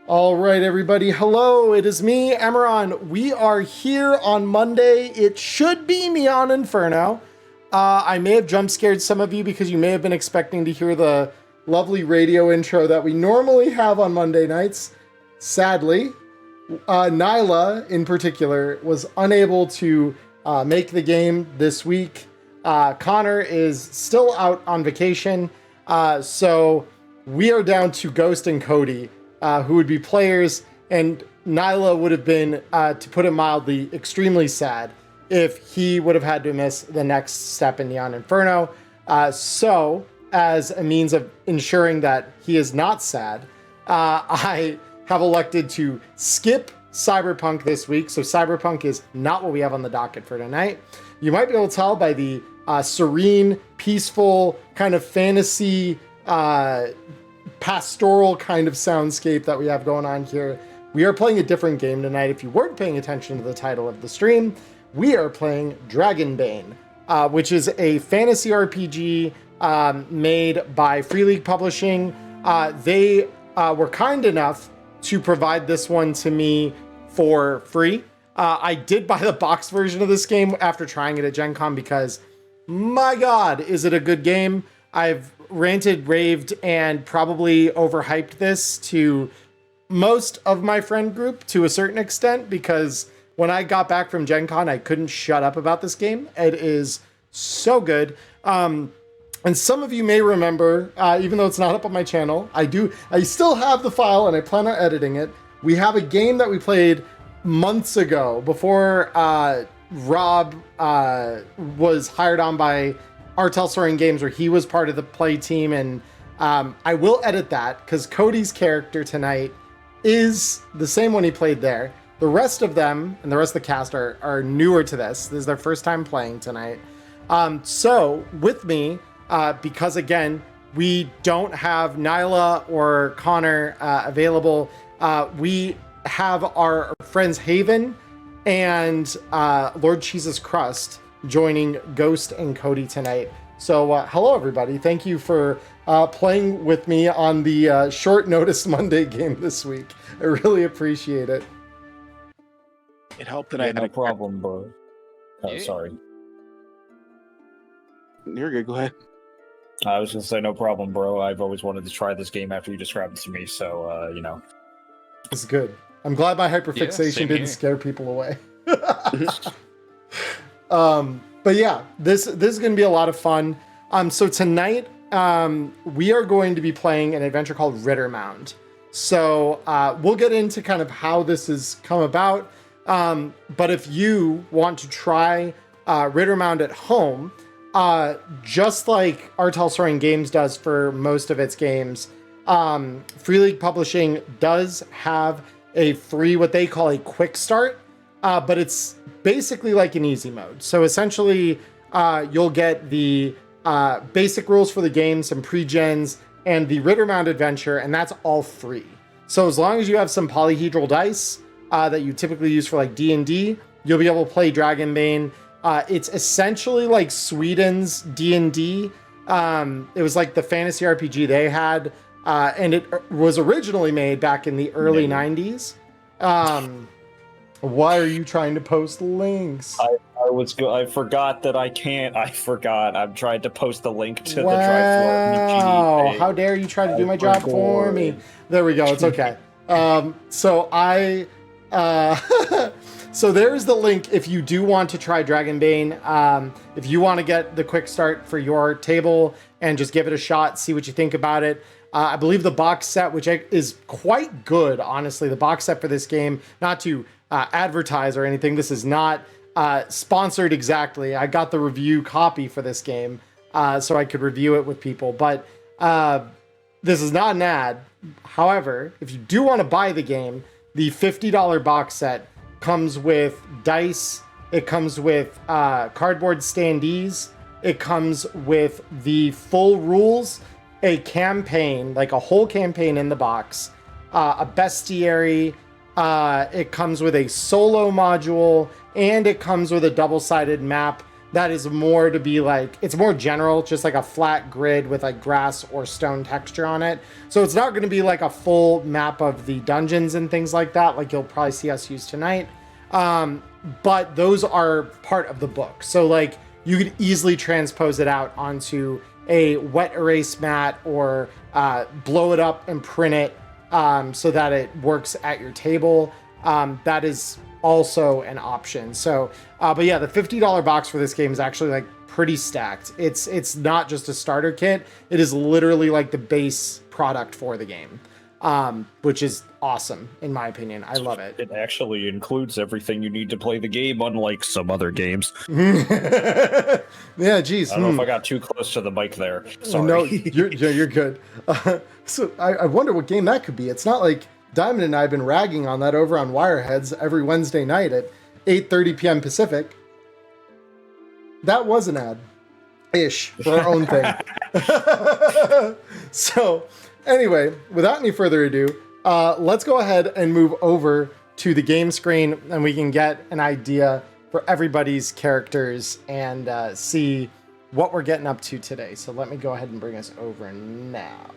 All right, everybody. Hello, it is me, Emmerron. We are here on Monday. It should be me on Inferno. I may have jump scared some of you because you may have been expecting to hear the lovely radio intro that we normally have on Monday nights. Sadly, Nyla in particular was unable to make the game this week. Connor is still out on vacation, so we are down to Ghost and Cody, who would be players, and Nyla would have been, to put it mildly, extremely sad if he would have had to miss the next step in Neon Inferno. So, as a means of ensuring that he is not sad, I have elected to skip Cyberpunk this week. So Cyberpunk is not what we have on the docket for tonight. You might be able to tell by the serene, peaceful, kind of fantasy, pastoral kind of soundscape that we have going on here. We are playing a different game tonight. If you weren't paying attention to the title of the stream, we are playing Dragonbane, which is a fantasy RPG made by Free League Publishing. They were kind enough to provide this one to me for free. I did buy the box version of this game after trying it at Gen Con because, my God, is it a good game? I've ranted, raved, and probably overhyped this to most of my friend group to a certain extent because when I got back from Gen Con, I couldn't shut up about this game. It is so good. And some of you may remember, even though it's not up on my channel, I still have the file and I plan on editing it. We have a game that we played months ago before Rob was hired on by Artel Soaring Games, where he was part of the play team. And I will edit that because Cody's character tonight is the same one he played there. The rest of them and the rest of the cast are newer to this. This is their first time playing tonight. So with me, because again, we don't have Nyla or Connor available. We have our friends Haven and Lord Jesus Crust joining Ghost and Cody tonight. So hello, everybody. Thank you for playing with me on the short notice Monday game this week. I really appreciate it. It helped that I had no problem, bro. Oh, Yeah. sorry. You're good. Go ahead. I was gonna say no problem, bro. I've always wanted to try this game after you described it to me, so you know. It's good. I'm glad my hyperfixation same didn't here. scare people away. But yeah, this is going to be a lot of fun. So tonight, we are going to be playing an adventure called Riddermound. So we'll get into kind of how this has come about. But if you want to try Riddermound at home, just like Artel Soaring Games does for most of its games, Free League Publishing does have a free, what they call a quick start, but it's basically like an easy mode. So essentially, you'll get the basic rules for the game, some pre-gens, and the Riddermound adventure, and that's all free. So as long as you have some polyhedral dice that you typically use for like D&D, you'll be able to play Dragonbane. It's essentially like Sweden's D&D. It was like the fantasy RPG they had, and it was originally made back in the early 90s. Why are you trying to post links? I forgot that I can't. I forgot. I'm trying to post the link to the Wow, Drive Floor. how dare you try to do my job for me? There we go. It's okay. So there's the link if you do want to try Dragonbane. If you want to get the quick start for your table and just give it a shot, see what you think about it. I believe the box set, which is quite good, honestly, the box set for this game, not to advertise or anything, this is not sponsored exactly. I got the review copy for this game so I could review it with people, but this is not an ad. However, if you do want to buy the game, the $50 box set comes with dice, it comes with cardboard standees, it comes with the full rules, a campaign, like a whole campaign in the box, a bestiary, it comes with a solo module, and it comes with a double-sided map that is more to be like, it's more general, just like a flat grid with like grass or stone texture on it. So it's not going to be like a full map of the dungeons and things like that, like you'll probably see us use tonight. But those are part of the book. So like you could easily transpose it out onto a wet erase mat or blow it up and print it so that it works at your table. That is also an option. So, but yeah, the $50 box for this game is actually like pretty stacked. It's not just a starter kit. It is literally like the base product for the game, which is awesome in my opinion. I love it. It actually includes everything you need to play the game, unlike some other games. Yeah, geez. I don't know if I got too close to the mic there. Sorry. No, you're good. So I wonder what game that could be. It's not like Diamond and I have been ragging on that over on Wireheads every Wednesday night at 8:30 p.m. Pacific. That was an ad-ish for our own thing. So anyway, without any further ado, let's go ahead and move over to the game screen and we can get an idea for everybody's characters and see what we're getting up to today. So let me go ahead and bring us over now.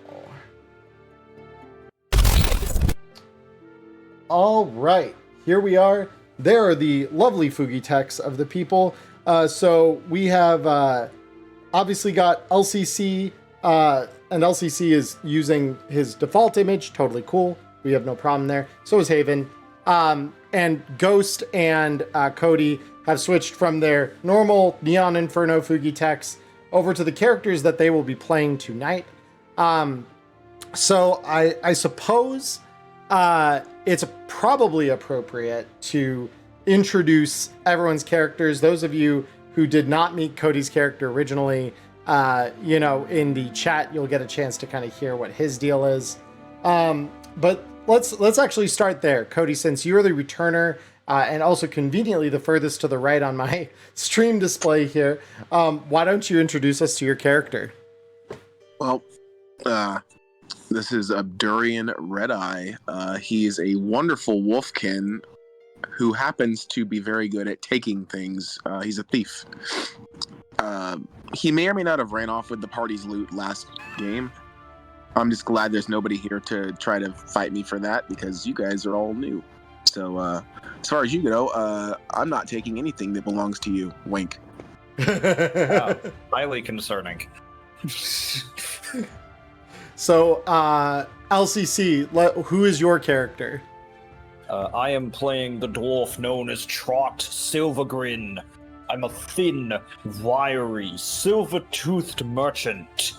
All right, here we are. There are the lovely Fugi techs of the people. So we have obviously got LCC, and LCC is using his default image. Totally cool. We have no problem there. So is Haven. And Ghost and Cody have switched from their normal Neon Inferno Fugi techs over to the characters that they will be playing tonight. So I suppose it's probably appropriate to introduce everyone's characters. Those of you who did not meet Cody's character originally, you know, in the chat, you'll get a chance to kind of hear what his deal is. But let's actually start there. Cody, since you're the returner, and also conveniently the furthest to the right on my stream display here, why don't you introduce us to your character? Well, this is Abdurian Redeye. He's a wonderful wolfkin who happens to be very good at taking things. He's a thief. He may or may not have ran off with the party's loot last game. I'm just glad there's nobody here to try to fight me for that because you guys are all new. So as far as you know, I'm not taking anything that belongs to you. Wink. Highly concerning. So, LCC, who is your character? I am playing the dwarf known as Trot Silvergrin. I'm a thin, wiry, silver-toothed merchant,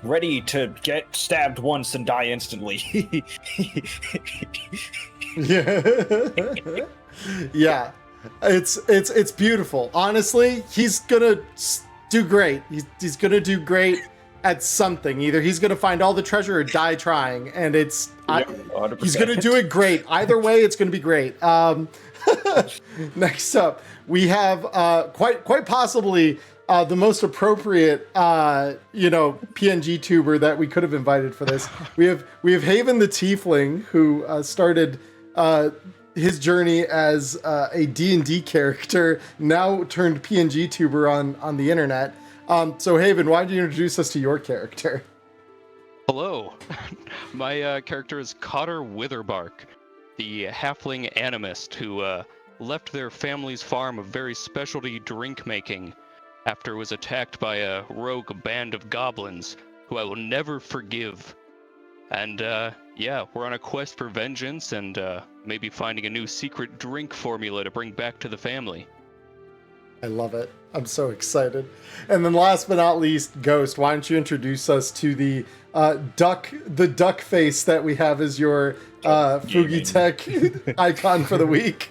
ready to get stabbed once and die instantly. Yeah, it's beautiful. Honestly, he's gonna do great. He's gonna do great at something. Either he's gonna find all the treasure or die trying, and he's gonna do it great. Either way, it's gonna be great. Next up, we have quite possibly the most appropriate PNG tuber that we could have invited for this. We have Haven the Tiefling, who started his journey as a D&D character, now turned PNG tuber on the internet. So Haven, why don't you introduce us to your character? Hello, my character is Cotter Witherbark, the halfling animist who left their family's farm of very specialty drink making after it was attacked by a rogue band of goblins who I will never forgive. And yeah, we're on a quest for vengeance and maybe finding a new secret drink formula to bring back to the family. I love it. I'm so excited. And then last but not least, Ghost, why don't you introduce us to the duck face that we have as your Fugi Tech icon for the week?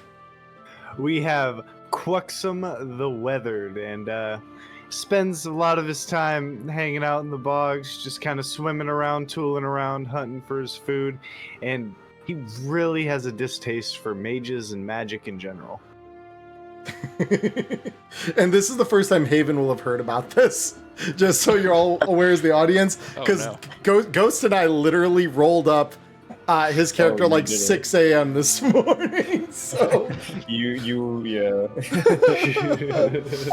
We have Quuxum the Weathered, and spends a lot of his time hanging out in the bogs, just kind of swimming around, tooling around, hunting for his food, and he really has a distaste for mages and magic in general. And this is the first time Haven will have heard about this, just so you're all aware as the audience, because Ghost and I literally rolled up his character you like did it. 6 a.m. this morning. So Yeah.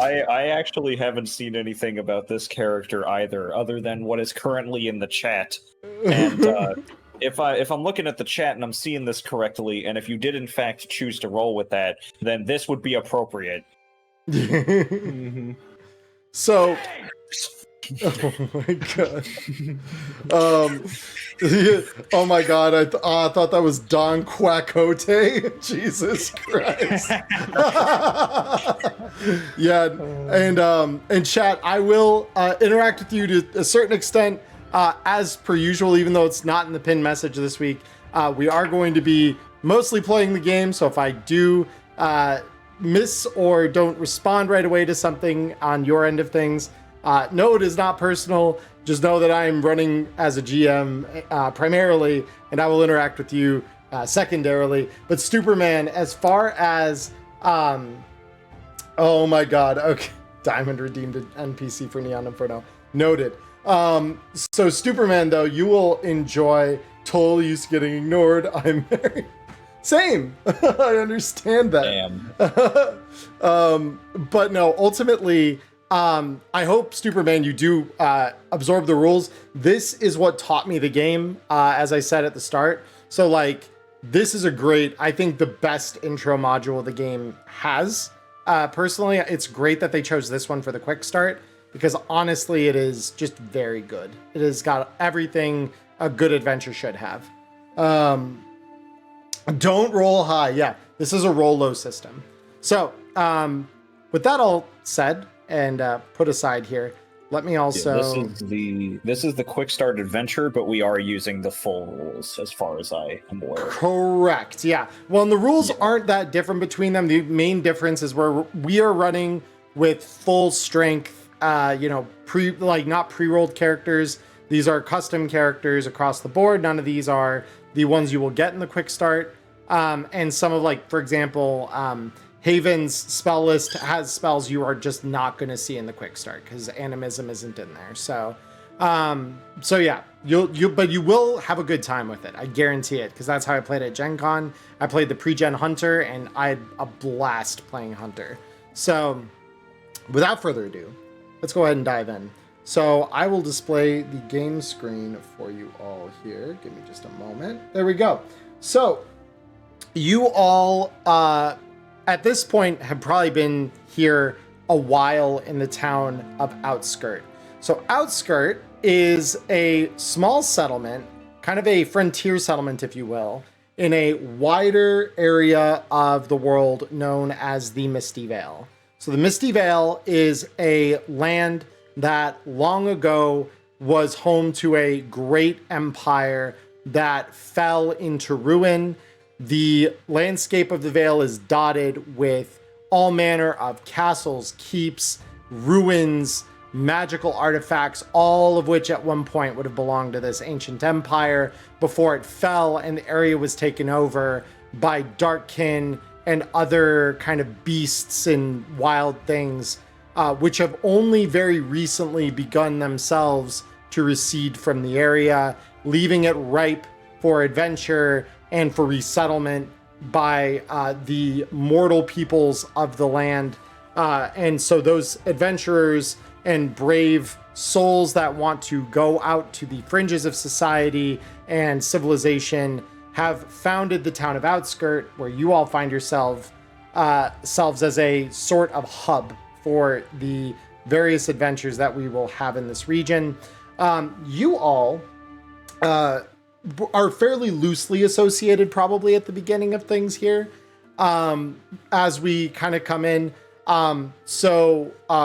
I actually haven't seen anything about this character either, other than what is currently in the chat. And if I'm looking at the chat and I'm seeing this correctly, and if you did in fact choose to roll with that, then this would be appropriate. So, oh my god. Oh my god, I thought that was Don Quacote. Jesus Christ. Yeah, and chat, I will interact with you to a certain extent, as per usual, even though it's not in the pinned message this week. We are going to be mostly playing the game, so if I do miss or don't respond right away to something on your end of things, no, it is not personal. Just know that I am running as a GM primarily, and I will interact with you secondarily. But Superman, as far as oh my god, okay, Diamond redeemed an NPC for Neon Inferno. Noted. So Superman, though, you will enjoy. Totally used to getting ignored. I'm very same. I understand that. Damn. But no, ultimately, I hope Superman, you do absorb the rules. This is what taught me the game, as I said at the start. So like, this is I think the best intro module the game has. Personally, it's great that they chose this one for the quick start, because honestly, it is just very good. It has got everything a good adventure should have. Don't roll high. Yeah, this is a roll low system. So, with that all said and put aside here, let me also. Yeah, this is the quick start adventure, but we are using the full rules as far as I am aware. Correct. Yeah. Well, and the rules aren't that different between them. The main difference is where we are running with full strength. Not pre-rolled characters. These are custom characters across the board. None of these are the ones you will get in the quick start. And some of, like, for example, Haven's spell list has spells you are just not going to see in the quick start because animism isn't in there. So yeah, but you will have a good time with it. I guarantee it, because that's how I played at Gen Con. I played the pre-gen Hunter, and I had a blast playing Hunter. So without further ado, let's go ahead and dive in. So I will display the game screen for you all here. Give me just a moment. There we go. So you all, at this point, have probably been here a while in the town of Outskirt. So Outskirt is a small settlement, kind of a frontier settlement, if you will, in a wider area of the world known as the Misty Vale. So the Misty Vale is a land that long ago was home to a great empire that fell into ruin. The landscape of the Vale is dotted with all manner of castles, keeps, ruins, magical artifacts, all of which at one point would have belonged to this ancient empire before it fell and the area was taken over by Darkkin and other kind of beasts and wild things, which have only very recently begun themselves to recede from the area, leaving it ripe for adventure and for resettlement by the mortal peoples of the land. And so those adventurers and brave souls that want to go out to the fringes of society and civilization have founded the town of Outskirt, where you all find yourselves as a sort of hub for the various adventures that we will have in this region. You all are fairly loosely associated probably at the beginning of things here, as we kind of come in.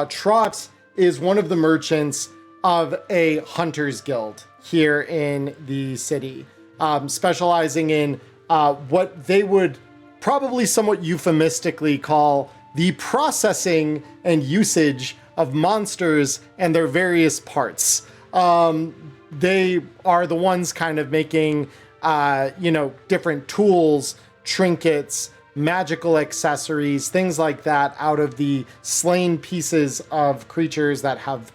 Trot is one of the merchants of a hunter's guild here in the city, specializing in what they would probably somewhat euphemistically call the processing and usage of monsters and their various parts. They are the ones kind of making, different tools, trinkets, magical accessories, things like that out of the slain pieces of creatures that have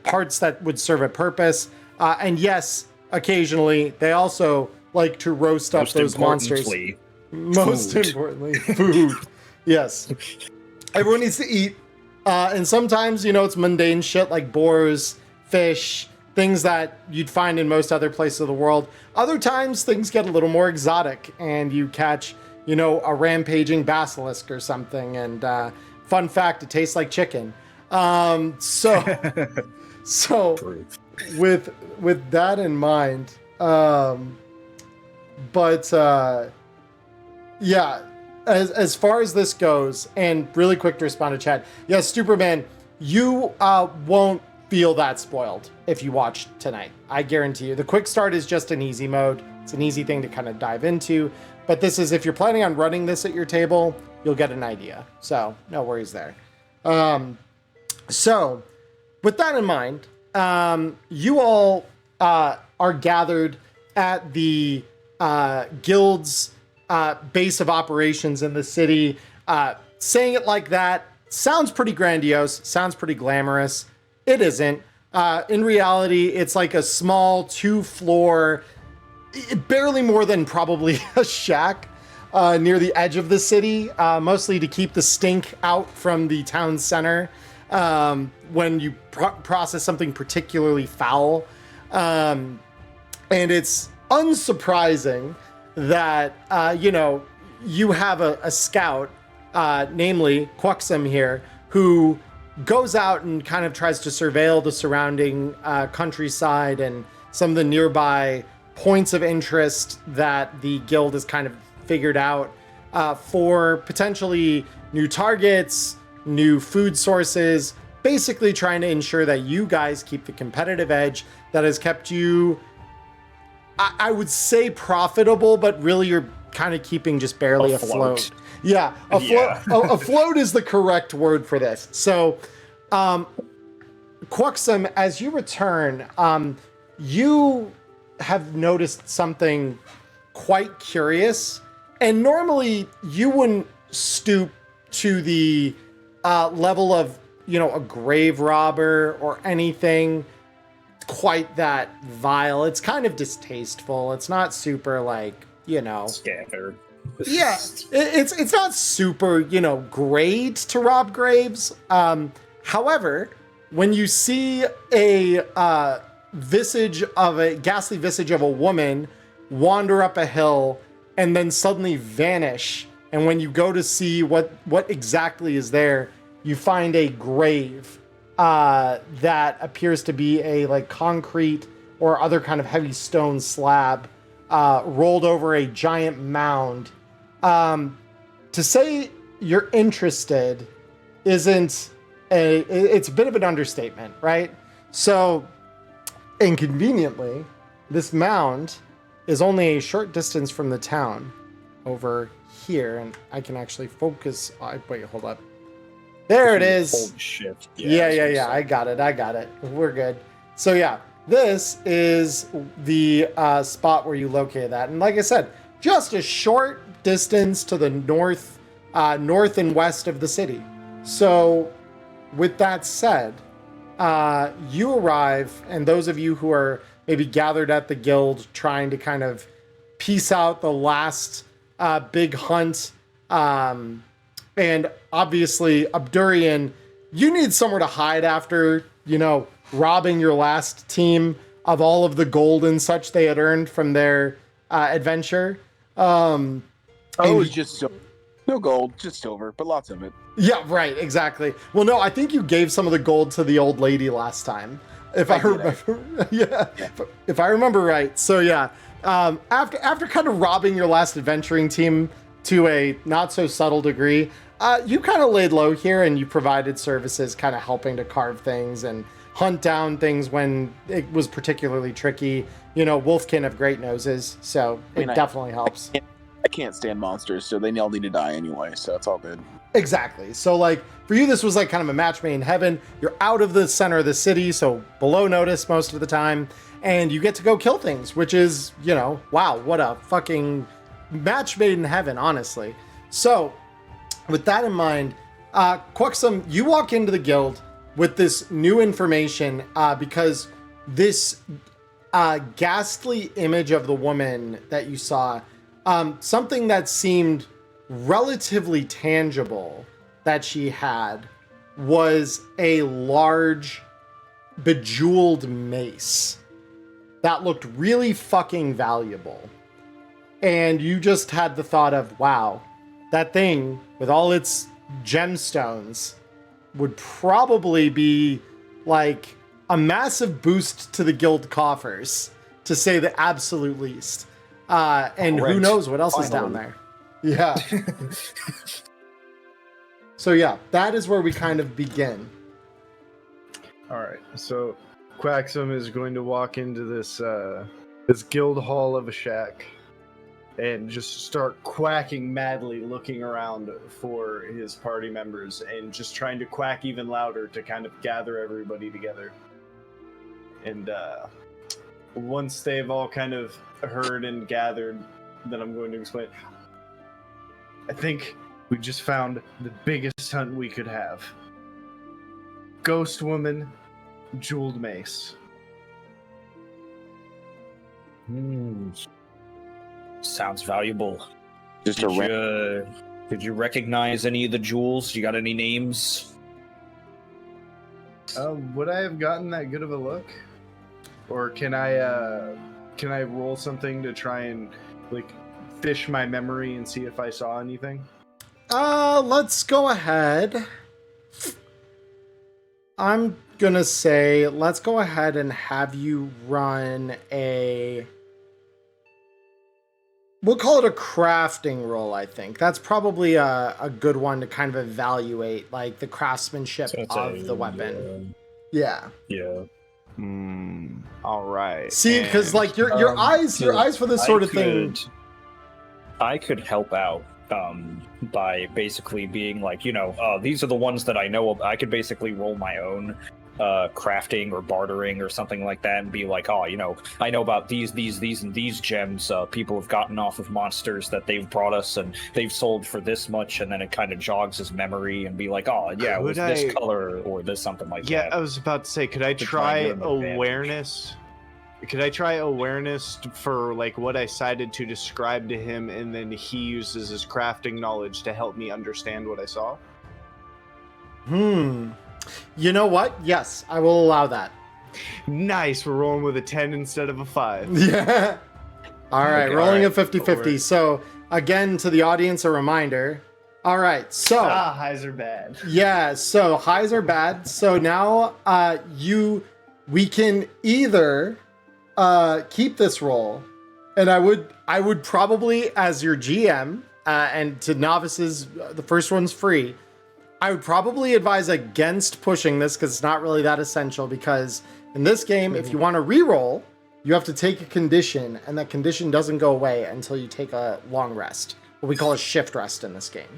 parts that would serve a purpose. And yes, occasionally they also like to roast up Most those monsters. importantly, Most food. importantly, food. Yes. Everyone needs to eat. And sometimes, it's mundane shit like boars, fish, things that you'd find in most other places of the world. Other times, things get a little more exotic and you catch, a rampaging basilisk or something. And fun fact, it tastes like chicken. So with that in mind, yeah, as far as this goes, and really quick to respond to chat, yes, Superman, you won't feel that spoiled if you watch tonight. I guarantee you. The quick start is just an easy mode. It's an easy thing to kind of dive into. But this is, if you're planning on running this at your table, you'll get an idea. So no worries there. So with that in mind, you all are gathered at the guild's base of operations in the city. Saying it like that sounds pretty grandiose, sounds pretty glamorous. It isn't. In reality, it's like a small 2-floor, barely more than probably a shack near the edge of the city, mostly to keep the stink out from the town center when you process something particularly foul. And it's unsurprising that, you have a scout, namely Quaxum here, who goes out and kind of tries to surveil the surrounding countryside and some of the nearby points of interest that the guild has kind of figured out for potentially new targets, new food sources, basically trying to ensure that you guys keep the competitive edge that has kept you, I would say, profitable, but really you're kind of keeping just barely afloat. Yeah, afloat is the correct word for this. So, Quaxum, as you return, you have noticed something quite curious, and normally you wouldn't stoop to the level of, a grave robber or anything quite that vile. It's kind of distasteful. It's not super Scattered. Yeah, it's not super, great to rob graves. However, when you see a ghastly visage of a woman wander up a hill and then suddenly vanish, and when you go to see what exactly is there, you find a grave that appears to be a concrete or other kind of heavy stone slab rolled over a giant mound. To say you're interested it's a bit of an understatement, right? So, inconveniently, this mound is only a short distance from the town over here, and I can actually focus. Wait, hold up. There it is. Holy shit. Yeah. I got it. We're good. So yeah, this is the spot where you locate that. And like I said, just a short distance to the north and west of the city. So with that said, you arrive, and those of you who are maybe gathered at the guild trying to kind of piece out the last big hunt, and obviously Abdurian, you need somewhere to hide after, robbing your last team of all of the gold and such they had earned from their adventure. Just no gold, just silver, but lots of it. Yeah, right, exactly. Well, no, I think you gave some of the gold to the old lady last time, if I remember. Yeah, if I remember right. So yeah, after kind of robbing your last adventuring team to a not so subtle degree, you kind of laid low here, and you provided services, kind of helping to carve things and hunt down things when it was particularly tricky. Wolfkin have great noses, so it definitely helps. I can't stand monsters, so they all need to die anyway, so it's all good. Exactly. So for you, this was kind of a match made in heaven. You're out of the center of the city, so below notice most of the time, and you get to go kill things, which is, wow, what a fucking match made in heaven, honestly. So with that in mind, Quaxum, you walk into the guild with this new information because this ghastly image of the woman that you saw, something that seemed relatively tangible that she had was a large bejeweled mace that looked really fucking valuable. And you just had the thought of, wow, that thing with all its gemstones would probably be like a massive boost to the guild coffers, to say the absolute least. And Correct. who knows what else is down there. Yeah. So yeah, that is where we kind of begin. All right, so Quaxum is going to walk into this guild hall of a shack and just start quacking madly, looking around for his party members and just trying to quack even louder to kind of gather everybody together. And once they've all kind of heard and gathered, then I'm going to explain. I think we just found the biggest hunt we could have. Ghost woman, jeweled mace. Sounds valuable. Just Did you recognize any of the jewels? You got any names? Would I have gotten that good of a look? Or can I roll something to try and like fish my memory and see if I saw anything? Let's go ahead. I'm gonna say, let's go ahead and have you run we'll call it a crafting roll, I think. That's probably a good one to kind of evaluate, like, the craftsmanship of the weapon. Yeah. Yeah. All right. See, because, like, your eyes for this sort of thing... I could help out by basically being like, these are the ones that I know of. I could basically roll my own crafting or bartering or something like that and be like, I know about these and these gems people have gotten off of monsters that they've brought us and they've sold for this much, and then it kind of jogs his memory and be like, it was this color or this something like that. Yeah, I was about to say, could I try awareness? Could I try awareness for like what I cited to describe to him, and then he uses his crafting knowledge to help me understand what I saw? You know what? Yes, I will allow that. Nice, we're rolling with a 10 instead of a 5. Yeah. All right, Okay, rolling all right. a 50-50. So, again, to the audience, a reminder. All right, so... highs are bad. Yeah, so highs are bad. So now we can either keep this roll, and I would probably, as your GM, and to novices, the first one's free, I would probably advise against pushing this because it's not really that essential, because in this game, if you want to re-roll, you have to take a condition, and that condition doesn't go away until you take a long rest. What we call a shift rest in this game.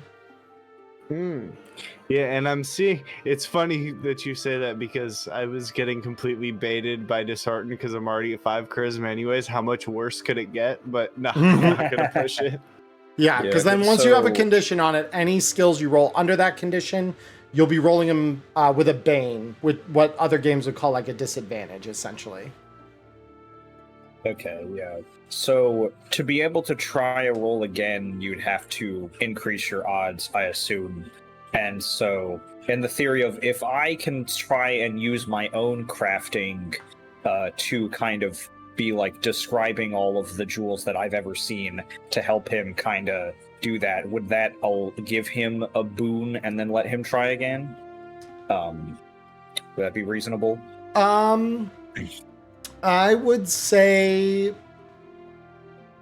Yeah, and I'm seeing, it's funny that you say that because I was getting completely baited by disheartened because I'm already at 5 charisma anyways. How much worse could it get? But no, I'm not going to push it. Yeah, because then once you have a condition on it, any skills you roll under that condition, you'll be rolling them with a bane, with what other games would call like a disadvantage, essentially. Okay, yeah. So to be able to try a roll again, you'd have to increase your odds, I assume. And so, in the theory of if I can try and use my own crafting to kind of be like describing all of the jewels that I've ever seen to help him kind of do that, would that give him a boon and then let him try again? Would that be reasonable? I would say,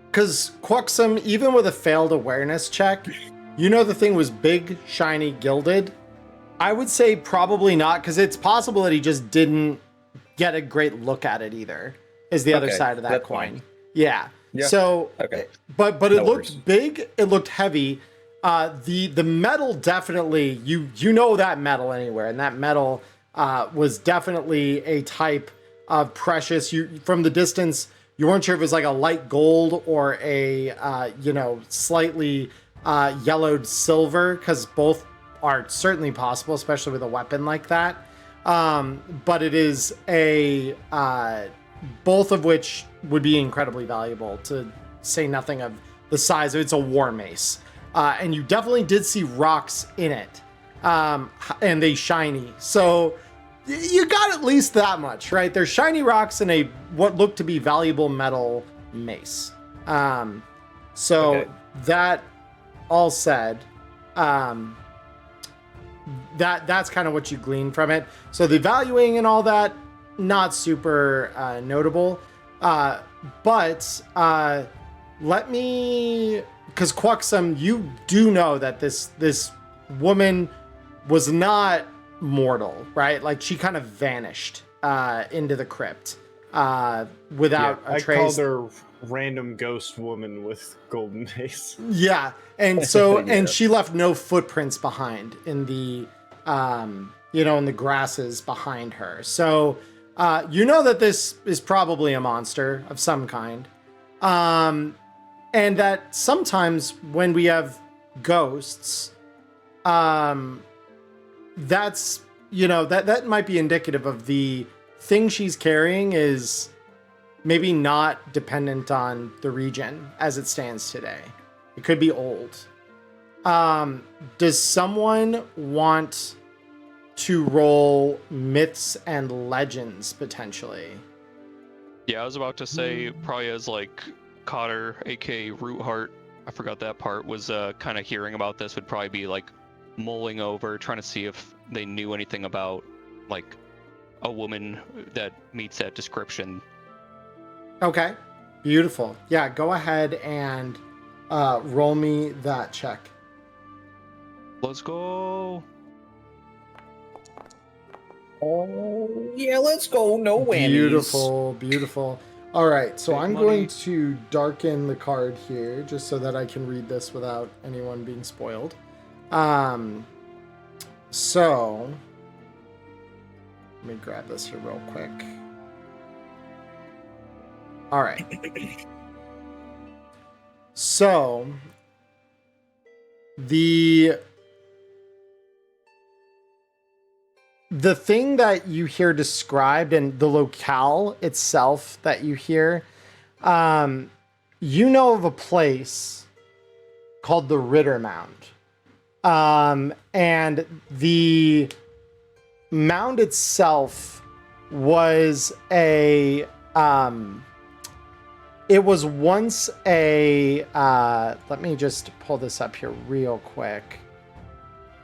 because Quaxum, even with a failed awareness check, the thing was big, shiny, gilded. I would say probably not, because it's possible that he just didn't get a great look at it either, is the other side of that coin. Fine. Yeah. So, but it looked big, it looked heavy. The metal definitely, you know that metal anywhere, and that metal was definitely a type of precious. From the distance, you weren't sure if it was like a light gold or a slightly yellowed silver, because both are certainly possible, especially with a weapon like that. But it is a both of which would be incredibly valuable, to say nothing of the size. It's a war mace. And you definitely did see rocks in it, and they shiny. So you got at least that much, right? There's shiny rocks in a what looked to be valuable metal mace. So that all said, that's kind of what you glean from it. So the valuing and all that, not super notable. But let me, because Quaxum, you do know that this woman was not mortal, right? Like she kind of vanished into the crypt without a trace. I called her random ghost woman with golden mace. Yeah, and so and she left no footprints behind in the in the grasses behind her. So you know that this is probably a monster of some kind. And that sometimes when we have ghosts, that's, that might be indicative of the thing she's carrying is maybe not dependent on the region as it stands today. It could be old. Does someone want to roll myths and legends potentially? Yeah, I was about to say probably as like Cotter, aka Rootheart, I forgot that part, was kind of hearing about this, would probably be like mulling over, trying to see if they knew anything about like a woman that meets that description. Okay, beautiful. Yeah, go ahead and roll me that check. Let's go. Oh, yeah, let's go. No whammies. Beautiful, beautiful. All right, so I'm going to darken the card here just so that I can read this without anyone being spoiled. So let me grab this here real quick. All right. So the thing that you hear described and the locale itself that you hear, you know of a place called the Riddermound. And the mound itself was it was once let me just pull this up here real quick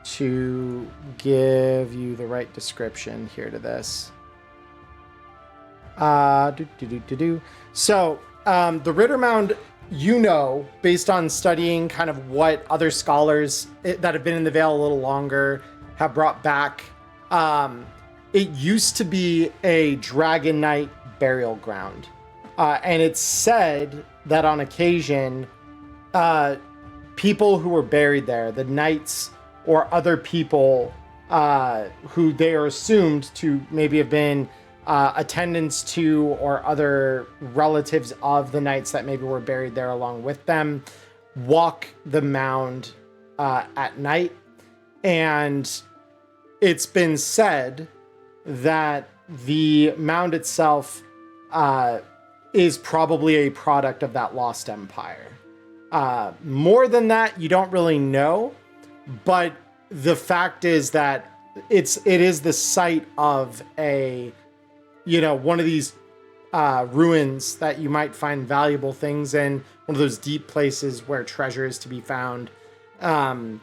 to give you the right description here to this. So, the Riddermound, based on studying kind of what other scholars that have been in the Vale a little longer have brought back, it used to be a Dragon Knight burial ground. And it's said that on occasion, people who were buried there, the knights or other people who they are assumed to maybe have been attendants to or other relatives of the knights that maybe were buried there along with them, walk the mound at night. And it's been said that the mound itself is probably a product of that lost empire. More than that, you don't really know. But the fact is that it is the site of a, one of these ruins that you might find valuable things in, one of those deep places where treasure is to be found. And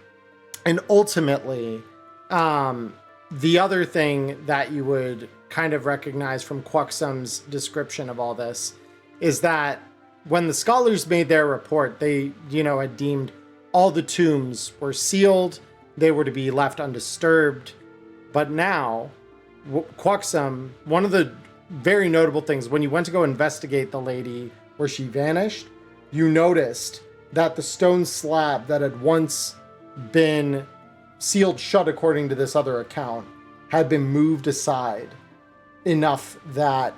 ultimately, the other thing that you would kind of recognize from Quaxum's description of all this is that when the scholars made their report, they, had deemed all the tombs were sealed. They were to be left undisturbed. But now, Quaxum, one of the very notable things, when you went to go investigate the lady where she vanished, you noticed that the stone slab that had once been sealed shut, according to this other account, had been moved aside enough that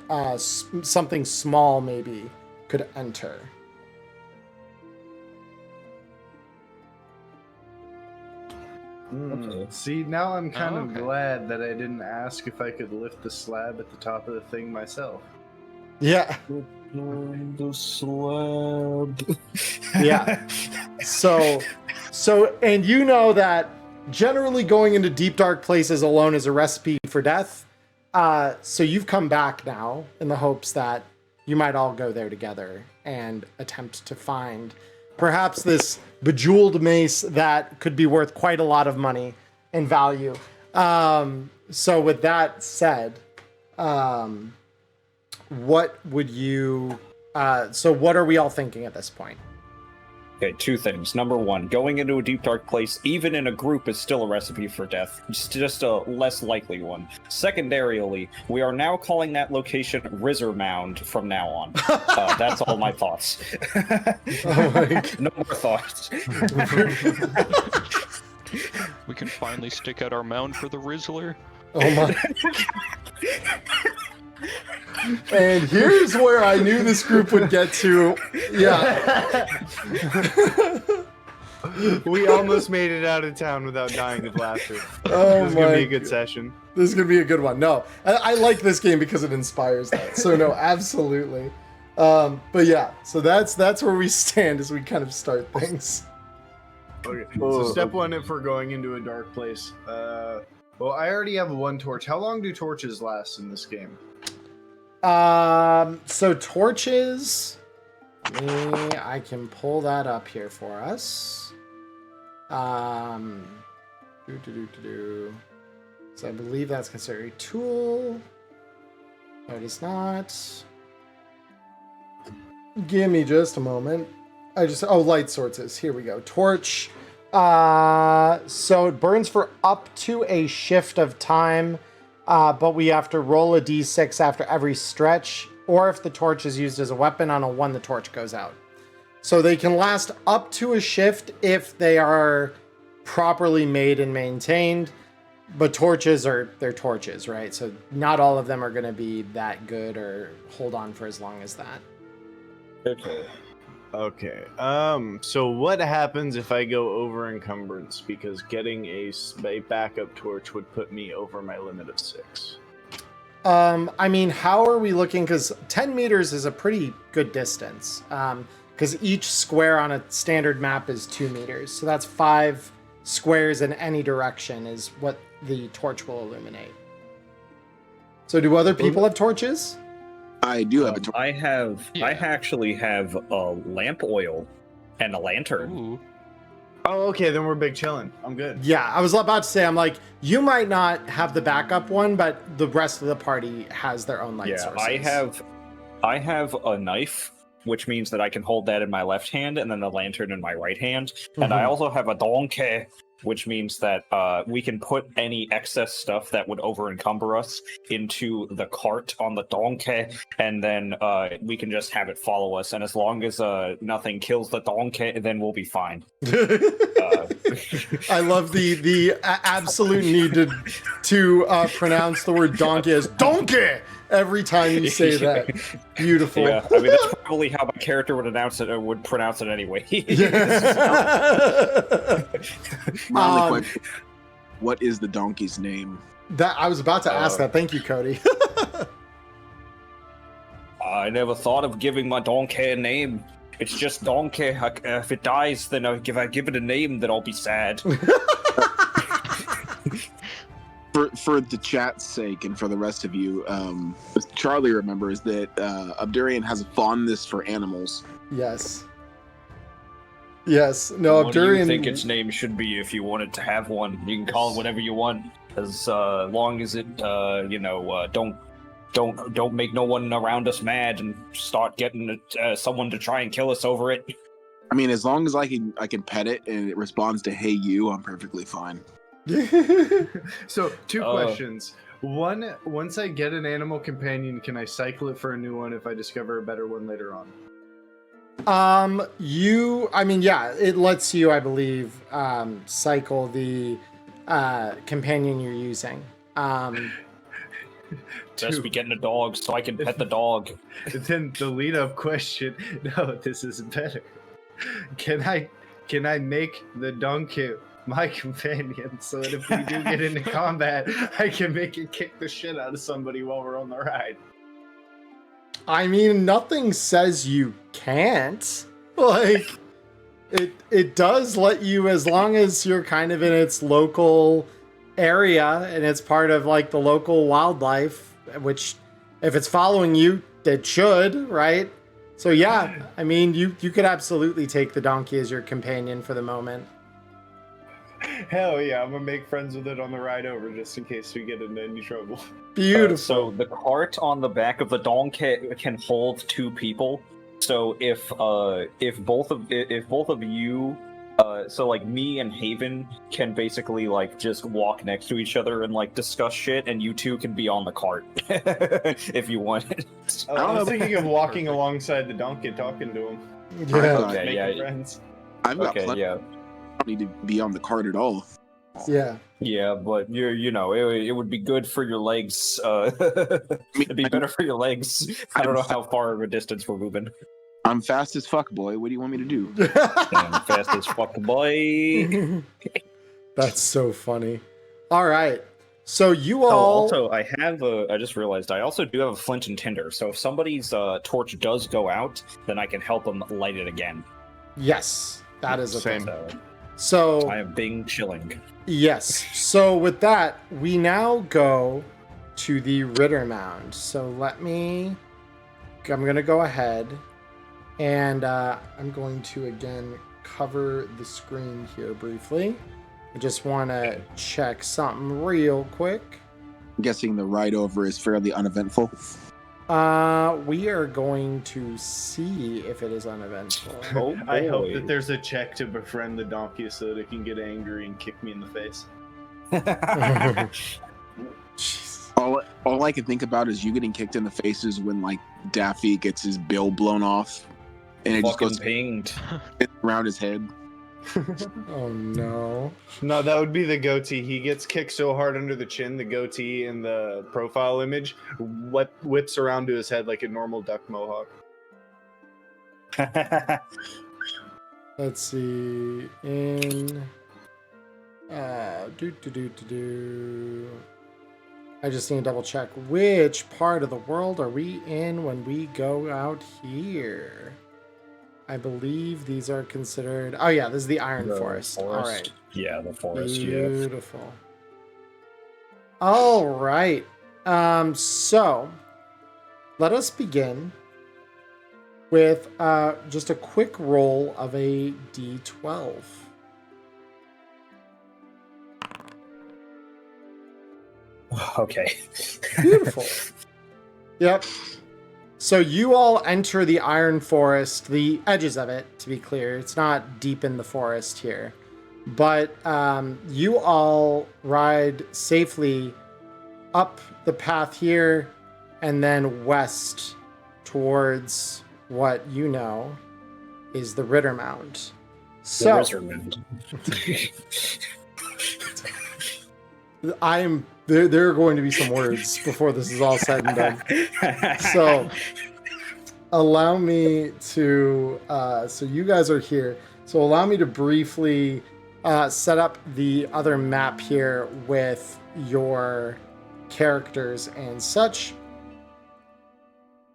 something small maybe could enter. Okay. See, now I'm kind of glad that I didn't ask if I could lift the slab at the top of the thing myself. Yeah. The slab. Yeah. So, and you know that generally going into deep dark places alone is a recipe for death. So you've come back now in the hopes that you might all go there together and attempt to find perhaps this bejeweled mace that could be worth quite a lot of money and value. So with that said, what would you, so what are we all thinking at this point? Okay, two things. Number one, going into a deep dark place, even in a group, is still a recipe for death. It's just a less likely one. Secondarily, we are now calling that location Riddermound from now on. That's all my thoughts. Oh my God. No more thoughts. We can finally stick out our mound for the Rizzler. Oh my. And here's where I knew this group would get to. Yeah. We almost made it out of town without dying of laughter. Oh This is gonna my be a good God. session. This is gonna be a good one. No, I like this game because it inspires that. So no, absolutely. But yeah, so that's where we stand as we kind of start things. Okay. So step one, if we're going into a dark place. Well, I already have one torch. How long do torches last in this game? So torches. I can pull that up here for us. So I believe that's considered a tool. No, it is not. Give me just a moment. Light sources. Here we go. Torch. So it burns for up to a shift of time, but we have to roll a d6 after every stretch, or if the torch is used as a weapon, on a 1, the torch goes out. So they can last up to a shift if they are properly made and maintained, but torches they're torches, right? So not all of them are going to be that good or hold on for as long as that. Okay. So what happens if I go over encumbrance? Because getting a backup torch would put me over my limit of 6. I mean, how are we looking? Because 10 meters is a pretty good distance. Because each square on a standard map is 2 meters. So that's 5 squares in any direction is what the torch will illuminate. So do other people have torches? I do have a torch. I Yeah. actually have a lamp oil and a lantern. Ooh. Oh, okay, then we're big chillin'. I'm good. Yeah, I was about to say, I'm like, you might not have the backup one, but the rest of the party has their own light Yeah, sources. I have a knife, which means that I can hold that in my left hand and then the lantern in my right hand. And I Mhm. also have a donkey, which means that we can put any excess stuff that would over encumber us into the cart on the donkey, and then we can just have it follow us. And as long as nothing kills the donkey, then we'll be fine. I love the absolute need to pronounce the word donkey as donkey every time you say that. Beautiful. Yeah, I mean that's probably how my character would announce it or would pronounce it anyway. My only question: what is the donkey's name? That I was about to ask that. Thank you, Cody. I never thought of giving my donkey a name. It's just donkey. If it dies, then if I give it a name, then I'll be sad. For the chat's sake and for the rest of you, Charlie remembers that Abdurian has a fondness for animals. Yes. Yes. No, What do you Abdurian. think its name should be if you wanted to have one? You can call it whatever you want, as long as it, don't make no one around us mad and start getting someone to try and kill us over it. I mean, as long as I can pet it and it responds to "Hey you," I'm perfectly fine. So, two Uh, questions. One, once I get an animal companion, can I cycle it for a new one if I discover a better one later on? It lets you, I believe, cycle the companion you're using. Best be getting a dog so I can pet the dog. Then the lead-up question. No, this is better. Can I make the donkey my companion so that if we do get into combat, I can make it kick the shit out of somebody while we're on the ride? I mean, nothing says you can't. Like, it does let you, as long as you're kind of in its local area and it's part of like the local wildlife, which if it's following you, it should, right? So yeah, I mean, you could absolutely take the donkey as your companion for the moment. Hell yeah, I'm gonna make friends with it on the ride over just in case we get into any trouble. Beautiful. So the cart on the back of the donkey can hold 2 people. So if both of you, so like me and Haven can basically like just walk next to each other and like discuss shit, and you two can be on the cart if you want. I was thinking of walking alongside the donkey, talking to him, Yeah. Okay, making yeah. friends. I've got Okay, plenty. yeah. I don't need to be on the cart at all. Yeah. Yeah, but you know, it would be good for your legs. It'd be better for your legs. I don't know how far of a distance we're moving. I'm fast as fuck, boy. What do you want me to do? Damn, fast as fuck, boy. That's so funny. All right. So you Oh, all also, I just realized I also do have a flint and tinder. So if somebody's torch does go out, then I can help them light it again. Yes, that is a Same. thing. So So I am being chilling. yes. So with that, we now go to the Riddermound. So I'm going to go ahead and I'm going to again cover the screen here briefly. I just want to check something real quick. I'm guessing the ride over is fairly uneventful. We are going to see if it is uneventful. Oh, I hope boy. that there's a check to befriend the donkey so that it can get angry and kick me in the face. Jeez. All I can think about is you getting kicked in the faces when like Daffy gets his bill blown off, and it just Fucking goes pinged. around his head. Oh no. No, that would be the goatee. He gets kicked so hard under the chin, the goatee in the profile image whips around to his head like a normal duck mohawk. Let's see. I just need to double check which part of the world are we in when we go out here. I believe these are considered. Oh yeah, this is the Iron Forest. All right. Yeah, the forest. Yeah. Beautiful. All right. So let us begin with just a quick roll of a d12. Okay. Beautiful. Yep. So you all enter the Iron Forest, the edges of it, to be clear. It's not deep in the forest here. But you all ride safely up the path here and then west towards what you know is the Riddermound. So there are going to be some words before this is all said and done. So allow me to so you guys are here. So allow me to briefly set up the other map here with your characters and such.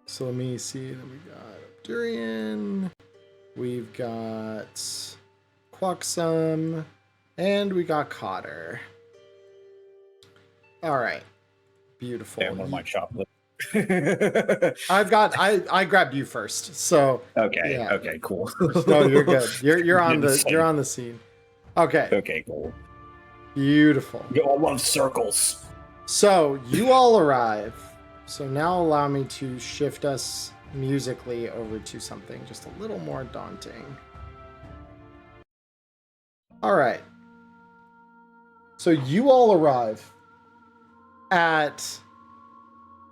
So let me see. Then we got Durian, we've got Quaxum, and we got Cotter. All right, beautiful. Damn, one of my chocolate. I grabbed you first, so Okay. Yeah. Okay. Cool. no, you're good. You're on the scene. Okay, Okay. Cool. beautiful. Yo, I love circles. So you all arrive. So now allow me to shift us musically over to something just a little more daunting. All right. So you all arrive at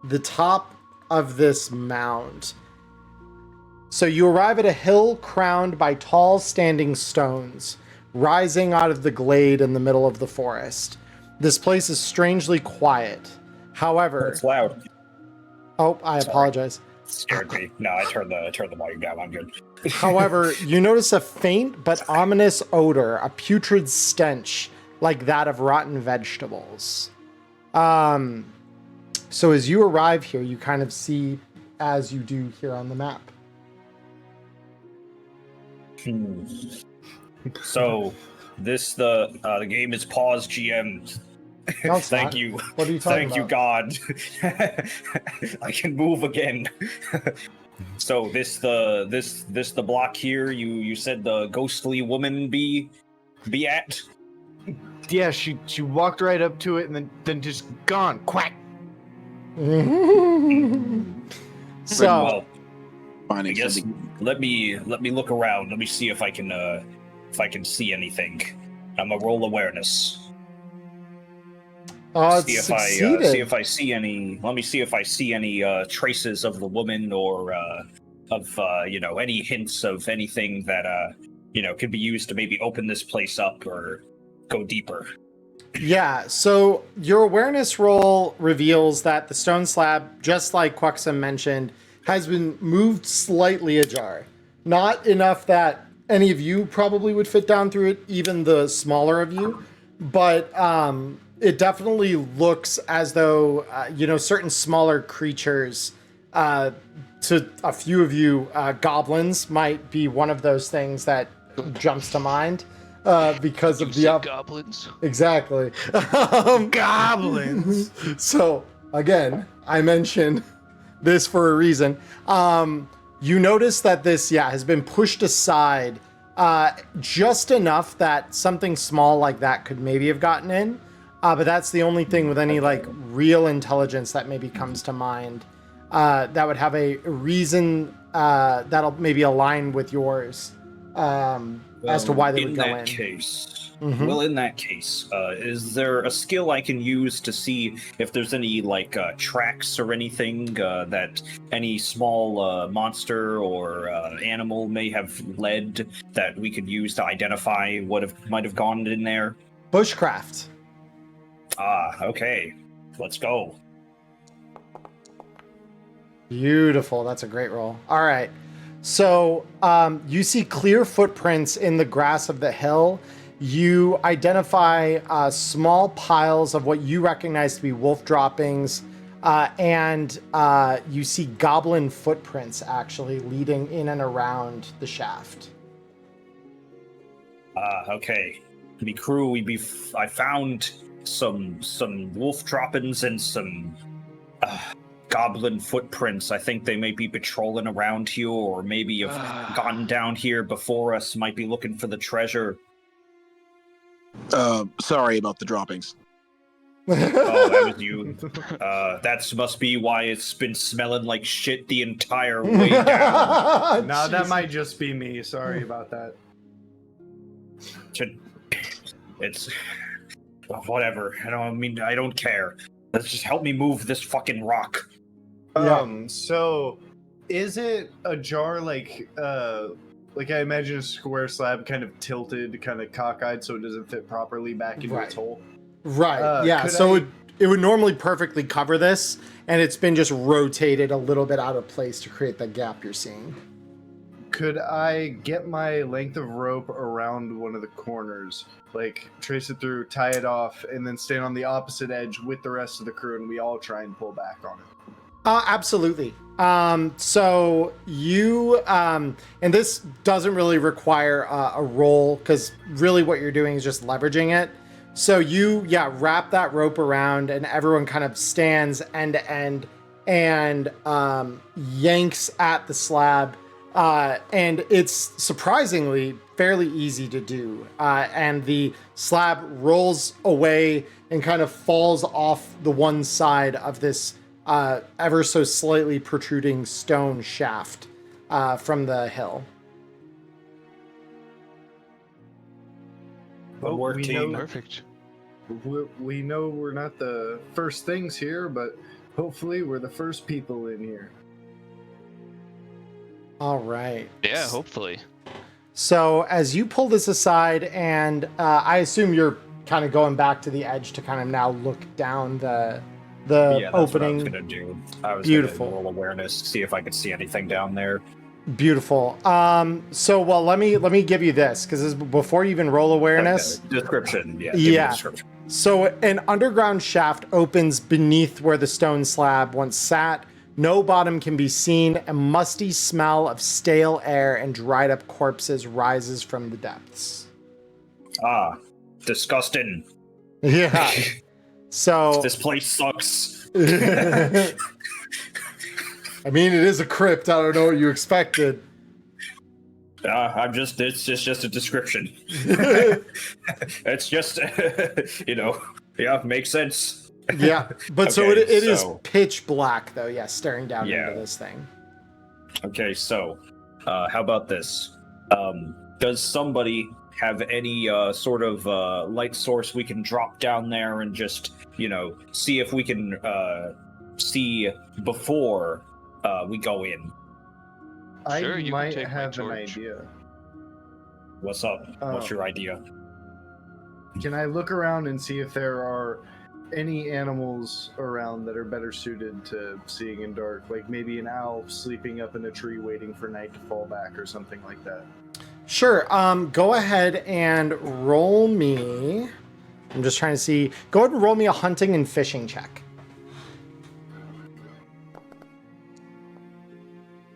the top of this mound. So you arrive at a hill crowned by tall standing stones, rising out of the glade in the middle of the forest. This place is strangely quiet. However, It's loud. oh, I apologize. Scared me. No, I turned the volume down. I'm good. However, you notice a faint but ominous odor, a putrid stench like that of rotten vegetables. So as you arrive here, you kind of see as you do here on the map. So, the game is paused, GM. No, it's Thank not. you. What are you talking Thank you, about? God. I can move again. So the block here. You said the ghostly woman be at. Yeah, she walked right up to it and then just gone. Quack. So, Well, I Finding guess something. let me look around. Let me see if I can see anything. I'm gonna roll awareness. it's See succeeded. if I see any. Let me see if I see any traces of the woman or of any hints of anything that could be used to maybe open this place up or go deeper. Yeah, so your awareness roll reveals that the stone slab, just like Quexum mentioned, has been moved slightly ajar. Not enough that any of you probably would fit down through it, even the smaller of you, but it definitely looks as though, certain smaller creatures, to a few of you, goblins might be one of those things that jumps to mind. Because of the goblins. Exactly. Goblins. So again, I mentioned this for a reason. You notice that this, has been pushed aside just enough that something small like that could maybe have gotten in. But that's the only thing with any like real intelligence that maybe comes to mind that would have a reason that'll maybe align with yours. As to why they would go in. Well, in that case, is there a skill I can use to see if there's any like tracks or anything that any small monster or animal may have led that we could use to identify what might have gone in there? Bushcraft. Okay. Let's go. Beautiful. That's a great roll. All right. So you see clear footprints in the grass of the hill. You identify small piles of what you recognize to be wolf droppings, and you see goblin footprints actually leading in and around the shaft. Okay. I found some wolf droppings and some goblin footprints. I think they may be patrolling around here, or maybe have gotten down here before us, might be looking for the treasure. Sorry about the droppings. Oh, that was you. That must be why it's been smelling like shit the entire way down. No, that might just be me. Sorry about that. It's whatever. I don't care. Let's just help me move this fucking rock. So is it a jar like I imagine a square slab kind of tilted, kind of cockeyed so it doesn't fit properly back into its hole? Right. So it would normally perfectly cover this, and it's been just rotated a little bit out of place to create the gap you're seeing. Could I get my length of rope around one of the corners, like trace it through, tie it off, and then stand on the opposite edge with the rest of the crew, and we all try and pull back on it? Absolutely. So you, and this doesn't really require a roll, because really what you're doing is just leveraging it. So you, wrap that rope around, and everyone kind of stands end to end and yanks at the slab. And it's surprisingly fairly easy to do. And the slab rolls away and kind of falls off the one side of this ever so slightly protruding stone shaft from the hill. Good work, team. Perfect. We know we're not the first things here, but hopefully we're the first people in here. All right. Yeah, hopefully. So as you pull this aside, and I assume you're kind of going back to the edge to kind of now look down the That's opening. what I was gonna do. I was Beautiful. gonna roll awareness, see if I could see anything down there. Beautiful. So let me give you this, because before you even roll awareness. Okay. Description. Yeah. Give me a description. So an underground shaft opens beneath where the stone slab once sat, No bottom can be seen. A musty smell of stale air and dried up corpses rises from the depths. Ah, disgusting. Yeah. So This place sucks. I mean, it is a crypt. I don't know what you expected. It's just a description. It's just, makes sense. Yeah, but so Okay, it is so- pitch black, though. Yeah, staring down Yeah. into this thing. Okay, so, how about this? Does somebody have any sort of light source we can drop down there and just, see if we can see before we go in? Sure, I you can might take my have an torch. idea. What's up? What's your idea? Can I look around and see if there are any animals around that are better suited to seeing in dark? Like maybe an owl sleeping up in a tree waiting for night to fall back or something like that. Sure. Go ahead and roll me. I'm just trying to see. Go ahead and roll me a hunting and fishing check.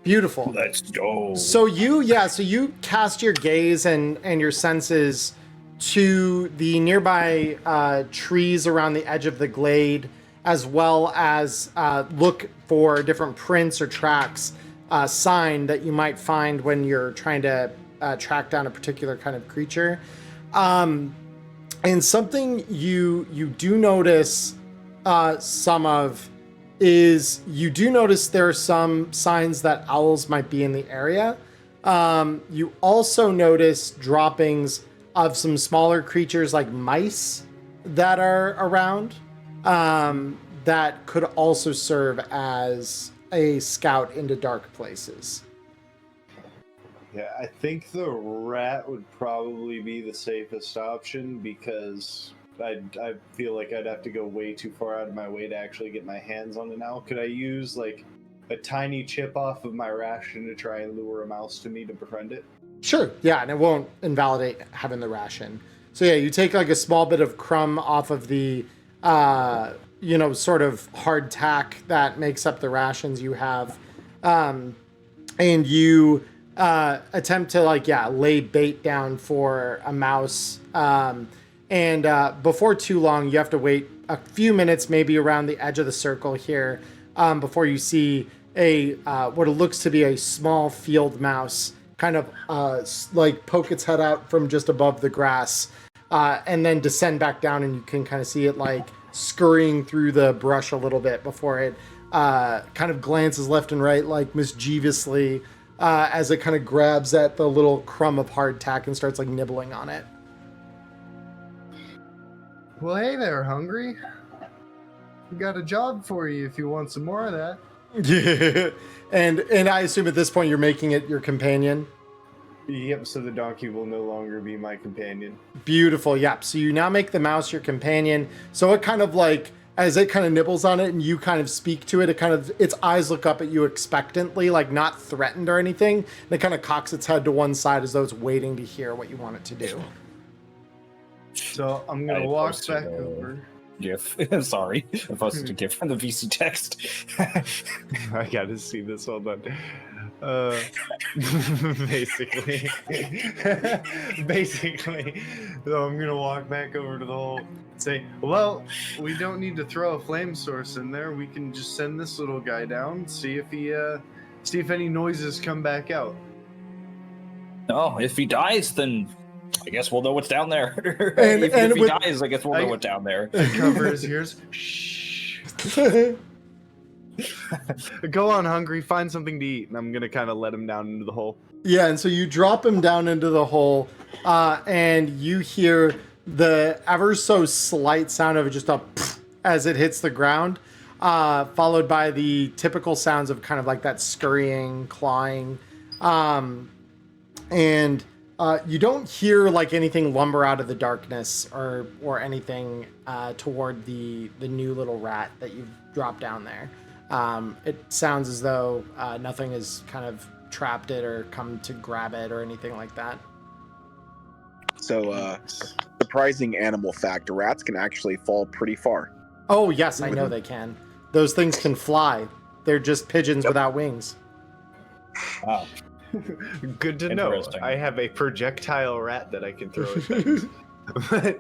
Beautiful. Let's go. So you cast your gaze and your senses to the nearby trees around the edge of the glade, as well as look for different prints or tracks, sign that you might find when you're trying to track down a particular kind of creature. And something you do notice some of is you do notice there are some signs that owls might be in the area. You also notice droppings of some smaller creatures like mice that are around that could also serve as a scout into dark places. Yeah, I think the rat would probably be the safest option because I feel like I'd have to go way too far out of my way to actually get my hands on an owl. Could I use like a tiny chip off of my ration to try and lure a mouse to me to befriend it? Sure, yeah, and it won't invalidate having the ration. So yeah, you take like a small bit of crumb off of the, sort of hard tack that makes up the rations you have, and you attempt to lay bait down for a mouse. And before too long, you have to wait a few minutes, maybe around the edge of the circle here, before you see a what looks to be a small field mouse kind of poke its head out from just above the grass, and then descend back down, and you can kind of see it scurrying through the brush a little bit before it kind of glances left and right mischievously as it kind of grabs at the little crumb of hardtack and starts nibbling on it. Well, hey there, hungry. We got a job for you if you want some more of that. Yeah. And I assume at this point you're making it your companion. Yep, so the donkey will no longer be my companion. Beautiful. Yep. So you now make the mouse your companion. So it kind of as it kind of nibbles on it and you kind of speak to it, its eyes look up at you expectantly, not threatened or anything. And it kind of cocks its head to one side as though it's waiting to hear what you want it to do. So I'm gonna walk back over. GIF. Sorry, I posted a GIF from the VC text. I gotta see this. Hold on. Basically, so I'm gonna walk back over to the hole and say, well, we don't need to throw a flame source in there. We can just send this little guy down, see if any noises come back out. Oh, if he dies, then I guess we'll know what's down there. And if he with- dies, I guess we'll know what's down there. Cover his ears. Shh. Go on, hungry. Find something to eat, and I'm gonna kind of let him down into the hole. Yeah, and so you drop him down into the hole, and you hear the ever so slight sound of just a as it hits the ground, followed by the typical sounds of kind of that scurrying, clawing, and you don't hear anything lumber out of the darkness or anything toward the new little rat that you've dropped down there. It sounds as though nothing has kind of trapped it or come to grab it or anything like that. So, surprising animal fact, rats can actually fall pretty far. Oh, yes, I know they can. Those things can fly. They're just pigeons without wings. Wow. Good to know. Interesting. I have a projectile rat that I can throw at things. But,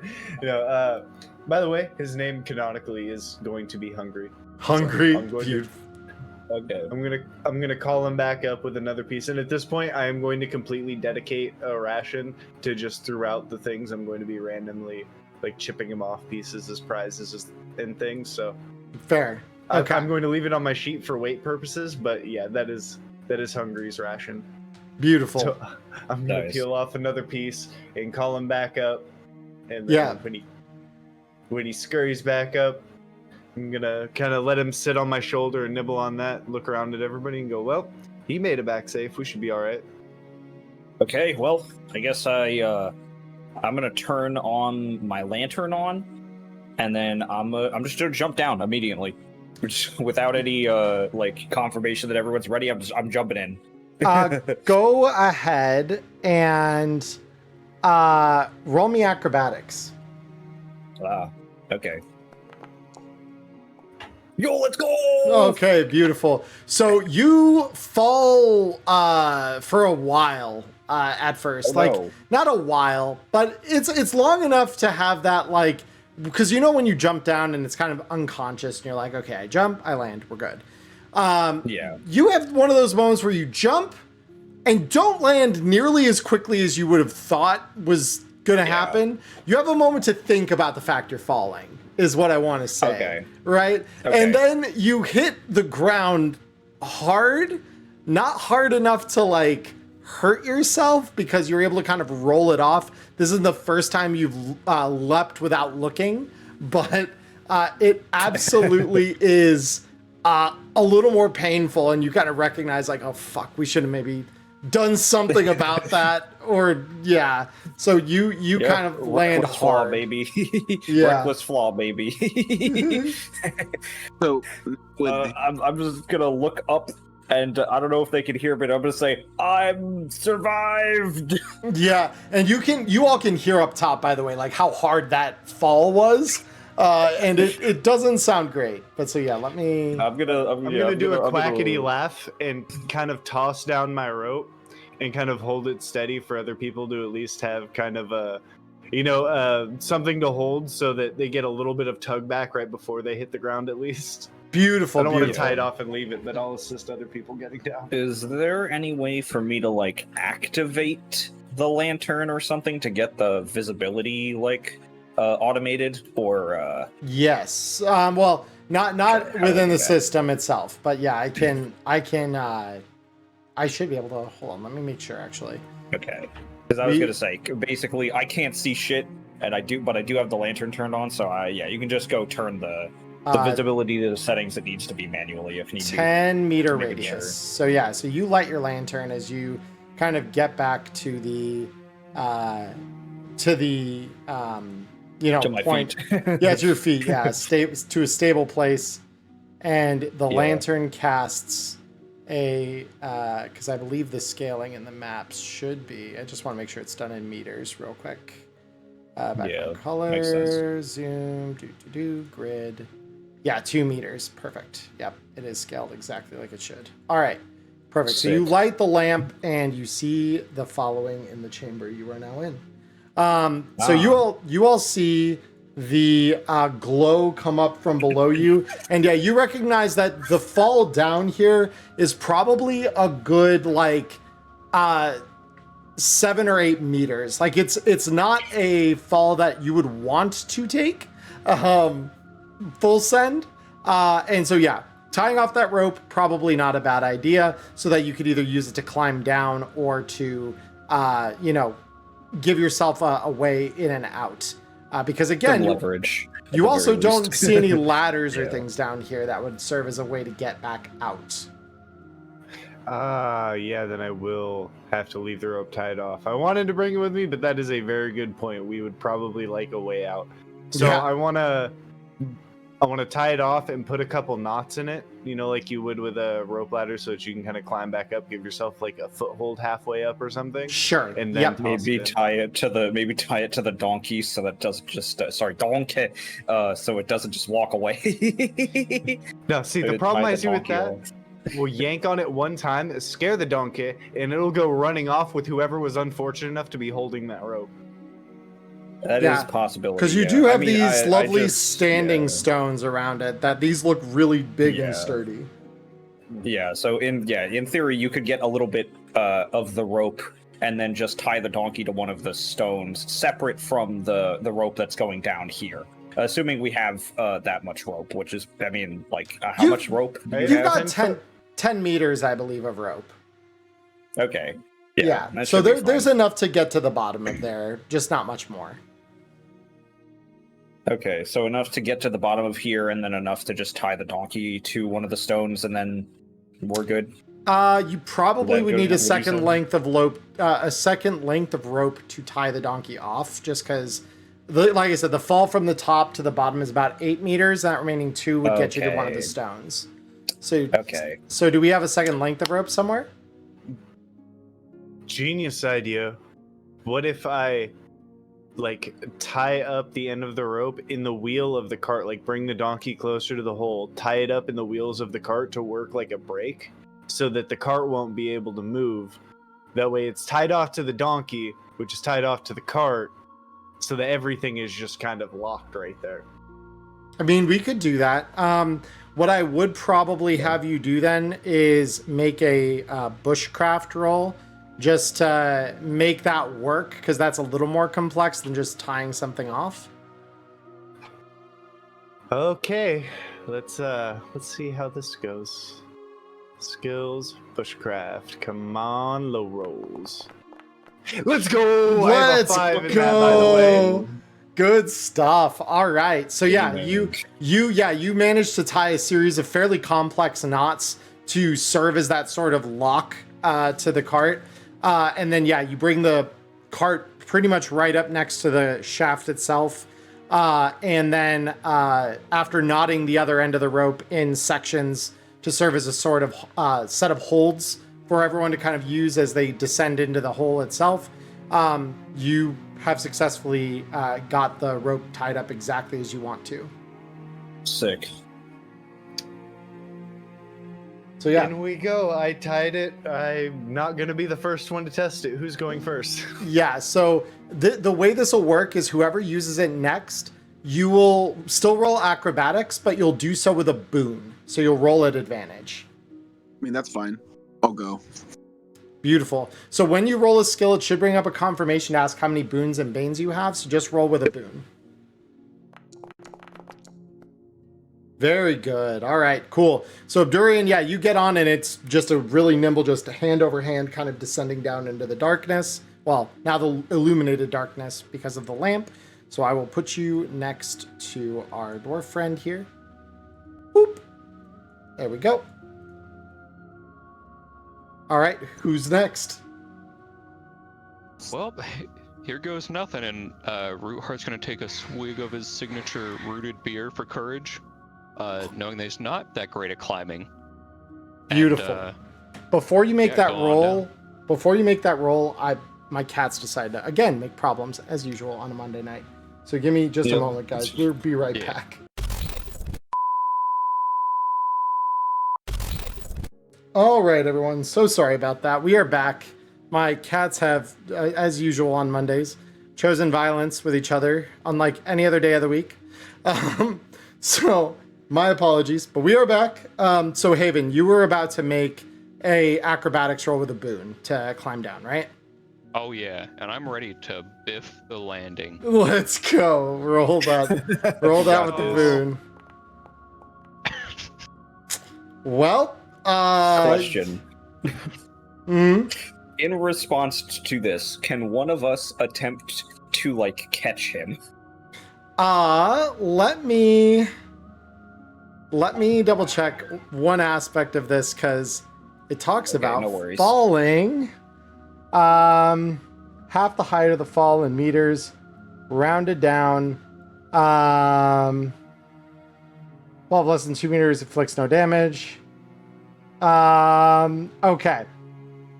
by the way, his name canonically is going to be Hungry. Hungry. So I'm going to Okay. I'm gonna call him back up with another piece, and at this point, I am going to completely dedicate a ration to just throughout the things. I'm going to be randomly like chipping him off pieces as prizes and things. So Fair. Okay. I'm going to leave it on my sheet for weight purposes, but yeah, that is Hungry's ration. Beautiful. So I'm gonna Nice. peel off another piece and call him back up, and then Yeah. when he scurries back up, I'm gonna kind of let him sit on my shoulder and nibble on that, look around at everybody, and go, well, he made it back safe. We should be all right. Okay, well, I guess I'm gonna turn on my lantern on, and then I'm just gonna jump down immediately, without any like confirmation that everyone's ready. I'm jumping in. Go ahead and roll me acrobatics. Okay. Yo, let's go! Okay, beautiful. So you fall for a while at first. Oh, like no. not a while, but it's long enough to have that, like, because when you jump down and it's kind of unconscious and you're like, okay, I jump, I land, we're good. Yeah. You have one of those moments where you jump and don't land nearly as quickly as you would have thought was gonna happen. You have a moment to think about the fact you're falling, is what I want to say. Okay. Right? Okay. And then you hit the ground hard, not hard enough to like hurt yourself because you're able to kind of roll it off. This is the first time you've leapt without looking, but it absolutely is a little more painful, and you kind of recognize like, oh fuck, we should have maybe done something about that, or yeah. So you kind of land Reckless flaw, hard, baby. Yeah. Reckless flaw, baby. So, with I'm just gonna look up, and I don't know if they can hear, but I'm gonna say, I'm survived. Yeah, and you all can hear up top, by the way, like how hard that fall was, and it doesn't sound great. But so yeah, let me. I'm gonna do a quackity laugh and kind of toss down my rope and kind of hold it steady for other people to at least have kind of a, something to hold so that they get a little bit of tug back right before they hit the ground at least. Beautiful. I don't want to beautiful. tie it off and leave it, but I'll assist other people getting down. Is there any way for me to like activate the lantern or something to get the visibility like automated, or Yes. Well, not within the Okay. system itself, but yeah, I can. I should be able to. Hold on. Let me make sure. Actually. okay? Because I was We- gonna say, basically, I can't see shit, and I do have the lantern turned on. So you can just go turn the visibility to the settings it needs to be manually if need be. 10-meter Making radius. sure. So yeah, so you light your lantern as you kind of get back to the To my point. feet. Yeah, to your feet. Yeah, to a stable place, and the Yeah. lantern casts a because I believe the scaling in the maps should be. I just want to make sure it's done in meters real quick. Background Yeah, makes color, zoom, grid. Yeah, 2 meters. Perfect. Yep, it is scaled exactly like it should. All right, perfect. So you Sick. light the lamp and you see the following in the chamber you are now in. So you all see the glow come up from below you, and yeah, you recognize that the fall down here is probably a good 7 or 8 meters. Like it's not a fall that you would want to take full send, and so yeah, tying off that rope probably not a bad idea, so that you could either use it to climb down or to give yourself a way in and out, because again, Some leverage. at you the also very don't least. see any ladders or Yeah. things down here that would serve as a way to get back out. Yeah, then I will have to leave the rope tied off. I wanted to bring it with me, but that is a very good point. We would probably like a way out. So Yeah. I want to I want to tie it off and put a couple knots in it, like you would with a rope ladder, so that you can kind of climb back up, give yourself like a foothold halfway up or something. Sure. And then maybe tie it to the donkey so that it doesn't just donkey, so it doesn't just walk away. No, see, the problem I see with that, off. we'll yank on it one time, scare the donkey, and it'll go running off with whoever was unfortunate enough to be holding that rope. That is a possibility. Because you do have these lovely standing stones around it that these look really big and sturdy. Yeah, so in theory you could get a little bit of the rope and then just tie the donkey to one of the stones separate from the rope that's going down here. Assuming we have that much rope, which is, how much rope? You've got 10 meters, I believe, of rope. Okay. Yeah. So there's enough to get to the bottom of there, just not much more. Okay, so enough to get to the bottom of here, and then enough to just tie the donkey to one of the stones, and then we're good. You probably would need a second length of rope to tie the donkey off, just because, like I said, the fall from the top to the bottom is about 8 meters. That remaining 2 would get you to one of the stones. So So do we have a second length of rope somewhere? Genius idea. What if I tie up the end of the rope in the wheel of the cart, bring the donkey closer to the hole, tie it up in the wheels of the cart to work like a brake so that the cart won't be able to move. That way it's tied off to the donkey, which is tied off to the cart, so that everything is just kind of locked right there. I mean, we could do that. What I would probably have you do then is make a bushcraft roll, just to make that work, because that's a little more complex than just tying something off. Okay, let's see how this goes. Skills, bushcraft. Come on, low rolls. Let's go. Let's I have a 5 in go. that, by the way. Good stuff. All right. So yeah, you managed to tie a series of fairly complex knots to serve as that sort of lock to the cart. And then, you bring the cart pretty much right up next to the shaft itself. And then after knotting the other end of the rope in sections to serve as a sort of set of holds for everyone to kind of use as they descend into the hole itself, you have successfully got the rope tied up exactly as you want to. Sick. So yeah. In we go. I tied it. I'm not going to be the first one to test it. Who's going first? Yeah, so the way this will work is whoever uses it next, you will still roll acrobatics, but you'll do so with a boon. So you'll roll at advantage. I mean, that's fine. I'll go. Beautiful. So when you roll a skill, it should bring up a confirmation to ask how many boons and banes you have. So just roll with a boon. Very good. All right, cool. So Abdurian, you get on, and it's just a really nimble, just a hand over hand kind of descending down into the darkness. Well, now the illuminated darkness because of the lamp. So I will put you next to our dwarf friend here. Boop. There we go. All right, who's next? Well, here goes nothing, and Rootheart's going to take a swig of his signature rooted beer for courage, knowing that he's not that great at climbing. Beautiful. And, before you make that roll, down. My cats decide to again make problems as usual on a Monday night. So give me just a moment, guys. We'll be right back. All right, everyone. So sorry about that. We are back. My cats have, as usual on Mondays, chosen violence with each other, unlike any other day of the week. So my apologies, but we are back. So Haven, you were about to make a acrobatics roll with a boon to climb down, right? Oh yeah, and I'm ready to biff the landing. Let's go. Roll that. Roll that with the boon. Well, Question. Hmm? In response to this, can one of us attempt to catch him? Let me double check one aspect of this, because it talks about no worries. falling. Half the height of the fall in meters, rounded down. 12 less than 2 meters inflicts no damage. Okay.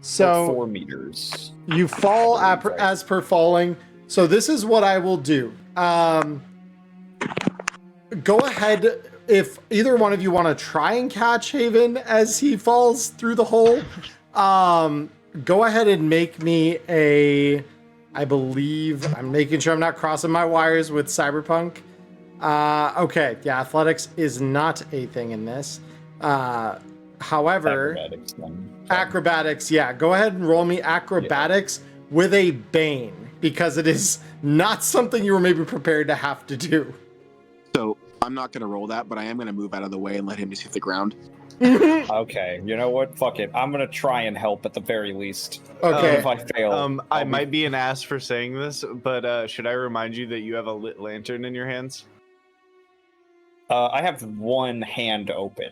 So 4 meters. you fall Right. as per falling. So this is what I will do. Go ahead. If either one of you want to try and catch Haven as he falls through the hole, go ahead and make me a... I believe I'm making sure I'm not crossing my wires with Cyberpunk. Okay, yeah, athletics is not a thing in this. However, acrobatics, yeah, go ahead and roll me acrobatics with a Bane, because it is not something you were maybe prepared to have to do. So I'm not going to roll that, but I am going to move out of the way and let him just hit the ground. Okay, you know what? Fuck it. I'm gonna try and help at the very least. Okay. If I fail, I might be an ass for saying this, but should I remind you that you have a lit lantern in your hands? I have one hand open.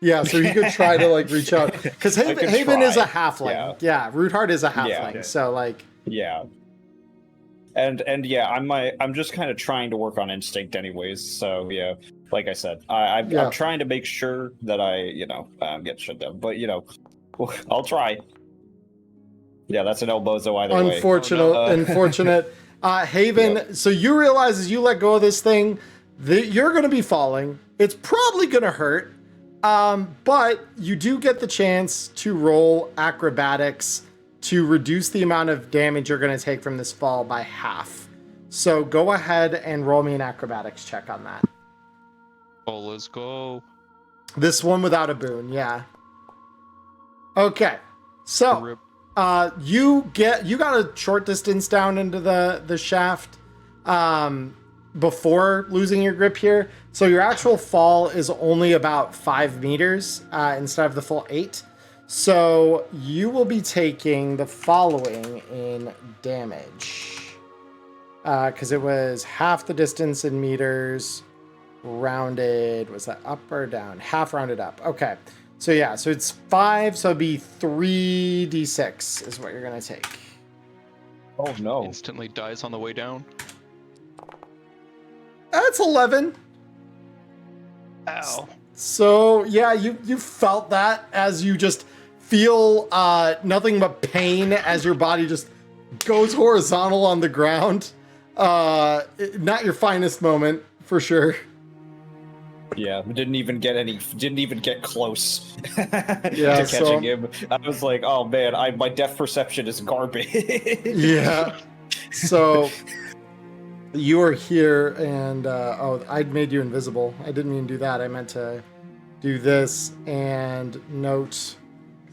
Yeah, so you could try to like reach out, because I could Haven is a try, halfling. Yeah, Rootheart is a halfling. Yeah. So like, Yeah. And yeah, I'm just kind of trying to work on instinct anyways. So yeah, like I said, I'm trying to make sure that I get shut down. But I'll try. Yeah, that's an elbozo either way. Unfortunate. Haven. Yep. So you realize as you let go of this thing, that you're going to be falling. It's probably going to hurt, but you do get the chance to roll acrobatics to reduce the amount of damage you're going to take from this fall by half. So go ahead and roll me an acrobatics check on that. Oh, let's go. This one without a boon, yeah. Okay, so you got a short distance down into the shaft before losing your grip here. So your actual fall is only about 5 meters instead of the full 8. So you will be taking the following in damage. Because it was half the distance in meters, rounded. Was that up or down? Half rounded up. Okay. So yeah, so it's 5, so it'd be 3d6 is what you're going to take. Oh no. Instantly dies on the way down. That's 11. Ow. So yeah, you felt that as you just feel nothing but pain as your body just goes horizontal on the ground. Not your finest moment for sure. Yeah, didn't even get close to Yeah, catching him. I was like, oh man, my depth perception is garbage. Yeah. So you are here, and I made you invisible. I didn't mean to do that. I meant to do this and note.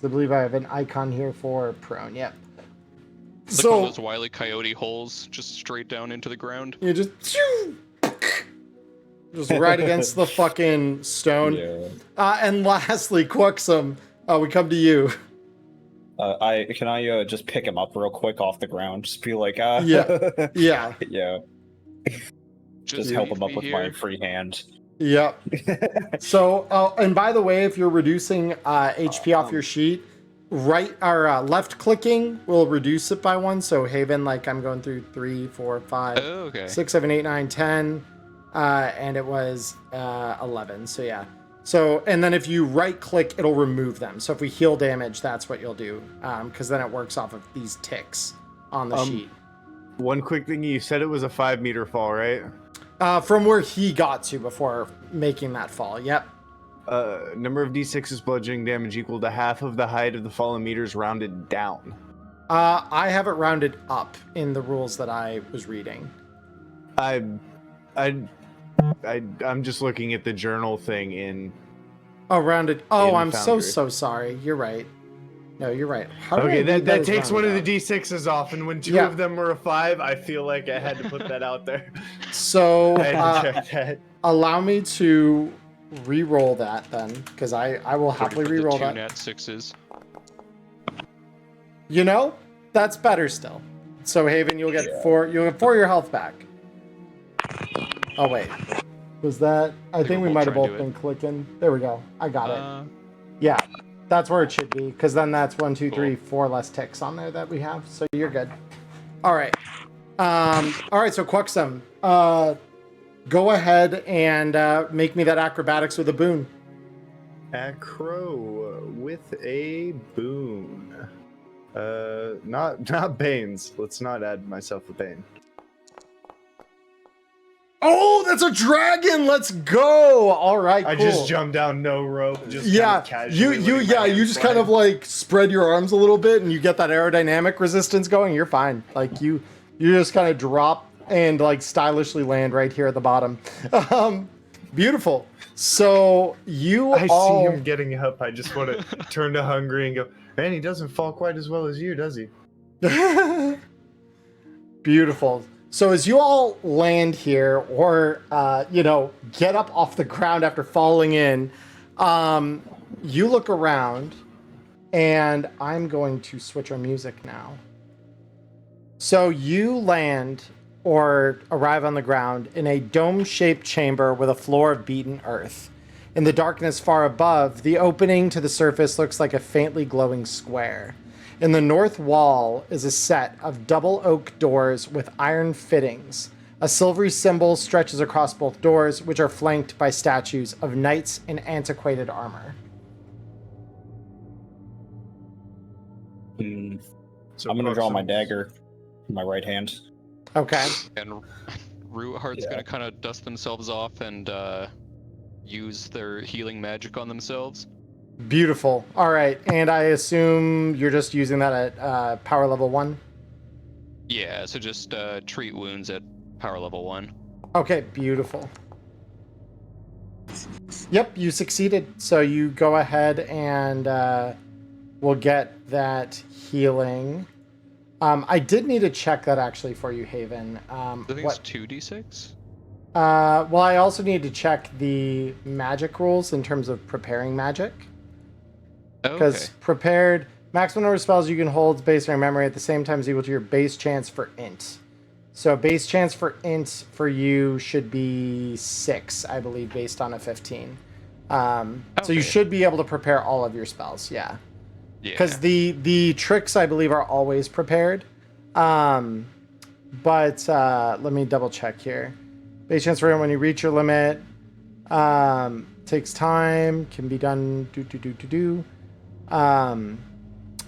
I believe I have an icon here for prone. Yep. It's like one of those Wile E. Coyote holes, just straight down into the ground. You just right against the fucking stone. Yeah. And lastly, Quuxum, we come to you. Can I just pick him up real quick off the ground? Just be like, Yeah. Yeah. Yeah. Just help him up with my here. free hand. Yep. So, and by the way, if you're reducing HP off your sheet, right or left clicking will reduce it by 1. So Haven, like I'm going through 3, 4, 5, Oh, okay. 6, 7, 8, 9, 10, and it was 11. So yeah. So, and then if you right click, it'll remove them. So if we heal damage, that's what you'll do, because then it works off of these ticks on the sheet. One quick thing, you said it was a 5 meter fall, right? From where he got to before making that fall. Yep. Number of d6s bludgeoning damage equal to half of the height of the fallen meters rounded down. I have it rounded up in the rules that I was reading. I'm just looking at the journal thing in. Oh, rounded. Oh, In I'm Foundry. so sorry. You're right. No, you're right. How did I Okay, read that as takes one of the rounded d6s off, and when two Yeah. of them were a 5, I feel like I had to put that out there. up? So I had to check that. allow me to re-roll that then, because I will happily For the re-roll two that. nat 6s. You know, that's better still. So Haven, you'll get 4. You'll get 4 of your health back. Oh wait, was that? I think we we'll might have try and both do been clicking. There we go. I got it. Uh, Yeah, that's where it should be, because then that's 1, 2, 3, 4 less ticks on there that we have. So you're good. All right. All right. So Quuxum, go ahead and make me that acrobatics with a boon. Acro with a boon. Not Banes. Let's not add myself a Bane. Oh, that's a dragon. Let's go. All right, cool. I just jumped down no rope. Just yeah, kind of casually you just kind of like spread your arms a little bit and you get that aerodynamic resistance going. You're fine. Like you just kind of drop and like stylishly land right here at the bottom. Beautiful. So I see him getting up. I just want to turn to Hungry and go, man, he doesn't fall quite as well as you, does he? Beautiful. So as you all land here, or get up off the ground after falling in, you look around, and I'm going to switch our music now. So you land or arrive on the ground in a dome-shaped chamber with a floor of beaten earth. In the darkness far above, the opening to the surface looks like a faintly glowing square. In the north wall is a set of double oak doors with iron fittings. A silvery symbol stretches across both doors, which are flanked by statues of knights in antiquated armor. So I'm going to draw my dagger in my right hand. Okay. And Root-Heart's gonna kind of dust themselves off and use their healing magic on themselves. Beautiful. All right, and I assume you're just using that at power level 1? Yeah, so just treat wounds at power level 1. Okay, beautiful. Yep, you succeeded. So you go ahead and we'll get that healing. I did need to check that actually for you, Haven. I think it's 2d6? Well, I also need to check the magic rules in terms of preparing magic. Because prepared, maximum number of spells you can hold is based on your memory at the same time is equal to your base chance for int. So base chance for int for you should be 6, I believe, based on a 15. So you should be able to prepare all of your spells, yeah. Because the tricks, I believe, are always prepared. But let me double check here. Base chance for when you reach your limit. Takes time, can be done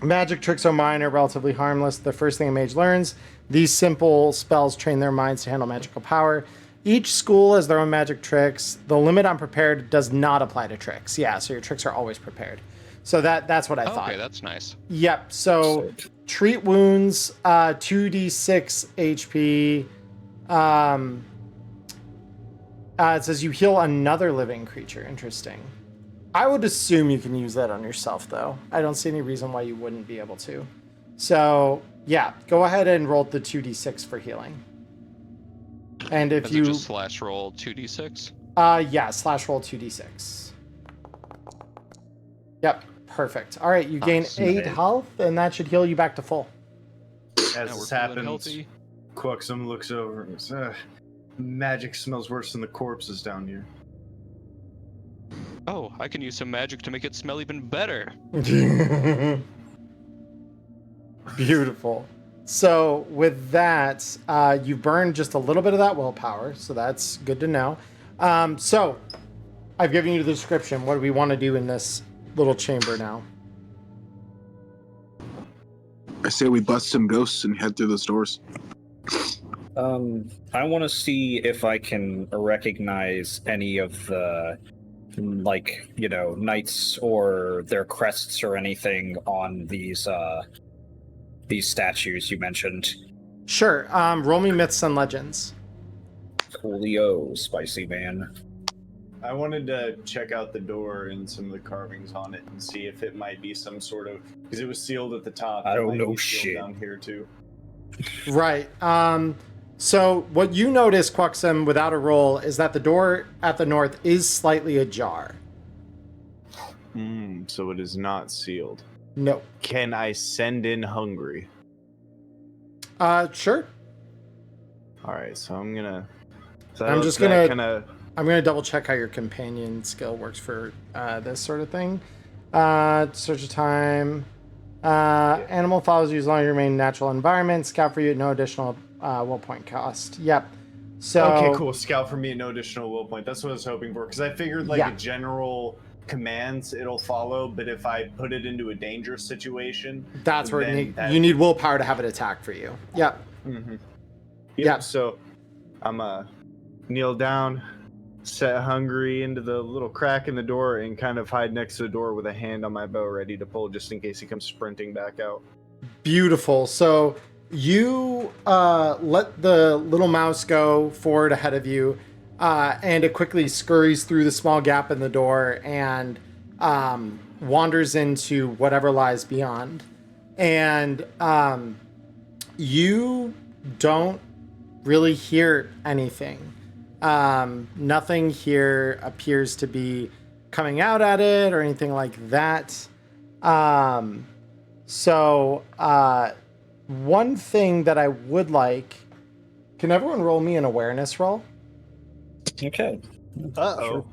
magic tricks are minor, relatively harmless. The first thing a mage learns, these simple spells train their minds to handle magical power. Each school has their own magic tricks. The limit on prepared does not apply to tricks. Yeah, so your tricks are always prepared. So that's what I thought. Okay, that's nice. Yep, so treat wounds, 2d6 HP. It says you heal another living creature. Interesting. I would assume you can use that on yourself, though. I don't see any reason why you wouldn't be able to. So, yeah, go ahead and roll the 2d6 for healing. And if you just slash roll 2d6? Yeah, slash roll 2d6. Yep, perfect. All right, you gain 8 health, and that should heal you back to full. As this happens, Quuxum looks over and says, magic smells worse than the corpses down here. Oh, I can use some magic to make it smell even better. Beautiful. So with that, you burned just a little bit of that willpower, so that's good to know. So I've given you the description. What do we want to do in this little chamber now? I say we bust some ghosts and head through those doors. I want to see if I can recognize any of the, knights or their crests or anything on these statues you mentioned. Sure. Roll me myths and legends. Coolio, spicy man. I wanted to check out the door and some of the carvings on it and see if it might be some sort of, because it was sealed at the top. I don't know shit. Down here too. Right. So what you notice, Quuxum, without a roll, is that the door at the north is slightly ajar. So it is not sealed. No. Can I send in Hungry? Sure. All right, so I'm gonna. I'm just gonna. I'm gonna double check how your companion skill works for this sort of thing. Search of time. Animal follows you as long as you remain in natural environment. Scout for you at no additional will point cost. Yep. So Okay, cool. Scout for me, no additional will point. That's what I was hoping for, because I figured like Yeah. a general commands it'll follow, but if I put it into a dangerous situation, That's where then that... you need willpower to have it attack for you. Yep. Mm-hmm. Yeah. So I'm kneel down, set Hungry into the little crack in the door, and kind of hide next to the door with a hand on my bow, ready to pull just in case he comes sprinting back out. Beautiful. So you let the little mouse go forward ahead of you, and it quickly scurries through the small gap in the door and wanders into whatever lies beyond. And you don't really hear anything. Nothing here appears to be coming out at it or anything like that. So one thing that I would like, can everyone roll me an awareness roll? Okay. Uh-oh.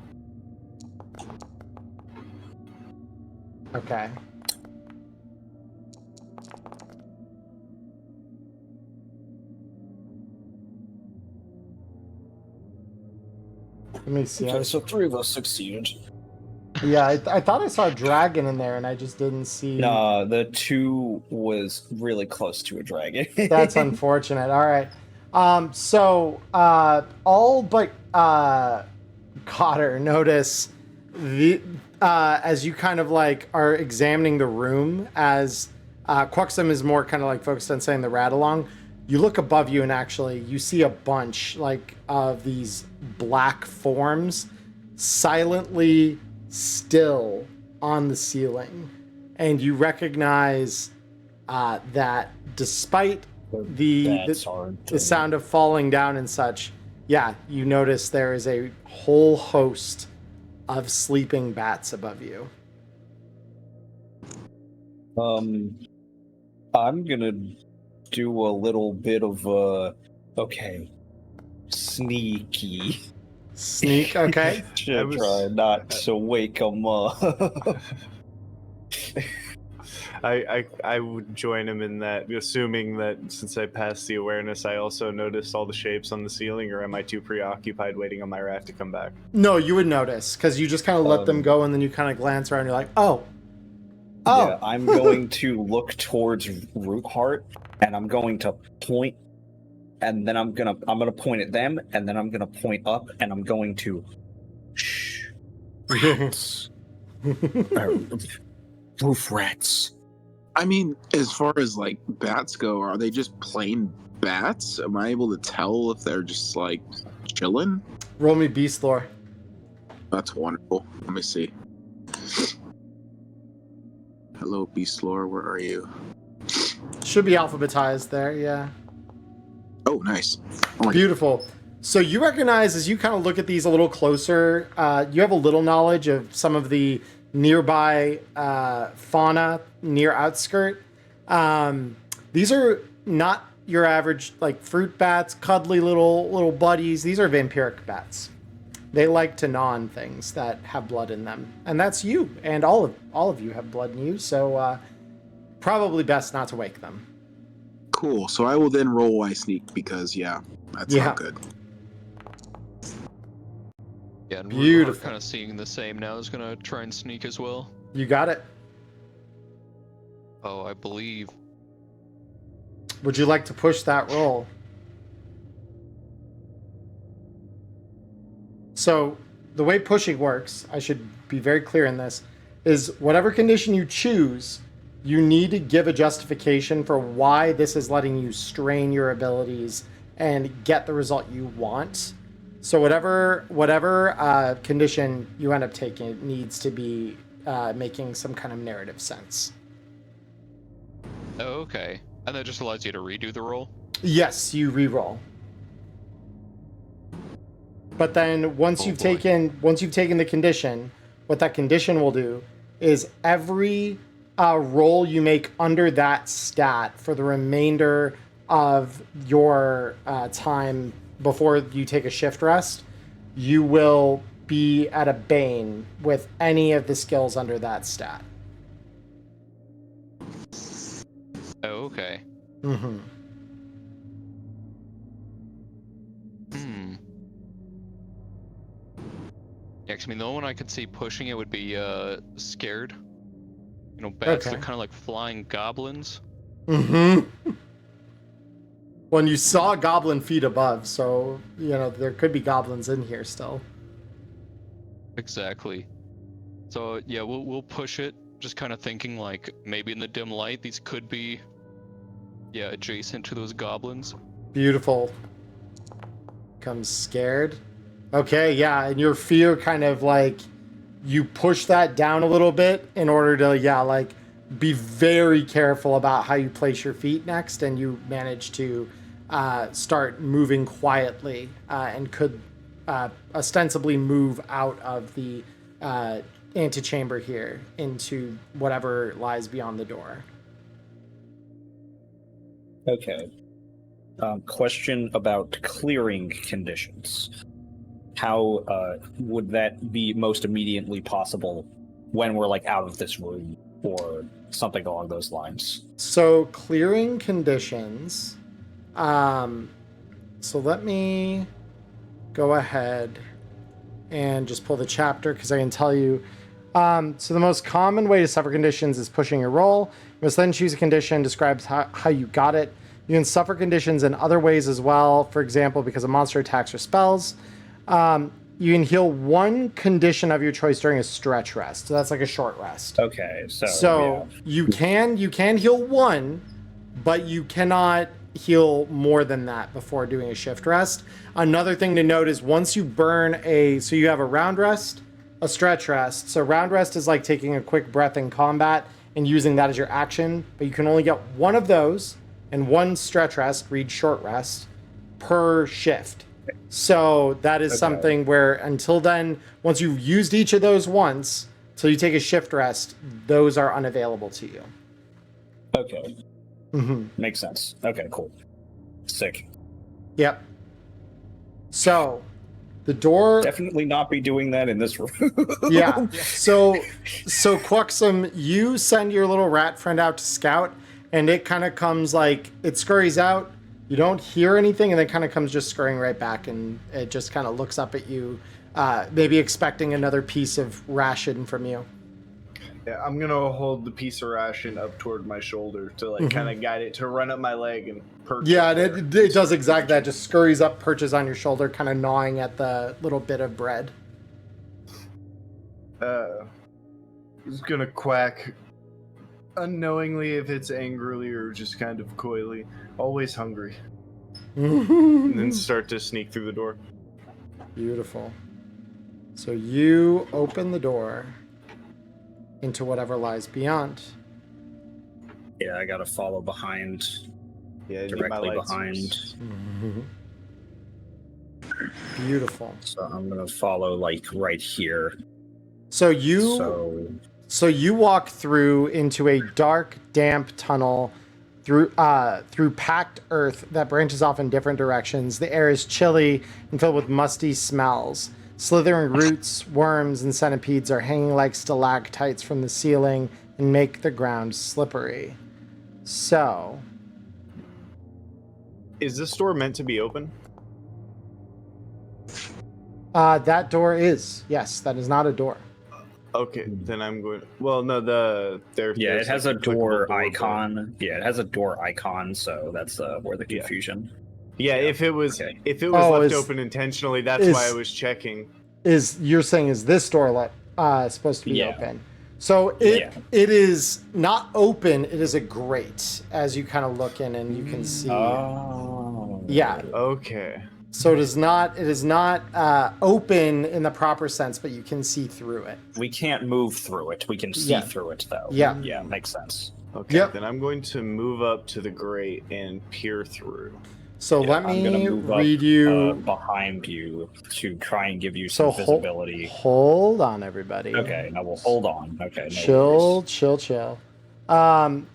Sure. Okay. Let me see. Okay, so 3 of us succeeded. Yeah, I thought I saw a dragon in there, and I just didn't see. Nah, the 2 was really close to a dragon. That's unfortunate. All right. So all but Cotter notice the as you kind of like are examining the room, as Quuxum is more kind of like focused on saying the rat along. You look above you and actually you see a bunch like of these black forms silently still on the ceiling, and you recognize that despite the sound of falling down and such, yeah, you notice there is a whole host of sleeping bats above you. I'm gonna do a little bit of sneaky. Sneak, okay. Should try not to wake them up. I would join him in that, assuming that since I passed the awareness, I also noticed all the shapes on the ceiling, or am I too preoccupied waiting on my rat to come back? No, you would notice, because you just kind of let them go, and then you kind of glance around, and you're like, oh. Yeah, I'm going to look towards Rootheart, and I'm going to point, and then I'm gonna point at them, and then I'm gonna point up, and I'm going to shh. Rats. Roof rats. I mean, as far as like bats go, are they just plain bats? Am I able to tell if they're just like chilling? Roll me beast lore. That's wonderful. Let me see. Hello, beast lore. Where are you? Should be alphabetized there, yeah. Oh, nice. Oh, Beautiful. So you recognize, as you kind of look at these a little closer, you have a little knowledge of some of the nearby fauna near outskirt. These are not your average like fruit bats, cuddly little buddies. These are vampiric bats. They like to gnaw on things that have blood in them, and that's you. And all of you have blood in you, so probably best not to wake them. Cool. So I will then roll I sneak because that's not good. Yeah, and Beautiful. we're kind of seeing the same now. Is gonna try and sneak as well. You got it. Oh, I believe. Would you like to push that roll? So the way pushing works, I should be very clear in this, is whatever condition you choose, you need to give a justification for why this is letting you strain your abilities and get the result you want. So whatever condition you end up taking needs to be making some kind of narrative sense. Oh, okay. And that just allows you to redo the roll? Yes, you re-roll. But then once you've taken the condition, what that condition will do is every roll you make under that stat for the remainder of your time before you take a shift rest, you will be at a bane with any of the skills under that stat. Oh, okay. Mm-hmm. Hmm. Yeah, 'cause, I mean, the only one I could see pushing it would be scared. You know, bats, they're Okay. kind of like flying goblins. Mm-hmm. When you saw goblin feet above, so, you know, there could be goblins in here still. Exactly. So yeah, we'll push it. Just kind of thinking like maybe in the dim light these could be, yeah, adjacent to those goblins. Beautiful. Comes scared. Okay, yeah, and your fear kind of like, you push that down a little bit in order to, yeah, like, be very careful about how you place your feet next, and you manage to start moving quietly and could ostensibly move out of the antechamber here into whatever lies beyond the door. Okay. Question about clearing conditions. How would that be most immediately possible when we're like out of this room or something along those lines? So clearing conditions. So let me go ahead and just pull the chapter because I can tell you. So the most common way to suffer conditions is pushing a roll. You must then choose a condition, describes how you got it. You can suffer conditions in other ways as well. For example, because of monster attacks or spells. You can heal one condition of your choice during a stretch rest. So that's like a short rest. Okay, So yeah. you can heal one, but you cannot heal more than that before doing a shift rest. Another thing to note is once you burn so you have a round rest, a stretch rest. So round rest is like taking a quick breath in combat and using that as your action, but you can only get one of those and one stretch rest, read short rest, per shift. So that is something where until then, once you've used each of those once, till you take a shift rest, those are unavailable to you. Okay. Makes sense. Okay, cool. Sick. Yep. So the door... Definitely not be doing that in this room. Yeah. So Quuxum, you send your little rat friend out to scout, and it kind of comes like, it scurries out. You don't hear anything, and then kind of comes just scurrying right back, and it just kind of looks up at you, maybe expecting another piece of ration from you. Yeah, I'm gonna hold the piece of ration up toward my shoulder to like kind of guide it to run up my leg and perch. Yeah, and it does exactly that. Just scurries up, perches on your shoulder, kind of gnawing at the little bit of bread. It's gonna quack unknowingly, if it's angrily or just kind of coyly. Always hungry. And then start to sneak through the door. Beautiful. So you open the door into whatever lies beyond. Yeah, I gotta follow behind. Yeah, I need my Directly light behind. source. Beautiful. So I'm gonna follow like right here. So you walk through into a dark, damp tunnel through packed earth that branches off in different directions. The air is chilly and filled with musty smells. Slithering roots, worms, and centipedes are hanging like stalactites from the ceiling and make the ground slippery. So, Is this door meant to be open? that door is. Yes, that is not a door. Okay, then I'm going. Well, no, there's it has a like clickable door button. icon. Yeah, it has a door icon, so that's where the confusion. Yeah, if it was Okay. left open intentionally, that's why I was checking. You're saying is this door supposed to be Yeah. open? So it is not open. It is a grate as you kind of look in and you can see. Oh. Yeah. Okay. So it is not open in the proper sense, but you can see through it. We can't move through it. We can see through it, though. Yeah. Yeah, makes sense. Okay, Yep. then I'm going to move up to the grate and peer through. So let I'm gonna me move read up, you. behind you to try and give you So some visibility. hold on, everybody. Okay, now we'll hold on. Okay, Chill.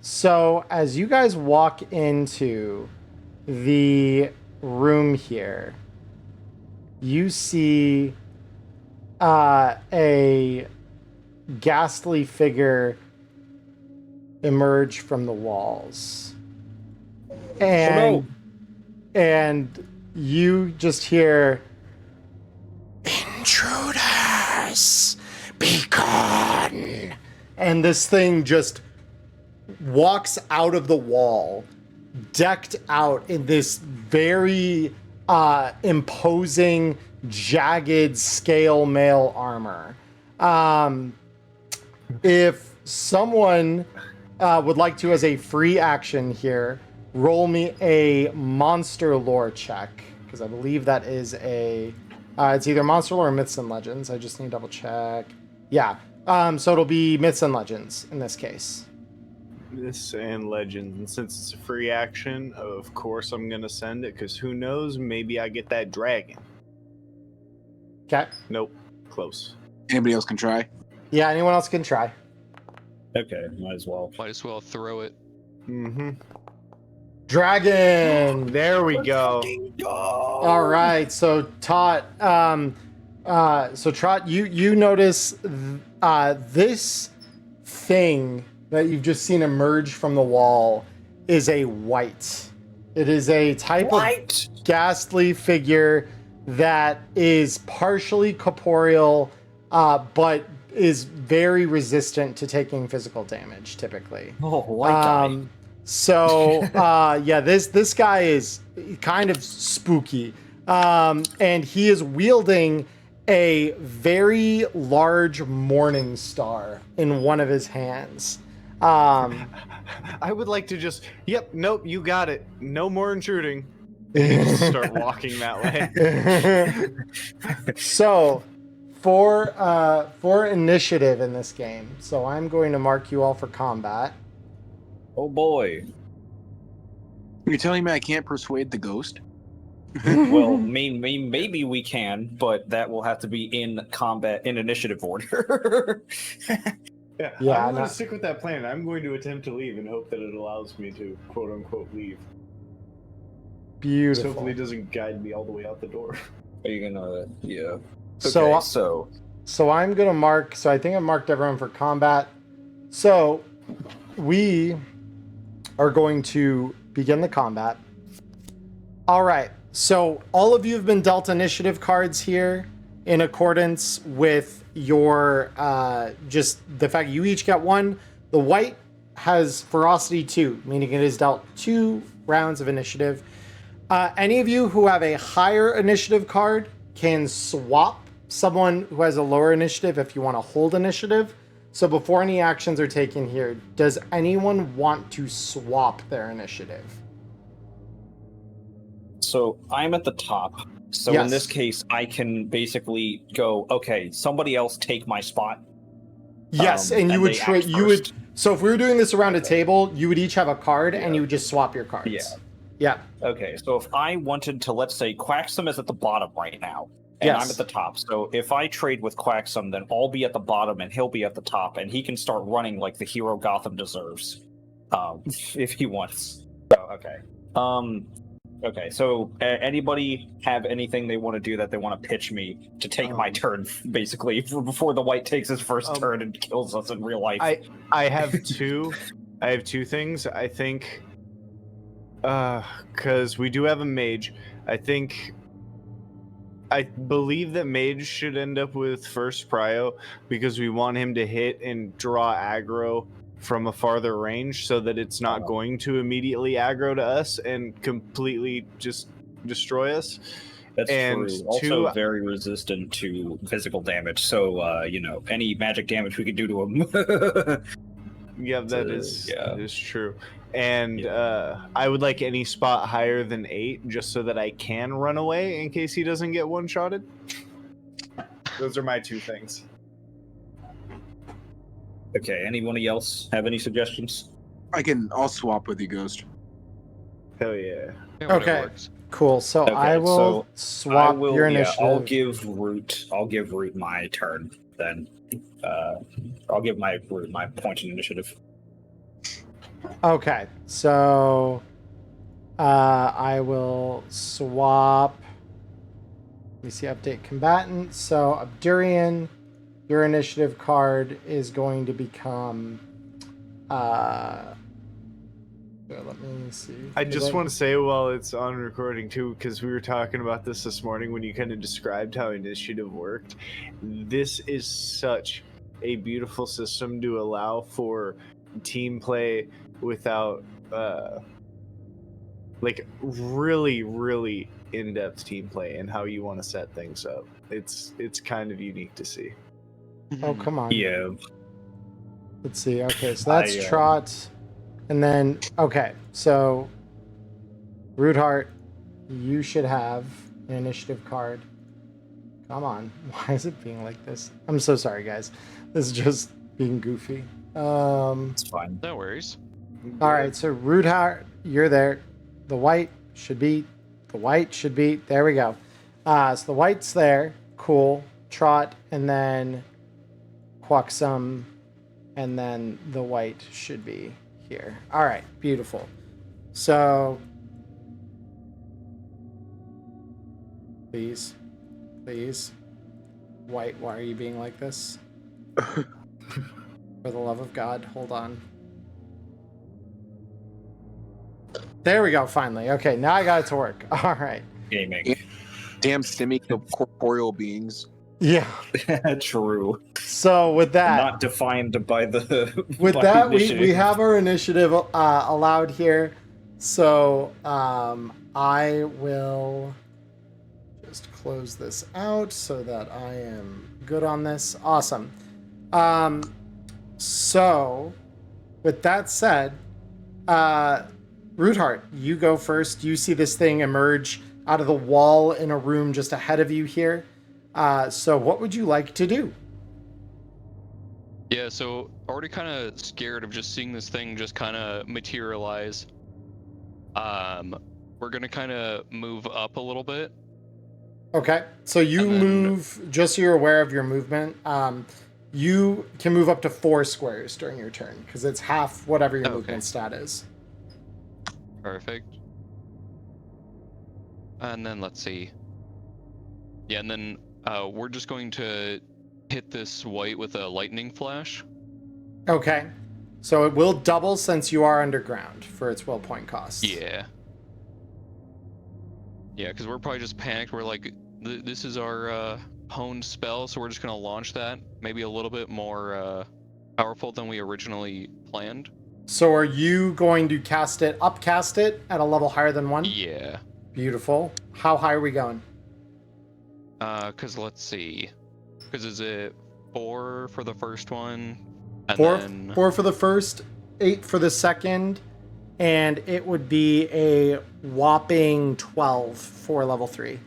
So as you guys walk into the room here, you see a ghastly figure emerge from the walls. And you just hear, "Intruders!" darkness, be gone. And this thing just walks out of the wall, decked out in this very imposing, jagged scale mail armor. If someone would like to, as a free action here, roll me a monster lore check, because I believe that is a... it's either monster lore or myths and legends. I just need to double check. Yeah. So it'll be myths and legends in this case. Myths and legends. And since it's a free action, of course I'm going to send it, because who knows, maybe I get that dragon. Okay. Nope. Close. Anybody else can try? Yeah, anyone else can try. Okay, might as well. Might as well throw it. Mm-hmm. Dragon! There we go. All right, so Tot, Trot, you notice this thing that you've just seen emerge from the wall is a wight. It is a type of ghastly figure that is partially corporeal, but is very resistant to taking physical damage, typically. Oh, white guy. So, yeah, this guy is kind of spooky. And he is wielding a very large morning star in one of his hands. I would like to just, nope, you got it. No more intruding. Just start walking that way. So, for initiative in this game, so I'm going to mark you all for combat. Oh boy. You're telling me I can't persuade the ghost? Well, maybe we can, but that will have to be in combat, in initiative order. Yeah, I'm going to stick with that plan. I'm going to attempt to leave and hope that it allows me to quote-unquote leave. Beautiful. So hopefully it doesn't guide me all the way out the door. Are you gonna, yeah. So, Okay, so I'm going to mark, so I think I marked everyone for combat. So we are going to begin the combat. All right. So all of you have been dealt initiative cards here in accordance with your, just the fact you each get one. The white has ferocity 2, meaning it is dealt 2 rounds of initiative. Any of you who have a higher initiative card can swap someone who has a lower initiative if you want to hold initiative. So before any actions are taken here, does anyone want to swap their initiative? So I'm at the top. So Yes. in this case, I can basically go, okay, somebody else take my spot. Yes, and you would they trade. act You would. first. So if we were doing this around a table, you would each have a card, and Yeah. you would just swap your cards. Yeah. Yeah. Okay, so if I wanted to, let's say, Quaxum is at the bottom right now, and Yes. I'm at the top. So if I trade with Quaxum, then I'll be at the bottom, and he'll be at the top, and he can start running like the hero Gotham deserves, if he wants. So, okay. Okay, so anybody have anything they want to do that they want to pitch me to take my turn, basically, before the white takes his first turn and kills us in real life? I have two. I have two things. I think, because we do have a mage. I believe that mage should end up with first prio because we want him to hit and draw aggro from a farther range so that it's not going to immediately aggro to us and completely just destroy us. That's and true. Also two- very resistant to physical damage. So, any magic damage we could do to him. Yeah, that is true. And Yeah. I would like any spot higher than 8 just so that I can run away in case he doesn't get one-shotted. Those are my two things. Okay, anybody else have any suggestions? I'll swap with you, Ghost. Hell yeah. Yeah, whatever Okay. works. Cool. So Okay, I will swap your initiative. I'll give Root my turn then. I'll give my Root my point in initiative. Okay. So I will swap. Let me see. Update combatant. So Abdurian, your initiative card is going to become Here, let me see. I just want to say while it's on recording too, because we were talking about this morning when you kind of described how initiative worked. This is such a beautiful system to allow for team play without like really in-depth team play and how you want to set things up. It's kind of unique to see. Oh, come on. Yeah. Let's see. Okay, so that's I, Trot. And then, okay, so Root you should have an initiative card. Come on. Why is it being like this? I'm so sorry, guys. This is just being goofy. It's fine. No worries. All right, so Root you're there. The white should be. There we go. So the white's there. Cool. Trot, and then Quaxum, and then the white should be here. All right, beautiful. So, please, white, why are you being like this? For the love of God, hold on. There we go, finally. Okay, now I got it to work. All right. Gaming. Damn semi-corporeal beings. Yeah. True. So with that, Not defined by the. with by that, we initiative. have our initiative allowed here. So I will just close this out so that I am good on this. Awesome. So with that said, Root, you go first. You see this thing emerge out of the wall in a room just ahead of you here. So what would you like to do? Yeah, so already kind of scared of just seeing this thing just kind of materialize. We're gonna kind of move up a little bit. Okay, so you And then- move, just so you're aware of your movement, you can move up to 4 squares during your turn, because it's half whatever your Okay. movement stat is. Perfect. And then let's see. Yeah, and then we're just going to hit this white with a lightning flash. Okay, so it will double since you are underground for its will point cost. Yeah. Yeah, because we're probably just panicked. We're like, this is our honed spell, so we're just going to launch that. Maybe a little bit more powerful than we originally planned. So are you going to upcast it at a level higher than 1? Yeah. Beautiful. How high are we going? Because let's see. Because is it 4 for the first one? And 4, then... 4 for the first, 8 for the second, and it would be a whopping 12 for level 3.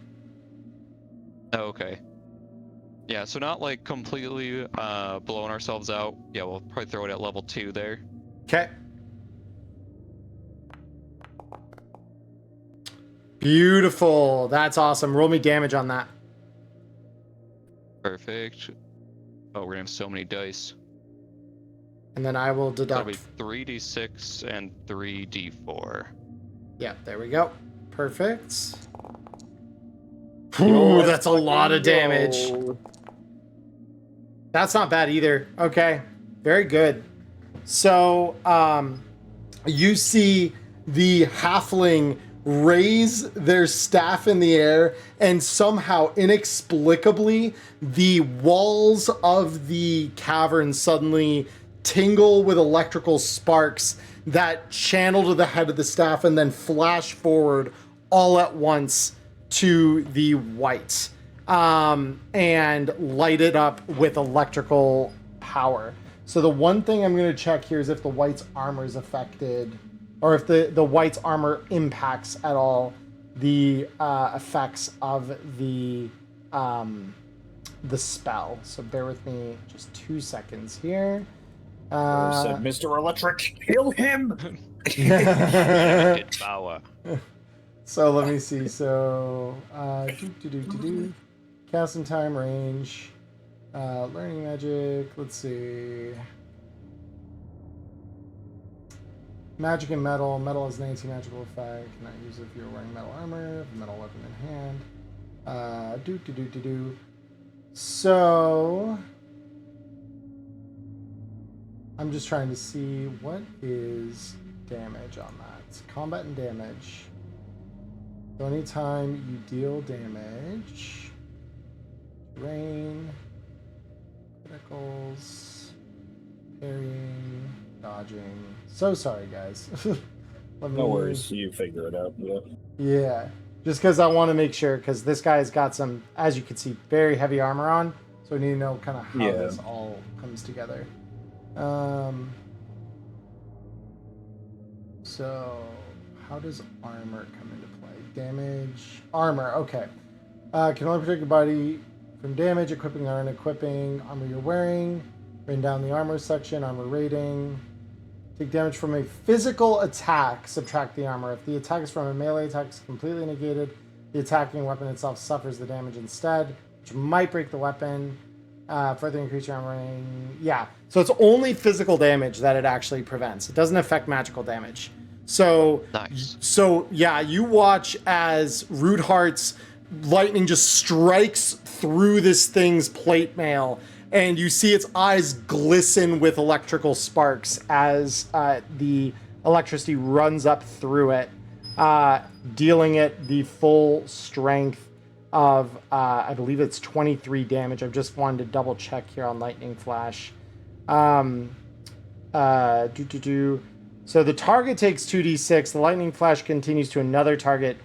Oh, okay. Yeah, so not like completely blowing ourselves out. Yeah, we'll probably throw it at level 2 there. Okay. Beautiful. That's awesome. Roll me damage on that. Perfect. Oh, we're gonna have so many dice. And then I will That'll deduct. be 3d6 and 3d4. Yeah, there we go. Perfect. Ooh, that's a lot of damage. That's not bad either. Okay. Very good. So, you see the halfling raise their staff in the air, and somehow, inexplicably, the walls of the cavern suddenly tingle with electrical sparks that channel to the head of the staff and then flash forward all at once to the white, and light it up with electrical power. So the one thing I'm going to check here is if the white's armor is affected, or if the white's armor impacts at all the effects of the spell. So bear with me just 2 seconds here. Said Mr. Electric, kill him! Limited power. So let me see. So cast in time range, learning magic. Let's see. Magic and metal. Metal has an anti-magical effect. Cannot use it if you're wearing metal armor. Metal weapon in hand. So I'm just trying to see what is damage on that. Combat and damage. So anytime you deal damage, rain, criticals, parrying, dodging. So sorry, guys. No worries, you figure it out. Yeah. Yeah, just because I want to make sure, because this guy's got some, as you can see, very heavy armor on, so I need to know kind of how this all comes together. So how does armor come into play? Damage, armor, okay. Can only protect your body from damage, equipping or unequipping, armor you're wearing, bring down the armor section, armor rating. Take damage from a physical attack, subtract the armor. If the attack is from a melee attack, it's completely negated. The attacking weapon itself suffers the damage instead, which might break the weapon. Further increase your armor rating. Yeah, so it's only physical damage that it actually prevents. It doesn't affect magical damage. So, Nice. So yeah, you watch as Rootheart's lightning just strikes through this thing's plate mail, and you see its eyes glisten with electrical sparks as the electricity runs up through it, dealing it the full strength of, I believe it's 23 damage. I just wanted to double check here on Lightning Flash. So the target takes 2d6. The Lightning Flash continues to another target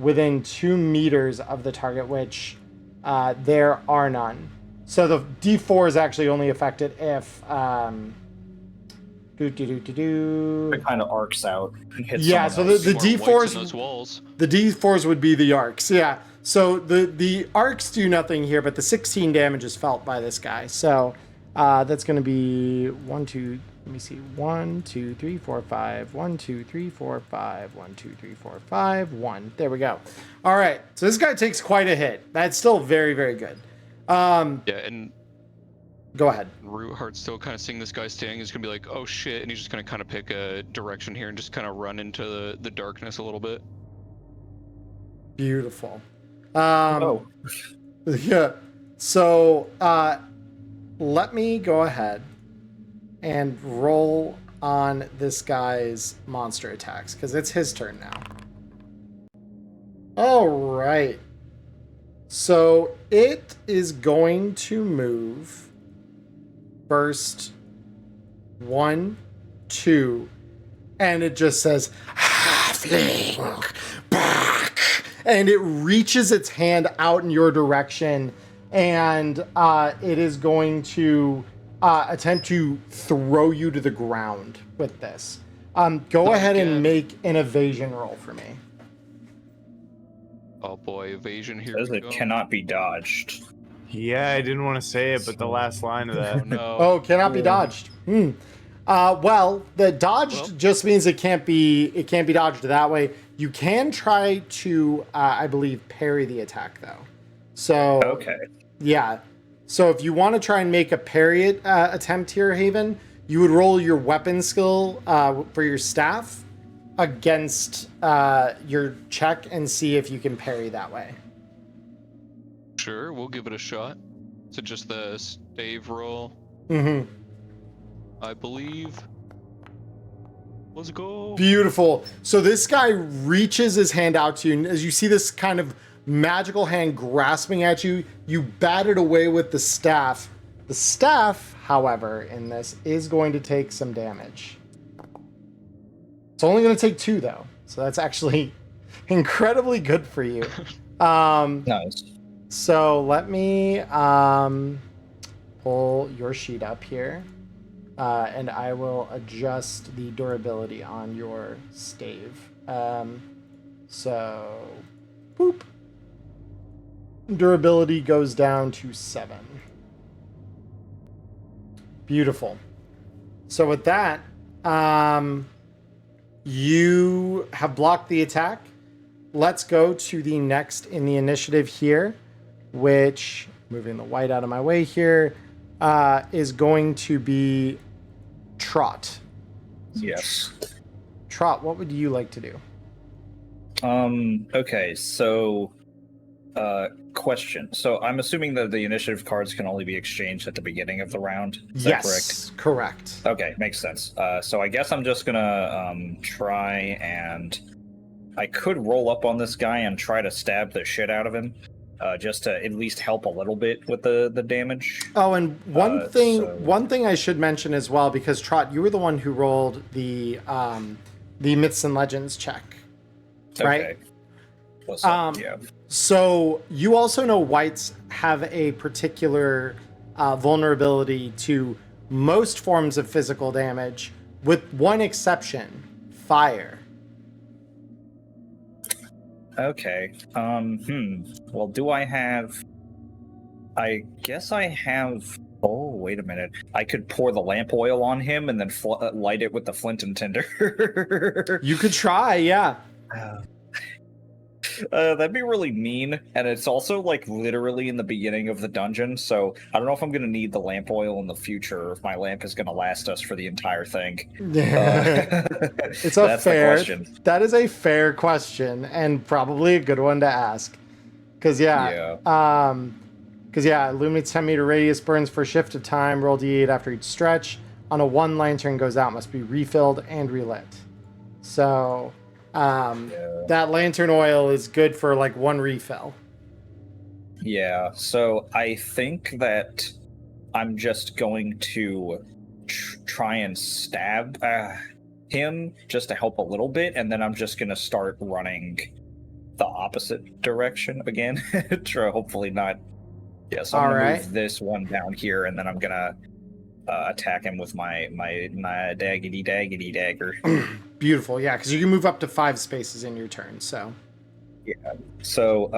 within 2 meters of the target, which there are none. So the D4 is actually only affected if It kind of arcs out. And hits yeah, so someone the else. More whites D4s in those walls. the D4s would be the arcs. Yeah. So the arcs do nothing here, but the 16 damage is felt by this guy. So that's going to be 1, 2. Let me see. 1, 2, 3, 4, 5. 1, 2, 3, 4, 5. 1, 2, 3, 4, 5. 1. There we go. All right. So this guy takes quite a hit. That's still very, very good. Yeah, and Go ahead. Rootheart's still kind of seeing this guy standing. He's gonna be like, "Oh shit!" and he's just gonna kind of pick a direction here and just kind of run into the darkness a little bit. Beautiful. Oh, Yeah. So let me go ahead and roll on this guy's monster attacks, because it's his turn now. All right. So it is going to move first 1, 2, and it just says halfling back, and it reaches its hand out in your direction, and it is going to attempt to throw you to the ground with this. Go ahead and make an evasion roll for me. Oh boy, evasion here. says we it go. cannot be dodged. Yeah, I didn't want to say it, but the last line of Oh that. no. Oh, cannot be dodged. Well, the dodged Well. just means it can't be dodged that way. You can try to, I believe, parry the attack though. So Okay. yeah. So if you want to try and make a parry attempt here, Haven, you would roll your weapon skill for your staff against your check and see if you can parry that way. Sure, we'll give it a shot. So just the stave roll, Mm-hmm. I believe. Let's go. Beautiful. So this guy reaches his hand out to you, and as you see this kind of magical hand grasping at you, you bat it away with the staff. The staff, however, in this is going to take some damage. It's only going to take 2 though, so that's actually incredibly good for you. Nice. So let me pull your sheet up here, and I will adjust the durability on your stave. So, boop. Durability goes down to 7. Beautiful. So with that, you have blocked the attack. Let's go to the next in the initiative here, which, moving the white out of my way here, is going to be Trot. Yes. Trot, what would you like to do? Okay, so question. So I'm assuming that the initiative cards can only be exchanged at the beginning of the round. Is that Yes, correct. Okay, makes sense. So I guess I'm just gonna try and I could roll up on this guy and try to stab the shit out of him, just to at least help a little bit with the damage. Oh, and one thing I should mention as well, because Trot, you were the one who rolled the Myths and Legends check, right? Okay. What's up? Yeah. So you also know whites have a particular vulnerability to most forms of physical damage, with one exception: fire. Okay. Well, do I have... I guess I have... Oh, wait a minute. I could pour the lamp oil on him and then light it with the flint and tinder. You could try, yeah. That'd be really mean, and it's also like literally in the beginning of the dungeon, so I don't know if I'm gonna need the lamp oil in the future, or if my lamp is gonna last us for the entire thing. It's a That's fair. the question. That is a fair question, and probably a good one to ask. Because illuminates 10-meter radius, burns for a shift of time. Roll d8 after each stretch. On a 1, lantern goes out, must be refilled and relit. So. That lantern oil is good for like 1 refill. Yeah, so I think that I'm just going to try and stab him just to help a little bit, and then I'm just going to start running the opposite direction again. Try hopefully not. Yeah, so I'm going to move this one down here, and then I'm going to attack him with my daggedy dagger. Beautiful, yeah, because you can move up to 5 spaces in your turn, so. Yeah, so,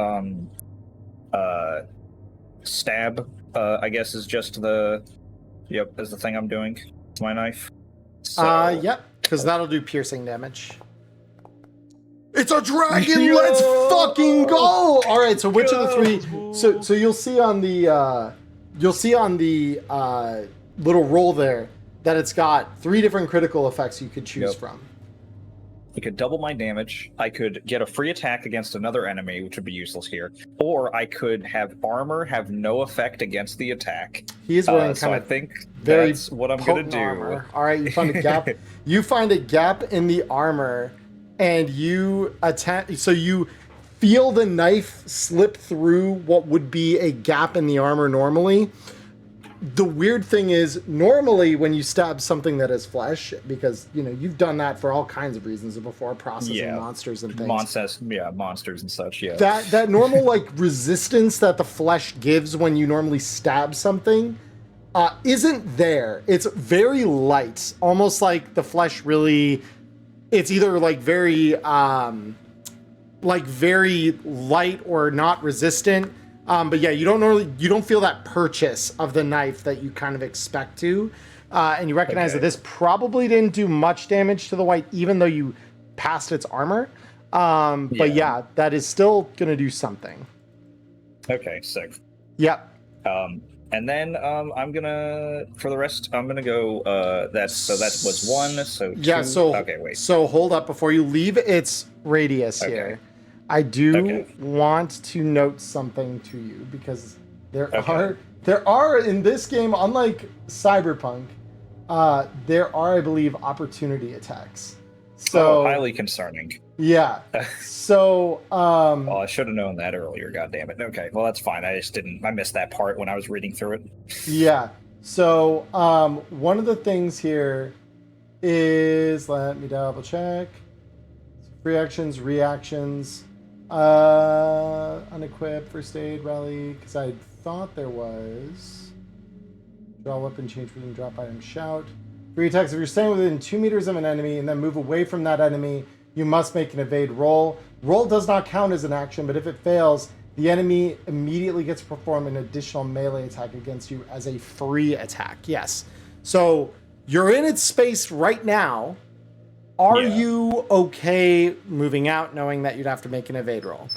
stab, I guess is just the, is the thing I'm doing. It's my knife. So, yep, because that'll do piercing damage. It's a dragon, let's fucking go! Alright, so which of the 3, so you'll see on the, little roll there that it's got 3 different critical effects you could choose from. I could double my damage, I could get a free attack against another enemy, which would be useless here, or I could have armor have no effect against the attack. He is wearing so I think that's what I'm gonna do. Armor. All right, you find a gap. You find a gap in the armor, and you attack. So you feel the knife slip through what would be a gap in the armor normally. The weird thing is, normally when you stab something that is flesh, because you've done that for all kinds of reasons before, processing monsters and things. Monsters and such. Yeah. That normal resistance that the flesh gives when you normally stab something isn't there. It's very light, almost like the flesh really. It's either very light or not resistant. But yeah, you don't feel that purchase of the knife that you kind of expect to, and you recognize that this probably didn't do much damage to the white, even though you passed its armor. But yeah, that is still gonna do something. Okay, sick. Yep. And then I'm gonna for the rest I'm gonna go. That was 1. So 2. Yeah. So okay, wait. So hold up before you leave its radius here. I do want to note something to you, because there are in this game, unlike Cyberpunk, there are, I believe, opportunity attacks. So highly concerning. Yeah. So well, I should have known that earlier, god damn it. Okay, well that's fine. I missed that part when I was reading through it. Yeah. So one of the things here is, let me double check. Free actions, reactions. Unequip, first aid, rally, because I thought there was. Draw weapon, change within drop item, shout. Free attacks, if you're staying within 2 meters of an enemy and then move away from that enemy, you must make an evade roll. Roll does not count as an action, but if it fails, the enemy immediately gets to perform an additional melee attack against you as a free attack. Yes. So you're in its space right now. Are you okay moving out, knowing that you'd have to make an evade roll?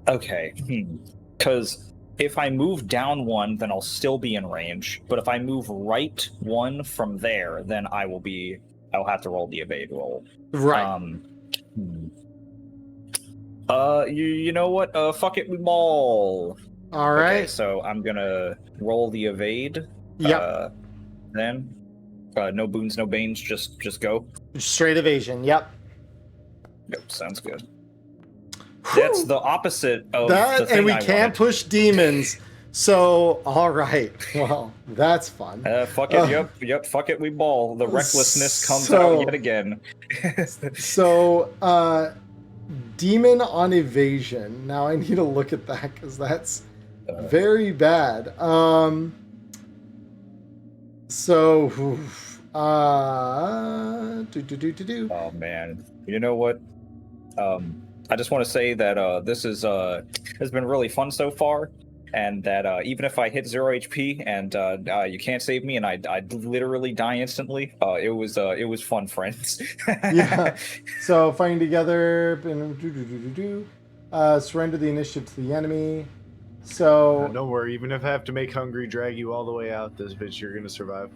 Okay. Because if I move down 1, then I'll still be in range. But if I move right 1 from there, then I'll have to roll the evade roll. Right. You know what? Fuck it, we maul. All right. Okay, so I'm gonna roll the evade. Yep. Then, no boons, no banes, just go. Straight evasion. Yep. Yep, sounds good. That's the opposite of that, the thing and we I can't wanted. push demons. So, all right. Well, that's fun. Fuck it. Yep. Fuck it. We ball. The recklessness comes so- out yet again. So, demon on evasion. Now I need to look at that because that's very bad. So, Oh man. You know what? I just want to say that this is has been really fun so far, and that even if I hit 0 HP and you can't save me and I literally die instantly, it was fun, friends. Yeah. So fighting together. Surrender the initiative to the enemy. So Don't worry, even if I have to make Hungry drag you all the way out this bitch, you're gonna survive.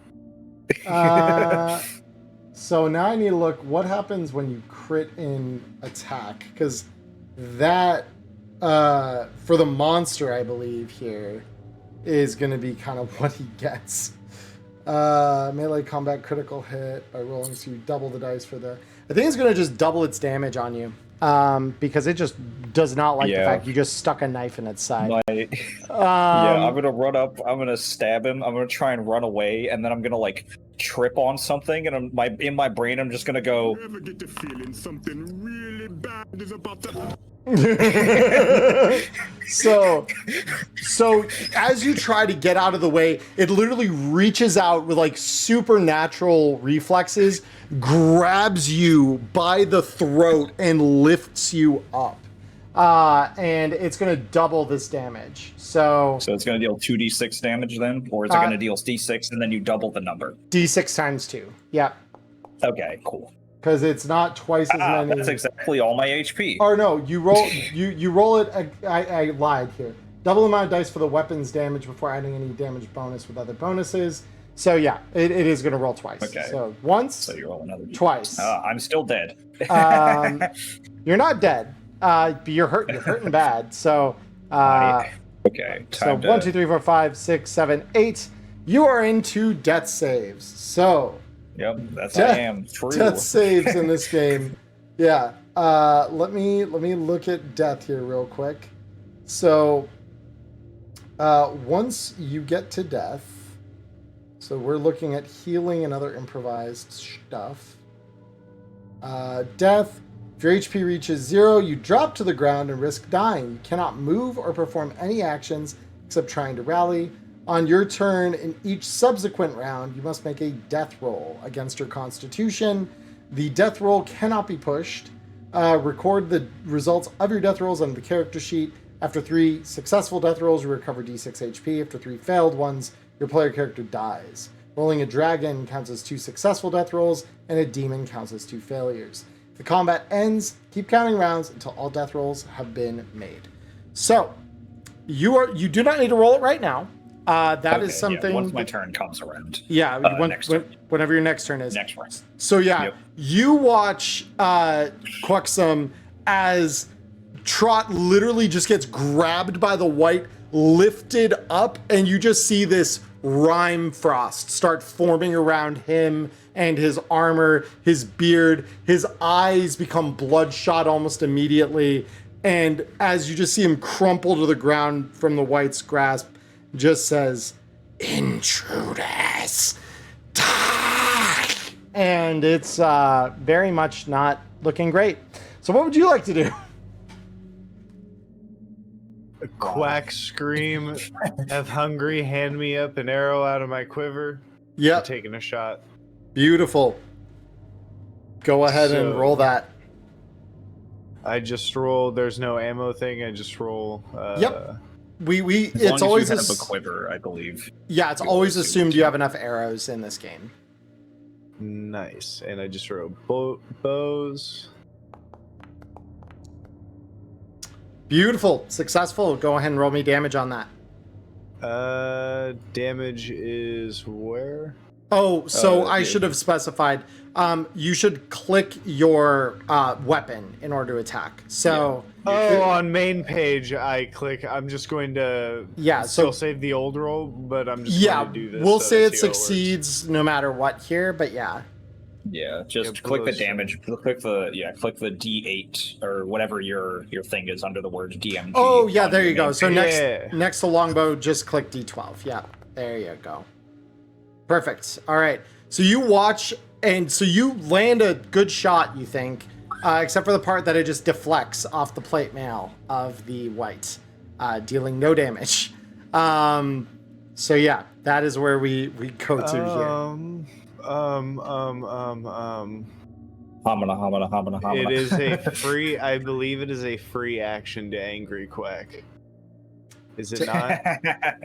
So now I need to look what happens when you crit in attack, because that for the monster, I believe here is going to be kind of what he gets. Melee combat critical hit by rolling, so you double the dice for the. I think it's going to just double its damage on you, because it just does not like the fact you just stuck a knife in its side. Yeah, I'm gonna run up. I'm gonna stab him. I'm gonna try and run away, and then I'm gonna like trip on something, and in my brain, I'm just gonna go. You ever get the feeling something really bad is about to... so as you try to get out of the way, it literally reaches out with like supernatural reflexes, grabs you by the throat, and lifts you up. And it's going to double this damage. So it's going to deal 2d6 damage then? Or is it going to deal d6 and then you double the number? D6 times 2. Yeah. Okay, cool. Because it's not twice as many. That's exactly all my HP. Or no, you roll you roll it. I lied here. Double the amount of dice for the weapons damage before adding any damage bonus with other bonuses. So yeah, it is going to roll twice. Okay. So once. So you roll another D6. Twice. I'm still dead. You're not dead. But you're hurt. You're hurting bad. So. Okay. So 1, 2, 3, 4, 5, 6, 7, 8. You are into death saves. So. Yep, that's I am. True. Death saves in this game. Yeah. Let me look at death here real quick. So once you get to death, so we're looking at healing and other improvised stuff. Death. If your HP reaches 0, you drop to the ground and risk dying. You cannot move or perform any actions except trying to rally. On your turn, in each subsequent round, you must make a death roll against your constitution. The death roll cannot be pushed. Record the results of your death rolls on the character sheet. After 3 successful death rolls, you recover d6 HP. After 3 failed ones, your player character dies. Rolling a dragon counts as 2 successful death rolls, and a demon counts as 2 failures. If the combat ends, keep counting rounds until all death rolls have been made. So, you do not need to roll it right now. That is something. Once my turn comes around. Yeah, whenever your next turn is. Next round. So yeah, Yep. you watch Quexum as Trot literally just gets grabbed by the white, lifted up, and you just see this rime frost start forming around him and his armor, his beard, his eyes become bloodshot almost immediately, and as you just see him crumple to the ground from the white's grasp, just says, "Intruders, die!" And it's very much not looking great. So what would you like to do? A quack scream, have Hungry hand me up an arrow out of my quiver. Yep. I'm taking a shot. Beautiful. Go ahead and roll that. I just roll. There's no ammo thing. I just roll. Yep. We As it's long always as you have a quiver, I believe. yeah, it's always assumed you have enough arrows in this game. Nice. And I just roll bows. Beautiful. Successful. Go ahead and roll me damage on that. Damage is where? Oh, so I yeah. should have specified. You should click your weapon in order to attack. So Oh, on main page, I click. I'm just going to still save the old roll, but I'm just going to do this. We'll so say to it see how succeeds no matter what here, but yeah. Yeah, just click the damage. Click the D8 or whatever your thing is under the word DMG. Oh yeah, there you go. main So page. next to longbow, just click D12. Yeah, there you go. Perfect. All right. So you watch, and so you land a good shot, you think, except for the part that it just deflects off the plate mail of the white, dealing no damage. So yeah, that is where we go to here. Hamana. It is a free. I believe it is a free action to Angry Quack. Is it not?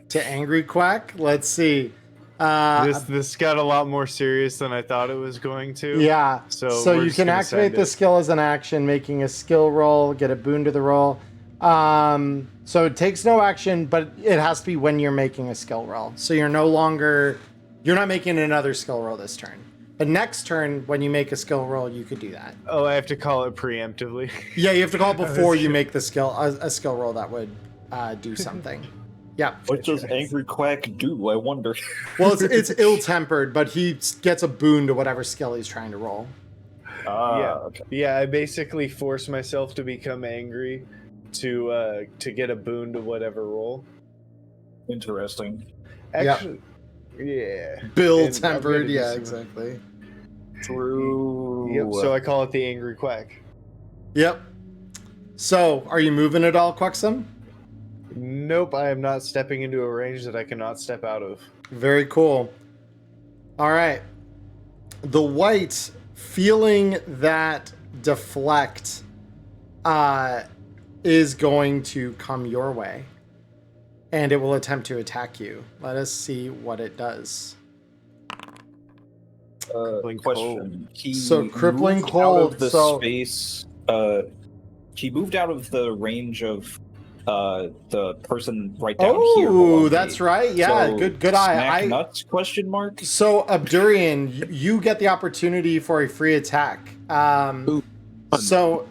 To Angry Quack? Let's see. This got a lot more serious than I thought it was going to. Yeah. So you can activate the it. skill as an action, making a skill roll, get a boon to the roll. So it takes no action, but it has to be when you're making a skill roll. So you're not making another skill roll this turn. But next turn, when you make a skill roll, you could do that. Oh, I have to call it preemptively. Yeah, you have to call it before you make the a skill roll that would do something. Yeah. What does Angry Quack do? I wonder. Well, it's ill-tempered, but he gets a boon to whatever skill he's trying to roll. Okay. Yeah, I basically force myself to become angry to get a boon to whatever roll. Interesting. Actually, yeah. Bill-tempered, yeah, exactly. True. Yep, so I call it the Angry Quack. Yep. So, are you moving at all, Quexum? Nope, I am not stepping into a range that I cannot step out of. Very cool. All right. The white, feeling that deflect, is going to come your way. And it will attempt to attack you. Let us see what it does. Question. Crippling moved cold. Out of the space. He moved out of the range of the person right down here. Oh, that's right. Yeah, so good eye. Smack nuts? Question mark. So Abdurian, you get the opportunity for a free attack. So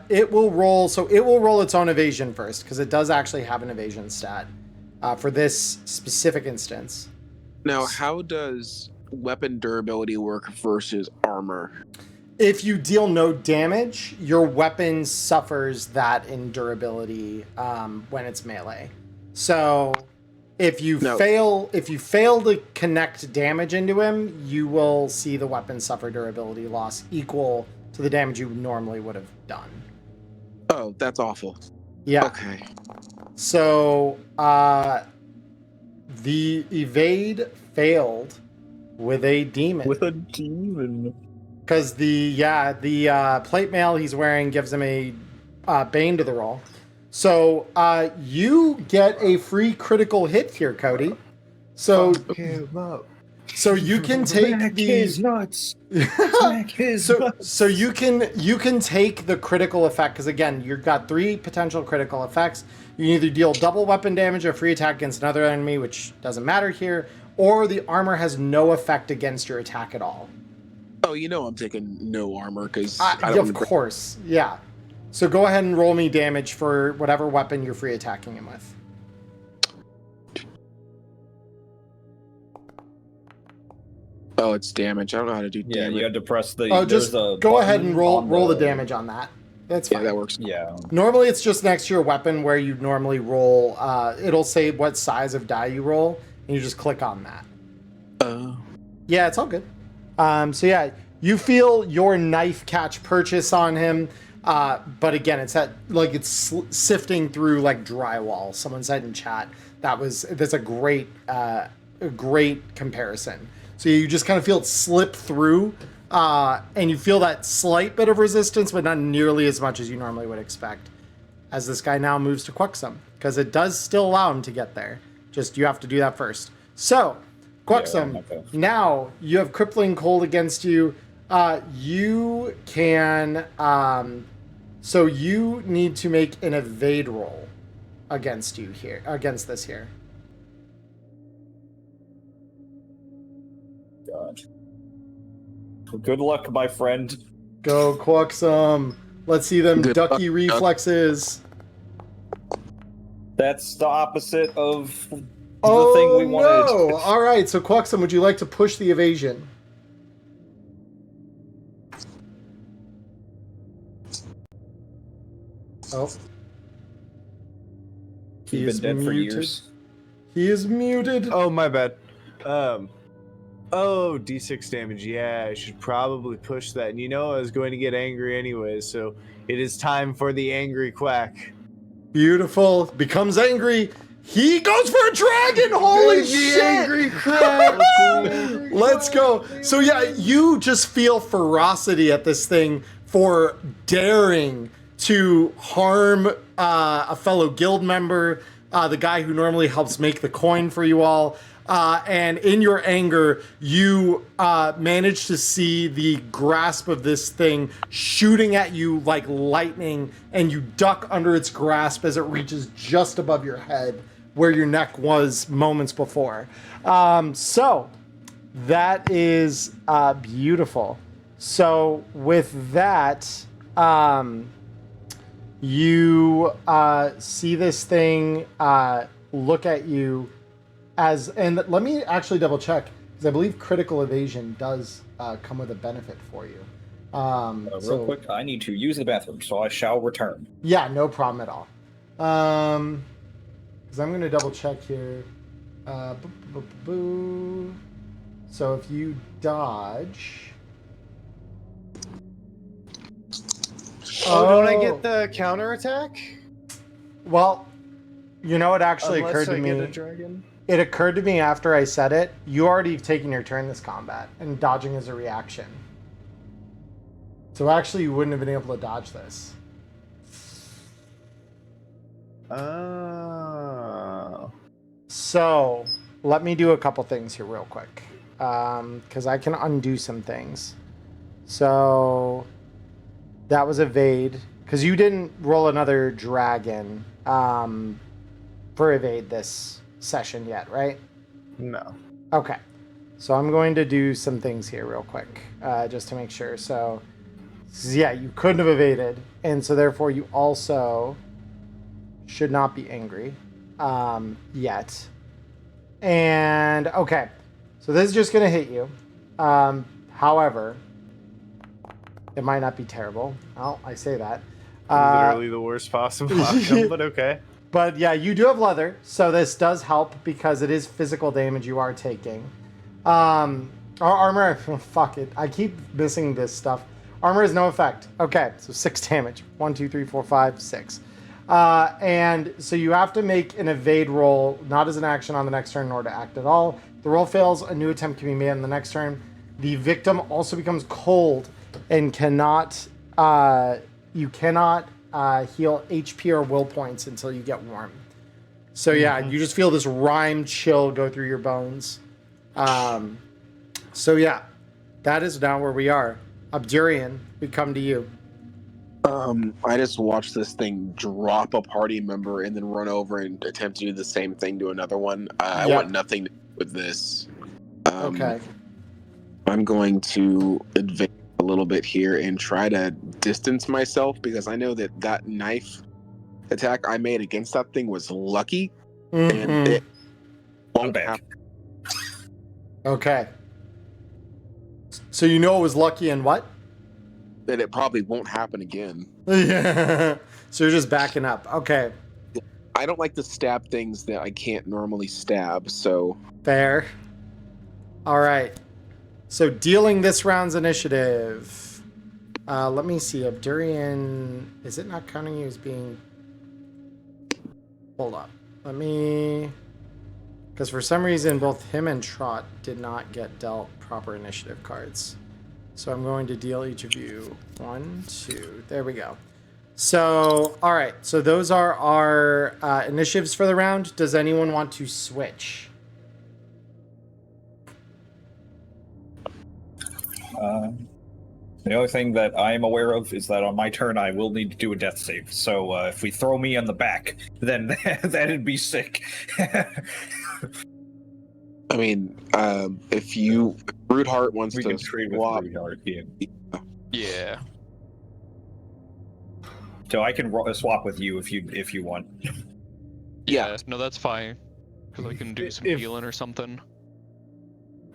it will roll. So it will roll its own evasion first because it does actually have an evasion stat for this specific instance. Now, how does weapon durability work versus armor? If you deal no damage, your weapon suffers that in durability when it's melee. So if you fail to connect damage into him, you will see the weapon suffer durability loss equal to the damage you normally would have done. Oh, that's awful. Yeah. Okay. So the evade failed with a demon. With a demon. Because the plate mail he's wearing gives him a bane to the roll. So you get a free critical hit here, Cody. So you can take his nuts. Smack his nuts. So you can take the critical effect because again you've got 3 potential critical effects. You can either deal double weapon damage or free attack against another enemy, which doesn't matter here, or the armor has no effect against your attack at all. Oh, I'm taking no armor because of course, yeah. So go ahead and roll me damage for whatever weapon you're free attacking him with. Oh, it's damage. I don't know how to do damage. Yeah, you had to press the. Oh, just go ahead and roll the damage on that. That's fine. Yeah, that works. Yeah. Normally, it's just next to your weapon where you normally roll. It'll say what size of die you roll, and you just click on that. Oh. Yeah, it's all good. So yeah, you feel your knife catch purchase on him, but again, it's sifting through like drywall. Someone said in chat that's a great comparison. So you just kind of feel it slip through, and you feel that slight bit of resistance, but not nearly as much as you normally would expect. As this guy now moves to Quexum, because it does still allow him to get there. Just you have to do that first. So. Quexum, now you have crippling cold against you. You can, so you need to make an evade roll against this here. Good luck, my friend. Go, Quaxum. Let's see them Good ducky luck, reflexes. That's the opposite of the Oh, thing we wanted. no! All right, so Quaxum, would you like to push the evasion? Oh. He's been dead for years. He is muted. Oh, my bad. Oh, D6 damage. Yeah, I should probably push that. And I was going to get angry anyway, so it is time for the angry quack. Beautiful. Becomes angry. He goes for a dragon. Holy shit! Angry quack. Let's go. So yeah, you just feel ferocity at this thing for daring to harm a fellow guild member, the guy who normally helps make the coin for you all. And in your anger, you manage to see the grasp of this thing shooting at you like lightning, and you duck under its grasp as it reaches just above your head where your neck was moments before. So that is beautiful. So with that, you see this thing look at you and let me actually double check, because I believe critical evasion does come with a benefit for you. Real quick, I need to use the bathroom, so I shall return. Yeah, no problem at all. Because I'm going to double check here. So if you dodge... Oh, don't I get the counterattack? Well, you know, it actually occurred to me. Get a dragon? It occurred to me after I said it. You already have taken your turn this combat, and dodging is a reaction. So actually, you wouldn't have been able to dodge this. Oh. So let me do a couple things here real quick, because I can undo some things. So that was evade, because you didn't roll another dragon for evade this session yet, right? No. Okay. So I'm going to do some things here real quick, just to make sure. So yeah, you couldn't have evaded, and so therefore you also should not be angry yet. And okay, so this is just going to hit you. However, it might not be terrible. Well, I say that. Literally the worst possible outcome, but okay. But yeah, you do have leather, so this does help because it is physical damage you are taking. Our armor, fuck it. I keep missing this stuff. Armor has no effect. Okay, so 6 damage. 1, 2, 3, 4, 5, 6. And so you have to make an evade roll, not as an action on the next turn, nor to act at all. The roll fails, a new attempt can be made on the next turn. The victim also becomes cold and cannot, you cannot heal HP or will points until you get warm. So yeah, you just feel this rime chill go through your bones. So yeah, that is now where we are. Abdurian, we come to you. I just watched this thing drop a party member and then run over and attempt to do the same thing to another one. I want nothing to do with this. Okay. I'm going to advance a little bit here and try to distance myself, because I know that knife attack I made against that thing was lucky, and it won't happen. Okay. So you know it was lucky and what? That it probably won't happen again. Yeah. So you're just backing up. Okay. I don't like to stab things that I can't normally stab, so... Fair. All right. So dealing this round's initiative. Let me see. Abdurian, is it not counting you as being... Hold up. Let me... Because for some reason, both him and Trot did not get dealt proper initiative cards. So I'm going to deal each of you 1, 2. There we go. So, all right. So those are our initiatives for the round. Does anyone want to switch? The only thing that I am aware of is that on my turn I will need to do a death save. So if we throw me on the back, then that'd be sick. I mean, if Rude Heart wants We to can trade with swap, Rudyard. Yeah. Yeah. So I can swap with you if you want. Yeah. No, that's fine. Because I can do some If- healing or something.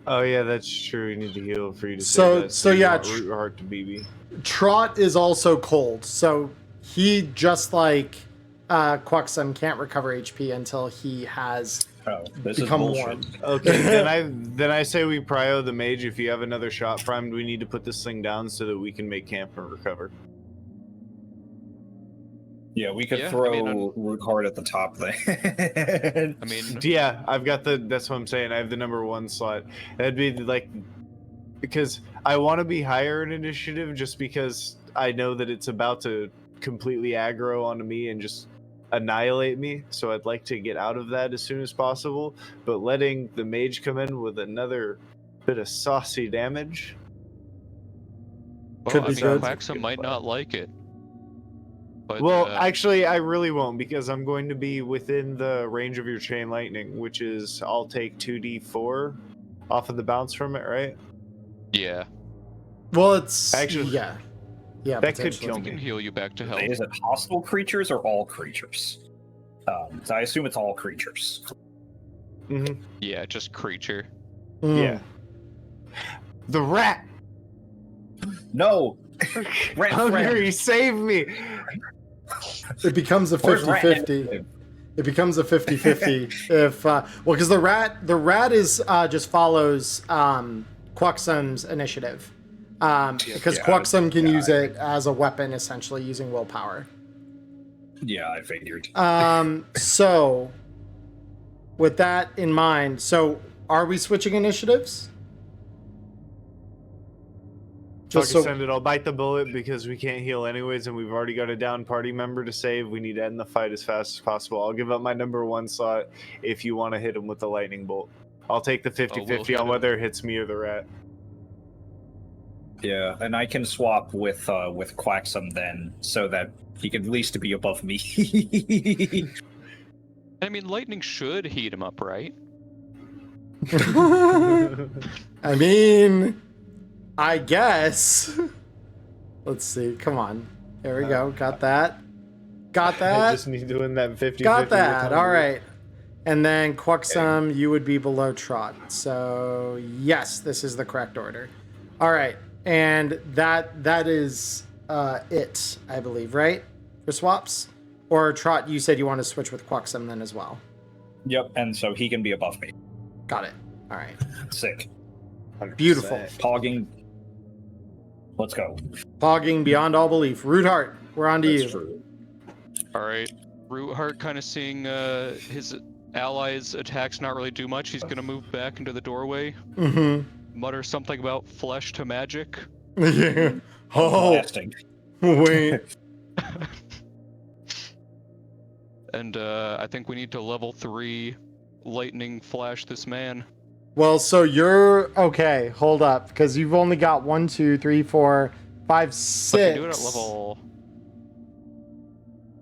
Oh yeah, that's true. We need to heal for you to So- say that. so you yeah, want Root Heart to BB. Trot is also cold, so he, just like Quaxum, can't recover HP until he has Oh, this become is warm. bullshit. Okay, then I say we prio the mage. If you have another shot primed, we need to put this thing down so that we can make camp and recover. Yeah, we could Yeah, I throw mean, Root Heart at the top then. I mean, Yeah, I've got that's what I'm saying. I have the number 1 slot. That'd be like, because I want to be higher in initiative just because I know that it's about to completely aggro onto me and just annihilate me. So I'd like to get out of that as soon as possible. But letting the mage come in with another bit of saucy damage. well, Could I be mean, good. Quaxum might not like it. But, Well, actually, I really won't because I'm going to be within the range of your chain lightning, which is I'll take 2d4 off of the bounce from it, right? yeah, Well, it's Actually, yeah, that could potentially. kill we can heal you back to health. Is it hostile creatures or all creatures? So I assume it's all creatures. Mm-hmm. Yeah, just creature. Mm. Yeah. The rat! No! Rat Hungry, friend. save me! It becomes a Where's rat 50-50. initiative? It becomes a 50-50 if well, because the rat is just follows Quaxum's initiative. Because Yeah, Quaxum can yeah, use it as a weapon, essentially using willpower. Yeah, I figured. So with that in mind, so are we switching initiatives? Just Fucking so send it. I'll bite the bullet because we can't heal anyways, and we've already got a down party member to save. We need to end the fight as fast as possible. I'll give up my number 1 slot if you want to hit him with the lightning bolt. I'll take the 50-50 we'll hit on him. whether it hits me or the rat. Yeah, and I can swap with Quaxum then, so that he can at least be above me. I mean, lightning should heat him up, right? I mean, I guess. Let's see. Come on. There we go. Got that. Got I that. just need to win that 50-50. Got with that. Hungry. All right. And then Quaxum, you would be below Trot. So yes, this is the correct order. All right. And that is it, I believe, right? For swaps? Or Trot, you said you want to switch with Quaxum then as well. Yep, and so he can be above me. Got it. All right. Sick. 100%. Beautiful. Pogging. Let's go. Pogging beyond all belief. Root Heart, we're on to That's you. true. All right. Root Heart kind of seeing his allies' attacks not really do much. He's gonna move back into the doorway, Mm-hmm. mutter something about flesh to magic. Yeah. Oh, Blasting. wait. And I think we need to level 3 lightning flash this man. Well, so you're okay. Hold up, because you've only got 1, 2, 3, 4, 5, But 6. I can do it at level.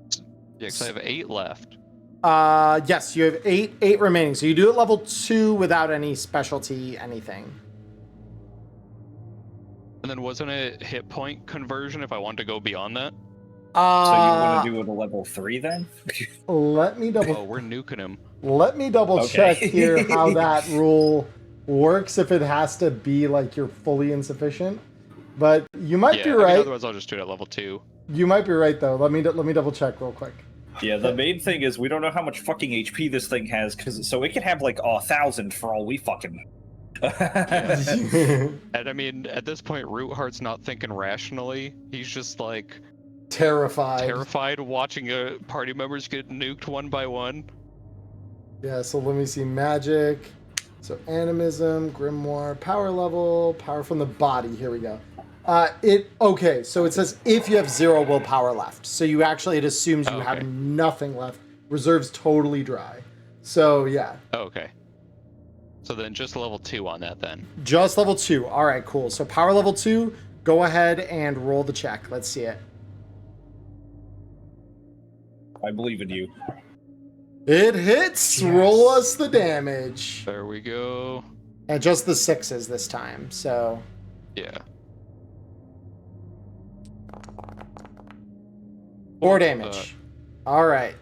Yeah, because I have 8 left. Yes, you have eight remaining. So you do it level 2 without any specialty, anything. And then wasn't it hit point conversion if I want to go beyond that? So you want to do it a level 3 then? Let me Oh, double. we're nuking him. Let me double Okay. check here how that rule works. If it has to be like you're fully insufficient, but you might Yeah, be I mean, right. otherwise I'll just do it at level 2. You might be right though. Let me double check real quick. Yeah, the main thing is we don't know how much fucking HP this thing has, so it could have like 1,000 for all we fucking. And I mean, at this point, Root Heart's not thinking rationally. He's just like Terrified. watching party members get nuked one by one. Yeah, so let me see. Magic. So animism, grimoire, power level, power from the body. Here we go. Okay, so it says if you have 0 willpower left. So you actually, it assumes you have Okay. nothing left. Reserves totally dry. So yeah, Oh, okay. So then just level 2 on that then. just level 2. All right, cool. So power level 2, go ahead and roll the check. Let's see it. I believe in you. It hits. Yes. Roll us the damage. There we go. And just the 6s this time. So Yeah. 4 damage. All right.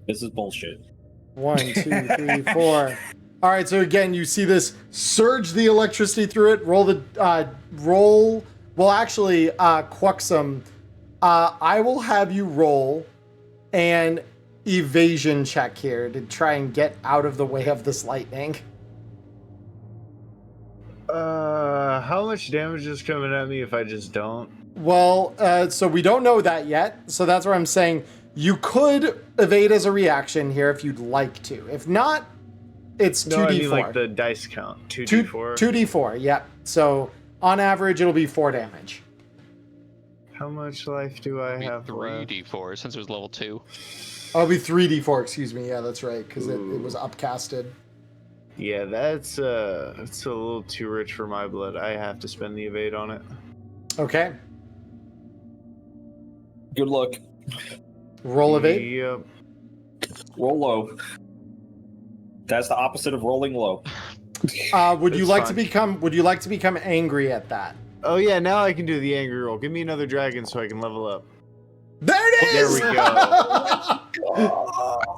This is bullshit. 1, 2, 3, 4. All right. So again, you see this surge the electricity through it. Roll the roll. Well, actually, Quuxum, I will have you roll an evasion check here to try and get out of the way of this lightning. How much damage is coming at me if I just don't? Well, so we don't know that yet. So that's where I'm saying you could evade as a reaction here if you'd like to. If not, it's 2d4. No, I mean like the dice count. 2d4? 2d4, yep. So on average, it'll be 4 damage. How much life do I have left? 3d4 since there's level 2. Oh, it'll be 3d4, excuse me. Yeah, that's right, because it was upcasted. Yeah, that's a little too rich for my blood. I have to spend the evade on it. Okay. Good luck. Roll evade. Yep. Roll low. That's the opposite of rolling low. Would you It's like fine. to become angry at that? Oh yeah, now I can do the angry roll. Give me another dragon so I can level up. There it There is. we go.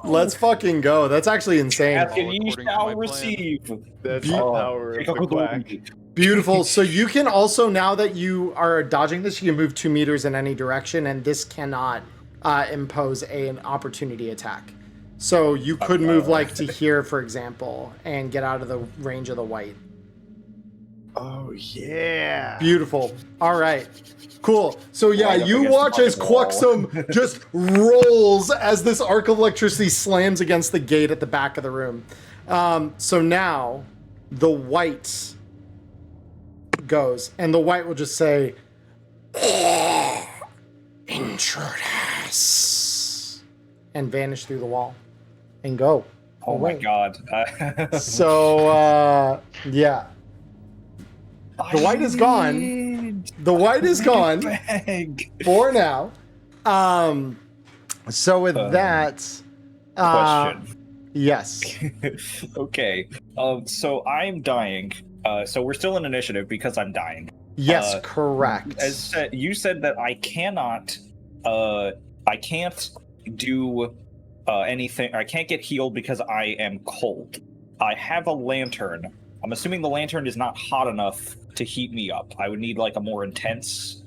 Let's fucking go. That's actually insane. Ask and ye according to shall my plan. receive. That's Be- the power of the quack. Beautiful. So you can also, now that you are dodging this, you can move 2 meters in any direction, and this cannot impose an opportunity attack. So you could move like to here, for example, and get out of the range of the white. Oh yeah. Beautiful. All right. Cool. So yeah, Right up you against watch the as fucking wall. Quuxum just rolls as this arc of electricity slams against the gate at the back of the room. So now the white goes, and the white will just say, intruders, and vanish through the wall and go. Oh my away. god. So yeah. The white is gone. The white is gone for now. So with that, Question. yes. Okay. So I'm dying. So we're still in initiative because I'm dying. Yes, correct. As you said that I cannot, I can't do anything. I can't get healed because I am cold. I have a lantern. I'm assuming the lantern is not hot enough to heat me up. I would need like a more intense.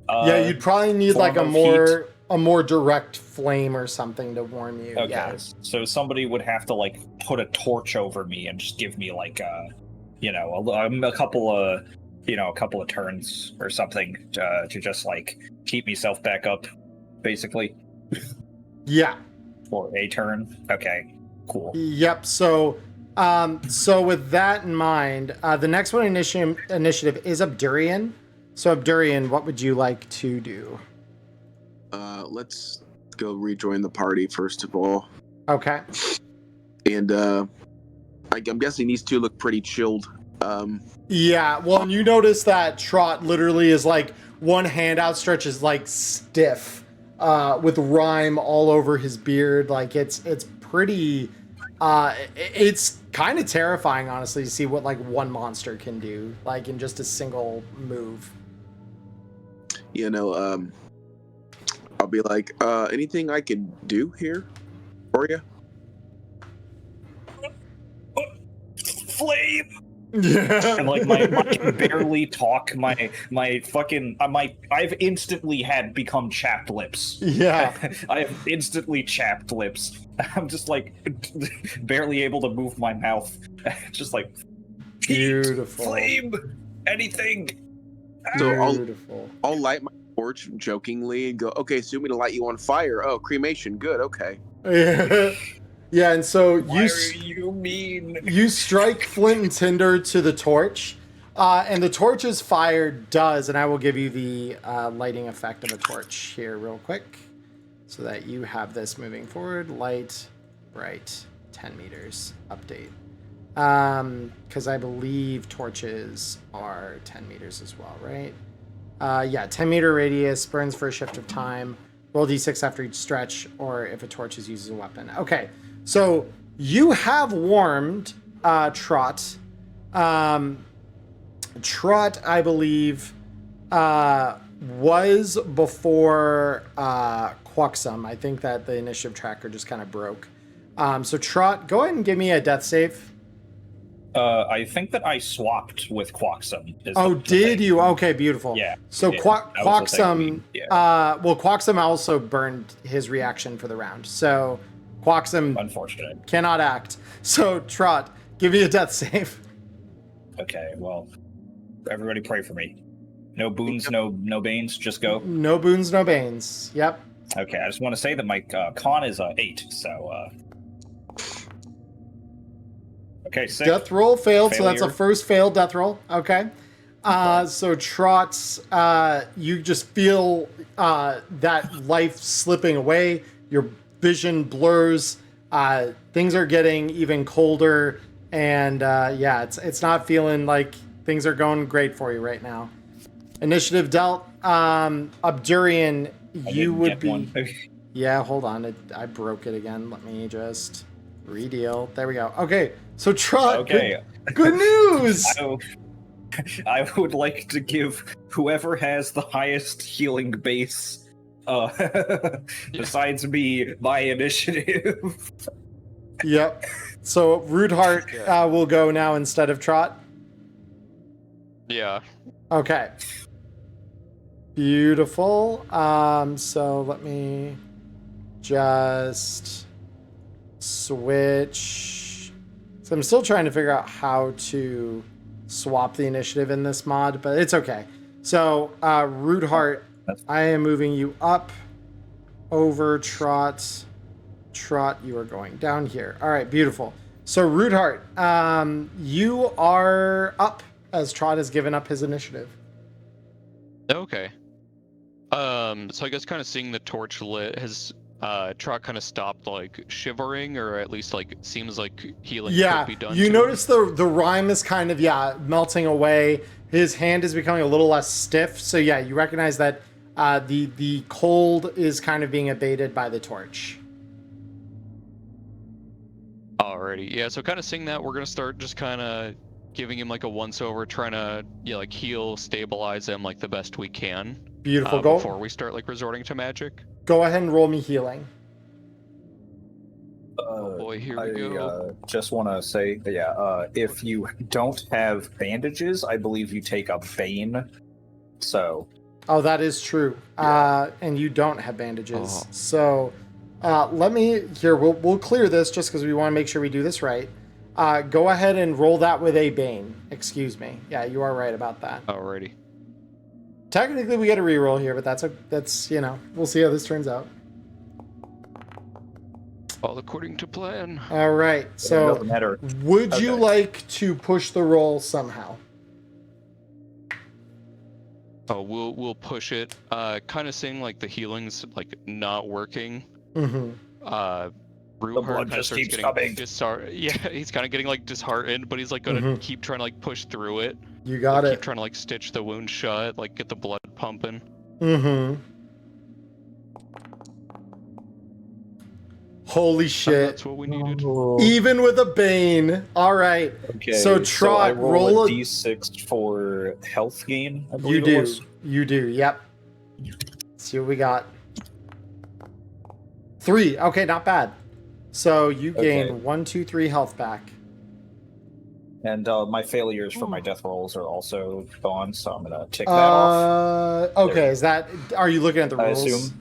Yeah, you'd probably need like form a of more direct flame or something to warm you. Okay, Yeah. so somebody would have to like put a torch over me and just give me like a couple of turns or something to just like keep myself back up, basically, Yeah. for a turn. Okay, cool. Yep. So with that in mind, the next one initiative is Abdurian. So Abdurian, what would you like to do? Let's go rejoin the party first of all. Okay. And I'm guessing these two look pretty chilled. Yeah, well, and you notice that Trot literally is like one hand outstretched is like stiff, with rime all over his beard. Like it's pretty, it's kind of terrifying, honestly, to see what like one monster can do, like in just a single move. You know, I'll be like, anything I can do here for you? Flame. Yeah. And like my can barely talk. My fucking I've instantly had become chapped lips. Yeah. I have instantly chapped lips. I'm just like barely able to move my mouth. Just like heat, Beautiful. flame, anything. So Beautiful. I'll light my torch jokingly and go, okay, so you want me to light you on fire? Oh, cremation, good, okay. Yeah. Yeah, and so Why are you mean? you strike flint and tinder to the torch, and the torch's fire does, and I will give you the lighting effect of a torch here real quick, so that you have this moving forward. Light, bright, 10 meters, update. Because I believe torches are 10 meters as well, right? Yeah, 10 meter radius, burns for a shift of time, Roll d6 after each stretch, or if a torch is used as a weapon. Okay, so you have warmed Trot. Trot, I believe, was before Quaxum. I think that the initiative tracker just kind of broke. So Trot, go ahead and give me a death save. I think that I swapped with Quaxum. Oh, did you? Okay, beautiful. Yeah. So yeah, Quaxum, Quaxum also burned his reaction for the round. So Quaxum Unfortunate. cannot act. So Trot, give me a death save. Okay, well, everybody pray for me. No boons, no banes, just go. No boons, no banes. Yep. Okay, I just want to say that my con is 8, so... Okay, 6. Death roll failed, so that's a Failure. first failed death roll. Okay. So Trot's, you just feel that life slipping away. Your vision blurs. Things are getting even colder, and yeah, it's not feeling like things are going great for you right now. Initiative dealt. Abdurian, you would be. One. Yeah, hold on. I broke it again. Let me just redeal. There we go. Okay, so Trot. Okay. Good news. I would like to give whoever has the highest healing base, besides me, my initiative. Yep. So Rude Heart will go now instead of Trot. Yeah. Okay. Beautiful. So let me just switch. So I'm still trying to figure out how to swap the initiative in this mod, but it's okay. So Rude Heart, I am moving you up over Trot. Trot, you are going down here. All right, beautiful. So Rude Heart, you are up as Trot has given up his initiative. Okay. So I guess kind of seeing the torch lit has Trot kind of stopped like shivering, or at least like seems like healing could be done. You to notice the rhyme is kind of melting away. His hand is becoming a little less stiff. So yeah, you recognize that the cold is kind of being abated by the torch. Alrighty, yeah. So kind of seeing that, we're gonna start just kind of giving him like a once over, trying to like heal, stabilize him like the best we can. Beautiful. Before we start like resorting to magic. Go ahead and roll me healing. Oh boy, here we go. Just want to say that, if you don't have bandages, I believe you take a bane. So. Oh, that is true. And you don't have bandages. So let me here. We'll clear this just because we want to make sure we do this right. Go ahead and roll that with a bane. Excuse me. Yeah, you are right about that. Alrighty. Technically, we get a reroll here, but that's we'll see how this turns out. All according to plan. All right. It So, doesn't matter. would you Okay. like to push the roll somehow? Oh, we'll push it. Kind of seeing like the healing's like not working. Mm-hmm. Rude The Heart blood kinda just starts keeps getting coming. Yeah, he's kind of getting like disheartened, but he's like gonna Mhm. keep trying to like push through it. You got Keep it. trying to like stitch the wound shut, like get the blood pumping. Mm-hmm. Holy shit. That's what we needed. Even with a bane. All right. Okay. So, Trot, I roll roll a- a d6 for health gain. I You believe it do. was. You do. Yep. Let's see what we got. 3. Okay, not bad. So you gain Okay. 1, 2, 3 health back. And my failures for my death rolls are also gone, so I'm gonna tick that off. Okay, There. is that? Are you looking at the I rules? assume.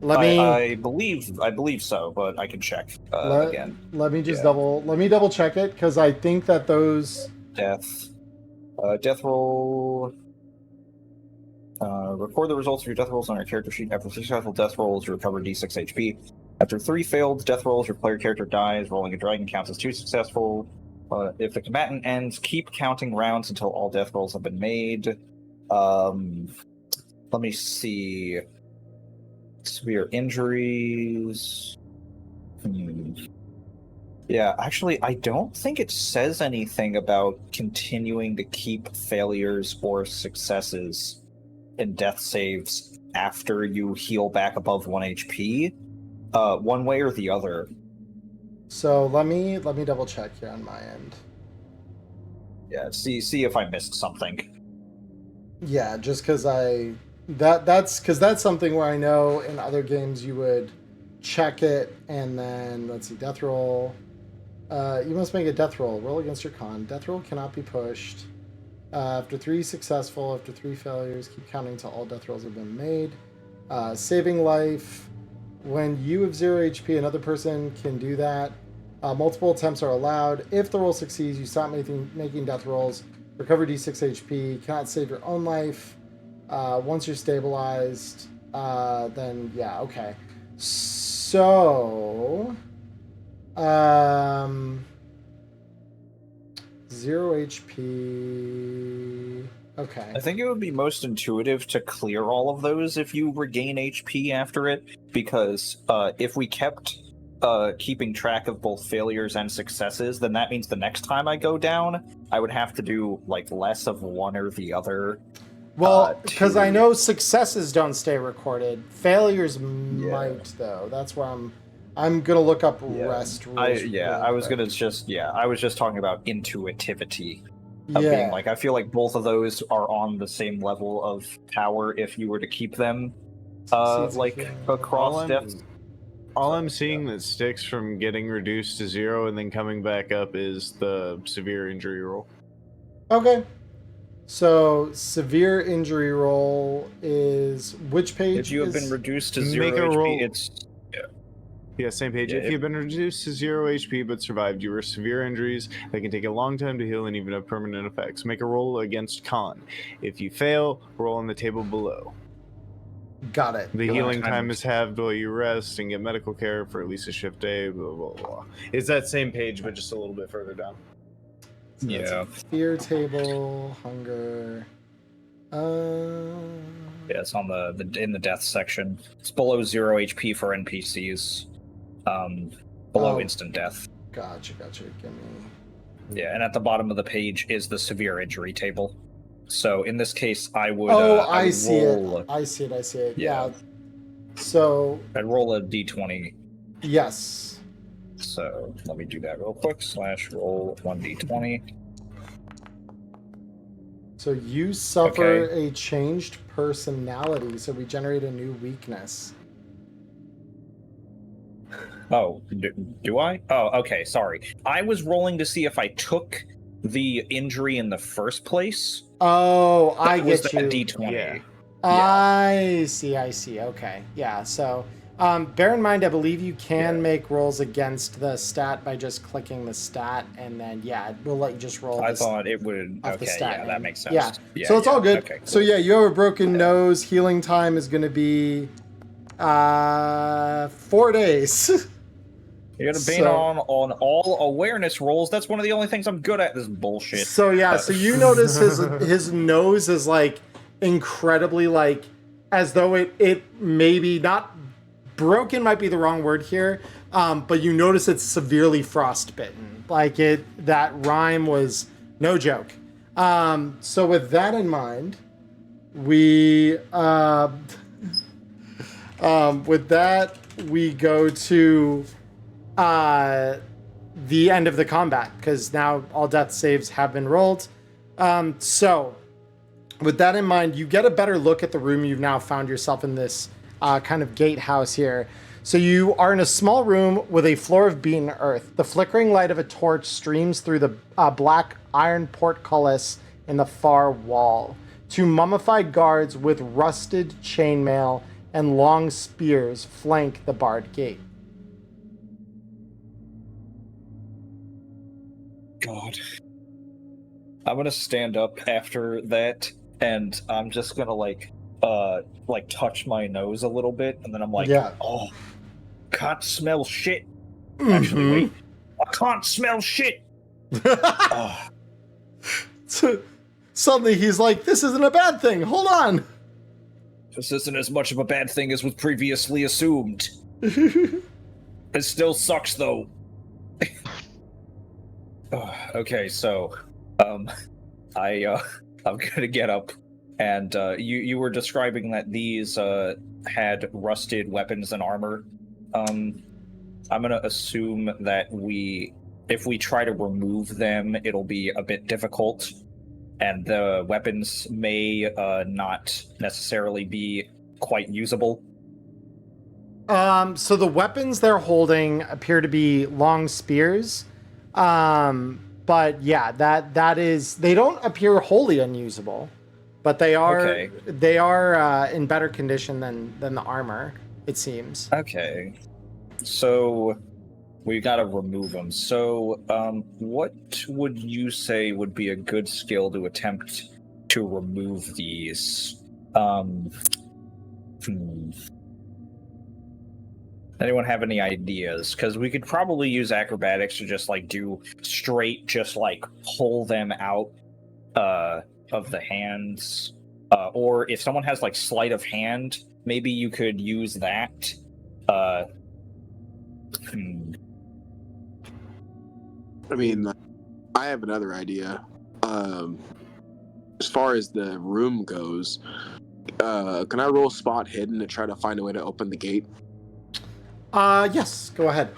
Let me I believe so, but I can check again. let me just Yeah. double check it because I think that those. Death roll. Record the results of your death rolls on your character sheet. After successful death rolls, you recover d6 HP. After 3 failed death rolls, your player character dies. Rolling a dragon counts as 2 successful. If the combatant ends, keep counting rounds until all death rolls have been made. Let me see. Severe injuries. Yeah, actually, I don't think it says anything about continuing to keep failures or successes in death saves after you heal back above 1 HP, one way or the other. So let me double check here on my end. Yeah, see if I missed something. Yeah, just because that's something where I know in other games you would check it and then let's see, death roll. You must make a death roll. Roll against your con. Death roll cannot be pushed. After 3 successful, after 3 failures, keep counting until all death rolls have been made. Saving life. When you have 0 HP, another person can do that. Multiple attempts are allowed. If the roll succeeds, you stop making death rolls. Recover D6 HP. Cannot save your own life. Once you're stabilized, then yeah, okay. So, 0 HP. Okay. I think it would be most intuitive to clear all of those if you regain HP after it, because if we kept keeping track of both failures and successes, then that means the next time I go down, I would have to do like less of one or the other. Well, because I know successes don't stay recorded. Failures might, though. That's where I'm gonna look up rest rules. I was just talking about intuitivity. Of being like, I feel like both of those are on the same level of power if you were to keep them across depth. All I'm seeing that sticks from getting reduced to 0 and then coming back up is the severe injury roll. Okay. So, severe injury roll is which page? If you have been reduced to 0 Make a HP, roll. it's... Yeah, same page. Yeah, if you've been reduced to 0 HP but survived, you were severe injuries that can take a long time to heal and even have permanent effects. Make a roll against con. If you fail, roll on the table below. Got it. The healing time is halved while you rest and get medical care for at least a shift day, blah, blah, blah. It's that same page, but just a little bit further down. So Yeah. Fear table, hunger. Yeah, it's on the in the death section. It's below 0 HP for NPCs. Below instant death. Gotcha. Give me. Yeah, and at the bottom of the page is the severe injury table. So in this case, I would. I see it. I see it. Yeah. So. I'd roll a d20. Yes. So let me do that real quick. /roll 1d20. So you suffer a changed personality. So we generate a new weakness. Oh, do I? Oh, okay, sorry. I was rolling to see if I took the injury in the first place. Oh, I was get that you. D20. Yeah. I see. Okay. Yeah, so bear in mind, I believe you can make rolls against the stat by just clicking the stat, and then, we'll let you just roll I thought it would... off the Okay, stat yeah, name. that makes sense. Yeah, so it's all good. Okay, cool. So yeah, you have a broken nose. Healing time is going to be 4 days. You're gonna bane on all awareness rolls. That's one of the only things I'm good at. This bullshit. So yeah, so you notice his nose is like incredibly like as though it maybe not broken might be the wrong word here, but you notice it's severely frostbitten. Like that rhyme was no joke. So with that in mind, we with that we go to the end of the combat, because now all death saves have been rolled. So with that in mind, you get a better look at the room. You've now found yourself in this kind of gatehouse here. So you are in a small room with a floor of beaten earth. The flickering light of a torch streams through the black iron portcullis in the far wall. 2 mummified guards with rusted chainmail and long spears flank the barred gate. God. I'm gonna stand up after that, and I'm just gonna like touch my nose a little bit, and then I'm like, oh, can't smell shit. Actually, wait, I can't smell shit. Oh. So, suddenly he's like, this isn't a bad thing. Hold on. This isn't as much of a bad thing as was previously assumed. It still sucks, though. Okay, so, I'm gonna get up And you were describing that these had rusted weapons and armor. I'm gonna assume that if we try to remove them, it'll be a bit difficult, and the weapons may not necessarily be quite usable. So the weapons they're holding appear to be long spears. But yeah, that is, they don't appear wholly unusable, but they are in better condition than the armor, it seems. Okay. So we've got to remove them. So what would you say would be a good skill to attempt to remove these? Anyone have any ideas? Because we could probably use acrobatics to just like do straight, just like pull them out of the hands. Or if someone has like sleight of hand, maybe you could use that. I mean, I have another idea. As far as the room goes, can I roll spot hidden to try to find a way to open the gate? Yes, go ahead.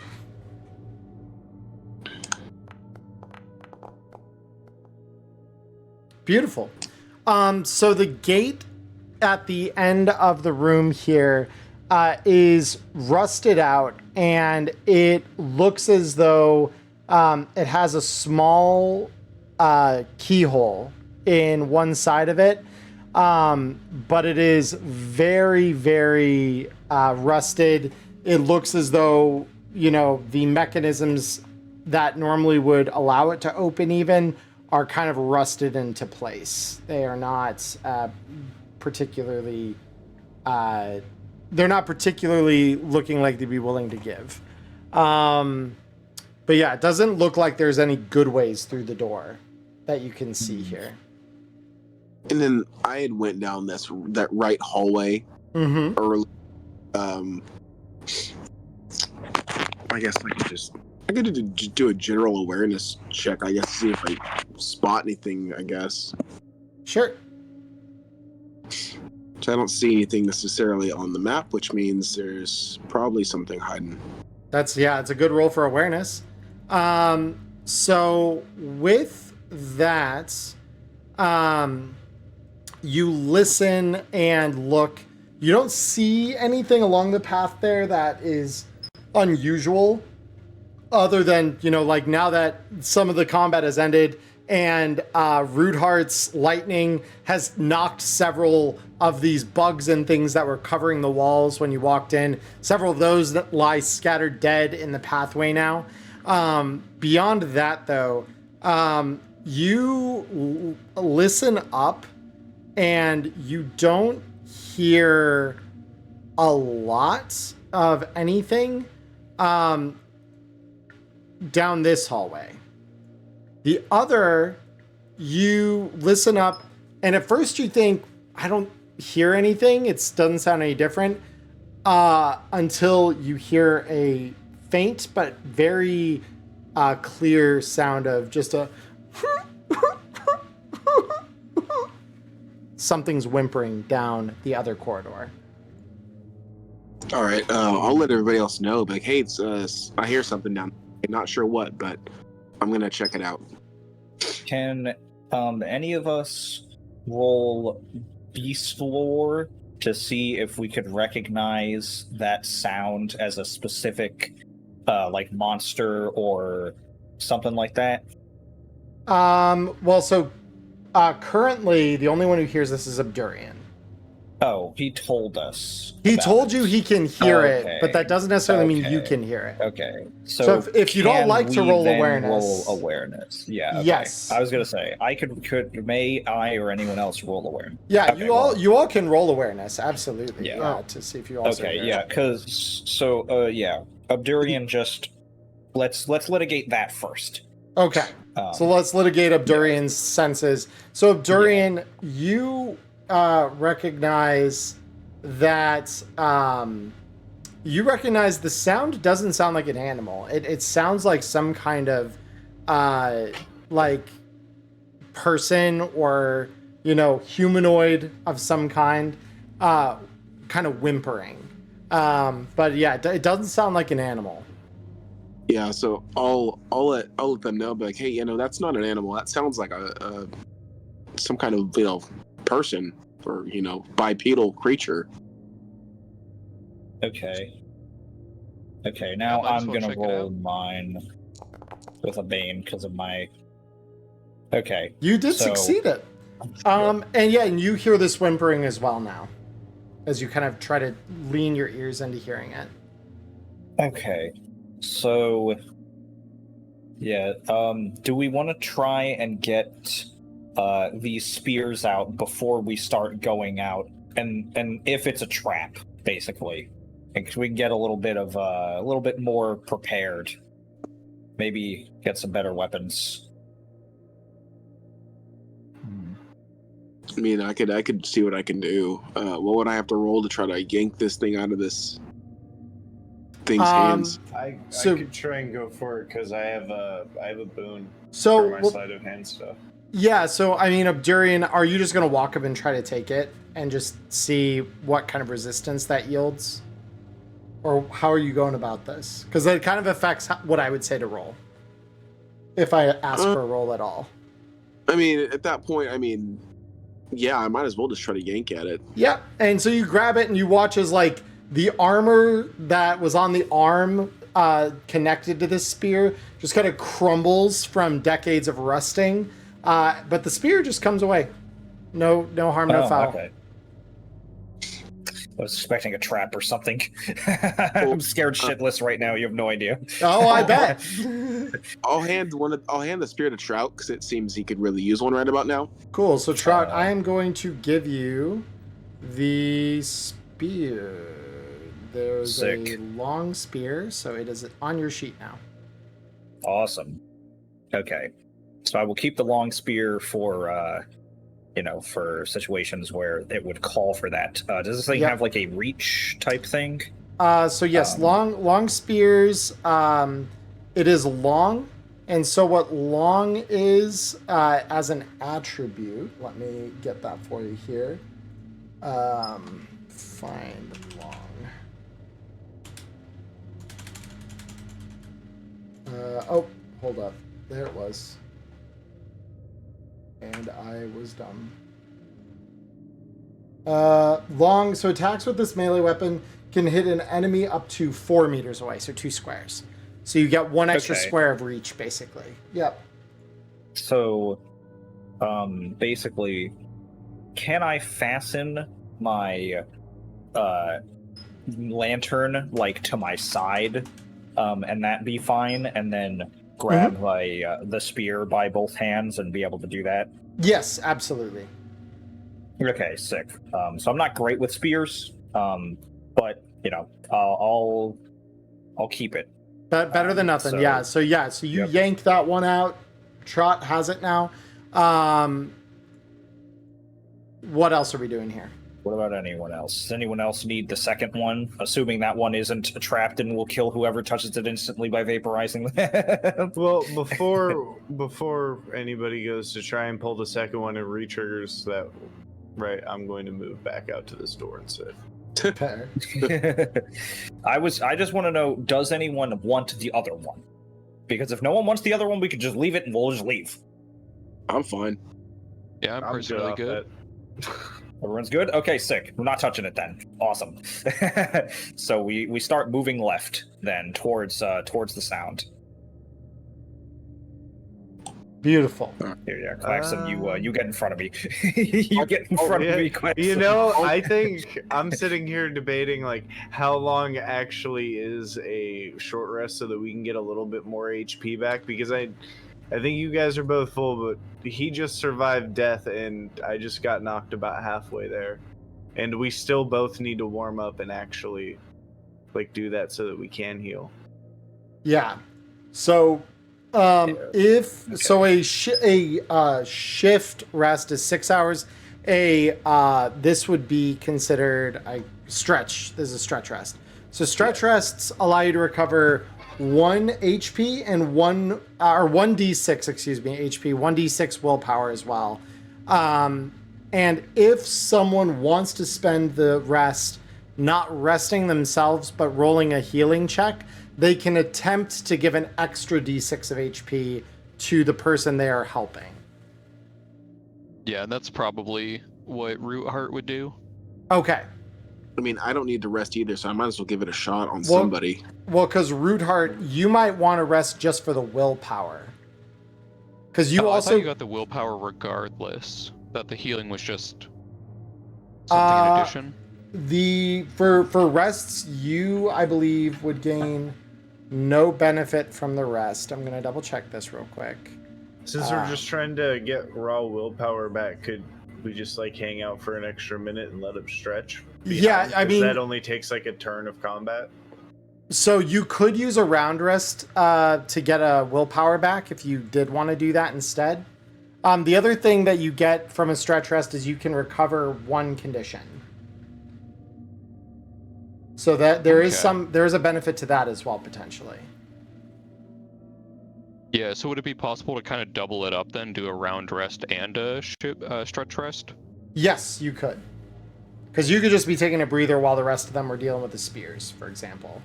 Beautiful. So the gate at the end of the room here is rusted out, and it looks as though it has a small keyhole in one side of it, but it is very, very rusted. It looks as though, the mechanisms that normally would allow it to open even are kind of rusted into place. They are not particularly looking like they'd be willing to give. But yeah, it doesn't look like there's any good ways through the door that you can see here. And then I had went down that right hallway early. I guess I could just do a general awareness check, I guess, to see if I spot anything, I guess. Sure. So I don't see anything necessarily on the map, which means there's probably something hiding. It's a good roll for awareness. So with that, you listen and look. You don't see anything along the path there that is unusual, other than, like now that some of the combat has ended and Rudhart's lightning has knocked several of these bugs and things that were covering the walls when you walked in. Several of those that lie scattered dead in the pathway now. Beyond that, though, you listen up and you don't hear a lot of anything down this hallway. The other, you listen up, and at first you think, I don't hear anything. It doesn't sound any different until you hear a faint but very clear sound of just a something's whimpering down the other corridor. All right, I'll let everybody else know. But hey, I hear something down there. I'm not sure what, but I'm gonna check it out. Can any of us roll beast lore to see if we could recognize that sound as a specific like monster or something like that? Currently the only one who hears this is Abdurian. Oh, he told us. He told you he can hear Okay. it, but that doesn't necessarily mean you can hear it. Okay. So if you don't like to roll awareness. Roll awareness. Yeah. Okay. Yes. I was gonna say may I or anyone else roll awareness? Yeah, Okay, you all can roll awareness, absolutely. Yeah. To see if you also Okay, hear yeah, it. because Abdurian just let's litigate that first. Okay. So let's litigate Abdurian's senses. So Abdurian, you recognize that you recognize the sound doesn't sound like an animal. It sounds like some kind of like person or humanoid of some kind, kind of whimpering. But yeah, it doesn't sound like an animal. Yeah, so I'll let them know, be like, hey, that's not an animal. That sounds like a some kind of person or bipedal creature. Okay. Now might as I'm well gonna check it roll out. mine with a Bane because of my. Okay. You did so- succeed it. And you hear this whimpering as well now, as you kind of try to lean your ears into hearing it. Okay. So. Yeah. Do we want to try and get these spears out before we start going out, and if it's a trap, basically, and we can get a little bit more prepared, maybe get some better weapons. I mean, I could see what I can do. What would I have to roll to try to yank this thing out of this thing's hands? I So- could try and go for it because I have a boon So, for my well, sleight of hand stuff. yeah, so I mean, Abdurian, are you just going to walk up and try to take it and just see what kind of resistance that yields? Or how are you going about this? Because it kind of affects what I would say to roll. If I ask for a roll at all. I mean, at that point, yeah, I might as well just try to yank at it. Yep. And so you grab it and you watch as like the armor that was on the arm connected to this spear just kind of crumbles from decades of rusting. But the spear just comes away. No harm, no foul. Okay. I was expecting a trap or something. I'm scared shitless right now. You have no idea. Oh, I bet. I'll hand the spear to Trout because it seems he could really use one right about now. Cool. So Trout, I am going to give you the spear. There's Sick. a long spear, so it is on your sheet now. Awesome. Okay. So I will keep the long spear for for situations where it would call for that. Does this thing Yep. have like a reach type thing? So yes, long spears. It is long, and so what long is as an attribute? Let me get that for you here. Find long. Hold up. There it was. And I was dumb. Long, so attacks with this melee weapon can hit an enemy up to 4 meters away, so 2 squares. So you get 1 extra Okay. square of reach, basically. Yep. So, basically, can I fasten my lantern like to my side, and that be fine, and then grab the spear by both hands and be able to do that? Yes, absolutely. Okay, sick. So I'm not great with spears, but I'll keep it. But better than nothing. so- So you Yep. yank that one out. Trot has it now. What else are we doing here? What about anyone else? Does anyone else need the second one? Assuming that one isn't trapped and will kill whoever touches it instantly by vaporizing them. Well, before anybody goes to try and pull the second one and re-triggers that, right? I'm going to move back out to this door instead. Fair. I just want to know, does anyone want the other one? Because if no one wants the other one, we could just leave it and we'll just leave. I'm fine. Yeah, I'm personally off good. that. Everyone's good? Okay, sick. We're not touching it then. Awesome. So we start moving left then towards the sound. Beautiful. Here, yeah, Claxon, you get in front of me. You get in front of me, Claxon. You know, I think I'm sitting here debating like how long actually is a short rest so that we can get a little bit more HP back, because I think you guys are both full, but he just survived death and I just got knocked about halfway there. And we still both need to warm up and actually like do that so that we can heal. Yeah. So, a shift rest is 6 hours. This would be considered a stretch. This is a stretch rest. So stretch rests allow you to recover 1 HP and 1d6, HP, 1d6 willpower as well. And if someone wants to spend the rest not resting themselves but rolling a healing check, they can attempt to give an extra d6 of HP to the person they are helping. Yeah, that's probably what Root Heart would do. Okay. I mean, I don't need to rest either, so I might as well give it a shot on somebody. Well, because Root Heart, you might want to rest just for the willpower. Because you I also... thought you got the willpower regardless. That the healing was just something in addition. For rests, you, I believe, would gain no benefit from the rest. I'm going to double check this real quick. Since we're just trying to get raw willpower back, could we just like hang out for an extra minute and let him stretch? Yeah, I mean... that only takes like a turn of combat. So you could use a round rest to get a willpower back if you did want to do that instead. The other thing that you get from a stretch rest is you can recover one condition. So that there is a benefit to that as well, potentially. Yeah, so would it be possible to kind of double it up then, do a round rest and a stretch rest? Yes, you could. Because you could just be taking a breather while the rest of them were dealing with the spears, for example.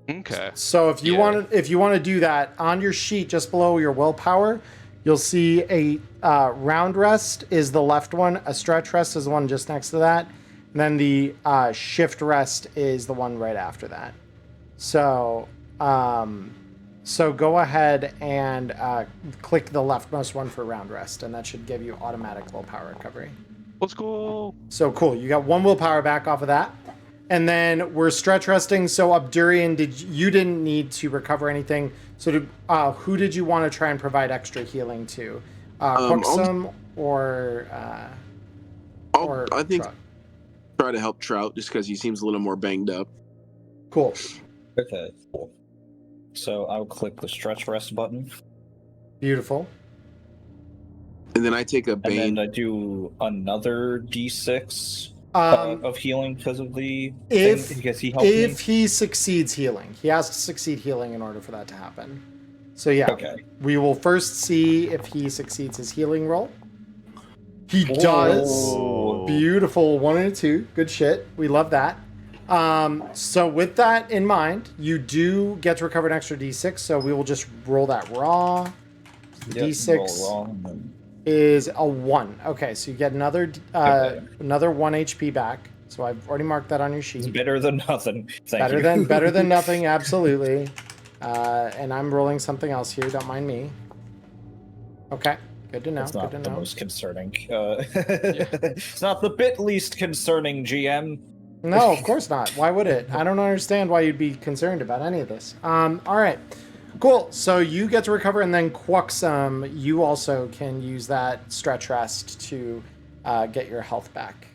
Okay. So if you want to do that, on your sheet just below your willpower, you'll see a round rest is the left one, a stretch rest is the one just next to that, and then the shift rest is the one right after that. So go ahead and click the leftmost one for round rest, and that should give you automatic willpower recovery. Let's go. So cool, you got one willpower back off of that. And then we're stretch resting. So Abdurian, you didn't need to recover anything. So who did you want to try and provide extra healing to? Quixum or I think Trout? Try to help Trout just because he seems a little more banged up. Cool. Okay, cool. So I'll click the stretch rest button. Beautiful. And then I take a Bane. And then I do another d6 of healing because of the because he helped me. If he succeeds healing. He has to succeed healing in order for that to happen. So yeah, okay. We will first see if he succeeds his healing roll. He does. Beautiful. 1 and a 2. Good shit. We love that. So with that in mind, you do get to recover an extra d6. So we will just roll that raw. D6 is a 1. Okay, so you get another 1 HP back. So I've already marked that on your sheet. It's better than nothing. Thank you. Better than nothing. Absolutely. And I'm rolling something else here. Don't mind me. Okay. Good to know. It's not Good to the know. most concerning. It's not the bit least concerning, GM. No, of course not. Why would it? I don't understand why you'd be concerned about any of this. All right. Cool. So you get to recover, and then Quixum, you also can use that stretch rest to get your health back.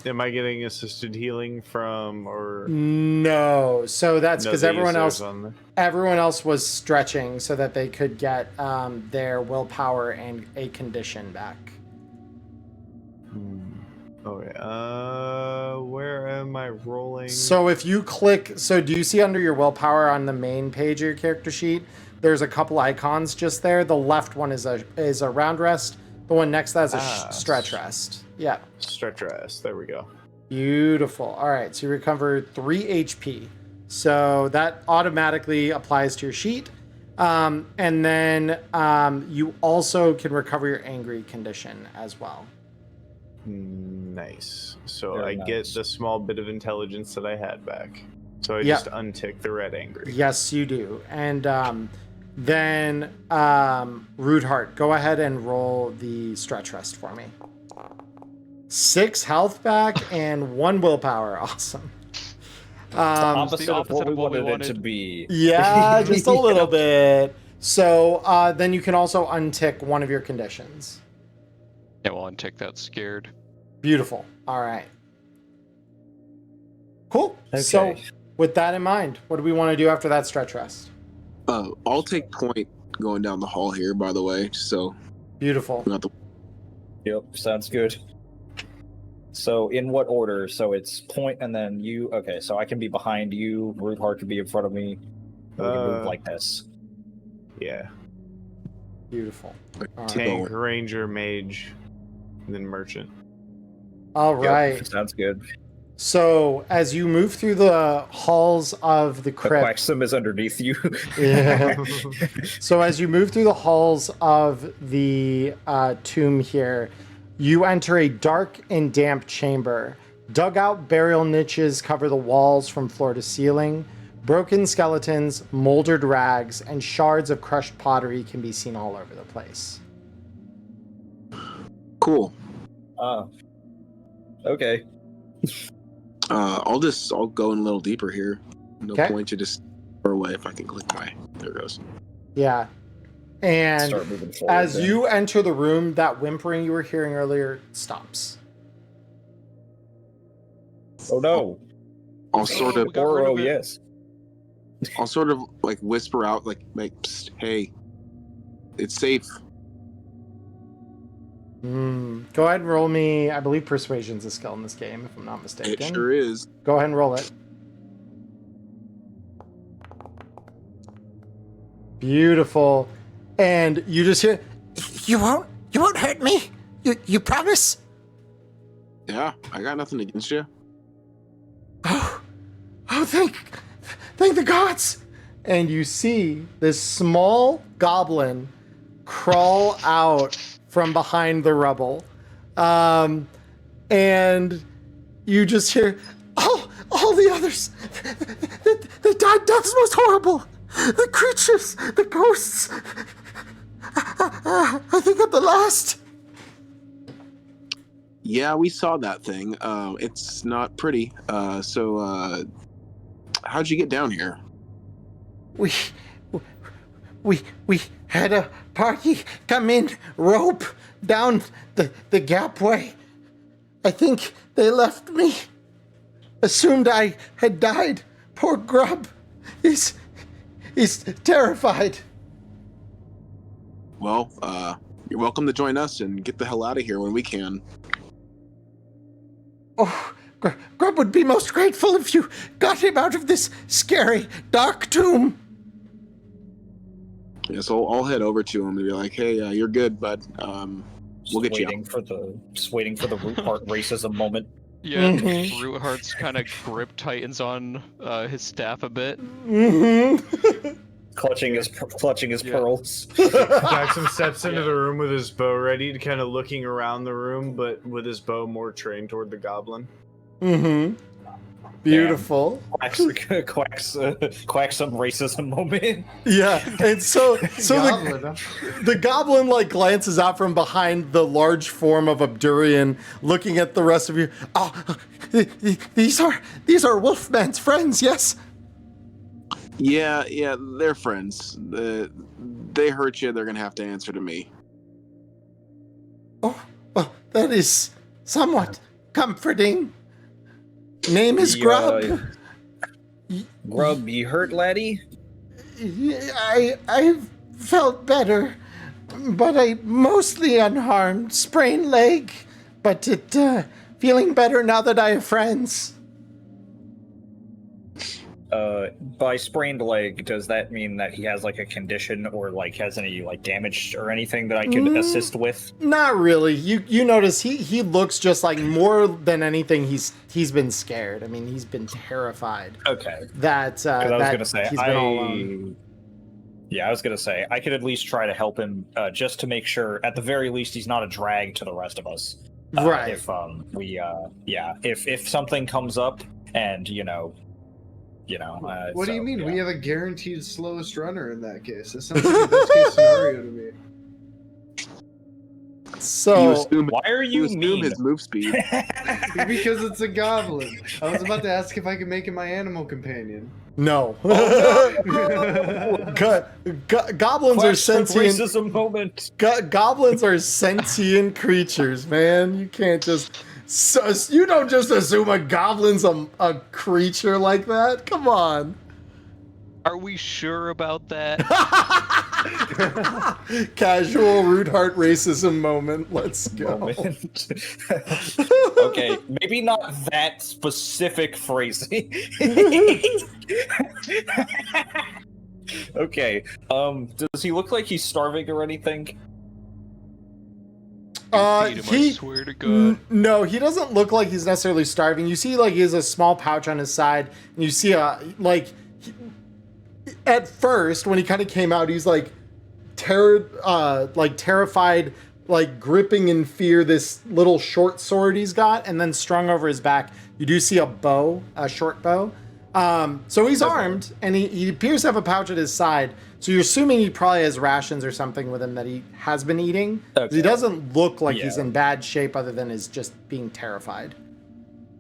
Am I getting assisted healing from or no? So that's because everyone everyone else was stretching so that they could get their willpower and a condition back. Okay. Where am I rolling? So if you click, so do you see under your willpower on the main page of your character sheet? There's a couple icons just there. The left one is a round rest. The one next to that is a stretch rest. Yeah. Stretch rest. There we go. Beautiful. All right. So you recover 3 HP. So that automatically applies to your sheet. And then you also can recover your angry condition as well. Nice. So Very get nice. the small bit of intelligence that I had back. So I just untick the red angry. Yes, you do. And then Rude Heart, go ahead and roll the stretch rest for me. 6 health back and 1 willpower. Awesome. Opposite of what we wanted it to be. Yeah, just a little bit. So then you can also untick one of your conditions. Yeah, well, untick that scared. Beautiful. All right. Cool. Okay. So with that in mind, what do we want to do after that stretch rest? I'll take point going down the hall here, by the way, so... Beautiful. Yep, sounds good. So in what order? So it's point and then you. Okay, so I can be behind you. Rude Heart can be in front of me. We can move like this. Yeah. Beautiful. Tank, ranger, mage, and then merchant. All right. Yep, sounds good. So as you move through the halls of the The crypt, Quaxum is underneath you. yeah. So as you move through the halls of the tomb here, you enter a dark and damp chamber. Dugout burial niches cover the walls from floor to ceiling. Broken skeletons, moldered rags, and shards of crushed pottery can be seen all over the place. Cool. Okay. I'll go in a little deeper here. No Okay. point to just far away if I can click my. There it goes. Yeah. And Start moving forward. as then. you enter the room, that whimpering you were hearing earlier stops. Oh no. I'll sort of, We got rid Or of oh it. yes. I'll sort of like whisper out, like, psst, hey, it's safe. Go ahead and roll me. I believe persuasion's a skill in this game, if I'm not mistaken. It sure is. Go ahead and roll it. Beautiful. And you just hear, you won't hurt me. You promise? Yeah, I got nothing against you. Oh, thank the gods. And you see this small goblin crawl out from behind the rubble. And you just hear, all the others, they died deaths most horrible. The creatures, the ghosts. I think I'm the last. Yeah, we saw that thing. It's not pretty. So how'd you get down here? We had a party come in, rope down the gap way. I think they left me. Assumed I had died. Poor Grub. He's terrified. Well, you're welcome to join us and get the hell out of here when we can. Oh, Grub would be most grateful if you got him out of this scary, dark tomb. Yeah, so I'll head over to him and be like, hey, you're good, bud. We'll get you Just waiting for the root heart racism moment. Yeah, Mhm. Root Heart's kind of grip tightens on his staff a bit. Mm-hmm. Clutching his Yeah. pearls. Jackson steps into the room with his bow ready, kind of looking around the room, but with his bow more trained toward the goblin. Mm-hmm. Beautiful. Quacks some racism moment. Yeah, and so the goblin like glances out from behind the large form of Abdurian, looking at the rest of you. Oh, these are Wolfman's friends, yes? Yeah, they're friends. They hurt you, they're gonna have to answer to me. Oh, well, that is somewhat comforting. Name is Grub. Grub, you hurt, laddie? I felt better, but I mostly unharmed. Sprained leg, but feeling better now that I have friends. By sprained leg, does that mean that he has like a condition or like has any like damage or anything that I could assist with? Not really. You notice he looks just like more than anything he's been scared. I mean, he's been terrified Okay. that I was that gonna say he's been all alone. Yeah, I was gonna say I could at least try to help him just to make sure at the very least he's not a drag to the rest of us. Right. If if something comes up and What do you so, mean? yeah. We have a guaranteed slowest runner in that case. That sounds like a best case scenario to me. So Why are you assume mean? his move speed. Because it's a goblin. I was about to ask if I could make him my animal companion. no. Oh, Goblins are sentient. Racism moment. Goblins are sentient creatures, man. You can't just. You don't just assume a goblin's a creature like that. Come on. Are we sure about that? Casual root heart racism moment. Let's go. Moment. Okay, maybe not that specific phrasing. Okay. Does he look like he's starving or anything? Feed him, I swear to God. No, he doesn't look like he's necessarily starving. You see, like, he has a small pouch on his side, and you see at first when he kind of came out, he's like terrified, like gripping in fear this little short sword he's got, and then strung over his back, you do see a bow, a short bow. So he's armed, and he appears to have a pouch at his side. So you're assuming he probably has rations or something with him that he has been eating. Okay. He doesn't look like he's in bad shape, other than his just being terrified.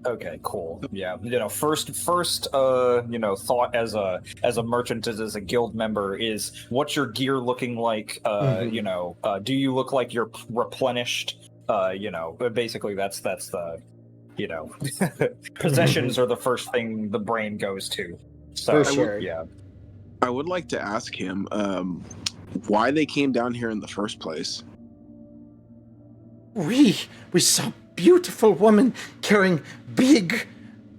Okay, cool. Yeah, first, thought as a merchant, as a guild member, is what's your gear looking like? Do you look like you're replenished? Basically that's the, possessions are the first thing the brain goes to. So, for sure. Yeah. I would like to ask him why they came down here in the first place. We saw a beautiful woman carrying big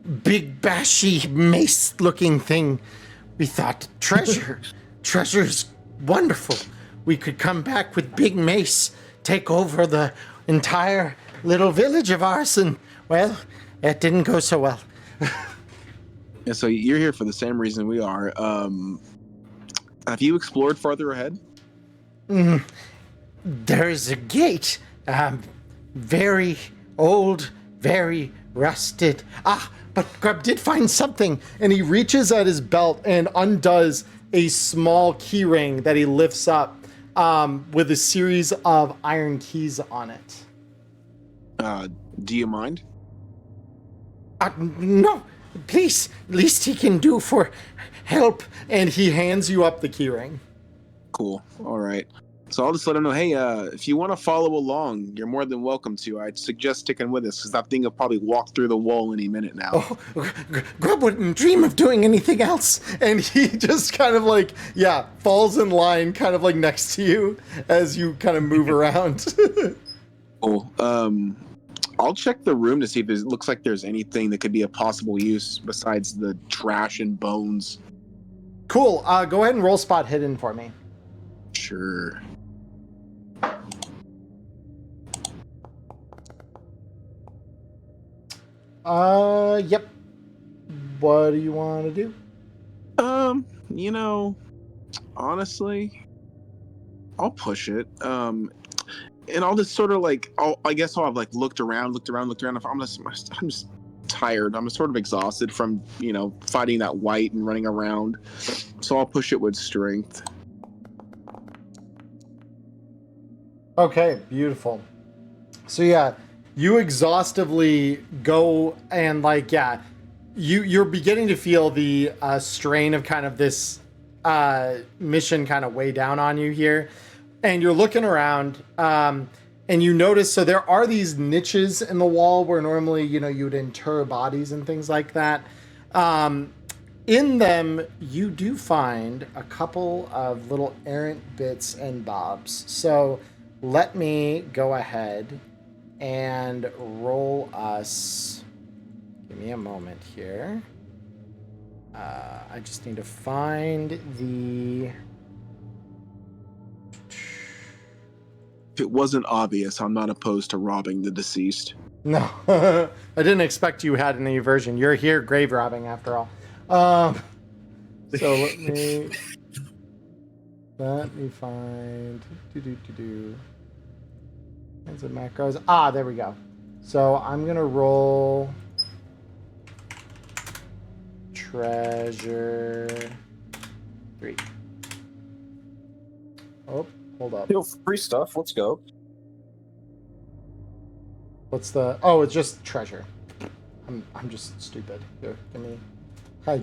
bashy mace-looking thing. We thought, treasure's wonderful. We could come back with big mace, take over the entire little village of ours, and, well, it didn't go so well. Yeah, so you're here for the same reason we are. Have you explored farther ahead? There's a gate. Very old, very rusted. But Grub did find something. And he reaches at his belt and undoes a small key ring that he lifts up with a series of iron keys on it. Do you mind? No. Please, least he can do for help. And he hands you up the keyring. Cool. All right. So I'll just let him know, hey, if you want to follow along, you're more than welcome to. I'd suggest sticking with us, because that thing will probably walk through the wall any minute now. Oh, Grub wouldn't dream of doing anything else. And he just kind of falls in line kind of like next to you as you kind of move around. Cool. I'll check the room to see if it looks like there's anything that could be a possible use besides the trash and bones. Cool. Go ahead and roll spot hidden for me. Sure. Yep. What do you want to do? Honestly, I'll push it. And I'll just sort of I guess I'll have looked around. I'm just tired. I'm sort of exhausted from, fighting that white and running around. So I'll push it with strength. Okay, beautiful. So yeah, you exhaustively go and you're beginning to feel the strain of kind of this mission kind of weigh down on you here. And you're looking around, and you notice, so there are these niches in the wall where normally, you would inter bodies and things like that. In them, you do find a couple of little errant bits and bobs. So let me go ahead and roll us. Give me a moment here. I just need to find the... If it wasn't obvious, I'm not opposed to robbing the deceased. No, I didn't expect you had any aversion. You're here grave robbing after all. So let me find Kinds of macros. There we go. So I'm gonna roll treasure 3. Oh, hold up. Feel free stuff. Let's go. What's the... Oh, it's just treasure. I'm just stupid. Here, give me... Hi.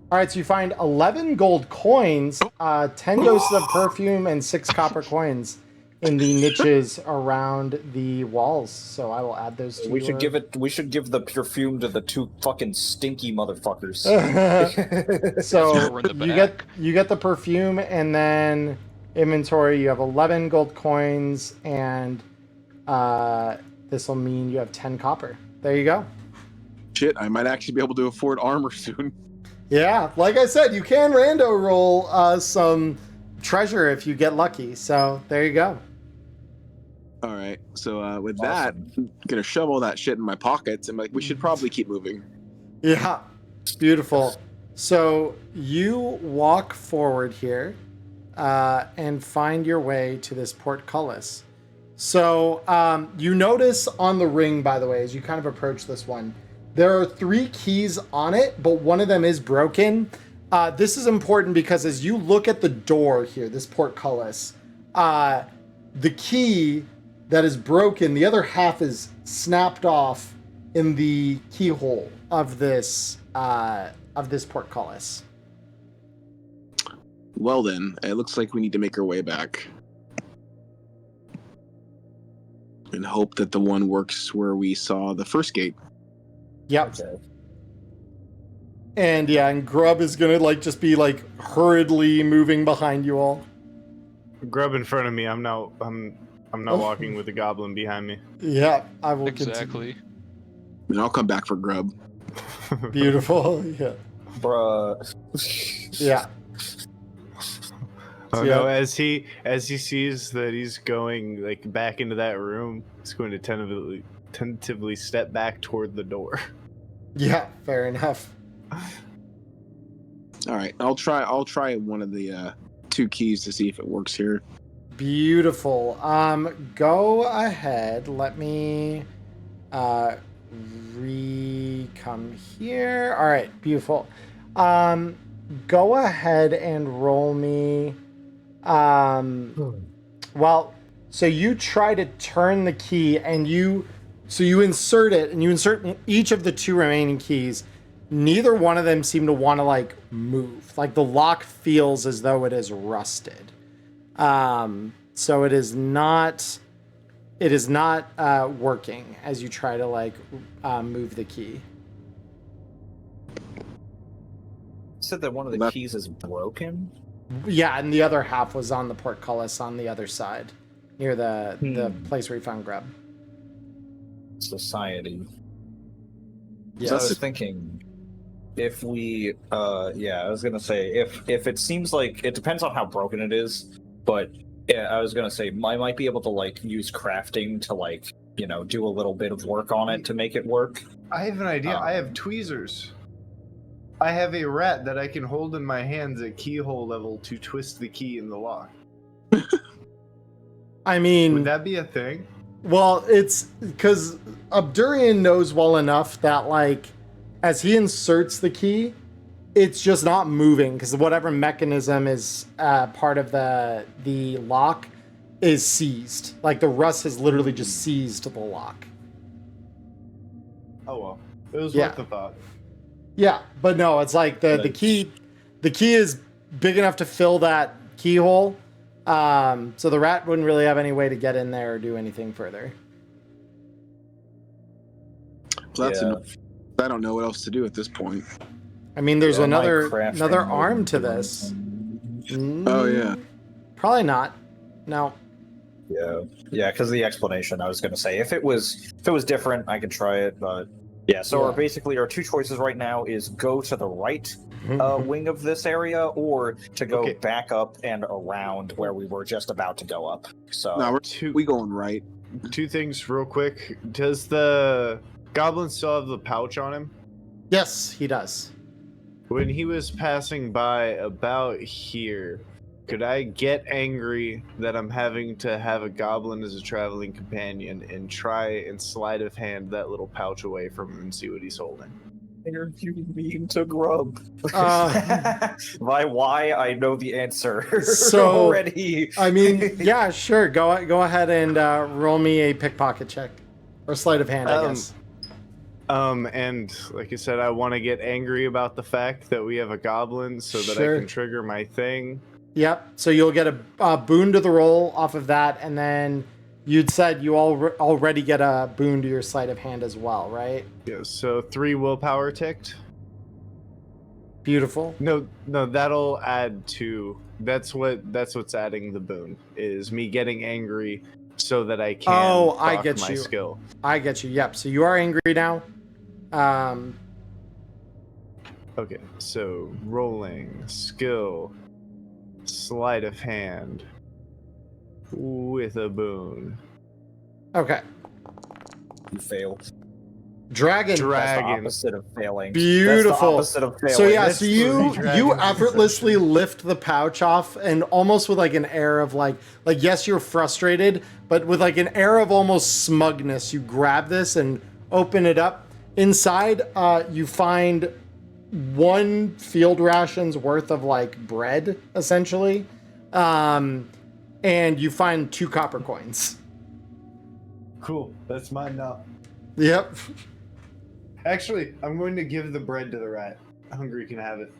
All right, so you find 11 gold coins, 10 doses of perfume, and 6 copper coins in the niches around the walls. So I will add those to We should give the perfume to the 2 fucking stinky motherfuckers. So you get the perfume, and then inventory, you have 11 gold coins, and this will mean you have 10 copper. There you go. Shit, I might actually be able to afford armor soon. Yeah, like I said, you can rando roll some treasure if you get lucky. So there you go. All right. So with Awesome. that, I'm gonna shove all that shit in my pockets. And like, we should probably keep moving. Yeah, beautiful. So you walk forward here and find your way to this portcullis. So you notice on the ring, by the way, as you kind of approach this one, there are 3 keys on it, but one of them is broken. This is important because as you look at the door here, this portcullis, the key that is broken, the other half is snapped off in the keyhole of this portcullis. Well then, it looks like we need to make our way back. And hope that the one works where we saw the first gate. Yep. Okay. And yeah, and Grub is gonna just be hurriedly moving behind you all. Grub in front of me. I'm not walking with the goblin behind me. Yeah, I will Exactly. And I'll come back for Grub. continue. Beautiful. Yeah. Bruh. Yeah. Oh Yeah. no! As he sees that he's going back into that room, he's going to tentatively step back toward the door. Yeah, fair enough. All right, I'll try one of the 2 keys to see if it works here. Beautiful. Go ahead. Let me come here. All right, beautiful. Go ahead and roll me. Well, so you try to turn the key and you insert it and you insert each of the 2 remaining keys. Neither one of them seem to want to move. The lock feels as though it is rusted. So it is not working as you try to move the key. Said that one of the keys is broken. Yeah, and the other half was on the portcullis on the other side, near the place where you found Grub. Society. Yeah. So I was thinking, if we, I was gonna say if it seems like it depends on how broken it is, but yeah, I was gonna say I might be able to use crafting to do a little bit of work on it to make it work. I have an idea. I have tweezers. I have a rat that I can hold in my hands at keyhole level to twist the key in the lock. I mean, Would that be a thing? well, it's because Abdurian knows well enough that as he inserts the key, it's just not moving because whatever mechanism is part of the lock is seized. The rust has literally just seized the lock. Oh well, it was Yeah. worth the thought. Yeah, but no, it's the key is big enough to fill that keyhole. So the rat wouldn't really have any way to get in there or do anything further. Well, I don't know what else to do at this point. I mean, there's Yeah, another my crafting arm wouldn't to do this. Oh yeah. Probably not. No. Yeah, because the explanation. I was gonna say if it was different, I could try it, but yeah. So Yeah. basically, our 2 choices right now is go to the right wing of this area, or to go Okay. back up and around where we were just about to go up. So No, Two we going right. things real quick. Does the goblin still have the pouch on him? Yes, he does. When he was passing by about here, could I get angry that I'm having to have a goblin as a traveling companion and try and sleight of hand that little pouch away from him and see what he's holding? you mean to Grub? Uh, By why I know the answer So, already. I mean, yeah, sure. Go ahead and roll me a pickpocket check or sleight of hand, I guess. And like I said, I want to get angry about the fact that we have a goblin so that Sure. I can trigger my thing. Yep. So you'll get a boon to the roll off of that, and then you'd said you already get a boon to your sleight of hand as well, right? Yeah, so 3 willpower ticked. Beautiful. No, that'll add 2. That's what's adding the boon is me getting angry so that I can I proc get my you. skill. I get you. Yep. So you are angry now. Okay, so rolling, skill, sleight of hand, with a boon. Okay. You fail. Dragon. That's the Dragon. opposite of failing. Beautiful. That's the opposite of failing. So yeah, That's so you three dragons effortlessly in session. lift the pouch off, and almost with like an air of like yes, you're frustrated, but with like an air of almost smugness, you grab this and open it up. Inside, you find 1 field ration's worth of like bread, essentially, and you find 2 copper coins. Cool. That's mine now. Yep. Actually, I'm going to give the bread to the rat. Hungry can have it.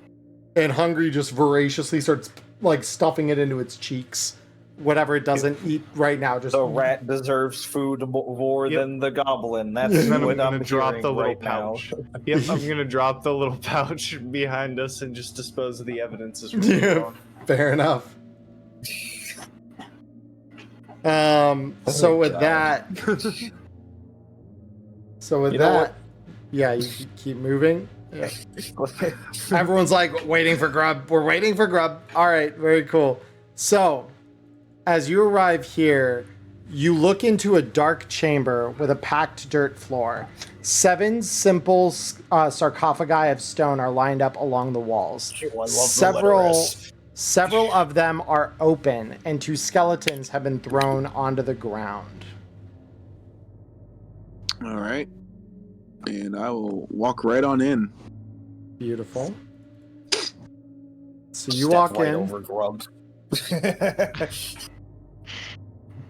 And Hungry just voraciously starts like stuffing it into its cheeks. Whatever it doesn't eat right now, just The rat deserves food more Yep. than the goblin. That's And then I'm what gonna I'm drop hearing the little right now. pouch. Yep, I'm gonna drop the little pouch behind us and just dispose of the evidence as we're Yeah. going. Fair enough. So with God. that, You know what? yeah, you keep moving. Yeah. Everyone's like waiting for grub. We're waiting for grub. All right, very cool. So, as you arrive here, you look into a dark chamber with a packed dirt floor. 7 simple sarcophagi of stone are lined up along the walls. I love the letter S. Several of them are open, and 2 skeletons have been thrown onto the ground. All right. And I will walk right on in. Beautiful. So you Step walk right in. over grub.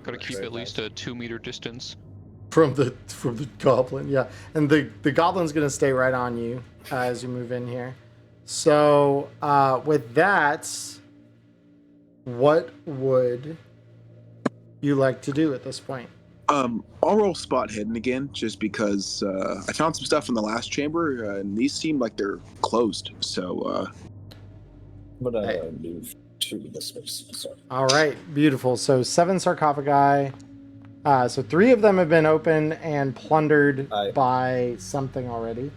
Gotta keep at least a 2-meter distance. From the goblin, yeah, and the goblin's gonna stay right on you as you move in here. So with that, what would you like to do at this point? I'll roll spot hidden again, just because I found some stuff in the last chamber, and these seem like they're closed. So I'm gonna move to this space. Sorry. All right, beautiful. So 7 sarcophagi. So 3 of them have been open and plundered by something already.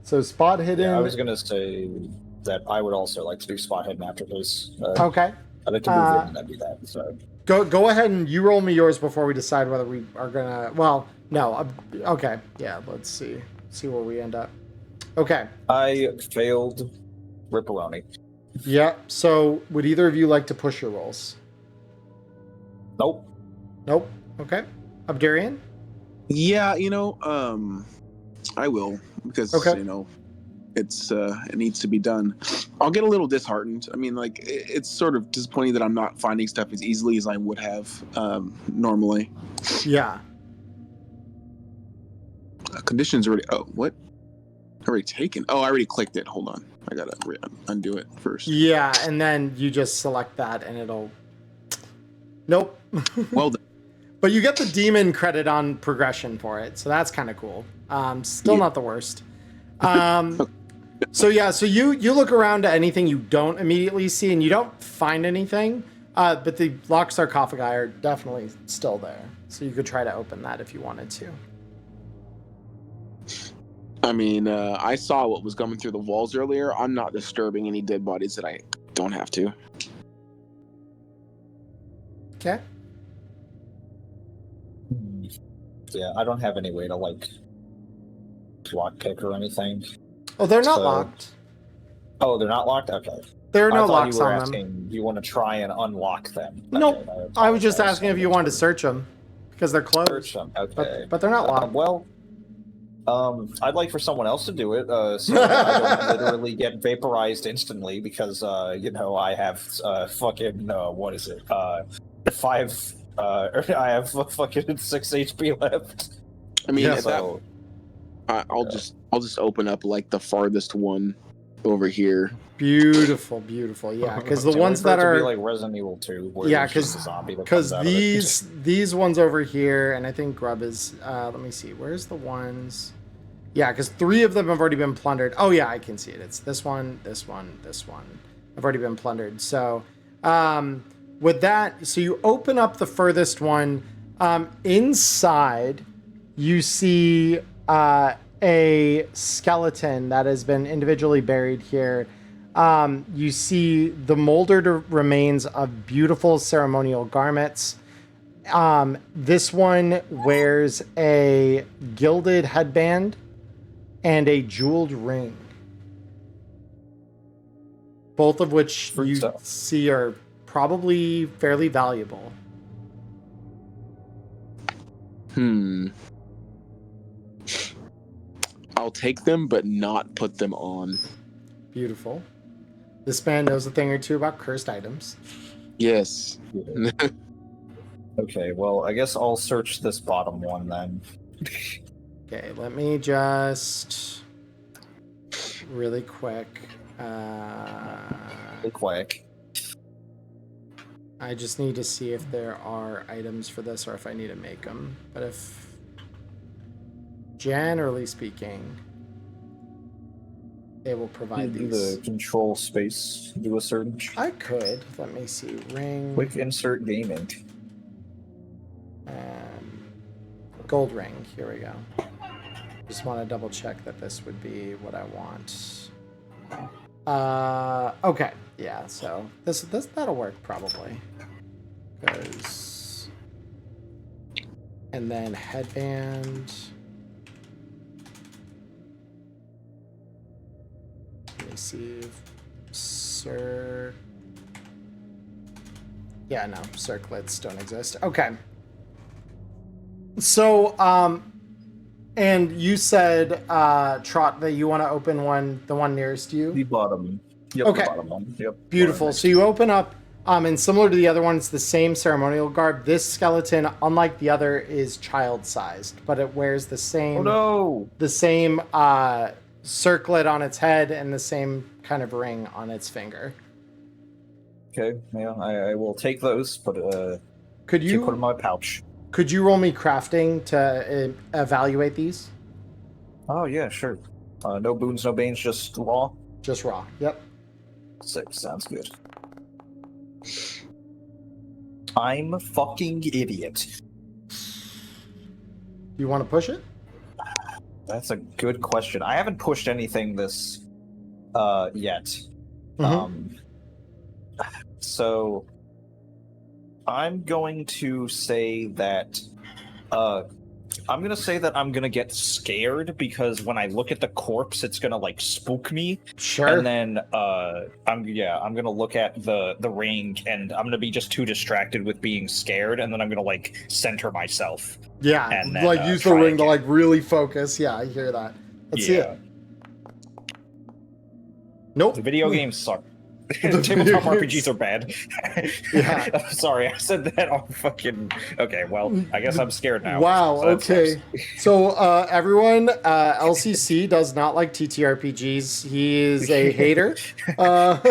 So spot hidden. Yeah, I was gonna say that I would also like to do spot hidden after this. Okay. I'd like to move in and then do that. So. Go ahead and you roll me yours before we decide whether we are gonna. Well, no. Okay. Yeah. Let's see where we end up. Okay. I failed Ripperoni. Yeah. So would either of you like to push your rolls? Nope. Nope. Okay. Abdurian? yeah, I will, because Okay. it needs to be done. I'll get a little disheartened. I mean, like, it's sort of disappointing that I'm not finding stuff as easily as I would have normally. Yeah. Conditions already. Oh, what? Already taken. Oh, I already clicked it. Hold on. I gotta undo it first. Yeah, and then you just select that and it'll. Nope. Well done. But you get the demon credit on progression for it, so that's kind of cool. Still not the worst. So you look around to anything you don't immediately see, and you don't find anything. But the locked sarcophagi are definitely still there, so you could try to open that if you wanted to. I mean, I saw what was coming through the walls earlier. I'm not disturbing any dead bodies that I don't have to. Okay. Yeah, I don't have any way to lock pick or anything. Oh, they're not So- locked. Oh, they're not locked. Okay. There are no I thought locks you were on asking, them. Do you want to try and unlock them? Nope. Okay, I was just apologize. asking if you wanted to search them because they're closed. Search them. Okay. But they're not locked. Well, I'd like for someone else to do it, so I don't literally get vaporized instantly because, I have fucking what is it? 5. I have fucking 6 HP left. I mean, Yeah, at that, So I'll just open up like the farthest one over here. Beautiful. Yeah, because the only ones for it that to be are like Resident Evil 2, where Yeah, it's just a zombie that because comes out of it. these ones over here, and I think Grub is. Let me see. Where's the ones? Yeah, because 3 of them have already been plundered. Oh yeah, I can see it. It's this one, this one, this one. Have already been plundered. So, with that, so you open up the furthest one. Inside, you see a skeleton that has been individually buried here. You see the moldered remains of beautiful ceremonial garments. This one wears a gilded headband and a jeweled ring, both of which Fruit you stuff. see are probably fairly valuable. I'll take them, but not put them on. Beautiful. This man knows a thing or two about cursed items. Yes. Okay, well, I guess I'll search this bottom one then. Okay, let me just really quick. Real quick. I just need to see if there are items for this or if I need to make them. But if, generally speaking, it will provide Do these. the control space, do a search. I could. Let me see. Ring. Quick insert gaming. Gold ring. Here we go. Just want to double check that this would be what I want. Okay. Yeah. So this that'll work probably. Because. And then headband. Let me see. Sir. Yeah, no, circlets don't exist. Okay. So, and you said, Trot, that you want to open the one nearest you? The bottom. Yep, Okay. the bottom one. Yep. Beautiful. So you open up, and similar to the other one, it's the same ceremonial garb. This skeleton, unlike the other, is child-sized, but it wears the same, the same circlet on its head and the same kind of ring on its finger. Okay, yeah, I will take those, but Could to you put in my pouch. Could you roll me crafting to evaluate these? Oh yeah, sure. No boons, no banes, just raw. Just raw. Yep. Sick, sounds good. I'm a fucking idiot. You want to push it? That's a good question. I haven't pushed anything this yet. Mhm. So I'm going to say that I'm gonna get scared because when I look at the corpse, it's gonna like spook me. Sure. And then I'm gonna look at the ring and I'm gonna be just too distracted with being scared, and then I'm gonna like center myself. Yeah, and then, like use the try ring to again. like really focus. Yeah, I hear that. Let's see it. Nope. The video games suck. The Tabletop video RPGs are bad. Yeah. I'm sorry, I said that on fucking. Okay, well, I guess I'm scared now. Wow. So that Okay. sucks. So everyone, LCC does not like TTRPGs. He is a hater. At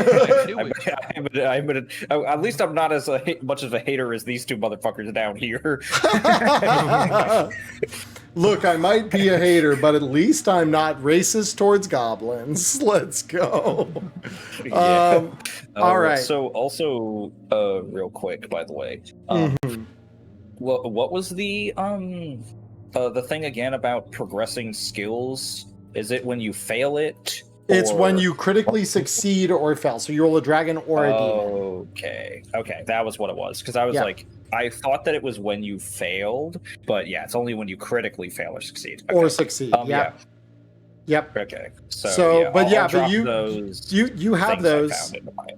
least I'm not as much of a hater as these two motherfuckers down here. Look, I might be a hater, but at least I'm not racist towards goblins. Let's go. Yeah. All right. So also, real quick, by the way, what was the thing again about progressing skills? Is it when you fail it? It's when or- you critically succeed or fail. So you roll a dragon or a demon. Okay, that was what it was. Because I was Yeah. like, I thought that it was when you failed, but yeah, it's only when you critically fail or succeed. Or Okay. succeed. Yeah. Yep. Okay. So, So, yeah, but I'll yeah, but drop you those you have things I those. found into my-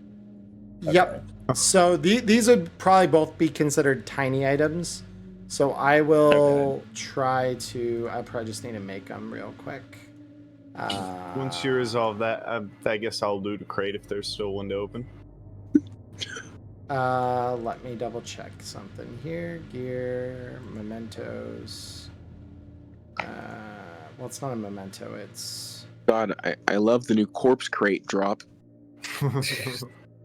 Yep. So these would probably both be considered tiny items. So I will try to. I probably just need to make them real quick. Once you resolve that, I guess I'll loot a crate if there's still one to open. Let me double check something here. Gear, mementos. Well, it's not a memento. It's God, I love the new corpse crate drop.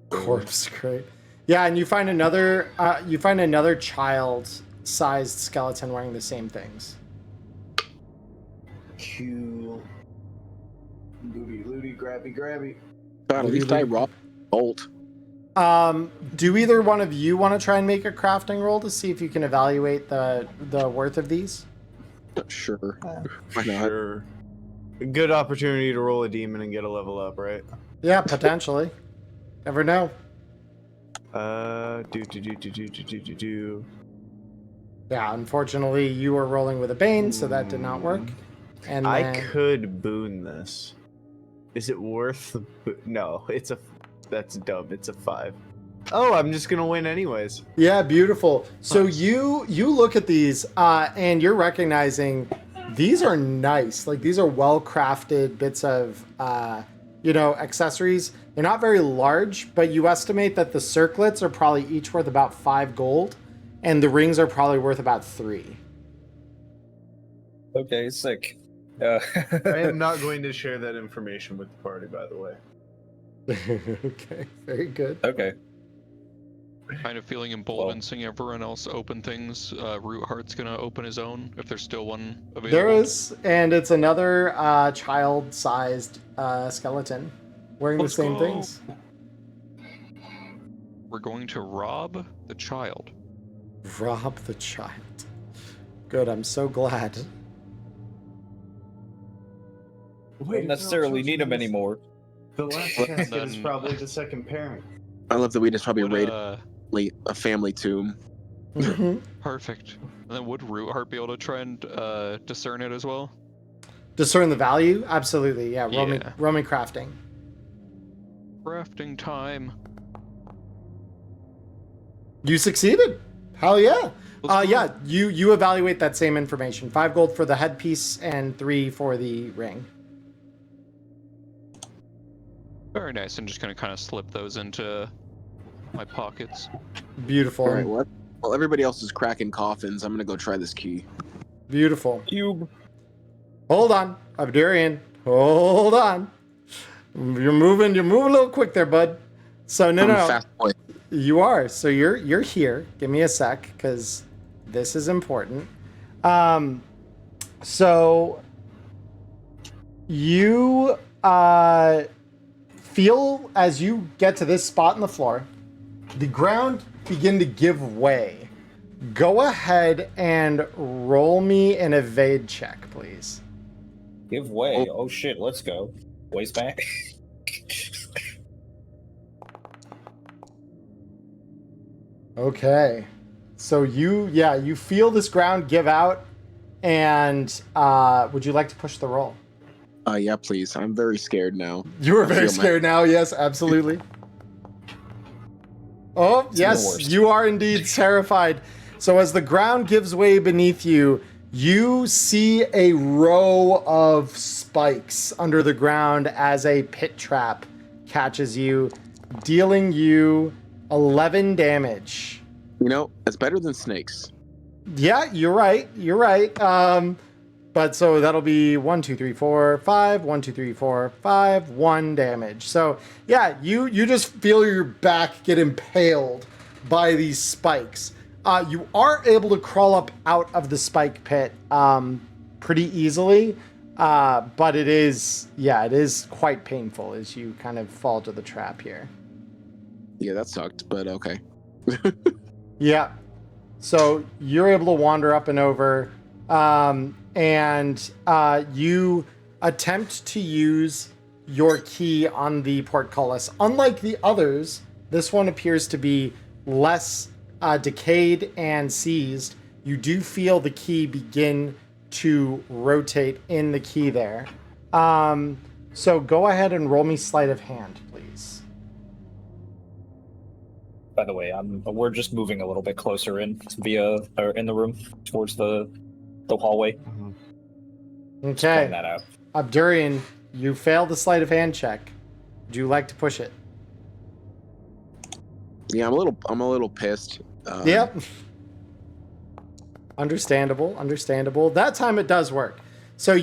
corpse crate. Yeah, and you find another. You find another child-sized skeleton wearing the same things. Cool. Looty, grabby. God, at least I robbed bolt. Do either one of you want to try and make a crafting roll to see if you can evaluate the worth of these? Sure. Why not? Sure. A good opportunity to roll a demon and get a level up, right? Yeah, potentially. Never know. Do. Yeah, unfortunately, you were rolling with a Bane, so that did not work. And I then, could boon this. Is it worth the no, that's dumb. It's a 5. Oh, I'm just gonna win anyways. yeah, beautiful. So you look at these, and you're recognizing these are nice. Like these are well crafted bits of, accessories. They're not very large, but you estimate that the circlets are probably each worth about 5 gold, and the rings are probably worth about 3. Okay, sick. I am not going to share that information with the party, by the way. Okay, very good. Okay. Kind of feeling emboldened seeing everyone else open things. Root Heart's gonna open his own if there's still one available. There is, and it's another child-sized skeleton wearing Let's the same go. things. We're going to rob the child. Rob the child. Good, I'm so glad. Don't necessarily need them anymore. The last Well, casket is then- probably the second parent. I love that we just probably Would, raided a family tomb. Mhm. Perfect. And then would Root Heart be able to try and discern it as well? Discern the value? Absolutely, yeah. Yeah. Roman crafting. Crafting time. You succeeded. Hell yeah. Let's go. Yeah, you evaluate that same information. 5 gold for the headpiece and 3 for the ring. Very nice. I'm just gonna kind of slip those into my pockets. Beautiful. All right, well, while everybody else is cracking coffins, I'm gonna go try this key. Beautiful. Cube. Hold on, Abdurian. Hold on. You're moving a little quick there, bud. So no. Fast boy. You are. So you're here. Give me a sec, because this is important. So you feel as you get to this spot in the floor, the ground begin to give way. Go ahead and roll me an evade check, please. Give way. Oh shit, let's go. Ways back. Okay. So you feel this ground give out, and would you like to push the roll? Yeah, please. I'm very scared now. You are I very feel my- scared now. Yes, absolutely. Oh, the yes, worst. you are indeed terrified. So as the ground gives way beneath you, you see a row of spikes under the ground as a pit trap catches you, dealing you 11 damage. You know, it's better than snakes. Yeah, you're right. You're right. But so that'll be 1, 2, 3, 4, 5. 1, 2, 3, 4, 5. 1 damage. So yeah, you just feel your back get impaled by these spikes. You are able to crawl up out of the spike pit pretty easily, but it is quite painful as you kind of fall to the trap here. Yeah, that sucked, but okay. Yeah. So you're able to wander up and over, and you attempt to use your key on the portcullis. Unlike the others, this one appears to be less decayed and seized. You do feel the key begin to rotate in the key there. So go ahead and roll me sleight of hand, please. By the way, we're just moving a little bit closer in in the room towards the hallway. Okay. Point that out. Abdurian, you failed the sleight of hand check. Would you like to push it? Yeah, I'm a little pissed. Yep. Understandable. That time it does work. So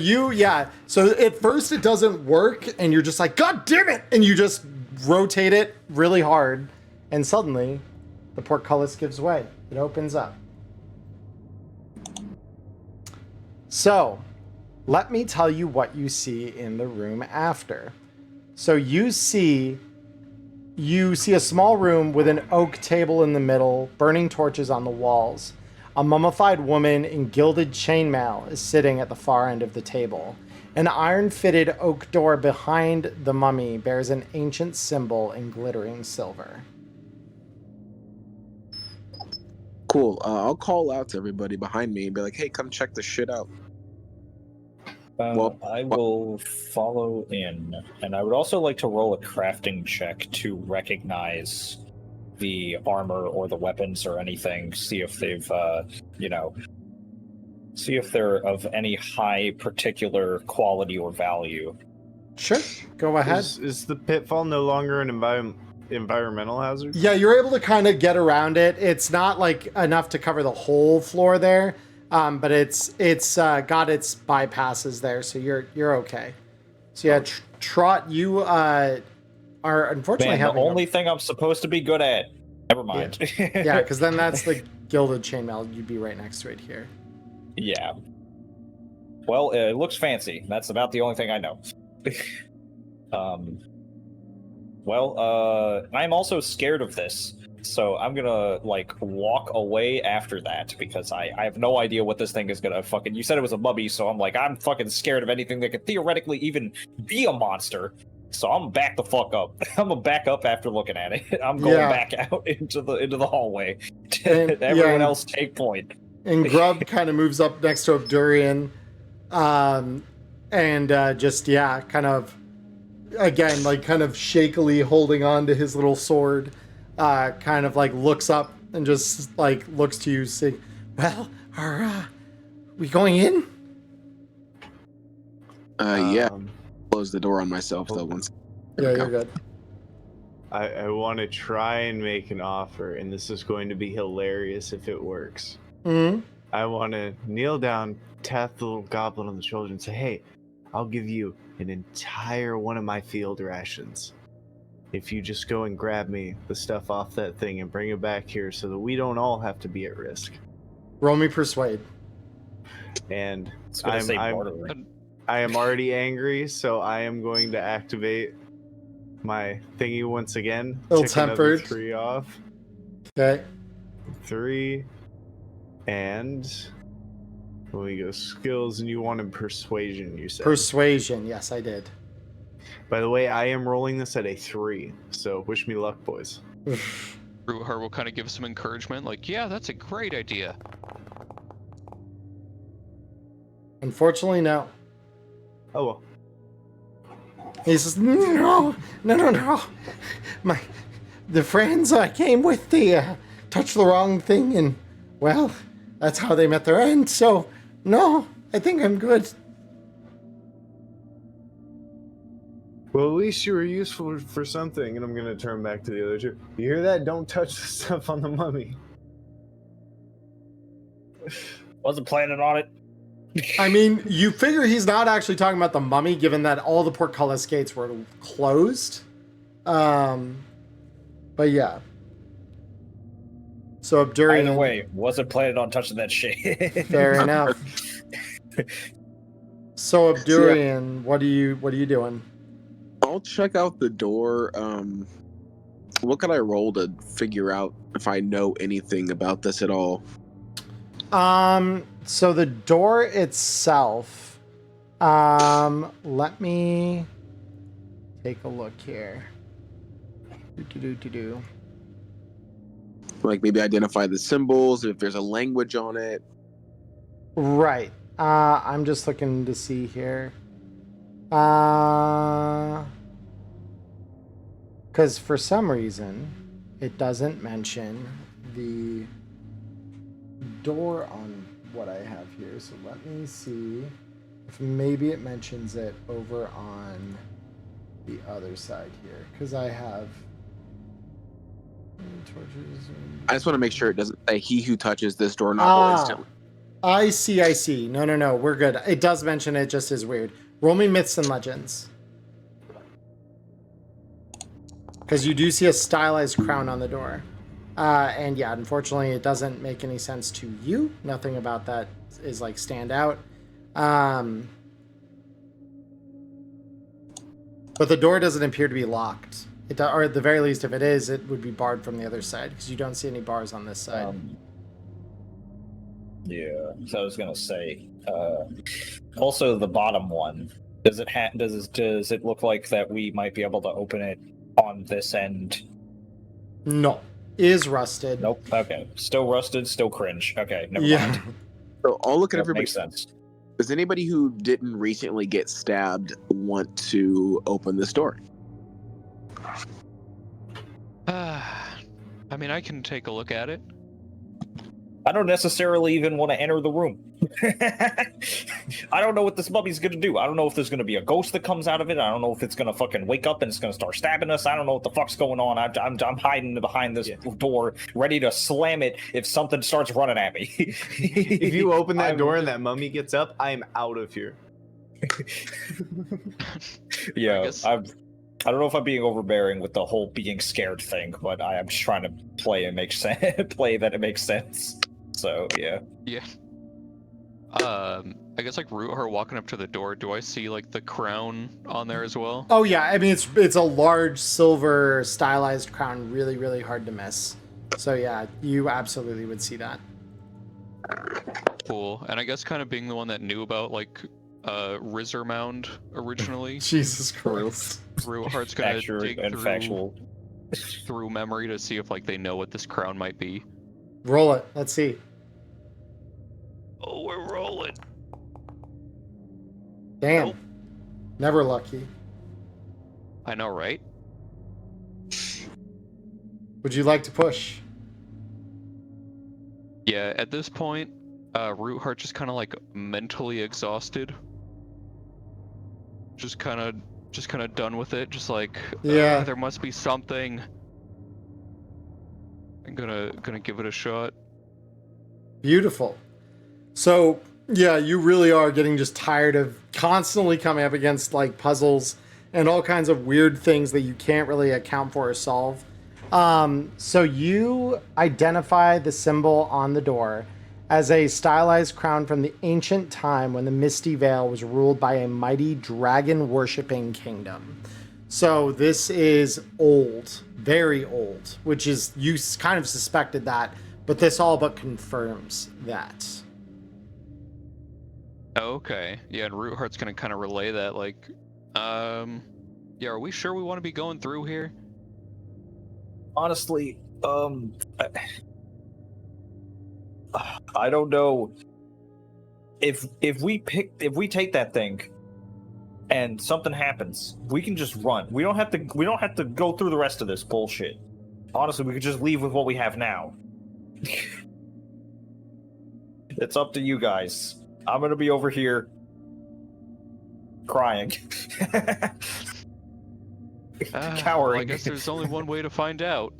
so at first it doesn't work and you're just like, God damn it! And you just rotate it really hard and suddenly the portcullis gives way. It opens up. So let me tell you what you see in the room after. So you see a small room with an oak table in the middle, burning torches on the walls. A mummified woman in gilded chainmail is sitting at the far end of the table. An iron-fitted oak door behind the mummy bears an ancient symbol in glittering silver. Cool. I'll call out to everybody behind me and be like, "Hey, come check this shit out." I will follow in, and I would also like to roll a crafting check to recognize the armor or the weapons or anything. See if they've, see if they're of any high particular quality or value. Sure, go ahead. Is the pitfall no longer an environmental hazard? Yeah, you're able to kind of get around it. It's not like enough to cover the whole floor there, but it's got its bypasses there, so you're okay. So yeah, Trot, you are unfortunately Man, the only thing I'm supposed to be good at. Never mind. Yeah, because then that's the gilded chainmail. You'd be right next to it here. Yeah. Well, it looks fancy. That's about the only thing I know. I'm also scared of this, so I'm gonna walk away after that because I have no idea what this thing is gonna fucking. You said it was a mummy, so I'm fucking scared of anything that could theoretically even be a monster. So I'm back the fuck up. I'm gonna back up after looking at it. I'm going back out into the hallway. Everyone else take point. And Grub kind of moves up next to Abdurian, and kind of, again, kind of shakily holding on to his little sword, kind of looks up and just looks to you, saying, "Well, are we going in?" Yeah. Close the door on myself though once. Yeah, you're good. I want to try and make an offer, and this is going to be hilarious if it works. Mm-hmm. I want to kneel down, tap the little goblin on the shoulder, and say, "Hey, I'll give you an entire one of my field rations if you just go and grab me the stuff off that thing and bring it back here so that we don't all have to be at risk." Roll me persuade. And I am already angry, so I am going to activate my thingy once again. Ill-tempered. Tick another 3 off. Okay. 3. And when we go skills, and you wanted persuasion, you said. Persuasion, yes, I did. By the way, I am rolling this at a 3, so wish me luck, boys. Ruhar will kind of give some encouragement, yeah, that's a great idea. Unfortunately, no. Oh well. He says, no. The friends I came with, they touched the wrong thing, and, well, that's how they met their end, so, no, I think I'm good. Well, at least you were useful for something, and I'm going to turn back to the other two. You hear that? Don't touch the stuff on the mummy. Wasn't planning on it. I mean, you figure he's not actually talking about the mummy, given that all the portcullis gates were closed. But yeah. So Abdurian... Either way, wasn't planning on touching that shit. Fair enough. So Abdurian, what are you doing? I'll check out the door. What can I roll to figure out if I know anything about this at all? So the door itself, let me take a look here. Like maybe identify the symbols, if there's a language on it. Right. I'm just looking to see here. Because for some reason, it doesn't mention the door on what I have here. So let me see if maybe it mentions it over on the other side here. Because I have torches. I just want to make sure it doesn't say he who touches this doorknob will instantly. I see. No. We're good. It does mention it, just is weird. Roll me myths and legends. Because you do see a stylized crown on the door. And yeah, unfortunately, it doesn't make any sense to you. Nothing about that is stand out. But the door doesn't appear to be locked. Or at the very least, if it is, it would be barred from the other side because you don't see any bars on this side. Yeah, so I was gonna say, also the bottom one, Does it look like that we might be able to open it on this end? No. Is rusted. Nope. Okay. Still rusted, still cringe. Okay, never Yeah. mind. So I'll look at That everybody. makes sense. Does anybody who didn't recently get stabbed want to open this door? I mean, I can take a look at it. I don't necessarily even want to enter the room. I don't know what this mummy's gonna do. I don't know if there's gonna be a ghost that comes out of it. I don't know if it's gonna fucking wake up and it's gonna start stabbing us. I don't know what the fuck's going on. I'm hiding behind this door, ready to slam it if something starts running at me. If you open that door and that mummy gets up, I am out of here. Yeah, I don't know if I'm being overbearing with the whole being scared thing, but I am just trying to play and make sense. Play that it makes sense. So yeah. Yeah. I guess like Root walking up to the door. Do I see like the crown on there as well? Oh yeah, I mean it's a large silver stylized crown, really really hard to miss. So yeah, you absolutely would see that. Cool. And I guess kind of being the one that knew about like Riddermound originally, Jesus Christ. Root's gonna Accurate dig and factual. through memory to see if like they know what this crown might be. Roll it. Let's see. Oh, we're rolling. Damn. Nope. Never lucky. I know, right? Would you like to push? Yeah, at this point, Root just kind of like mentally exhausted. Just kind of done with it. Just like, Yeah. there must be something. I'm gonna give it a shot. Beautiful. So, yeah, you really are getting just tired of constantly coming up against like puzzles and all kinds of weird things that you can't really account for or solve. So you identify the symbol on the door as a stylized crown from the ancient time when the Misty Vale was ruled by a mighty dragon-worshipping kingdom. So this is old, very old, which is, you kind of suspected that, but this all but confirms that. Okay. Yeah, and Root gonna kind of relay that, like, yeah, are we sure we want to be going through here? Honestly, I don't know if we take that thing and something happens, we can just run. We don't have to go through the rest of this bullshit. Honestly, we could just leave with what we have now. It's up to you guys. I'm gonna be over here crying. Cowering. Well, I guess there's only one way to find out.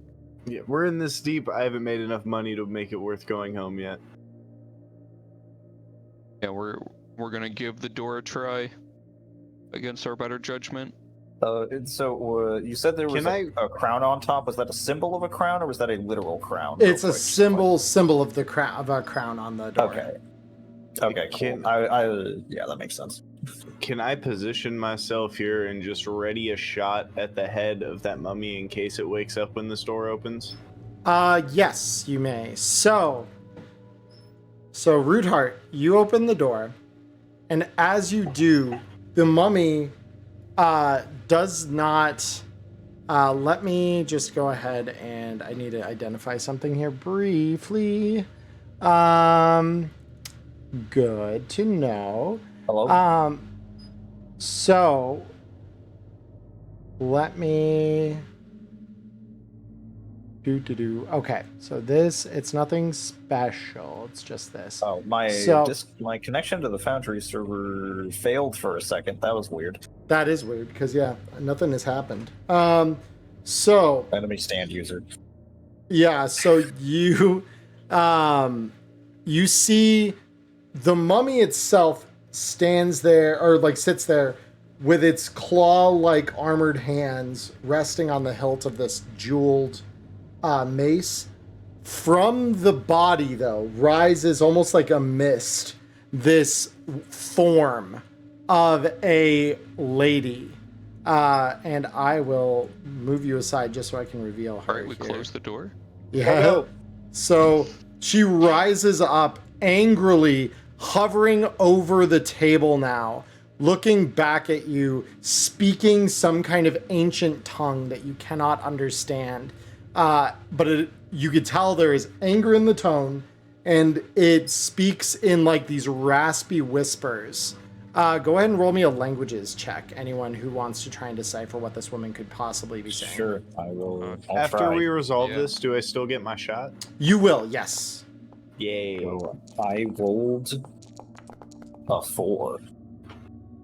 Yeah, we're in this deep. I haven't made enough money to make it worth going home yet. Yeah, we're gonna give the door a try against our better judgment. So you said there was a crown on top. Was that a symbol of a crown, or was that a literal crown? It's a symbol of the crown of a crown on the door. Okay. Okay. Cool. Yeah, that makes sense. Can I position myself here and just ready a shot at the head of that mummy in case it wakes up when this door opens? Yes, you may. So Root, you open the door, and as you do, the mummy does not. Let me just go ahead and I need to identify something here briefly. Good to know. Hello? So let me okay, so it's nothing special, it's just this. Oh, my connection to the Foundry server failed for a second. That was weird. That is weird, because yeah, nothing has happened. So Enemy stand user. yeah, so you you see the mummy itself stands there, or like sits there with its claw-like armored hands resting on the hilt of this jeweled mace. From the body, though, rises almost like a mist this form of a lady. And I will move you aside just so I can reveal her. All right, we here. close the door. Yeah. So she rises up angrily, hovering over the table now, looking back at you, speaking some kind of ancient tongue that you cannot understand. But you could tell there is anger in the tone, and it speaks in like these raspy whispers. Go ahead and roll me a languages check. Anyone who wants to try and decipher what this woman could possibly be saying. Sure, I will. I'll After try. we resolve this, do I still get my shot? You will, yes. Yay. So I rolled a 4.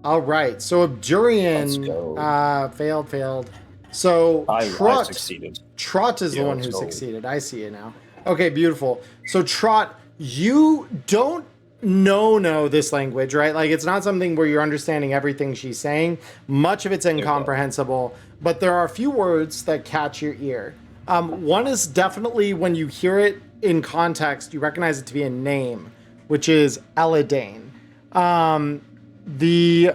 All right. So Let's Abdurian go. failed. So I Trot succeeded. Trot is the Yeah, one who let's go. succeeded. I see it now. Okay, beautiful. So Trot, you don't know this language, right? Like it's not something where you're understanding everything she's saying. Much of it's incomprehensible, but there are a few words that catch your ear. One is definitely when you hear it in context, you recognize it to be a name, which is Eladane. The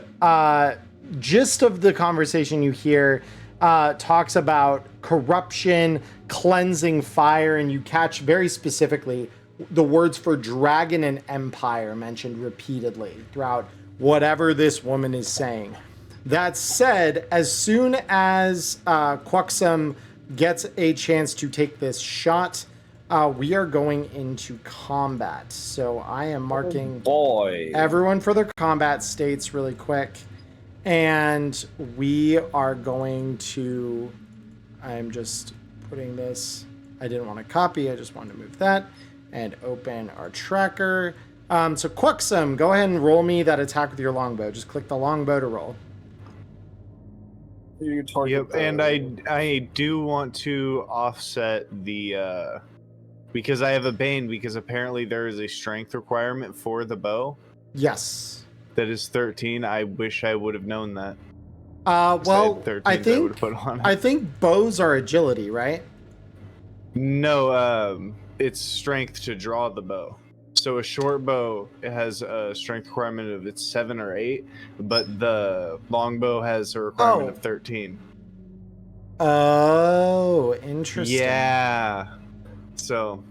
gist of the conversation you hear talks about corruption, cleansing fire, and you catch very specifically the words for dragon and empire mentioned repeatedly throughout whatever this woman is saying. That said, as soon as Quaxum gets a chance to take this shot, we are going into combat. So I am marking everyone for their combat states really quick. And we are going to, I'm just putting this, I didn't want to copy, I just wanted to move that and open our tracker. So Quaxum, go ahead and roll me that attack with your longbow. Just click the longbow to roll. Yep, and I do want to offset the, because I have a Bane, because apparently there is a strength requirement for the bow. Yes. That is 13. I wish I would have known that. Well, I think put on it. I think bows are agility, right? No, it's strength to draw the bow. So a short bow, it has a strength requirement of it's 7 or 8, but the long bow has a requirement of 13. Oh, interesting. Yeah. So,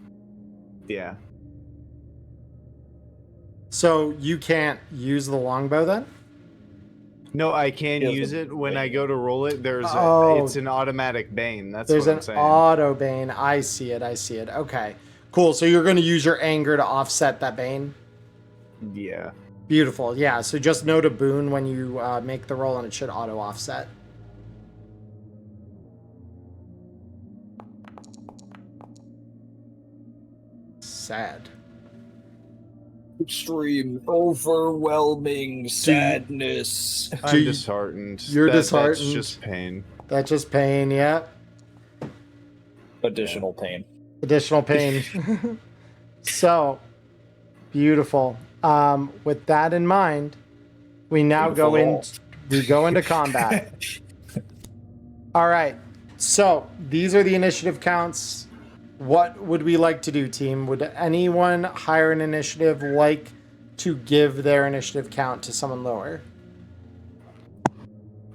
yeah. So you can't use the longbow then? No, I can use it when I go to roll it. It's an automatic Bane. That's There's what I'm saying. There's an auto Bane. I see it. Okay. Cool. So you're going to use your anger to offset that Bane? Yeah. Beautiful. Yeah. So just note a boon when you make the roll and it should auto offset. Sad. Extreme, overwhelming sadness. I'm disheartened. You're disheartened. That's just pain. That's just pain, yeah. Additional pain. Additional pain. So, beautiful. With that in mind, we now go into combat. All right. So, these are the initiative counts. What would we like to do, team? Would anyone hire an initiative like to give their initiative count to someone lower?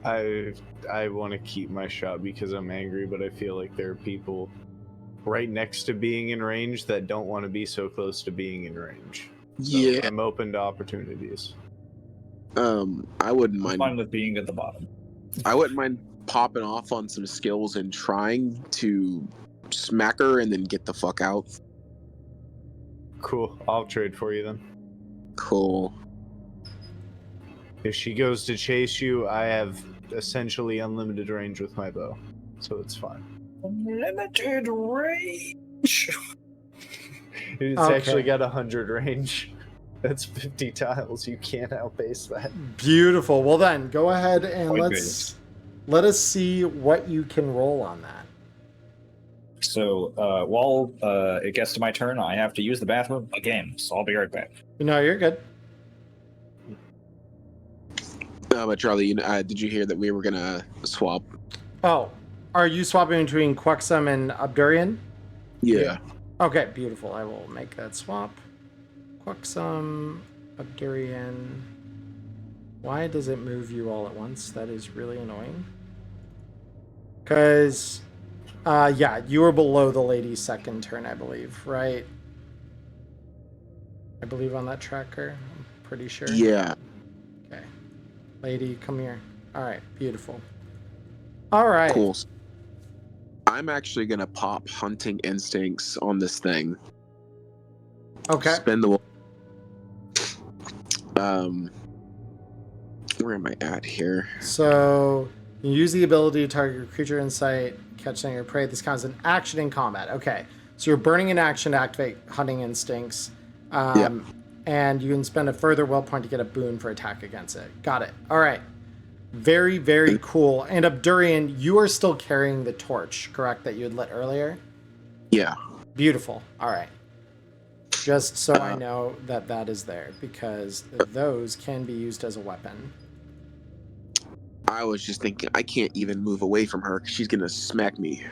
I want to keep my shot because I'm angry, but I feel like there are people right next to being in range that don't want to be so close to being in range. So Yeah. I'm open to opportunities. I wouldn't mind. Fine with being at the bottom. I wouldn't mind popping off on some skills and trying to smack her and then get the fuck out. Cool. I'll trade for you then. Cool. If she goes to chase you, I have essentially unlimited range with my bow, so it's fine. Unlimited range. It's Okay. actually got 100 range. That's 50 tiles. You can't outbase that. Beautiful. Well then, go ahead and Quite let us see what you can roll on that. So while it gets to my turn, I have to use the bathroom again. So I'll be right back. No, you're good. But Charlie, did you hear that we were gonna swap? Oh, are you swapping between Quaxum and Abdurian? Yeah. Okay, beautiful. I will make that swap. Quaxum, Abdurian. Why does it move you all at once? That is really annoying. Because, yeah, you were below the lady's second turn, I believe, right? I believe on that tracker. I'm pretty sure. Yeah. Okay. Lady, come here. All right, beautiful. All right. Cool. I'm actually gonna pop hunting instincts on this thing. Okay. Spend the. Where am I at here? So you use the ability to target your creature insight, catch something or prey. This counts as an action in combat. Okay. So you're burning an action to activate hunting instincts. And you can spend a further will point to get a boon for attack against it. Got it. All right. Very, very cool. And Abdurian, you are still carrying the torch, correct, that you had lit earlier? Yeah. Beautiful. All right. Just so I know that that is there, because those can be used as a weapon. I was just thinking, I can't even move away from her because she's gonna smack me.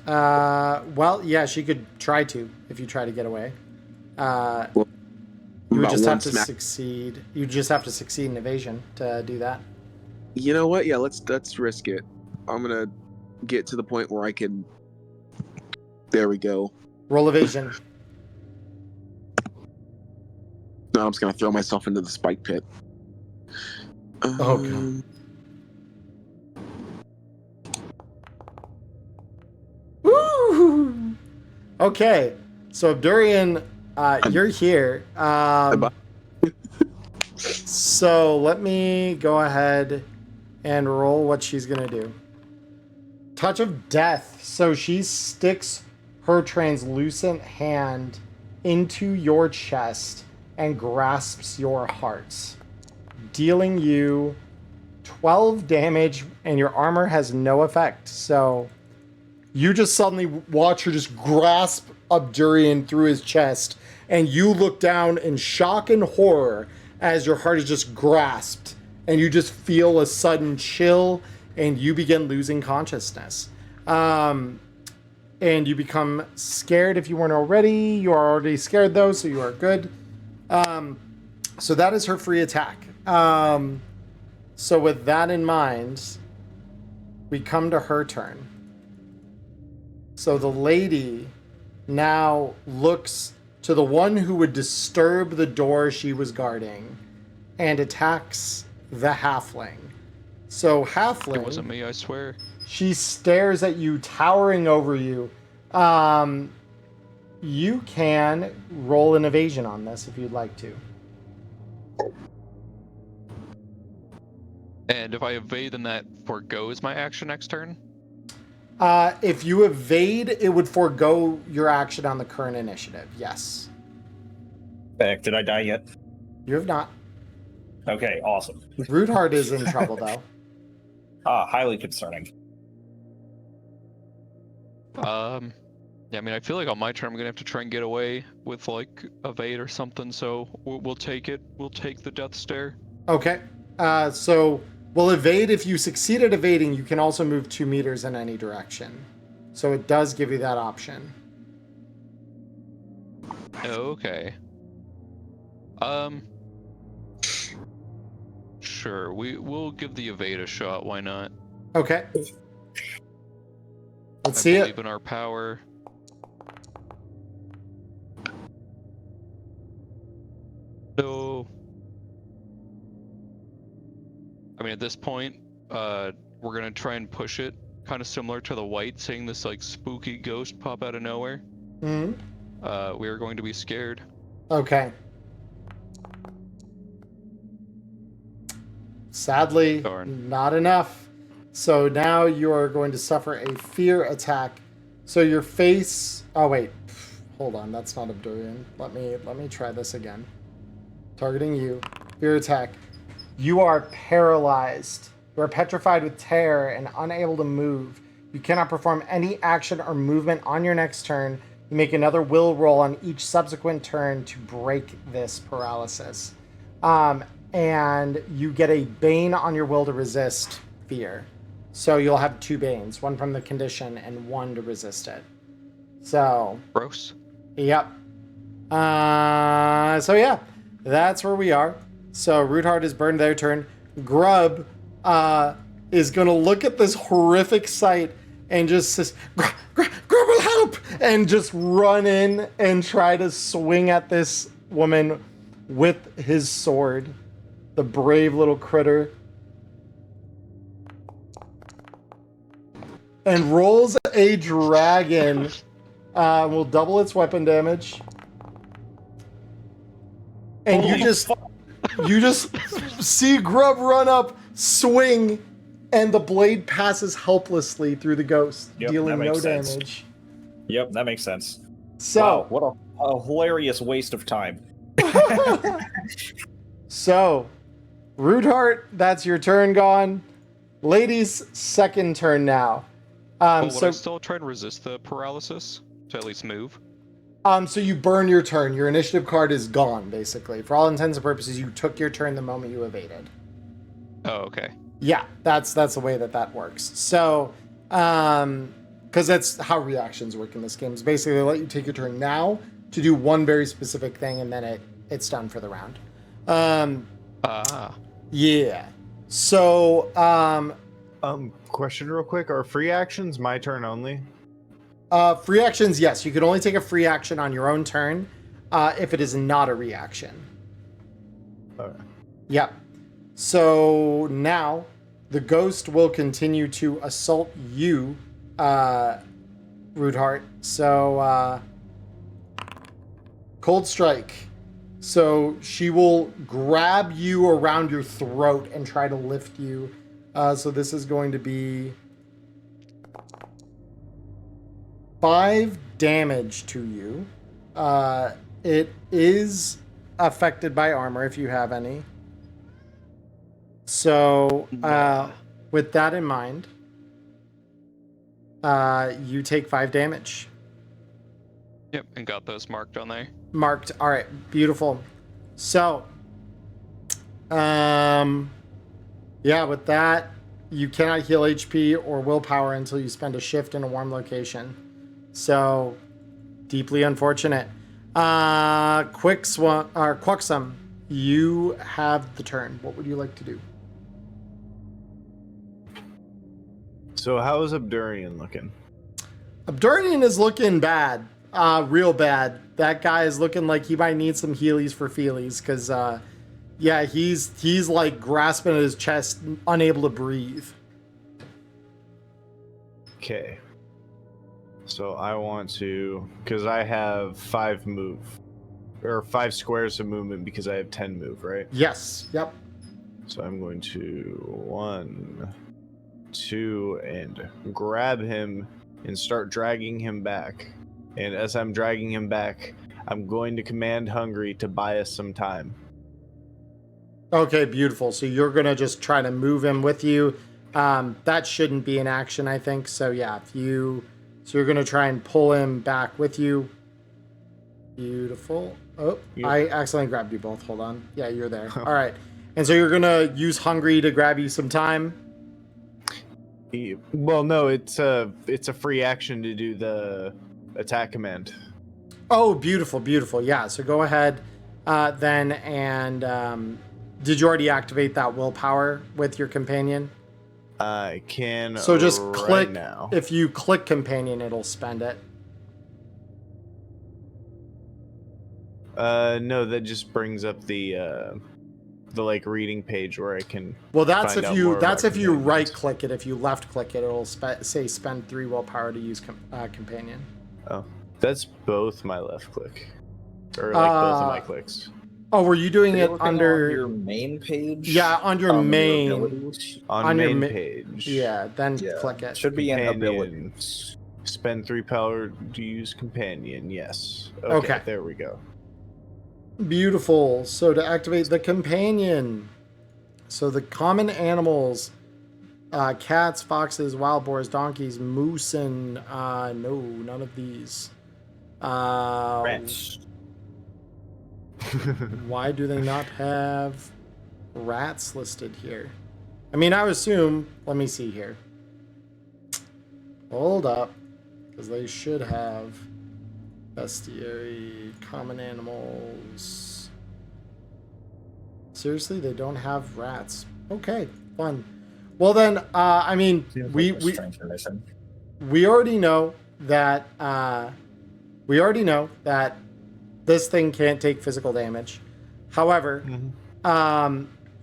Well, yeah, she could try to if you try to get away. You would About just one have to smack. succeed. You just have to succeed in evasion to do that. You know what? Yeah, let's risk it. I'm gonna get to the point where I can. There we go. Roll evasion. No, I'm just gonna throw myself into the spike pit. Oh, God. Woo! Okay, so Abdurian, you're here. So let me go ahead and roll what she's gonna do. Touch of Death. So she sticks her translucent hand into your chest and grasps your heart, dealing you 12 damage, and your armor has no effect. So you just suddenly watch her just grasp Abdurian through his chest, and you look down in shock and horror as your heart is just grasped, and you just feel a sudden chill, and you begin losing consciousness. And you become scared if you weren't already. You are already scared, though, so you are good. So that is her free attack. So with that in mind, we come to her turn. So the lady now looks to the one who would disturb the door she was guarding and attacks the halfling. So halfling... It wasn't me, I swear. She stares at you, towering over you. You can roll an evasion on this if you'd like to. And if I evade, then that forgoes my action next turn? If you evade, it would forego your action on the current initiative. Yes. Back, did I die yet? You have not. Okay, awesome. Rootheart is in trouble, though. Highly concerning. Yeah, I mean, I feel like on my turn I'm gonna have to try and get away with, like, evade or something, so we'll take it. We'll take the death stare. Okay. So we'll evade. If you succeed at evading, you can also move 2 meters in any direction. So it does give you that option. Okay. Sure, we'll give the evade a shot, why not? Okay. Let's I see believe it. in our power. So, I mean, at this point, we're gonna try and push it, kind of similar to the white, seeing this like spooky ghost pop out of nowhere. Mm-hmm. We are going to be scared. Okay. Sadly, Darn. not enough. So now you are going to suffer a fear attack. So your face... Oh, wait. Hold on. That's not Abdurian. Let me try this again. Targeting you. Fear attack. You are paralyzed. You are petrified with terror and unable to move. You cannot perform any action or movement on your next turn. You make another will roll on each subsequent turn to break this paralysis. And you get a bane on your will to resist fear. So you'll have 2 banes, one from the condition and 1 to resist it. So, Gross. yep. So yeah, that's where we are. So Rootheart has burned their turn. Grub is going to look at this horrific sight and just says, Grub will help! And just run in and try to swing at this woman with his sword. the brave little critter. And rolls a dragon. Will double its weapon damage. And Holy you just see Grub run up, swing, and the blade passes helplessly through the ghost, Yep, dealing that no makes sense. damage. Yep, that makes sense. So, Wow, what a hilarious waste of time. so, Roodheart, that's your turn gone. Ladies, second turn now. Would So I still try and resist the paralysis to at least move? So you burn your turn. Your initiative card is gone, basically. For all intents and purposes, you took your turn the moment you evaded. Oh, okay. Yeah, that's the way that works. So, because that's how reactions work in this game. Is basically they let you take your turn now to do one very specific thing, and then it's done for the round. Yeah. So, Question real quick: are free actions my turn only? free actions, yes. You can only take a free action on your own turn, if it is not a reaction. Okay. Yep. So now the ghost will continue to assault you, Roodheart. So, Cold Strike. So she will grab you around your throat and try to lift you. So this is going to be 5 damage to you. It is affected by armor if you have any. So, with that in mind, you take 5 damage. Yep, and got those marked on there. Marked. All right, beautiful. So, yeah, with that, you cannot heal HP or willpower until you spend a shift in a warm location. So, deeply unfortunate. Quaxum, you have the turn. What would you like to do? So how is Abdurian looking? Abdurian is looking bad. Real bad. That guy is looking like he might need some healies for feelies, because yeah, he's like grasping at his chest, unable to breathe. Okay. So I want to, because I have 5 squares of movement because I have 10 move, right? Yes. Yep. So I'm going to 1, 2, and grab him and start dragging him back. And as I'm dragging him back, I'm going to command Hungry to buy us some time. Okay, beautiful. So you're gonna just try to move him with you. That shouldn't be an action, I think. So yeah, so you're gonna try and pull him back with you. Beautiful. Oh, Yep. I accidentally grabbed you both. Hold on. Yeah, you're there. All right. And so you're gonna use Hungry to grab you some time. Well, no, it's a free action to do the attack command. Oh, beautiful, beautiful. Yeah. So go ahead, then, and did you already activate that willpower with your companion? I can. So just right click. now. If you click companion, it'll spend it. No, that just brings up the like reading page where I can. Well, that's find if out you more about right companions. click it. If you left click it, it'll say spend 3 willpower to use companion. Oh, that's both my left click, or like both of my clicks. Oh, were you doing Are you it looking under on your main page? Yeah, on your main. abilities? On on your main ma- page. Yeah, then Yeah. click it. Should be in Companion. abilities. Spend 3 power to use companion. Yes. Okay. There we go. Beautiful. So to activate the companion, so the common animals, cats, foxes, wild boars, donkeys, moose, and no, none of these. Rats. Why do they not have rats listed here? I mean, I would assume. Let me see here. Hold up, because they should have bestiary, common animals. Seriously, they don't have rats. Okay, fun. Well then, I mean, we already know that this thing can't take physical damage. However,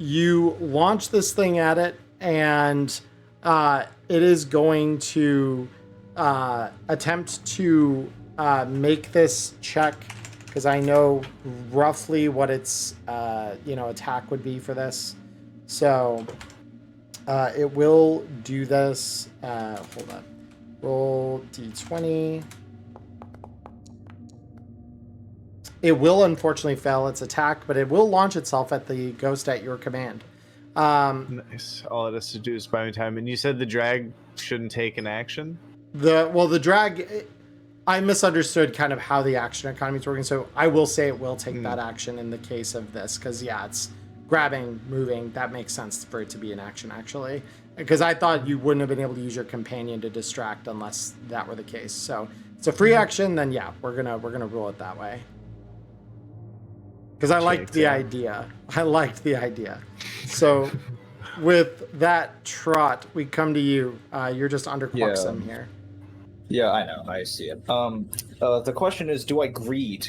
you launch this thing at it, and it is going to attempt to make this check, because I know roughly what its attack would be for this. So it will do this. Hold up. Roll d20. It will unfortunately fail its attack, but it will launch itself at the ghost at your command. Nice. All it has to do is buy me time. And you said the drag shouldn't take an action? The drag, I misunderstood kind of how the action economy is working, so I will say it will take that action in the case of this, because yeah, it's grabbing, moving. That makes sense for it to be an action, actually, because I thought you wouldn't have been able to use your companion to distract unless that were the case. So it's a free action, then yeah, we're gonna rule it that way. Because I liked the idea. So, with that, Trot, we come to you. You're just under Quaxum here. Yeah, I know. I see it. The question is, do I greed?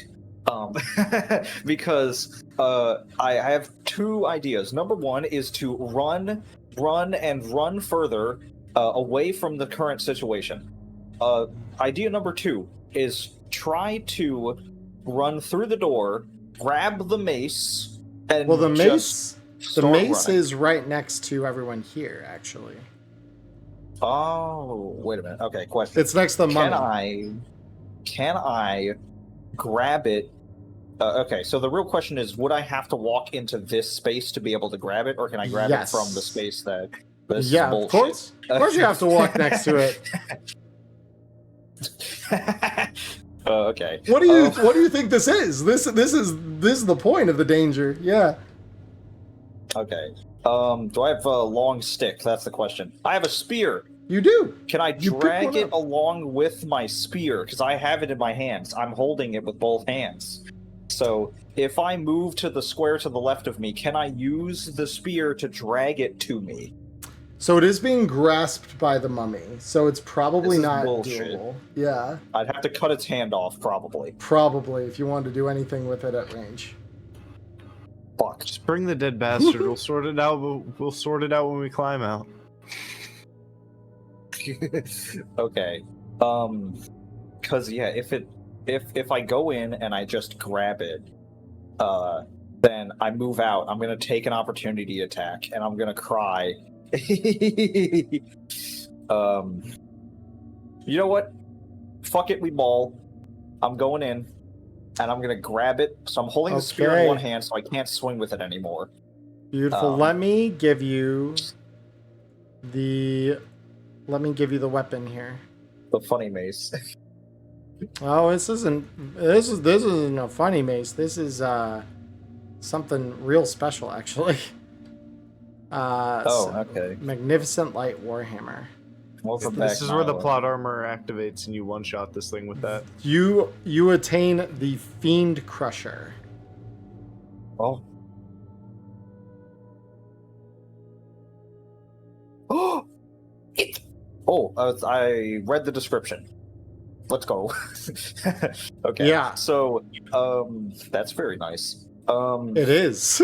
Because I have two ideas. Number one is to run further away from the current situation. Idea number two is try to run through the door, grab the mace, and the mace running. is right next to everyone here, actually. Oh, wait a minute. Okay, question. It's next to the mummy. Can I grab it? Okay, so the real question is, would I have to walk into this space to be able to grab it, or can I grab it from the space that? This is of course. Of course, you have to walk next to it. Okay. What do you think this is? This is the point of the danger. Yeah. Okay. Do I have a long stick? That's the question. I have a spear. You do. Can I drag it along with my spear? Because I have it in my hands. I'm holding it with both hands. So if I move to the square to the left of me, can I use the spear to drag it to me? So it is being grasped by the mummy, so it's probably not doable. Yeah. I'd have to cut its hand off, probably. Probably, if you wanted to do anything with it at range. Fuck. Just bring the dead bastard. We'll sort it out. We'll sort it out when we climb out. Okay. Cause yeah, if I go in and I just grab it, then I move out. I'm gonna take an opportunity attack, and I'm gonna cry. You know what? Fuck it, we ball. I'm going in, and I'm gonna grab it. So I'm holding the spear in one hand, so I can't swing with it anymore. Beautiful. Let me give you the weapon here. The funny mace. Oh, this isn't a funny mace. This is something real special, actually. Okay. Magnificent Light Warhammer. This is where the plot armor activates, and you one-shot this thing with that. You attain the Fiend Crusher. Oh. I read the description. Let's go. Okay. Yeah. So, that's very nice. It is.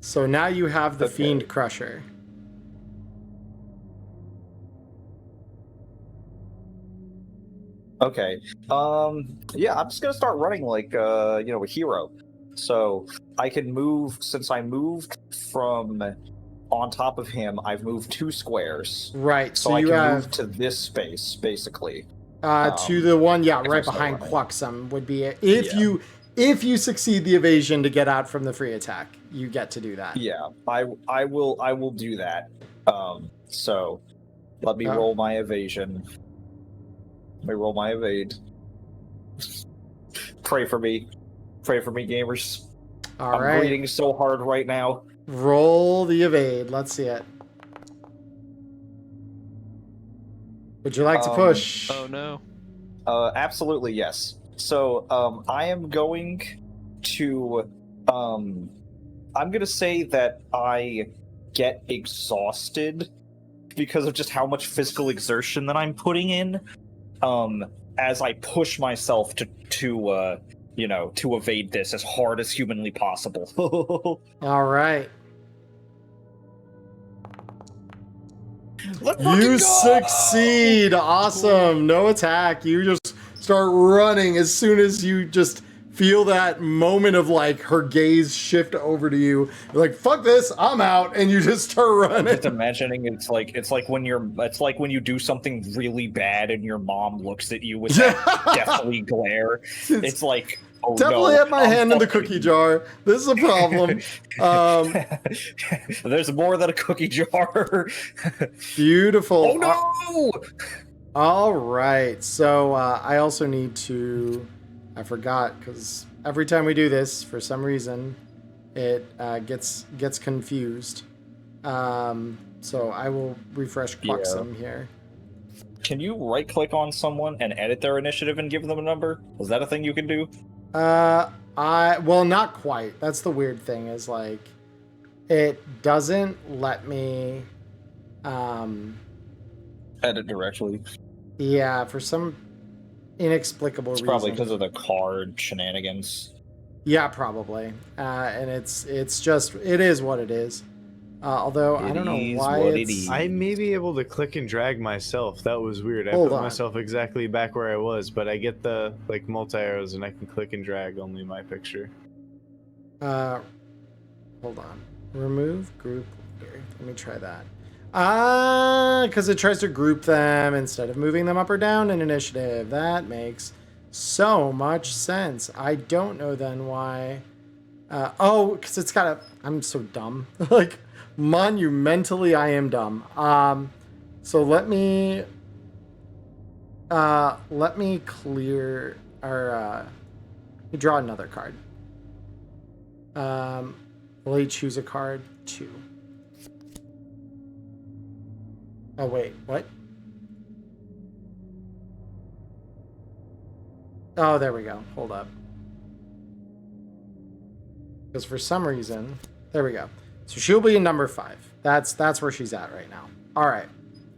So now you have the Fiend Crusher. Okay. Yeah, I'm just gonna start running like a hero. So I can move, since I moved from on top of him, I've moved 2 squares. Right. So I can move to this space, basically. To the one, right behind Quaxum would be it. If you succeed the evasion to get out from the free attack, you get to do that. Yeah, I will do that. So let me roll my evasion. Let me roll my evade. Pray for me, gamers. I'm bleeding so hard right now. Roll the evade. Let's see it. Would you like to push? Oh no. Absolutely yes. So I am going to I'm gonna say that I get exhausted because of just how much physical exertion that I'm putting in. As I push myself to to evade this as hard as humanly possible. All right. Let's fucking You go! succeed. Awesome. No attack. You just start running as soon as you just feel that moment of like her gaze shift over to you. You're like, fuck this, I'm out, and you just start I'm running. just imagining it's like when you do something really bad and your mom looks at you with that deathly glare. It's like, oh, Definitely no, have my I'm hand in the fucking- cookie jar. This is a problem. There's more than a cookie jar. Beautiful. Oh no! All right. So I also need to. I forgot because every time we do this, for some reason, it gets confused. So I will refresh Pluxum here. Can you right-click on someone and edit their initiative and give them a number? Is that a thing you can do? Well, not quite. That's the weird thing is like, it doesn't let me. Edit directly. Yeah, for some inexplicable It's reason. probably because of the card shenanigans. Yeah, probably. And it's just it is what it is. Although I don't know why it's. I may be able to click and drag myself. That was weird. I Hold put on. myself exactly back where I was, but I get the like multi arrows and I can click and drag only my picture. Hold on. Remove group leader. Let me try that. Because it tries to group them instead of moving them up or down in initiative. That makes so much sense. I don't know then why. Because it's got a. I'm so dumb. Like, monumentally, I am dumb. So let me clear or let me draw another card. Will he choose a card? 2. Oh, wait, what? Oh, there we go. Hold up. Because for some reason, there we go. So she'll be in number 5. That's where she's at right now. All right.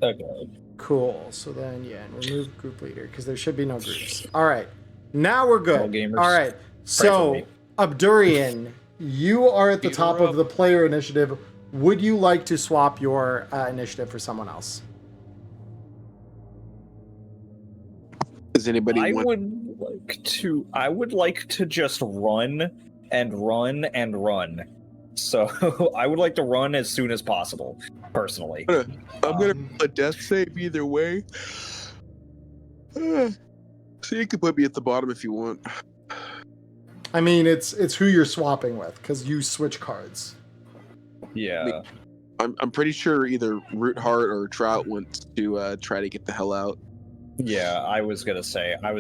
Okay. Cool. So then, yeah, and remove group leader because there should be no groups. All right. Now we're good. All gamers, All right. for So, me. Abdurian, you are at the You're top up. of the player initiative. Would you like to swap your initiative for someone else? Does anybody I want? would like to just run and run and run. So I would like to run as soon as possible, personally. I'm gonna a death save either way. So you can put me at the bottom if you want. I mean, it's who you're swapping with because you switch cards. Yeah. I'm pretty sure either Root Heart or Trout wants to try to get the hell out. Yeah, I was gonna say I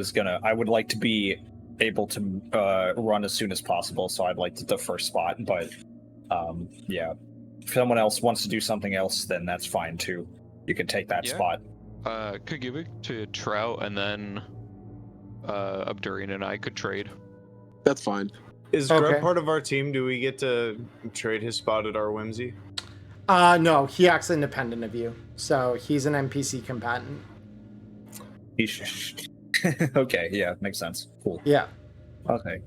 would like to be able to run as soon as possible, so I'd like the first spot, but yeah. If someone else wants to do something else, then that's fine too. You can take that Yeah. spot. Could give it to Trout, and then Abdurian and I could trade. That's fine. Is Okay. Grub part of our team? Do we get to trade his spot at our whimsy? No, he acts independent of you. So he's an NPC combatant. Okay, yeah, makes sense. Cool. Yeah. Okay.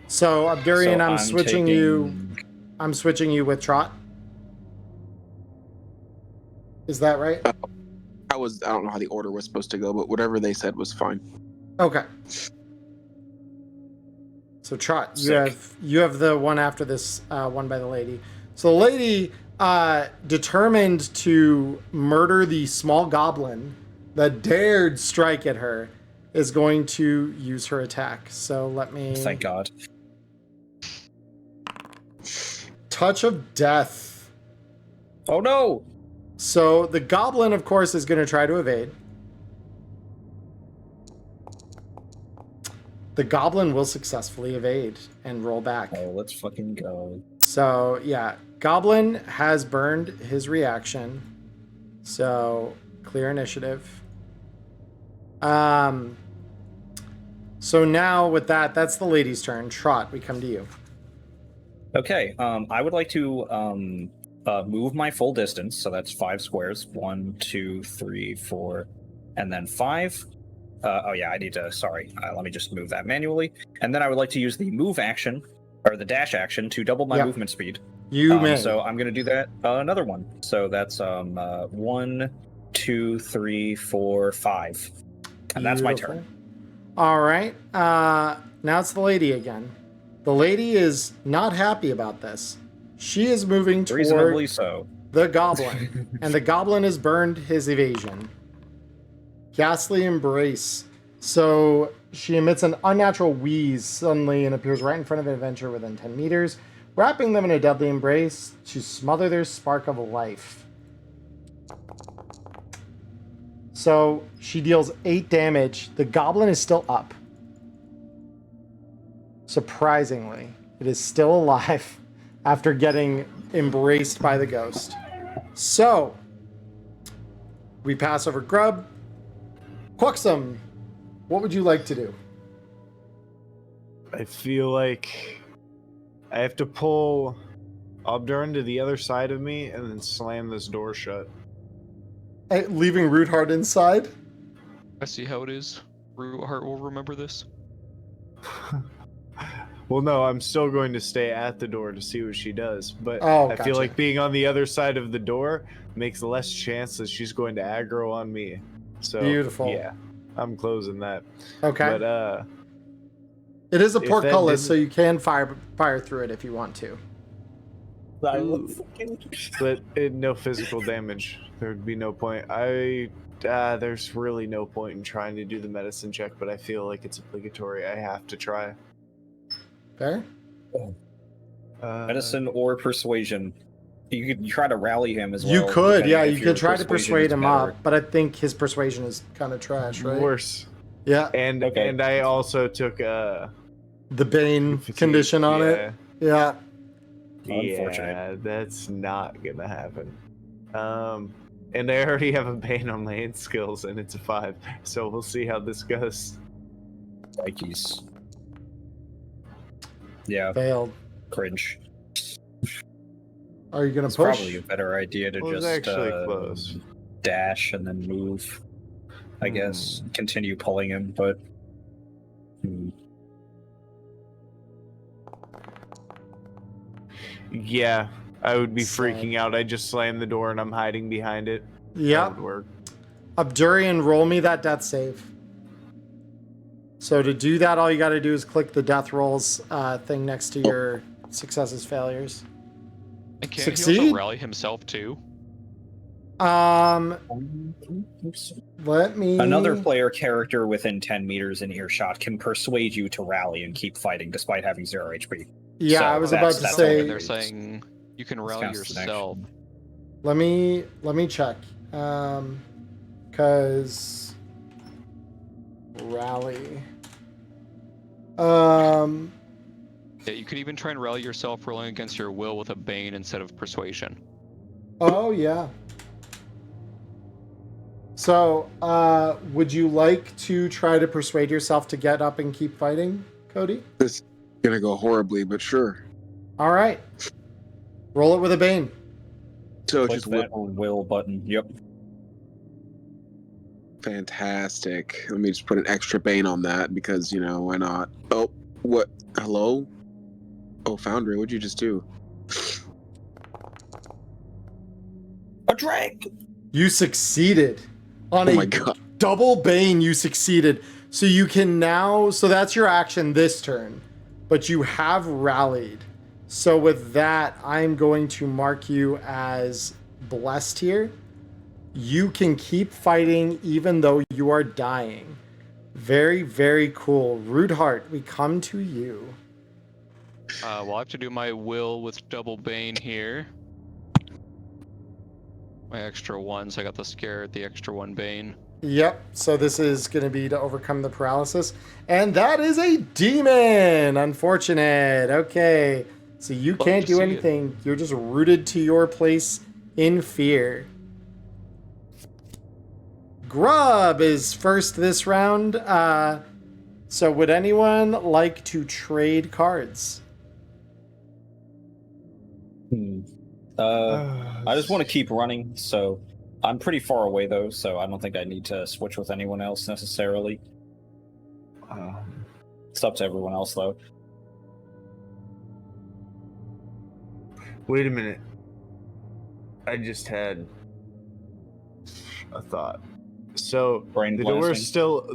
So Abdurian, So I'm switching you. taking- I'm switching you with Trot. Is that right? I don't know how the order was supposed to go, but whatever they said was fine. Okay. So Trot, Sick. you have the one after this one by the lady. So the lady, determined to murder the small goblin that dared strike at her, is going to use her attack. So let me. Thank God. Touch of Death. Oh no! So the goblin, of course, is going to try to evade. The goblin will successfully evade and roll back. Oh, let's fucking go. So yeah, goblin has burned his reaction. So clear initiative. So now with that, that's the lady's turn. Trot, we come to you. Okay, I would like to move my full distance, so that's 5 squares. 1, 2, 3, 4, and then 5. Oh yeah, I need to. Sorry, let me just move that manually, and then I would like to use the move action or the dash action to double my Yep. movement speed. You may. So I'm gonna do that another one. So that's 1, 2, 3, 4, 5, and that's my Beautiful. turn. All right. Now it's the lady again. The lady is not happy about this. She is moving Reasonably toward so. the goblin, and the goblin has burned his evasion. Ghastly Embrace. So she emits an unnatural wheeze suddenly and appears right in front of an adventurer within 10 meters, wrapping them in a deadly embrace to smother their spark of life. So she deals 8 damage. The goblin is still up. Surprisingly, it is still alive after getting embraced by the ghost. So we pass over Grub. Quuxum, what would you like to do? I feel like I have to pull Obdurin to the other side of me and then slam this door shut. Leaving Root inside? I see how it is. Root will remember this. Well, no, I'm still going to stay at the door to see what she does, but Oh, I gotcha. feel like being on the other side of the door makes less chance that she's going to aggro on me. So, Beautiful. yeah, I'm closing that. Okay. But, it is a if that portcullis, didn't- so you can fire through it if you want to. but no physical damage. There would be no point. There's really no point in trying to do the medicine check, but I feel like it's obligatory. I have to try. Fair? Medicine or persuasion. You could try to rally him as well. You could, depending yeah. if You your could try to persuasion persuade is him better. up, but I think his persuasion is kind of trash, right? Worse. Yeah. And Okay. and I also took The Bane fatigue. condition on it. Yeah. Unfortunate. Yeah, that's not gonna happen. And I already have a Bane on my int skills, and it's a 5. So we'll see how this goes. Yikes. Yeah, Failed. cringe. Are you going It's to push? probably a better idea to Well, it's just actually close. dash and then move. I guess continue pulling him, but Yeah, I would be Sad. freaking out. I just slammed the door and I'm hiding behind it. That Yeah. would work. Abdurian, roll me that death save. So to do that, all you got to do is click the death rolls thing next to your successes, failures. And can he Succeed? also rally himself too? Let me. another player character within 10 meters in earshot can persuade you to rally and keep fighting despite having 0 HP. Yeah, So I was that's- about to that's say. And they're saying you can rally counts as an yourself. Let me check. Cause rally. Yeah, you could even try and rally yourself rolling against your will with a Bane instead of persuasion. Oh yeah. So, would you like to try to persuade yourself to get up and keep fighting, Cody? This is gonna go horribly, but sure. All right. Roll it with a Bane. So Click just that will button. Yep. fantastic. Let me just put an extra Bane on that because, you know, why not? Oh, what? Hello? Oh, Foundry, what'd you just do? A drag! You succeeded. On Oh a my god. double Bane, you succeeded. So you can now. So that's your action this turn. But you have rallied. So with that, I'm going to mark you as blessed here. You can keep fighting even though you are dying. Very, very cool. Rude Heart, we come to you. Well, I have to do my will with double Bane here. My extra 1, so I got the scare at the extra 1 Bane. Yep. So this is going to be to overcome the paralysis. And that is a demon. Unfortunate. Okay. So you Love can't to do see it. anything. You're just rooted to your place in fear. Grub is first this round. So would anyone like to trade cards? I just want to keep running, so I'm pretty far away though, so I don't think I need to switch with anyone else necessarily. It's up to everyone else though. Wait a minute. I just had a thought. So Brain the door blasting. is still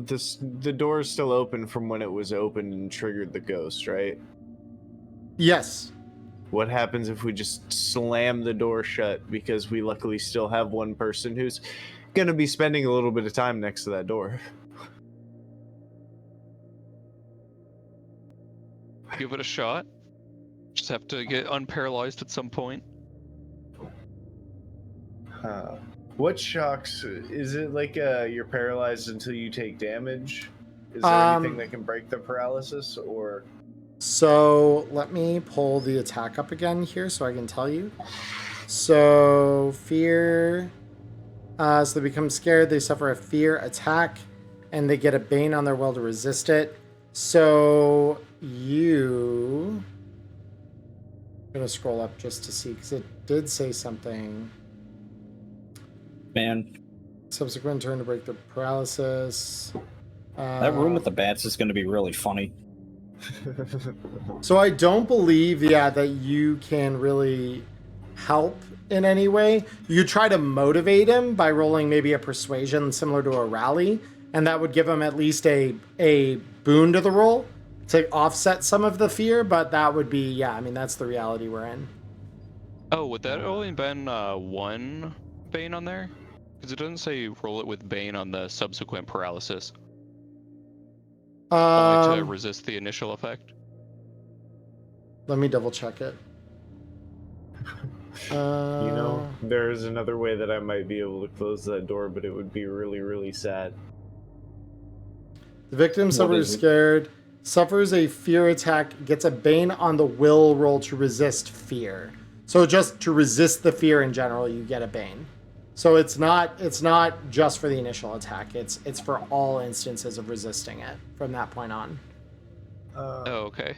the door is still open from when it was open and triggered the ghost, right? Yes. What happens if we just slam the door shut because we luckily still have one person who's gonna be spending a little bit of time next to that door? Give it a shot. Just have to get unparalyzed at some point. What shocks? Is it like you're paralyzed until you take damage? Is there anything that can break the paralysis, or? So let me pull the attack up again here so I can tell you. So fear. So they become scared. They suffer a fear attack, and they get a bane on their will to resist it. So you. I'm gonna scroll up just to see because it did say something. Man, Subsequent turn to break the paralysis. that room with the bats is going to be really funny. So I don't believe, that you can really help in any way. You try to motivate him by rolling maybe a persuasion similar to a rally, and that would give him at least a boon to the roll to offset some of the fear, but that would be, that's the reality we're in. Oh, would that only been one Bane on there? Because it doesn't say roll it with Bane on the subsequent paralysis. Only to resist the initial effect. Let me double check it. There is another way that I might be able to close that door, but it would be really, really sad. The victim suffers scared, suffers a fear attack, gets a bane on the will roll to resist fear. So just to resist the fear in general, you get a bane. So it's not just for the initial attack. It's for all instances of resisting it from that point on. Oh, okay.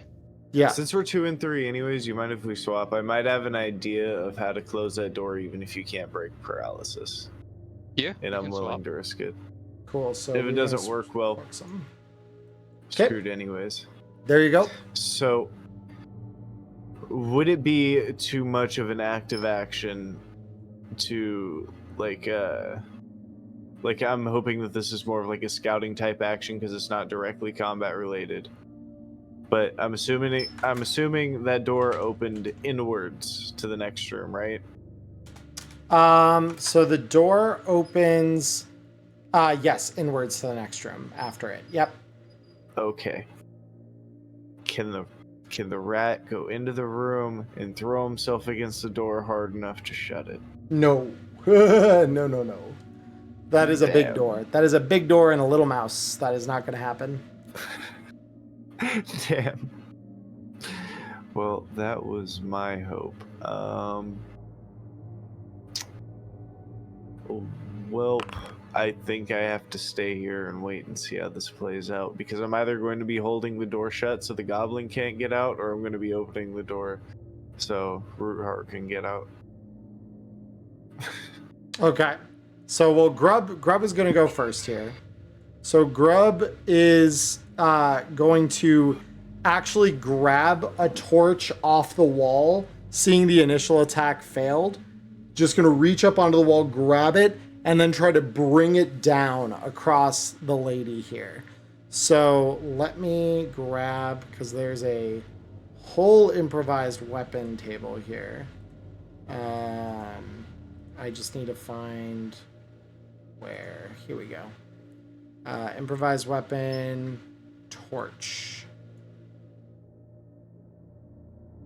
Yeah. Since we're 2 and 3 anyways, you mind if we swap? I might have an idea of how to close that door even if you can't break paralysis. Yeah. And I'm willing to risk it. Cool. So if it doesn't work well, screwed anyways. There you go. So would it be too much of an active action to like I'm hoping that this is more of like a scouting type action because it's not directly combat related. But I'm assuming that door opened inwards to the next room, right? So the door opens yes, inwards to the next room after it. Yep. Okay. Can the rat go into the room and throw himself against the door hard enough to shut it? No. No. That is a big door. That is a big door and a little mouse. That is not going to happen. Damn. Well, that was my hope. Well, I think I have to stay here and wait and see how this plays out because I'm either going to be holding the door shut so the goblin can't get out, or I'm going to be opening the door so Root can get out. Okay. So, well, Grub is going to go first here. So Grub is going to actually grab a torch off the wall, seeing the initial attack failed. Just going to reach up onto the wall, grab it, and then try to bring it down across the lady here. So let me grab, because there's a whole improvised weapon table here. I just need to find where. Here we go. Improvised weapon, torch.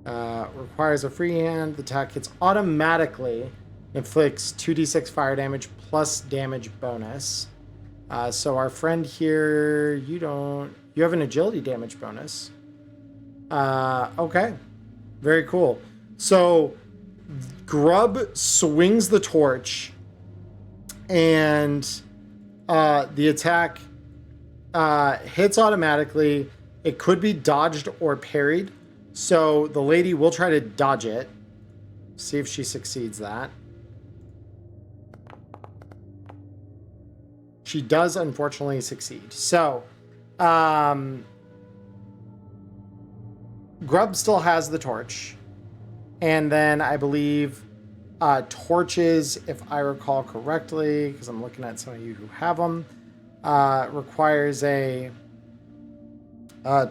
Requires a free hand. The attack hits automatically. Inflicts 2d6 fire damage plus damage bonus. So our friend here, you have an agility damage bonus. Okay. Very cool. So Grub swings the torch and the attack hits automatically. It could be dodged or parried. So the lady will try to dodge it. See if she succeeds that. She does unfortunately succeed. So, Grub still has the torch. And then I believe torches, if I recall correctly, because I'm looking at some of you who have them, requires a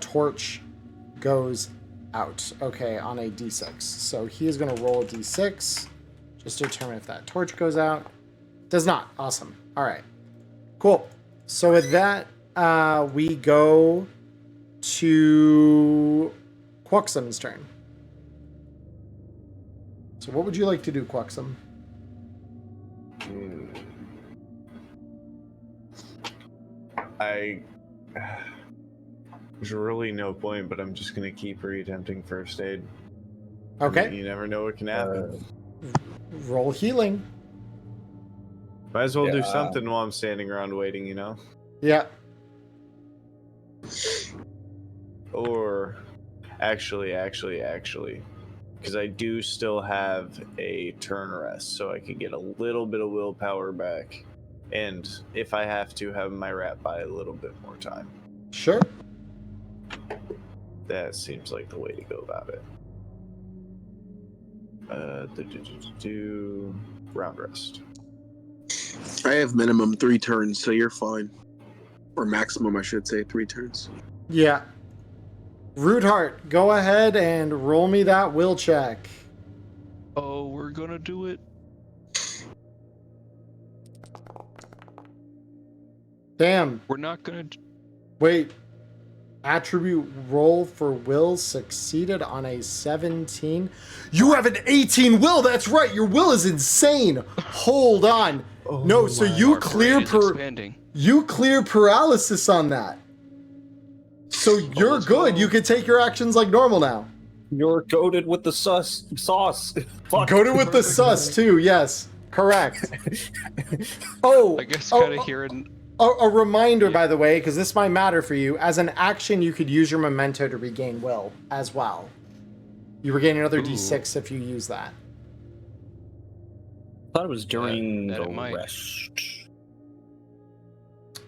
torch goes out. Okay, on a d6. So he is going to roll a d6 just to determine if that torch goes out. Does not. Awesome. All right. Cool. So with that, we go to Quuxum's turn. So what would you like to do, Quuxum? There's really no point, but I'm just gonna keep re-attempting first aid. Okay. I mean, you never know what can happen. Roll healing. Might as well do something while I'm standing around waiting, you know? Yeah. Or, actually, because I do still have a turn rest, so I can get a little bit of willpower back. And if I have to, have my rat buy a little bit more time. Sure. That seems like the way to go about it. Round rest. I have minimum 3 turns, so you're fine. Or maximum, I should say, 3 turns. Yeah. Root go ahead and roll me that will check. Oh, we're gonna do it. Damn. We're not gonna. Wait. Attribute roll for will succeeded on a 17. You have an 18 will. That's right. Your will is insane. Hold on. No, so you clear you clear paralysis on that. So you're good. You can take your actions like normal now. You're goaded with the sauce. Fuck. Goaded with the sus too. Yes, correct. Oh, I guess kind of hearing. A reminder, by the way, because this might matter for you. As an action, you could use your memento to regain will as well. You regain another d6 if you use that. I thought it was during that the might. rest.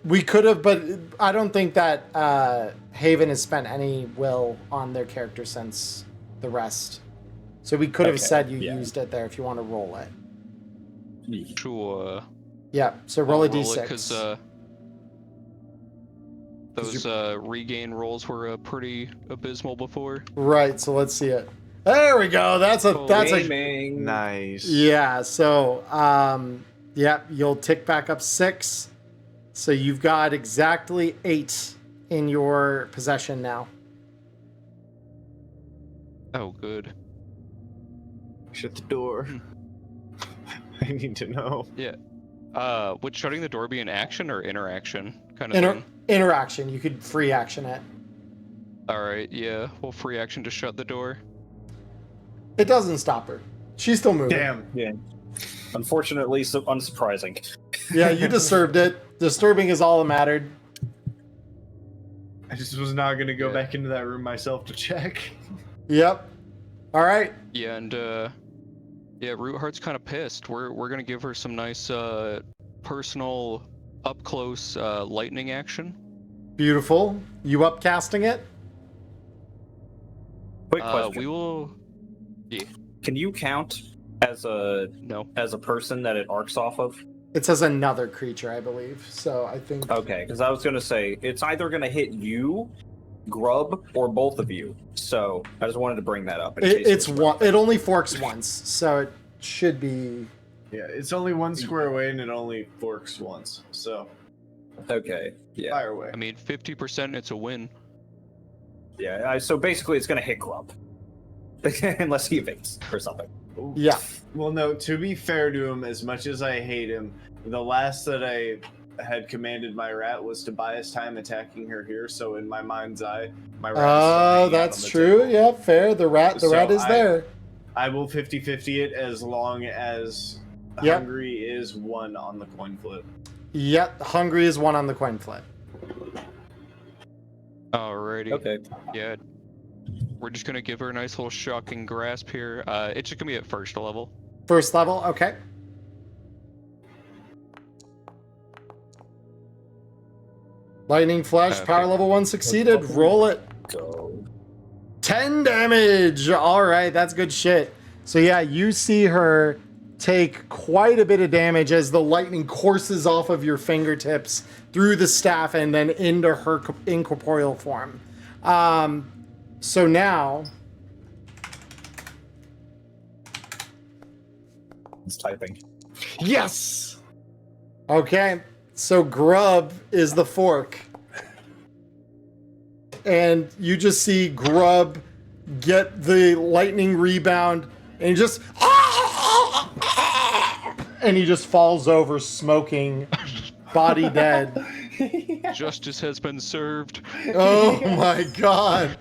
We could have, but I don't think that Haven has spent any will on their character since the rest. So we could have said you used it there if you want to roll it. Sure. Yeah, so roll a d6. Because those regain rolls were pretty abysmal before. Right, so let's see it. There we go. That's a Nice. Yeah, so yeah, you'll tick back up 6. So you've got exactly 8 in your possession now. Oh, good. Shut the door. I need to know. Yeah. Would shutting the door be an action or interaction kind of thing? Interaction. You could free action it. Alright, yeah. We'll free action to shut the door. It doesn't stop her. She's still moving. Damn. Yeah. Unfortunately, so unsurprising. Yeah, you disturbed it. Disturbing is all that mattered. I just was not going to go back into that room myself to check. Yep. All right. Yeah, and yeah, Rootheart's kind of pissed. We're gonna give her some nice personal up close lightning action. Beautiful. You upcasting it? Quick question. We will. Yeah. Can you count as a person that it arcs off of? It says another creature, I believe. So I think. Okay, because I was gonna say it's either gonna hit you, Grub, or both of you. So I just wanted to bring that up. It's one. It only forks once, so it should be. Yeah, it's only one square away and it only forks once. So. Okay. Yeah. Fire away. I mean, 50%. It's a win. Yeah. So basically, it's gonna hit Grub, unless he evades or something. Yeah. Well, no. To be fair to him, as much as I hate him, the last that I had commanded my rat was to buy us time attacking her here. So in my mind's eye, my rat. Oh, that's true. Table. Yeah, fair. The rat is there. I will 50-50 it as long as Hungry is 1 on the coin flip. Yep, Hungry is 1 on the coin flip. Alrighty. Okay. Yeah. We're just gonna give her a nice little shocking grasp here. It's just gonna be at first level. First level, okay. Lightning Flash, Okay. power level 1 succeeded. Roll it. Go. 10 damage. All right, that's good shit. So yeah, you see her take quite a bit of damage as the lightning courses off of your fingertips through the staff and then into her incorporeal form. So now, It's typing. Yes! okay, so Grub is the fork. And you just see Grub get the lightning rebound and he just and he just falls over smoking, body dead. Justice has been served. Oh my god.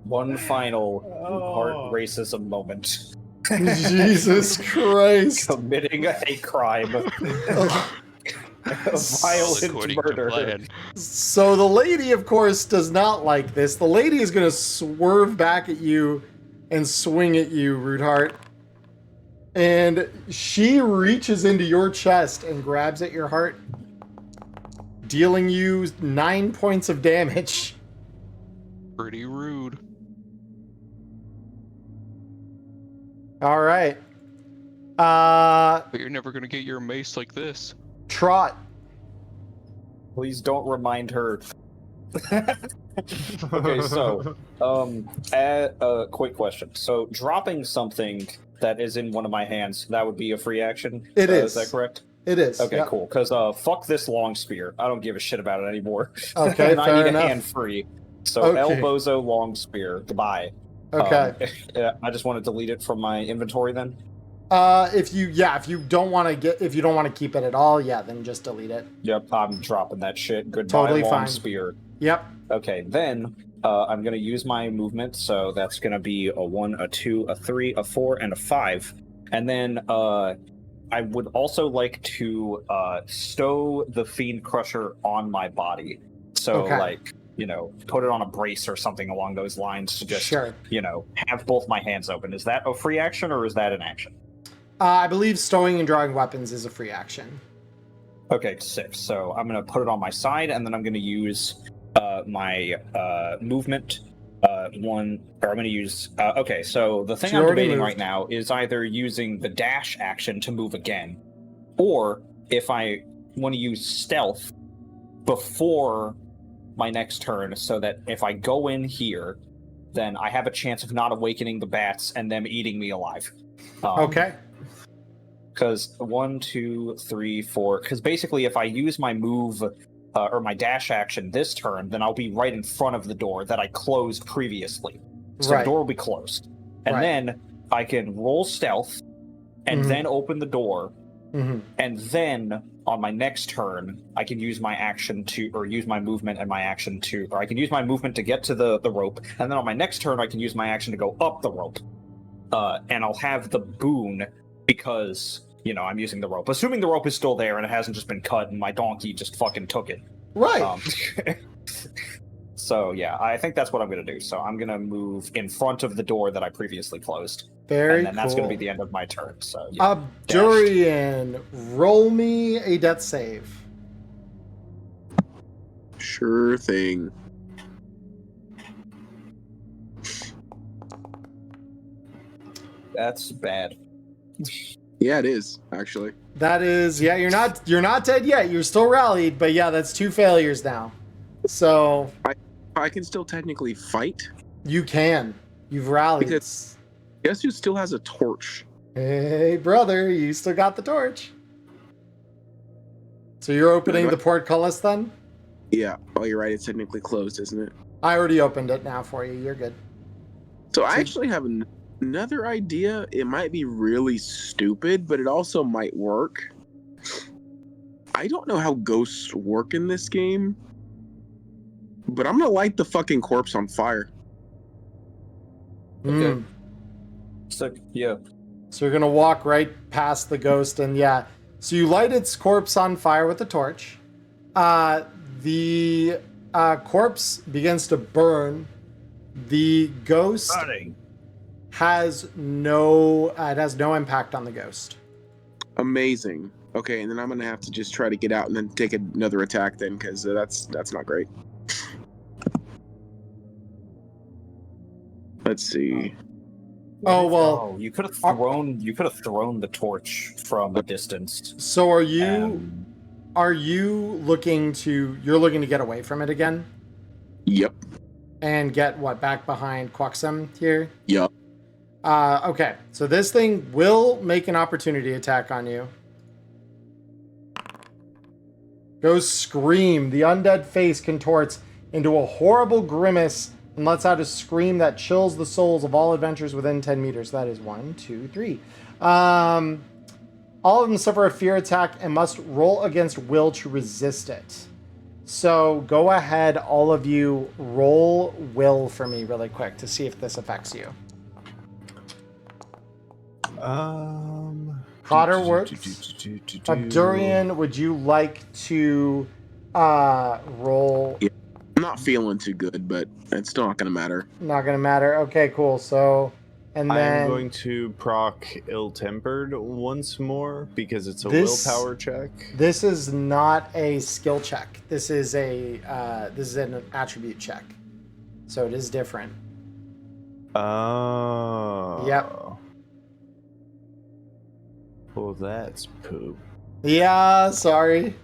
One final heart Oh. racism moment. Jesus Christ. Committing a crime. A violent According to murder. plan. So the lady, of course, does not like this. The lady is going to swerve back at you and swing at you, Rootheart. And she reaches into your chest and grabs at your heart, dealing you 9 points of damage. Pretty rude. All right. But you're never gonna get your mace like this. Trot. Please don't remind her. Okay, so, quick question. So, dropping something that is in one of my hands, that would be a free action? It Is is. that correct? It is. Okay, yeah. cool. Because, fuck this long spear. I don't give a shit about it anymore. Okay, And I fair need enough. a hand free. So, Okay. El Bozo long spear. Goodbye. Okay. I just want to delete it from my inventory then. If you don't want to keep it at all, yeah, then just delete it. Yep, I'm dropping that shit. Goodbye, Totally long fine. spear. Yep. Okay, then I'm going to use my movement, so that's going to be a 1, a 2, a 3, a 4, and a 5. And then I would also like to stow the Fiend Crusher on my body. So, Okay. like, put it on a brace or something along those lines to just, Sure. have both my hands open. Is that a free action or is that an action? I believe stowing and drawing weapons is a free action. Okay, 6. So I'm going to put it on my side, and then I'm going to use my movement. I'm going to use. Okay, so the thing So you I'm already debating moved. right now is either using the dash action to move again, or if I want to use stealth before my next turn, so that if I go in here, then I have a chance of not awakening the bats and them eating me alive. Okay. Because 1, 2, 3, 4. Because basically, if I use my move or my dash action this turn, then I'll be right in front of the door that I closed previously. So Right. the door will be closed. And Right. then I can roll stealth and Mhm. then open the door. Mhm. And then on my next turn, I can use my action to, or use my movement and my action to, or I can use my movement to get to the rope. And then on my next turn, I can use my action to go up the rope. And I'll have the boon because, I'm using the rope. Assuming the rope is still there and it hasn't just been cut and my donkey just fucking took it. Right. So, yeah, I think that's what I'm going to do. So I'm going to move in front of the door that I previously closed. Very and then that's going to cool. be the end of my turn. So, yeah. Abdurian, roll me a death save. Sure thing. That's bad. Yeah, it is actually. That is, yeah, you're not dead yet. You're still rallied, but yeah, that's 2 failures now. So I can still technically fight. you can. You've rallied. Because- Guess who still has a torch? Hey, brother, you still got the torch. So you're opening Right. the portcullis then? Yeah. Oh, you're right. It's technically closed, isn't it? I already opened it now for you. You're good. So I actually have another idea. It might be really stupid, but it also might work. I don't know how ghosts work in this game, but I'm gonna light the fucking corpse on fire. Okay. Mm. So, yeah. So you're gonna walk right past the ghost, and yeah. So you light its corpse on fire with the torch. The corpse begins to burn. The ghost has no. It has no impact on the ghost. Amazing. Okay, and then I'm gonna have to just try to get out and then take another attack then, because that's not great. Let's see. Oh well. You could have thrown the torch from a distance. So are you looking to get away from it again Yep. and get what back behind Quaxum here? Yep. Okay. So this thing will make an opportunity attack on you. Go scream. The undead face contorts into a horrible grimace and lets out a scream that chills the souls of all adventurers within 10 meters. That is 1, 2, 3. All of them suffer a fear attack and must roll against will to resist it. So go ahead, all of you, roll will for me really quick to see if this affects you. Cotter works. Durian, would you like to roll? Yeah. I'm not feeling too good, but it's still not gonna matter. Not gonna matter. Okay, cool. So, and then I'm going to proc ill-tempered once more because it's a willpower check. This is not a skill check. This is an attribute check. So it is different. Oh. Yep. Well, that's poop. Yeah, sorry.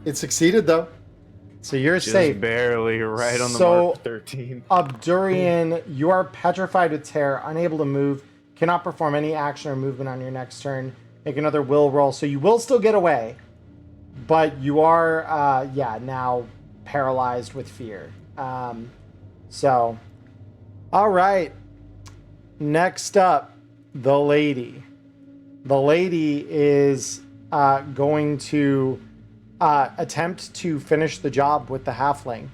It succeeded though. So you're Just safe. barely right on the So, mark. 13. Abdurian, you are petrified with terror, unable to move, cannot perform any action or movement on your next turn. Make another will roll. So you will still get away, but you are, now paralyzed with fear. All right. Next up, the lady. The lady is going to attempt to finish the job with the halfling.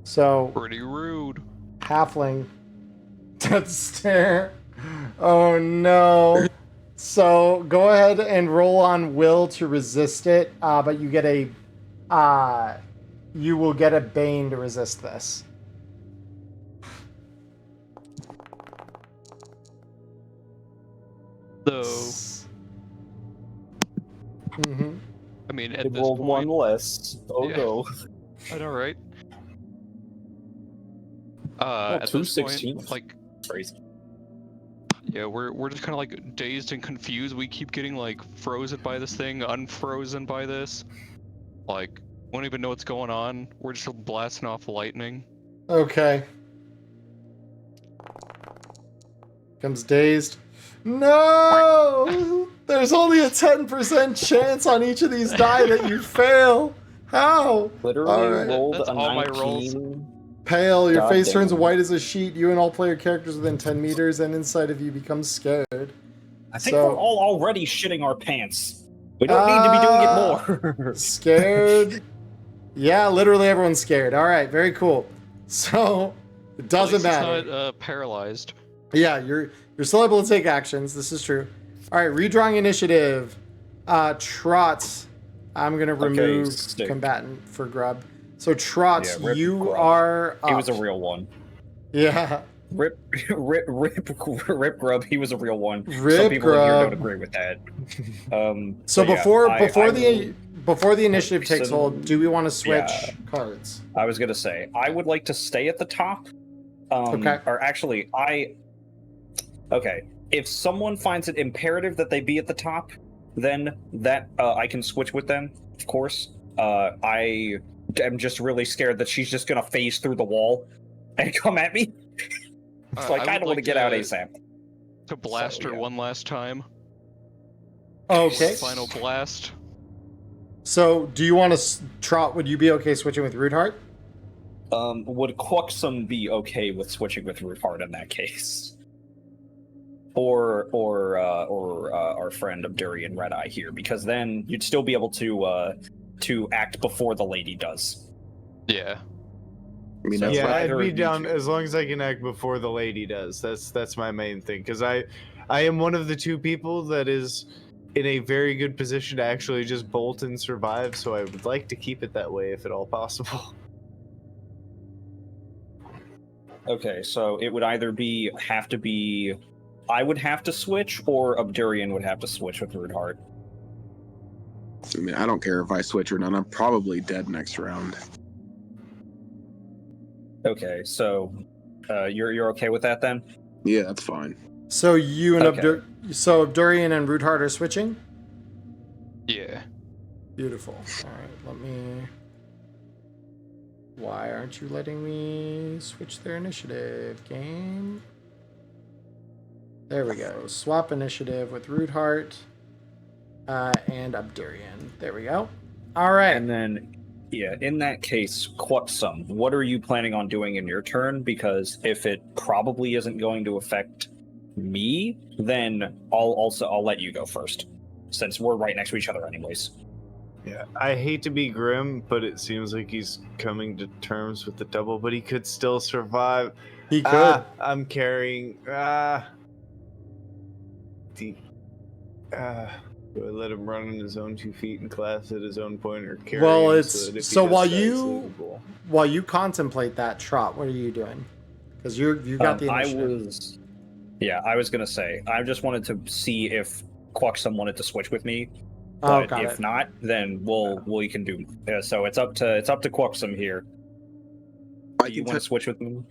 So Pretty rude. halfling. Death stare. Oh no. So go ahead and roll on will to resist it, but you get you will get a bane to resist this. So, Mm-hmm. I mean, at It this rolled point, one less. Oh Yeah. no. I know, right? At two this point, 16s. like, Crazy. yeah, we're just kind of like dazed and confused. We keep getting like frozen by this thing, unfrozen by this. Like, we don't even know what's going on. We're just blasting off lightning. Okay. Comes dazed. No! There's only a 10% chance on each of these die that you fail. How? Literally All right. rolled That's a all my 19. rolls. Pale, your God face turns damn. white as a sheet. You and all player characters within 10 meters and inside of you become scared. I think So- we're all already shitting our pants. We don't need to be doing it more. Scared? Yeah, literally everyone's scared. All right, very cool. So, it At doesn't least matter. It's not paralyzed. Yeah, you're still able to take actions. This is true. All right, redrawing initiative. Trot. I'm gonna remove sick. combatant for Grub. So Trot, Yeah, rip you Grub. are. He was a up. real one. Yeah. Rip Grub. He was a real one. Rip Some people in here Grub. don't agree with that. So yeah, before I the initiative takes so- hold, do we want to switch yeah. cards? I was gonna say I would like to stay at the top. Okay. Or actually, Okay. If someone finds it imperative that they be at the top, then that I can switch with them. Of course. I am just really scared that she's just gonna phase through the wall and come at me. It's like I would don't want to get out ASAP. To blast So, her yeah. one last time. Okay. Final blast. So do you want to Trot? Would you be okay switching with Rude Heart? Would Quaxum be okay with switching with Ruthard in that case? Or our friend Abdurian Red Eye here, because then you'd still be able to act before the lady does. Yeah. I mean, So- that's Yeah, what I'd either be of you down two. as long as I can act before the lady does. That's my main thing, because I am one of the two people that is in a very good position to actually just bolt and survive. So I would like to keep it that way if at all possible. Okay, so it would either have to be I would have to switch, or Abdurian would have to switch with Rude Heart. I mean, I don't care if I switch or not. I'm probably dead next round. Okay, so you're okay with that then? Yeah, that's fine. So you and Okay. Abdurian and Rootheart are switching? Yeah. Beautiful. All right, let me... Why aren't you letting me switch their initiative, game? There we go. Swap initiative with Rootheart and Abdurian. There we go. All right. And then, yeah, in that case, Quaxum, what are you planning on doing in your turn? Because if it probably isn't going to affect me, then I'll let you go first, since we're right next to each other anyways. Yeah, I hate to be grim, but it seems like he's coming to terms with the double, but he could still survive. He could. I'm carrying. Do I let him run on his own 2 feet in class at his own point, or carry Well, him it's so that if he so does while die, he's you livable? contemplate that, Trot, what are you doing? Because you've got the initiative. I was gonna say, I just wanted to see if Quaxum wanted to switch with me. Oh, But got if it. not, then we can do. So it's up to Quaxum here. I Do you can, want to switch with me?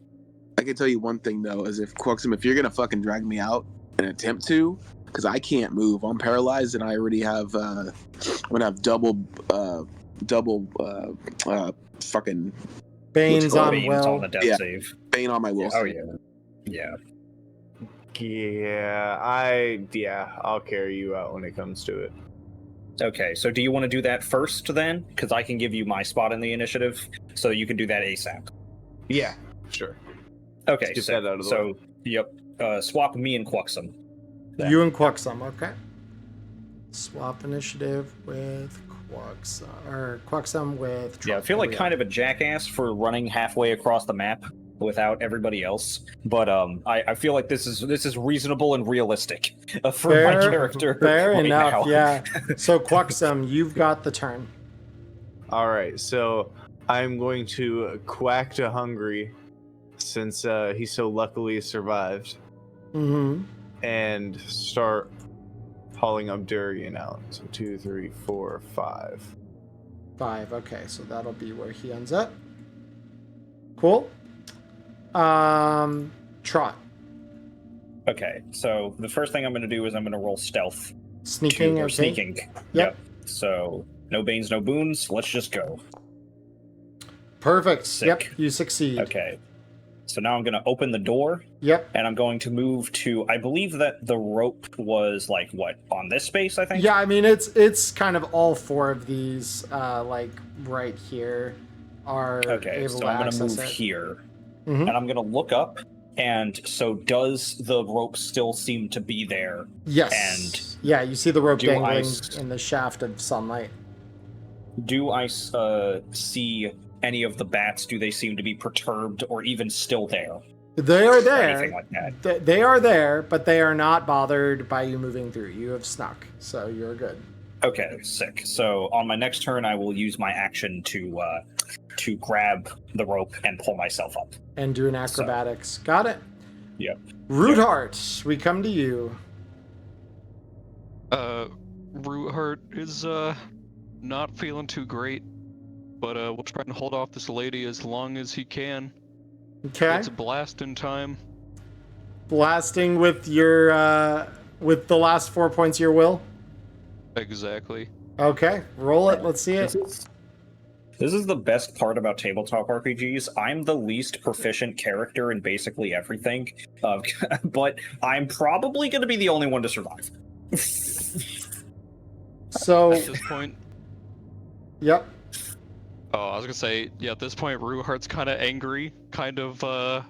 I can tell you one thing though, is if Quaxum, if you're gonna fucking drag me out and attempt to, because I can't move, I'm paralyzed, and I already have I'm gonna have double fucking Bane's called? on Bane's Will. on the death Yeah. save. Bane on my will. Oh save. yeah. I'll carry you out when it comes to it. Okay, so do you want to do that first then? Because I can give you my spot in the initiative, so you can do that ASAP. Yeah, sure. Okay, Get so, that out of the so yep, swap me and Quaxum. then. You and Quaxum, okay. Swap initiative with Quaxum with Trot. Yeah, I feel There like we kind go. of a jackass for running halfway across the map without everybody else, but I feel like this is reasonable and realistic for my character. Fair right enough, now. yeah. So Quaxum, you've got the turn. All right, so I'm going to quack to Hungry, since he so luckily survived, Mm-hmm. and start hauling Abdurian out. So 2, 3, 4, 5. 5, okay, so that'll be where he ends up. Cool. Trot. Okay, so the first thing I'm going to do is I'm going to roll stealth. Sneaking, or okay. sneaking. Yep. So no banes, no boons. Let's just go. Perfect. Sick. Yep, you succeed. Okay. So now I'm going to open the door, Yep. and I'm going to move to. I believe that the rope was like what on this space. I think. Yeah, I mean it's kind of all 4 of these, like right here, are Okay. able So to I'm going to access move it. here, Mhm. and I'm going to look up. And so, does the rope still seem to be there? Yes. And yeah, you see the rope do I dangling s- in the shaft of sunlight. Do I see any of the bats? Do they seem to be perturbed or even still there? They are Or there. anything like that? They are there, but they are not bothered by you moving through. You have snuck, so you're good. Okay, sick. So on my next turn, I will use my action to grab the rope and pull myself up. And do an acrobatics. Got it. Yep. Rootheart, we come to you. Rootheart is not feeling too great, but we'll try and hold off this lady as long as he can. Okay. It's blasting time. Blasting with your with the last 4 points of your will. Exactly. Okay, roll it. Let's see it. This is the best part about tabletop RPGs. I'm the least proficient character in basically everything, but I'm probably going to be the only one to survive. So, At this point, yep. oh, I was gonna say, yeah, at this point, Rooheart's kind of angry, kind of a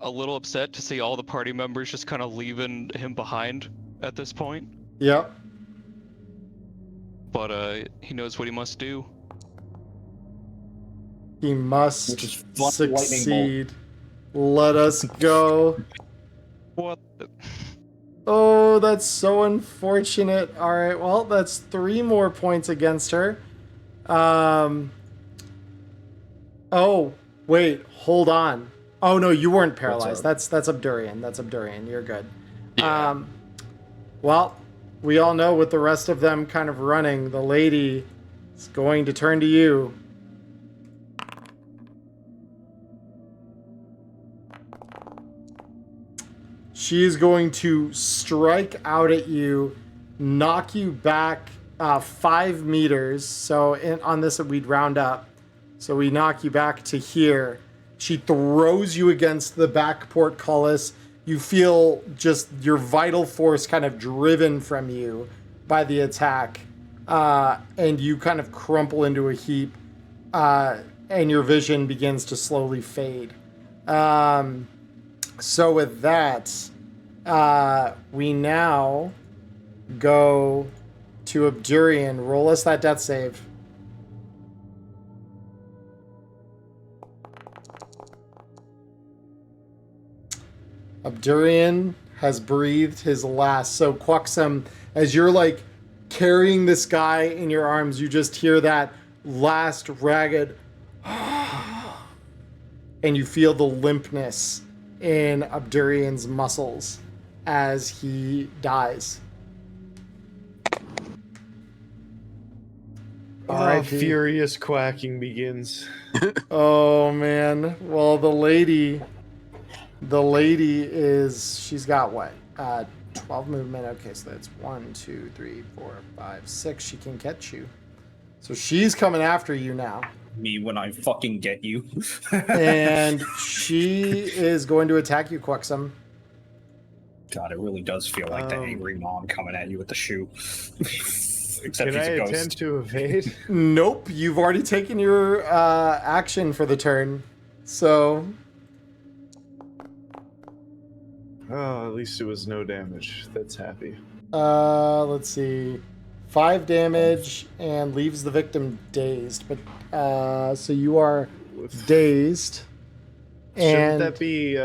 little upset to see all the party members just kind of leaving him behind at this point. Yep. But he knows what he must do. He must Which is lightning bolt. succeed. Let us go. What? The... Oh, that's so unfortunate. All right, well, that's 3 more points against her. Oh, wait, hold on. Oh no, you weren't paralyzed. up? That's Abdurian. That's Abdurian. You're good. Yeah. Well, we all know with the rest of them kind of running, the lady is going to turn to you. She is going to strike out at you, knock you back 5 meters. So on this, we'd round up. So we knock you back to here. She throws you against the back portcullis. You feel just your vital force kind of driven from you by the attack. And you kind of crumple into a heap. And your vision begins to slowly fade. So with that, we now go to Abdurian. Roll us that death save. Abdurian has breathed his last. So Quaxum, as you're like carrying this guy in your arms, you just hear that last ragged and you feel the limpness in Abdurian's muscles as he dies. Furious quacking begins. Oh man. Well, the lady is, she's got what? 12 movement. Okay, so that's 1, 2, 3, 4, 5, 6. She can catch you. So she's coming after you now. Me when I fucking get you. And she is going to attack you, Quaxum. God, it really does feel like the angry mom coming at you with the shoe. Except Can he's I a ghost. attempt to evade? Nope, you've already taken your action for the turn. So, Oh, at least it was no damage. That's happy. let's see. 5 damage and leaves the victim dazed. But so you are dazed. Shouldn't And that be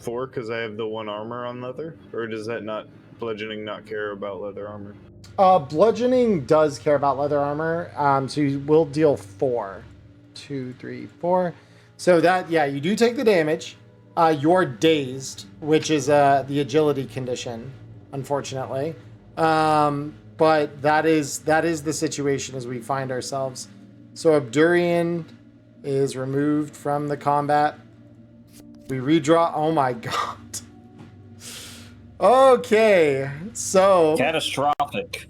4 because I have the 1 armor on leather? Or does that not, bludgeoning not care about leather armor? bludgeoning does care about leather armor. So you will deal 4. 2, 3, 4. So that, yeah, you do take the damage. You're dazed, which is the agility condition, unfortunately. But that is the situation as we find ourselves. So Abdurian is removed from the combat. We redraw. Oh my god. Okay, so Catastrophic.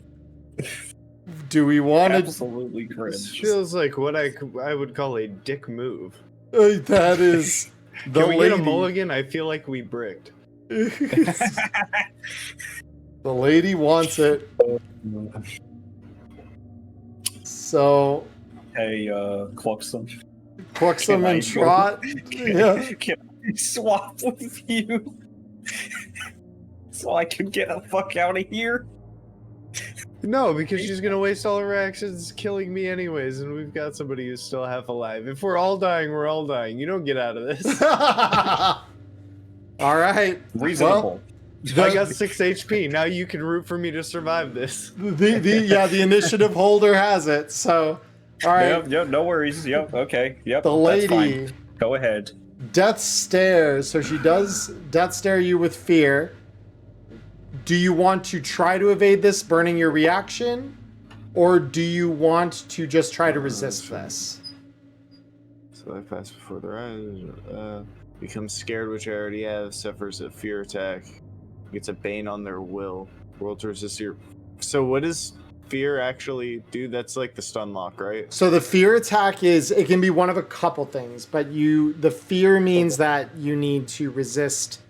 do we want to? Absolutely This cringe. feels like what I would call a dick move. That is the Can we lady. get a mulligan? I feel like we bricked. The lady wants it. So Hey, Cluxum. Quaxum Can I and go? Trot. Yeah. Can I swap with you? So I can get the fuck out of here? No, because she's gonna waste all her actions killing me anyways, and we've got somebody who's still half alive. If we're all dying, we're all dying. You don't get out of this. All right. Reasonable. Well, I got 6 HP. Now you can root for me to survive this. the initiative holder has it. So, all right. Yep, no worries. Yep, okay. Yep, The that's fine. lady, Go ahead. death stares. So she does death stare you with fear. Do you want to try to evade this, burning your reaction? Or do you want to just try to resist this? So I pass before their eyes. Becomes scared, which I already have. Suffers a fear attack. Gets a bane on their will. World to resist your. So what does fear actually do? That's like the stun lock, right? So the fear attack it can be one of a couple things, but the fear means that you need to resist,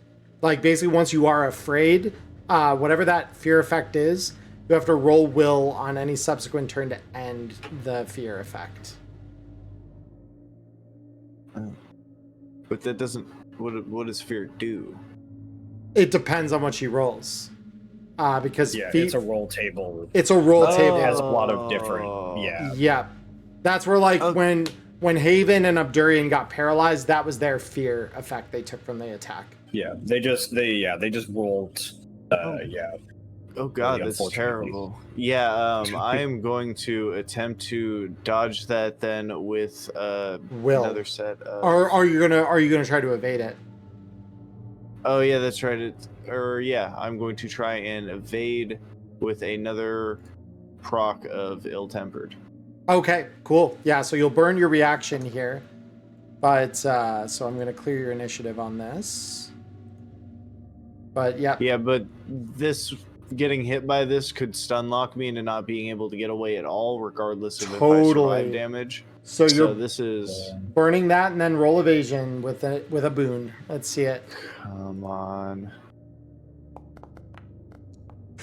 like basically once you are afraid, whatever that fear effect is, you have to roll will on any subsequent turn to end the fear effect. But that doesn't. What does fear do? It depends on what she rolls. Because Yeah, it's a roll table. it's a roll table. It has a lot of different. Yeah. Yeah. That's where like when Haven and Abdurian got paralyzed, that was their fear effect they took from the attack. Yeah. They just rolled. Yeah. Oh god, Really, that's unfortunately. terrible. Yeah, I am going to attempt to dodge that then with Will. another set of. Or are you gonna try to evade it? Oh yeah, that's right. I'm going to try and evade with another proc of ill-tempered. Okay, cool. Yeah, so you'll burn your reaction here. But, so I'm going to clear your initiative on this. But, yeah. Yeah, but this getting hit by this could stun lock me into not being able to get away at all, regardless of if I survive damage. So you're this is burning that and then roll evasion with a boon. Let's see it. come on.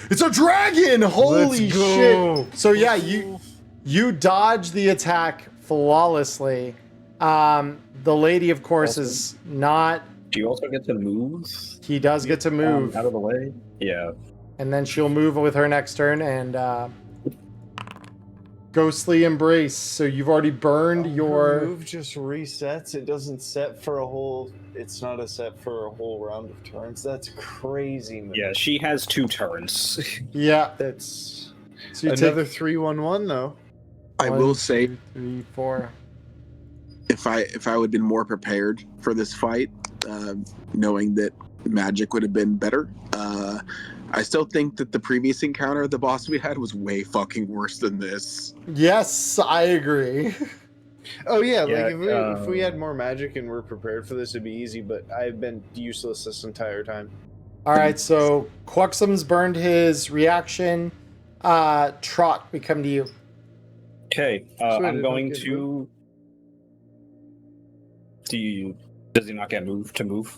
It's a dragon! Holy Let's go. shit! So yeah, you dodge the attack flawlessly. The lady, of course, is not. Do you also get to move? He does get to move out of the way. Yeah. And then she'll move with her next turn and ghostly embrace. So you've already burned your Her move just resets. It doesn't set for a whole. It's not a set for a whole round of turns. That's crazy, man. Yeah, she has 2 turns. Yeah. That's So you another take 3-1-1 though. I will say, 2, 3, 4. if I would have been more prepared for this fight, knowing that magic would have been better, I still think that the previous encounter, the boss we had, was way fucking worse than this. Yes, I agree. Oh yeah, Yeah, like if we had more magic and we're prepared for this, it'd be easy. But I've been useless this entire time. All right, so Quuxum's burned his reaction. Trot, we come to you. Okay, I'm going to. Does he not get moved to move?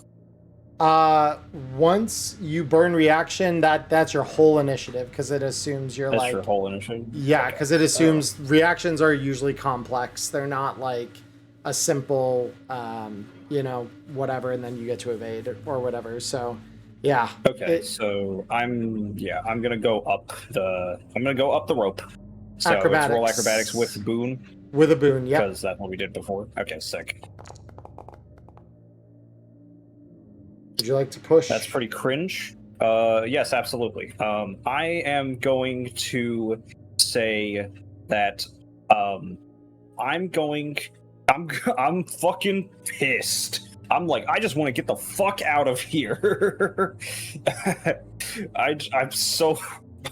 Once you burn reaction, that's your whole initiative because it assumes you're That's like. your whole initiative? Yeah, because it assumes reactions are usually complex. They're not like a simple, whatever, and then you get to evade or whatever. So, yeah. Okay, so I'm gonna go up the rope. So Acrobatics. let's roll acrobatics with boon. With a boon, yeah. Because that's what we did before. Okay, sick. Would you like to push? That's pretty cringe. Yes, absolutely. I am going to say that I'm fucking pissed. I'm like, I just want to get the fuck out of here. I'm so.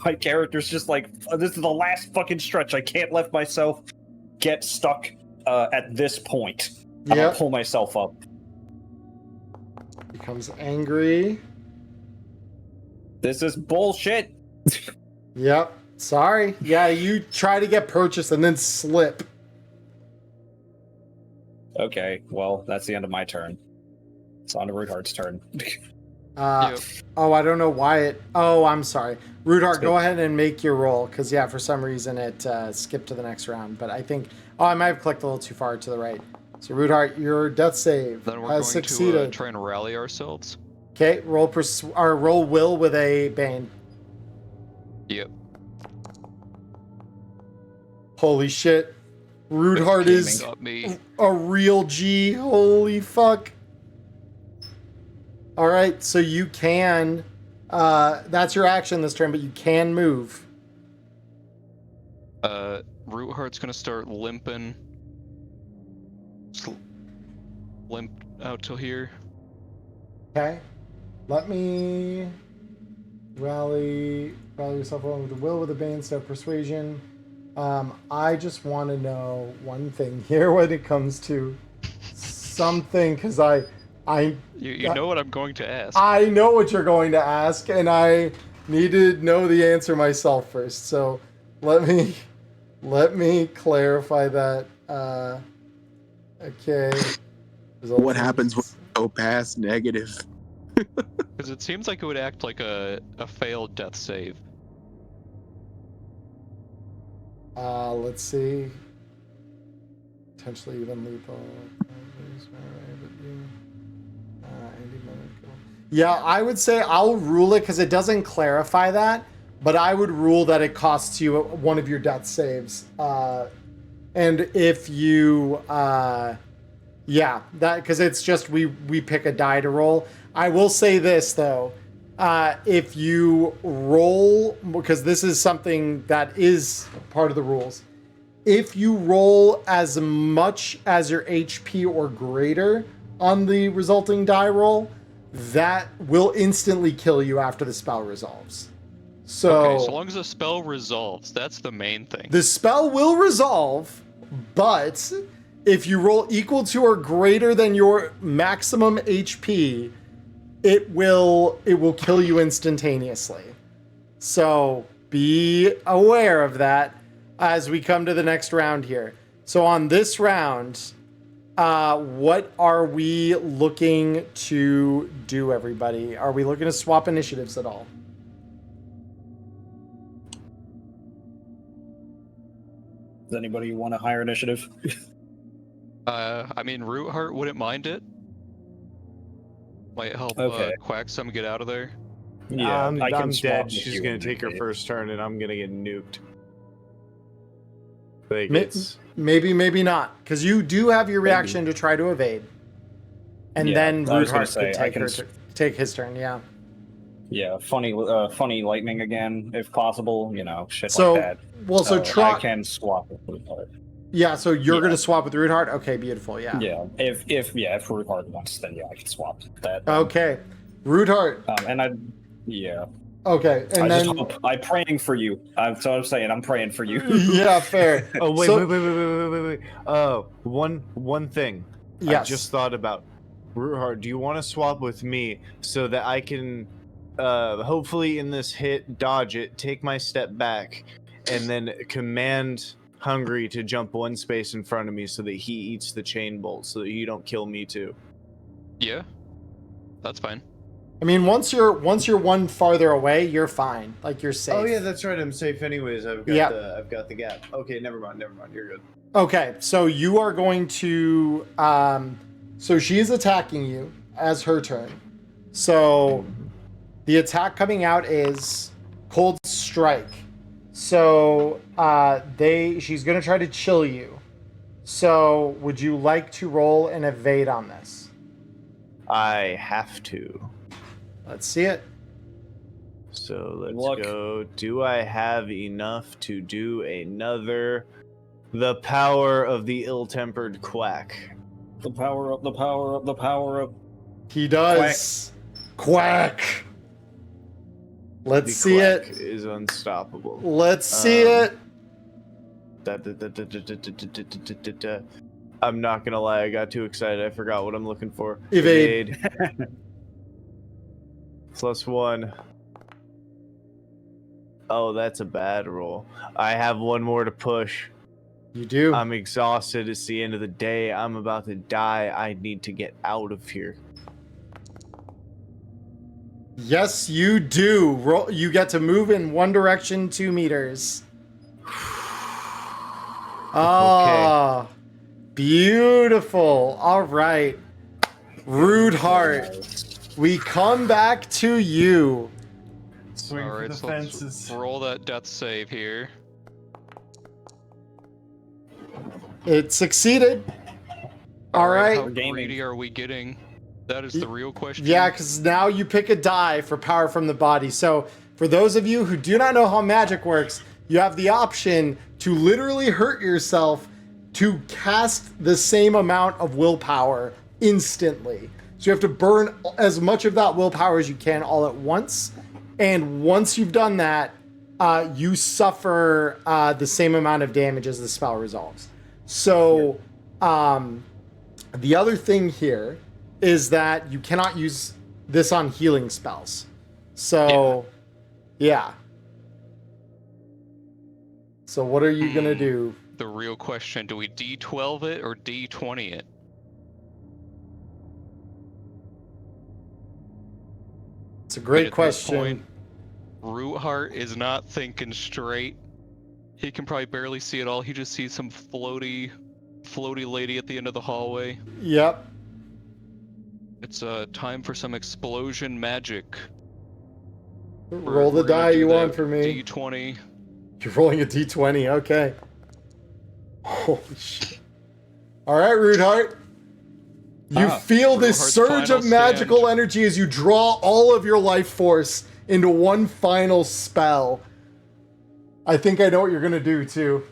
My character's just like, this is the last fucking stretch. I can't let myself get stuck at this point. I'm gonna pull myself up. Becomes angry. This is bullshit. Yep. Sorry. Yeah, you try to get purchased and then slip. Okay, well, that's the end of my turn. It's on to Roothart's turn. Oh, I don't know why it. Oh, I'm sorry. Rootart, go ahead and make your roll, because, yeah, for some reason it skipped to the next round. But I think. Oh, I might have clicked a little too far to the right. So, Rootart, your death save Then we're has going succeeded. to try and rally ourselves. Okay, roll will with a Bane. Yep. Holy shit. Rootart is Got me. a real G. Holy fuck. All right, so you can. That's your action this turn, but you can move. Rootheart's gonna start limping. Limp out till here. Okay. Let me rally yourself along with the will with a Bane step persuasion. I just want to know one thing here when it comes to something, because You know what I'm going to ask. I know what you're going to ask, and I need to know the answer myself first. So let me clarify that. Okay. What happens when you go past negative? Because it seems like it would act like a failed death save. Let's see. Potentially even lethal. Yeah, I would say I'll rule it because it doesn't clarify that, but I would rule that it costs you one of your death saves. And if you, yeah, that because it's just we pick a die to roll. I will say this though, if you roll, because this is something that is part of the rules. If you roll as much as your HP or greater on the resulting die roll, that will instantly kill you after the spell resolves. So, Okay, so long as the spell resolves, that's the main thing. the spell will resolve, but if you roll equal to or greater than your maximum HP, it will kill you instantaneously. So be aware of that as we come to the next round here. So on this round, what are we looking to do, everybody? Are we looking to swap initiatives at all? Does anybody want a higher initiative? I mean, Root Heart wouldn't mind it. Might help Okay. Quacksome get out of there. Yeah, I'm I can swap dead. with She's you gonna and take her Dave. first turn, and I'm gonna get nuked. Like Ma- it's Maybe, maybe not, because you do have your reaction to try to evade, and Yeah, then I was gonna Root say, could I take can take his turn. Yeah. Yeah, funny lightning again, if possible. You know, shit So, like that. well, so I Trot. can swap with Root Heart. Yeah. So you're Yeah. gonna swap with Root Heart. Okay, beautiful. Yeah. Yeah, if Root Heart wants, then yeah, I can swap that. Okay, Root Heart. And yeah. Okay, and I then just hope I'm praying for you. So I'm saying I'm praying for you. yeah, fair. Oh wait, So- wait. One thing. Yes. I just thought about. Root, do you want to swap with me so that I can, hopefully in this hit, dodge it, take my step back, and then command Hungry to jump one space in front of me so that he eats the chain bolt, so that you don't kill me too. Yeah, that's fine. I mean, once you're one farther away, you're fine. Like you're safe. Oh yeah, that's right. I'm safe anyways. I've got the gap. Okay, never mind. You're good. Okay, so you are going to so she is attacking you as her turn. So the attack coming out is Cold Strike. So she's gonna try to chill you. So would you like to roll an evade on this? I have to. Let's see it. So let's luck. go. Do I have enough to do another? The power of the ill-tempered quack. The power up. He does. Quack. Let's The see quack it. is unstoppable. Let's see it. I'm not gonna lie, I got too excited. I forgot what I'm looking for. Evade. +1. Oh, that's a bad roll. I have one more to push. You do. I'm exhausted. It's the end of the day. I'm about to die. I need to get out of here. Yes, you do. You get to move in one direction 2 meters. Ah, beautiful. All right. Rude Heart. We come back to you. Swing All for right, the so fences. let's roll that death save here. It succeeded. All right. How Gaming. greedy are we getting? That is the real question. Yeah, because now you pick a die for power from the body. So for those of you who do not know how magic works, you have the option to literally hurt yourself to cast the same amount of willpower instantly. So you have to burn as much of that willpower as you can all at once. And once you've done that, you suffer the same amount of damage as the spell resolves. So the other thing here is that you cannot use this on healing spells. So, yeah. So what are you gonna do? The real question, do we D12 it or D20 it? It's a But great at this question. point, Root Heart is not thinking straight. He can probably barely see it all. He just sees some floaty lady at the end of the hallway. Yep. It's time for some explosion magic. Roll the We're gonna die do you that want for me. D20. You're rolling a d20, okay. Holy shit. Alright, Rude Heart. You feel this Rude Heart's surge of final magical stand. energy as you draw all of your life force into one final spell. I think I know what you're gonna do too.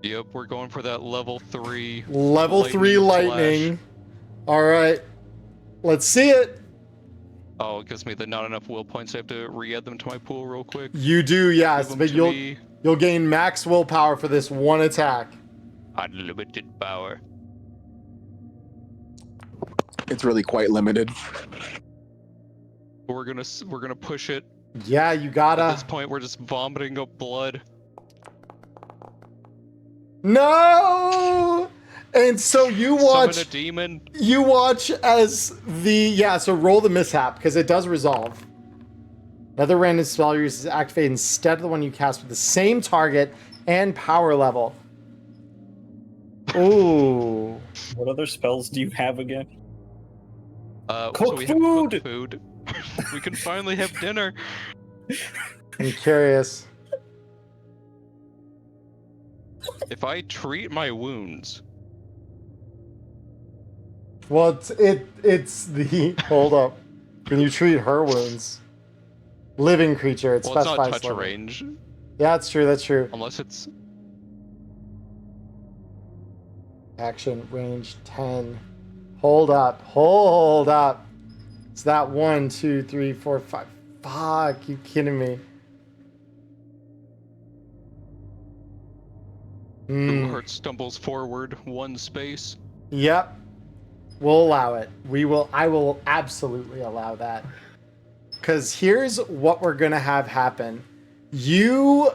Yep, we're going for that level 3. Level 3 Lightning lightning. Alright. Let's see it. Oh, it gives me the not enough will points. I have to re-add them to my pool real quick. You do, yes, Give them but to me. you'll gain max willpower for this one attack. Unlimited power. It's really quite limited. We're gonna push it. Yeah, you At gotta. this point, we're just vomiting up blood. No! And so you watch. Summon a demon. You watch as so roll the mishap, because it does resolve. Another random spell you use is activated instead of the one you cast with the same target and power level. Ooh. What other spells do you have again? So Cook we have food! cooked food. We can finally have dinner. I'm curious. If I treat my wounds, Well, it's the hold up. Can you treat her wounds? Living creature. It well, it's not specifies touch living. range, Yeah, that's true. That's true. unless it's Action range 10. Hold up. Hold up. It's that 1, 2, 3, 4, 5. Fuck, you kidding me? Blue Heart stumbles forward one space. Yep. We'll allow it. I will absolutely allow that. Because here's what we're going to have happen. You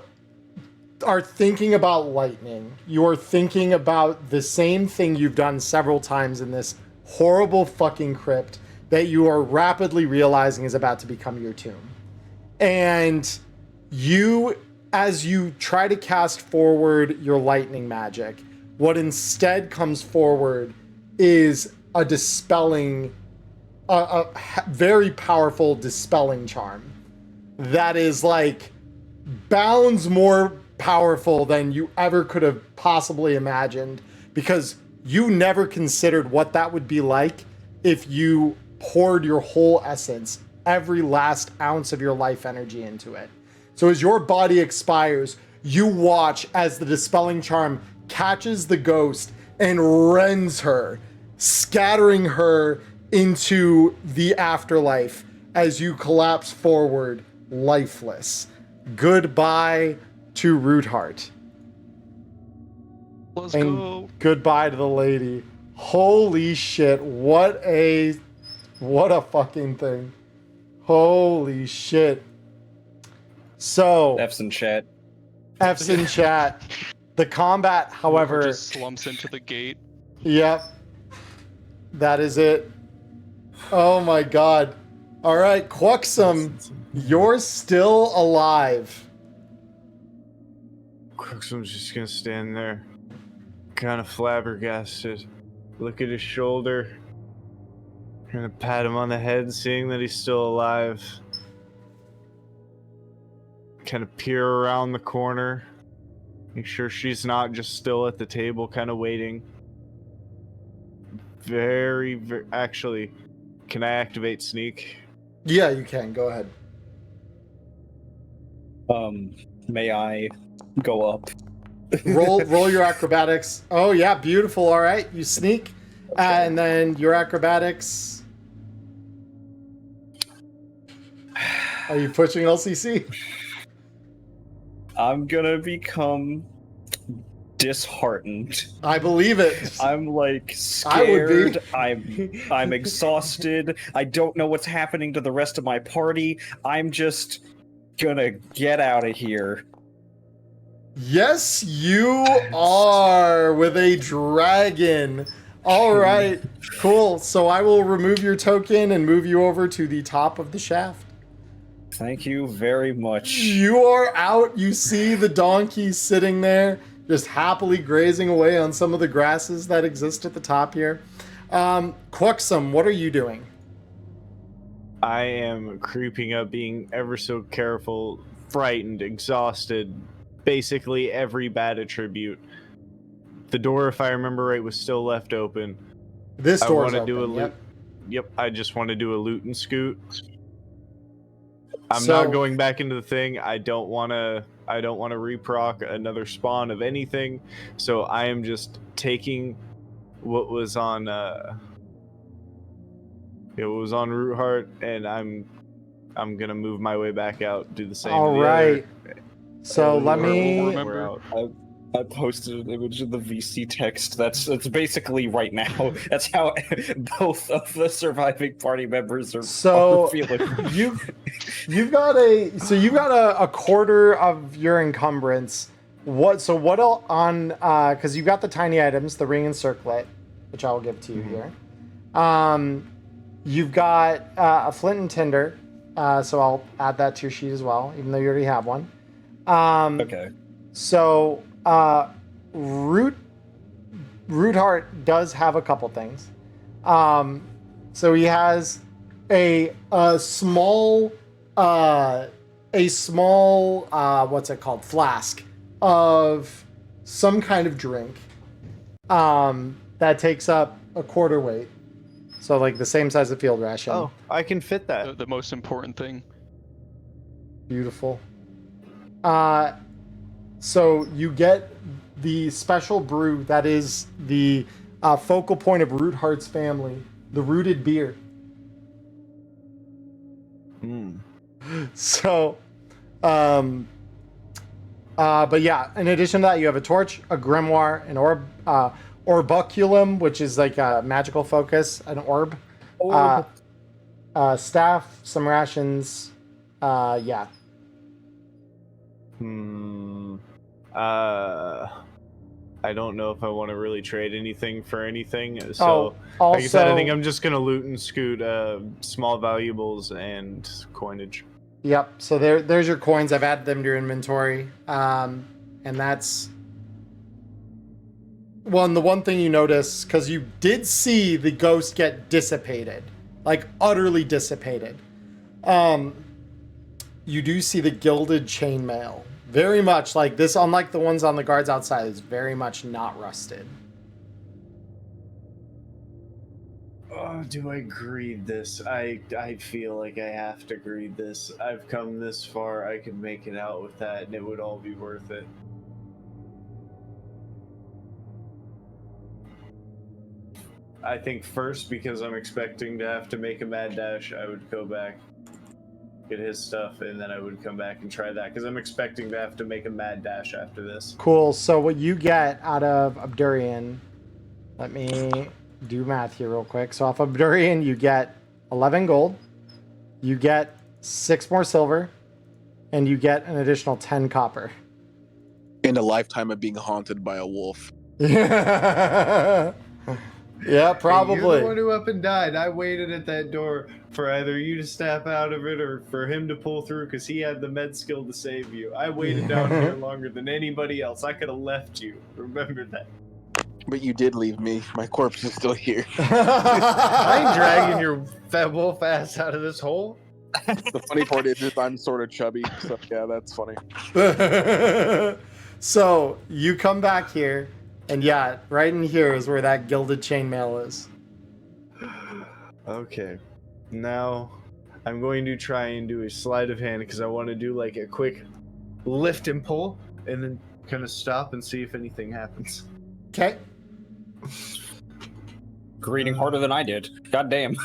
are thinking about lightning. You are thinking about the same thing you've done several times in this horrible fucking crypt that you are rapidly realizing is about to become your tomb. And you, as you try to cast forward your lightning magic, what instead comes forward is a dispelling, a very powerful dispelling charm that is like bounds more powerful than you ever could have possibly imagined, because you never considered what that would be like if you poured your whole essence, every last ounce of your life energy into it. So as your body expires, you watch as the dispelling charm catches the ghost and rends her, scattering her into the afterlife as you collapse forward, lifeless. Goodbye to Rootheart. Let's And go. goodbye to the lady. Holy shit, what a fucking thing. Holy shit. So, F's in chat. F's in chat. The combat, however, Just slumps into the gate. yep. That is it. Oh my god. All right, Quuxum, you're still alive. Quixum's just gonna stand there, kind of flabbergasted. Look at his shoulder. Gonna pat him on the head, seeing that he's still alive. Kind of peer around the corner. Make sure she's not just still at the table, kind of waiting. Very, actually, can I activate sneak? Yeah, you can. Go ahead. May I go up? Roll your acrobatics. Oh yeah, beautiful. All right, you sneak, and then your acrobatics. Are you pushing LCC? I'm gonna become disheartened. I believe it. I'm like I would scared. I'm exhausted. I don't know what's happening to the rest of my party. I'm just gonna get out of here. Yes, you are with a dragon. All right, cool. So I will remove your token and move you over to the top of the shaft. Thank you very much. You are out. You see the donkey sitting there, just happily grazing away on some of the grasses that exist at the top here. Quuxum, what are you doing? I am creeping up, being ever so careful, frightened, exhausted, basically every bad attribute. The door, if I remember right, was still left open. This I door's want to do a open. loot. Yep, I just want to do a loot and scoot. I'm So- not going back into the thing. I don't want to reproc another spawn of anything. So I am just taking what was on It was on Root Heart, and I'm gonna move my way back out. Do the same. All to the right. other. So let We'll me. remember. We're out. I posted an image of the VC text. It's basically right now. That's how both of the surviving party members are feeling. You've got a quarter of your encumbrance. What on because you've got the tiny items, the ring and circlet, which I will give to you here. You've got a flint and tinder, so I'll add that to your sheet as well, even though you already have one. Okay. So Root Heart does have a couple things. So he has a small what's it called, flask of some kind of drink that takes up a quarter weight. So like the same size of field ration. Oh, I can fit that. The most important thing. Beautiful. So you get the special brew that is the focal point of Root Heart's family, the rooted beer. So, but yeah, in addition to that, you have a torch, a grimoire, an orbiculum, which is like a magical focus, an orb, staff, some rations, yeah. I don't know if I want to really trade anything for anything. So, also, like I said, I think I'm just gonna loot and scoot small valuables and coinage. Yep. So there's your coins. I've added them to your inventory, and that's and the one thing you notice, because you did see the ghost get dissipated, like utterly dissipated. You do see the gilded chainmail. Very much like this, unlike the ones on the guards outside, is very much not rusted. Oh, do I greed this? I feel like I have to greed this. I've come this far, I could make it out with that, and it would all be worth it. I think first, because I'm expecting to have to make a mad dash, I would go back, get his stuff, and then I would come back and try that, because I'm expecting to have to make a mad dash after this. Cool. So what you get out of Abdurian, let me do math here real quick. So off Abdurian, you get 11 gold, you get 6 more silver, and you get an additional 10 copper. In a lifetime of being haunted by a wolf. Yeah, probably. Hey, you're the one who up and died. I waited at that door for either you to snap out of it or for him to pull through because he had the med skill to save you. I waited down here longer than anybody else. I could have left you. Remember that. But you did leave me. My corpse is still here. I ain't dragging your fat wolf ass out of this hole. The funny part is I'm sort of chubby, so yeah, that's funny. So you come back here, and yeah, right in here is where that gilded chainmail is. Okay, now I'm going to try and do a sleight of hand because I want to do like a quick lift and pull, and then kind of stop and see if anything happens. Okay. Greeting harder than I did. God damn.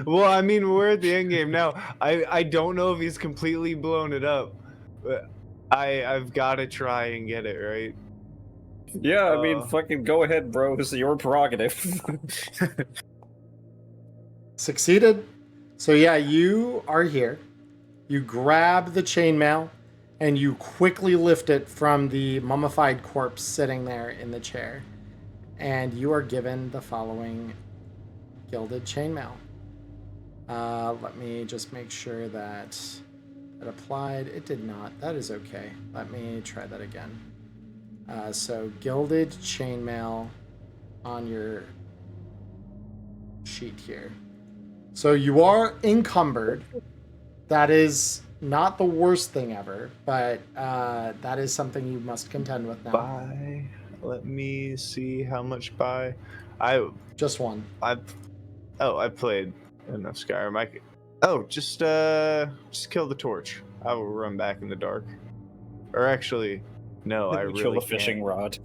Well, I mean, we're at the end game now. I don't know if he's completely blown it up, but I've got to try and get it right. Yeah, I mean, fucking go ahead, bro. This is your prerogative. Succeeded. So yeah, you are here. You grab the chainmail and you quickly lift it from the mummified corpse sitting there in the chair. And you are given the following gilded chainmail. Let me just make sure that it applied. It did not. That is okay. Let me try that again. So gilded chainmail on your sheet here. So you are encumbered. That is not the worst thing ever, but that is something you must contend with now. Buy. Let me see how much buy. Just one. I played enough Skyrim. Just kill the torch. I will run back in the dark. Or actually, no, I really kill the can't. fishing rod.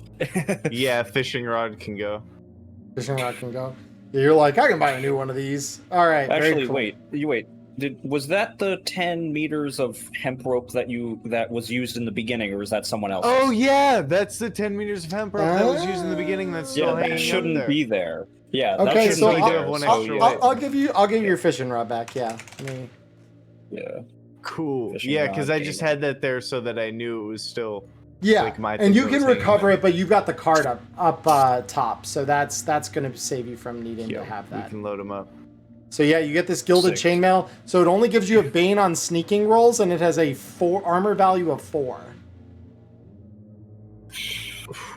Yeah, fishing rod can go. Fishing rod can go. You're like, I can buy a new one of these. All right. very Actually, cool. wait. Was that the 10 meters of hemp rope that was used in the beginning, or was that someone else's? Oh yeah, that's the 10 meters of hemp rope that was used in the beginning. That's still Yeah, hanging that up shouldn't there. be there. Yeah, that Okay, shouldn't so be I'll- there. one so, extra yeah. weight. I'll give you your fishing rod back. Yeah. Yeah. Cool. Fishing Yeah, rod because I just gaming. had that there so that I knew it was still. Yeah, Like my and thing you that can was hanging recover there. it, but you've got the card up top, so that's going to save you from needing to have We that. can load them up. So yeah, you get this gilded Sick. chainmail. So it only gives you a bane on sneaking rolls, and it has a 4 armor value of 4.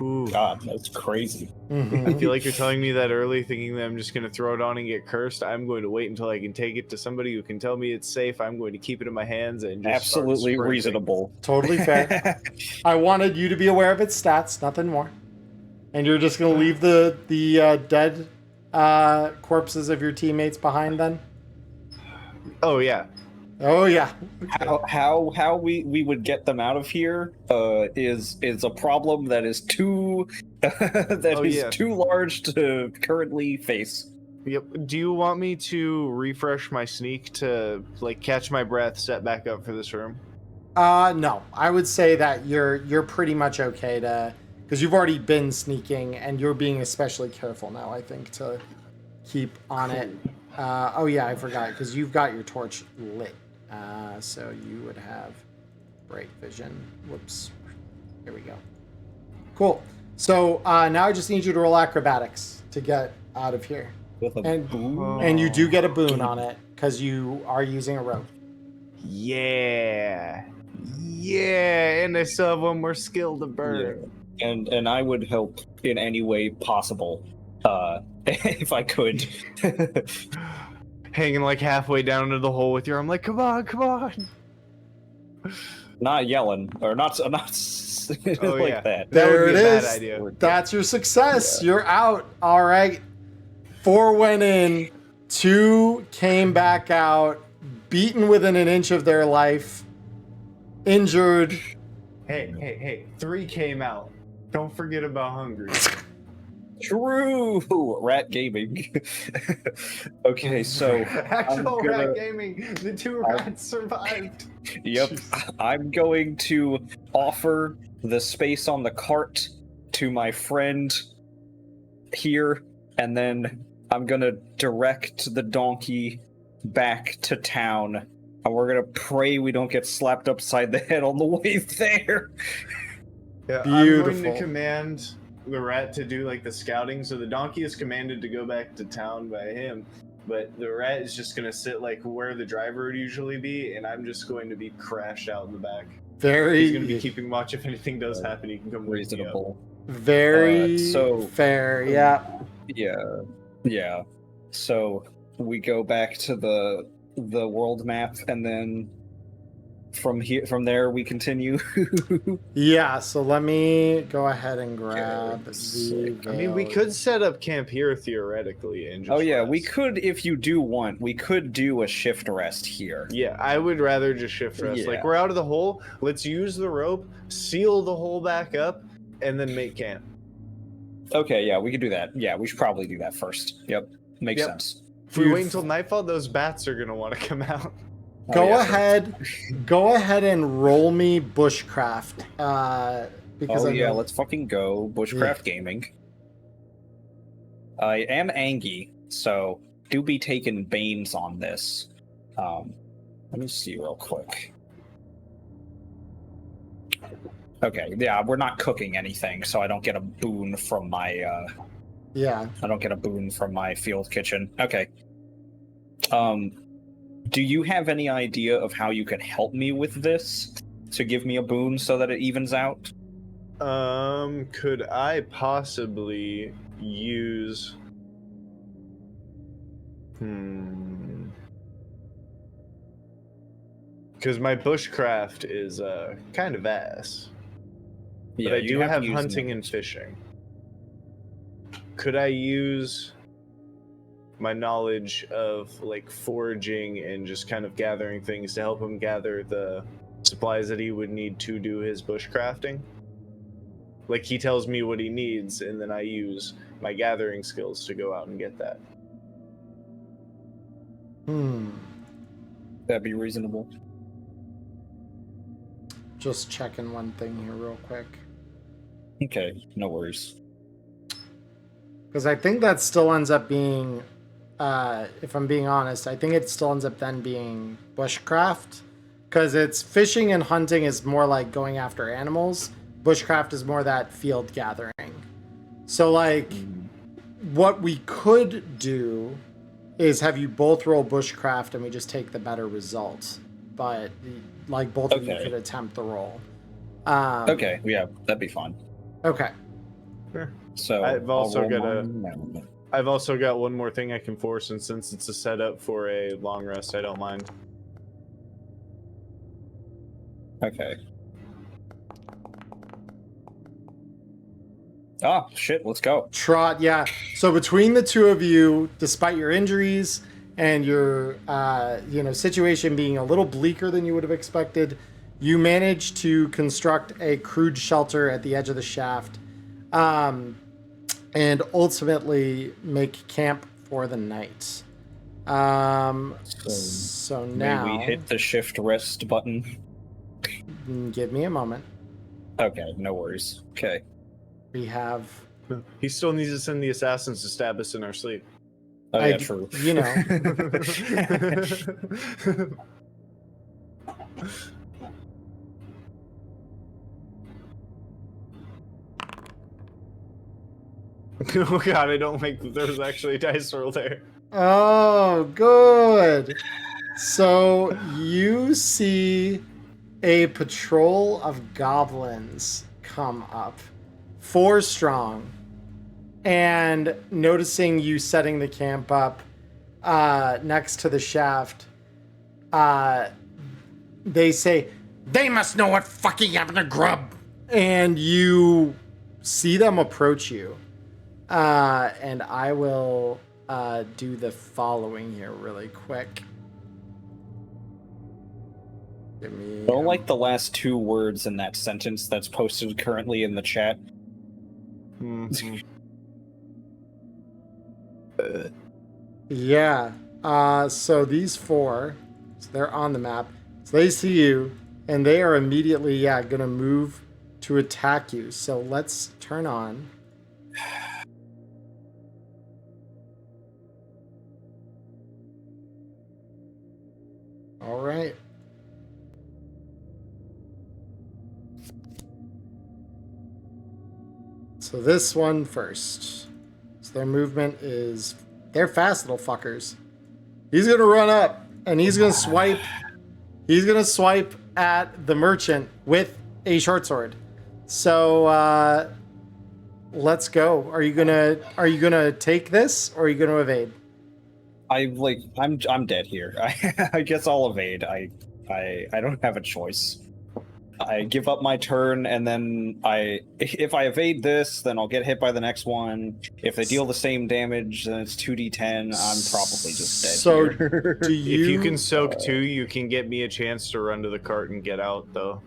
Ooh. God, that's crazy. I Mhm. feel like you're telling me that early, thinking that I'm just going to throw it on and get cursed. I'm going to wait until I can take it to somebody who can tell me it's safe. I'm going to keep it in my hands and just start Absolutely sprinting. reasonable. Totally fair. I wanted you to be aware of its stats, nothing more. And you're just going to leave the dead corpses of your teammates behind then? Oh yeah. Oh yeah. How we would get them out of here is a problem that is too yeah. too large to currently face. Yep. Do you want me to refresh my sneak to like catch my breath, set back up for this room? No. I would say that you're pretty much okay to, because you've already been sneaking and you're being especially careful now, I think, to keep on it. Oh yeah, I forgot, because you've got your torch lit. So you would have bright vision. Whoops. Here we go. Cool. So now I just need you to roll acrobatics to get out of here. With a And you do get a boon on it because you are using a rope. Yeah. Yeah, and I still have one more skill to burn. Yeah. And I would help in any way possible, if I could. Hanging like halfway down into the hole with your arm, like, come on, come on. Not yelling or not Oh, like yeah. that. There would it be a bad is. idea. That's your success. You're out. All right. 4 went in. 2 came back out. Beaten within an inch of their life. Injured. Hey, 3 came out. Don't forget about Hungry. True. Rat gaming. Okay, so Actual I'm gonna- rat gaming. The 2 rats survived. yep, I'm going to offer the space on the cart to my friend here, and then I'm gonna direct the donkey back to town, and we're gonna pray we don't get slapped upside the head on the way there. Yeah, I'm going Beautiful. to command the rat to do like the scouting. So the donkey is commanded to go back to town by him, but the rat is just gonna sit like where the driver would usually be, and I'm just going to be crashed out in the back. Very, He's gonna be keeping watch. If anything does happen, he can come wake me up. Reasonable. very so- fair. Yeah. Yeah. So we go back to the world map, and then from there we continue. Yeah. So let me go ahead and grab Okay, the sick. I mean, we could set up camp here theoretically and just Oh yeah, rest. we could, if you do want, we could do a shift rest here. Yeah, I would rather just shift rest. Yeah. Like, we're out of the hole. Let's use the rope, seal the hole back up, and then make camp. Okay, yeah, we could do that. Yeah, we should probably do that first. Yep, makes Yep. sense. If we wait Beautiful. until nightfall, those bats are gonna want to come out. Go Oh, yeah. ahead and roll me bushcraft. Because Oh I yeah, know- let's fucking go. Bushcraft Gaming. I am Angie, so do be taking Banes on this. Let me see real quick. Okay, yeah, we're not cooking anything, so I don't get a boon from my Yeah. I don't get a boon from my field kitchen. Okay. Do you have any idea of how you could help me with this to give me a boon so that it evens out? Could I possibly use... Because my bushcraft is, kind of ass. But I you do have to use hunting and fishing. Could I use my knowledge of, like, foraging and just kind of gathering things to help him gather the supplies that he would need to do his bushcrafting? Like, he tells me what he needs, and then I use my gathering skills to go out and get that. That'd be reasonable. Just checking one thing here real quick. Okay, no worries. Because I think that still ends up being, if I'm being honest, I think it still ends up then being bushcraft. Because it's fishing and hunting is more like going after animals. Bushcraft is more that field gathering. So, like, what we could do is have you both roll bushcraft and we just take the better result. But, like, both of you Okay. could attempt the roll. Okay, yeah, that'd be fine. Okay. Sure. So I've also I'll roll got mine. I've also got one more thing I can force, and since it's a setup for a long rest, I don't mind. Okay. Ah, shit, let's go. Trot, yeah. So between the two of you, despite your injuries and your situation being a little bleaker than you would have expected, you managed to construct a crude shelter at the edge of the shaft, and ultimately make camp for the night. So now, May we hit the shift rest button? give me a moment. Okay, no worries. Okay. We have, He still needs to send the assassins to stab us in our sleep. Oh yeah, true. you know. Oh god, I don't like that there was actually a dice roll there. Oh, good. So you see a patrol of goblins come up, 4 strong, and noticing you setting the camp up next to the shaft, they say, "They must know what fucking happened to Grub," and you see them approach you. And I will do the following here really quick. Give me. Don't like the last 2 words in that sentence that's posted currently in the chat. Yeah. So these 4, so they're on the map. So they see you, and they are immediately, gonna move to attack you. So let's turn on. All right. So this one first. So their movement is... They're fast little fuckers. He's going to run up, and he's going to swipe. He's going to swipe at the merchant with a short sword. So let's go. Are you gonna take this, or are you gonna evade? I'm dead here. I guess I'll evade. I don't have a choice. I give up my turn, and then if I evade this, then I'll get hit by the next one. If they deal the same damage, then it's 2d10. I'm probably just dead So here. do you? If you can soak 2, you can get me a chance to run to the cart and get out, though.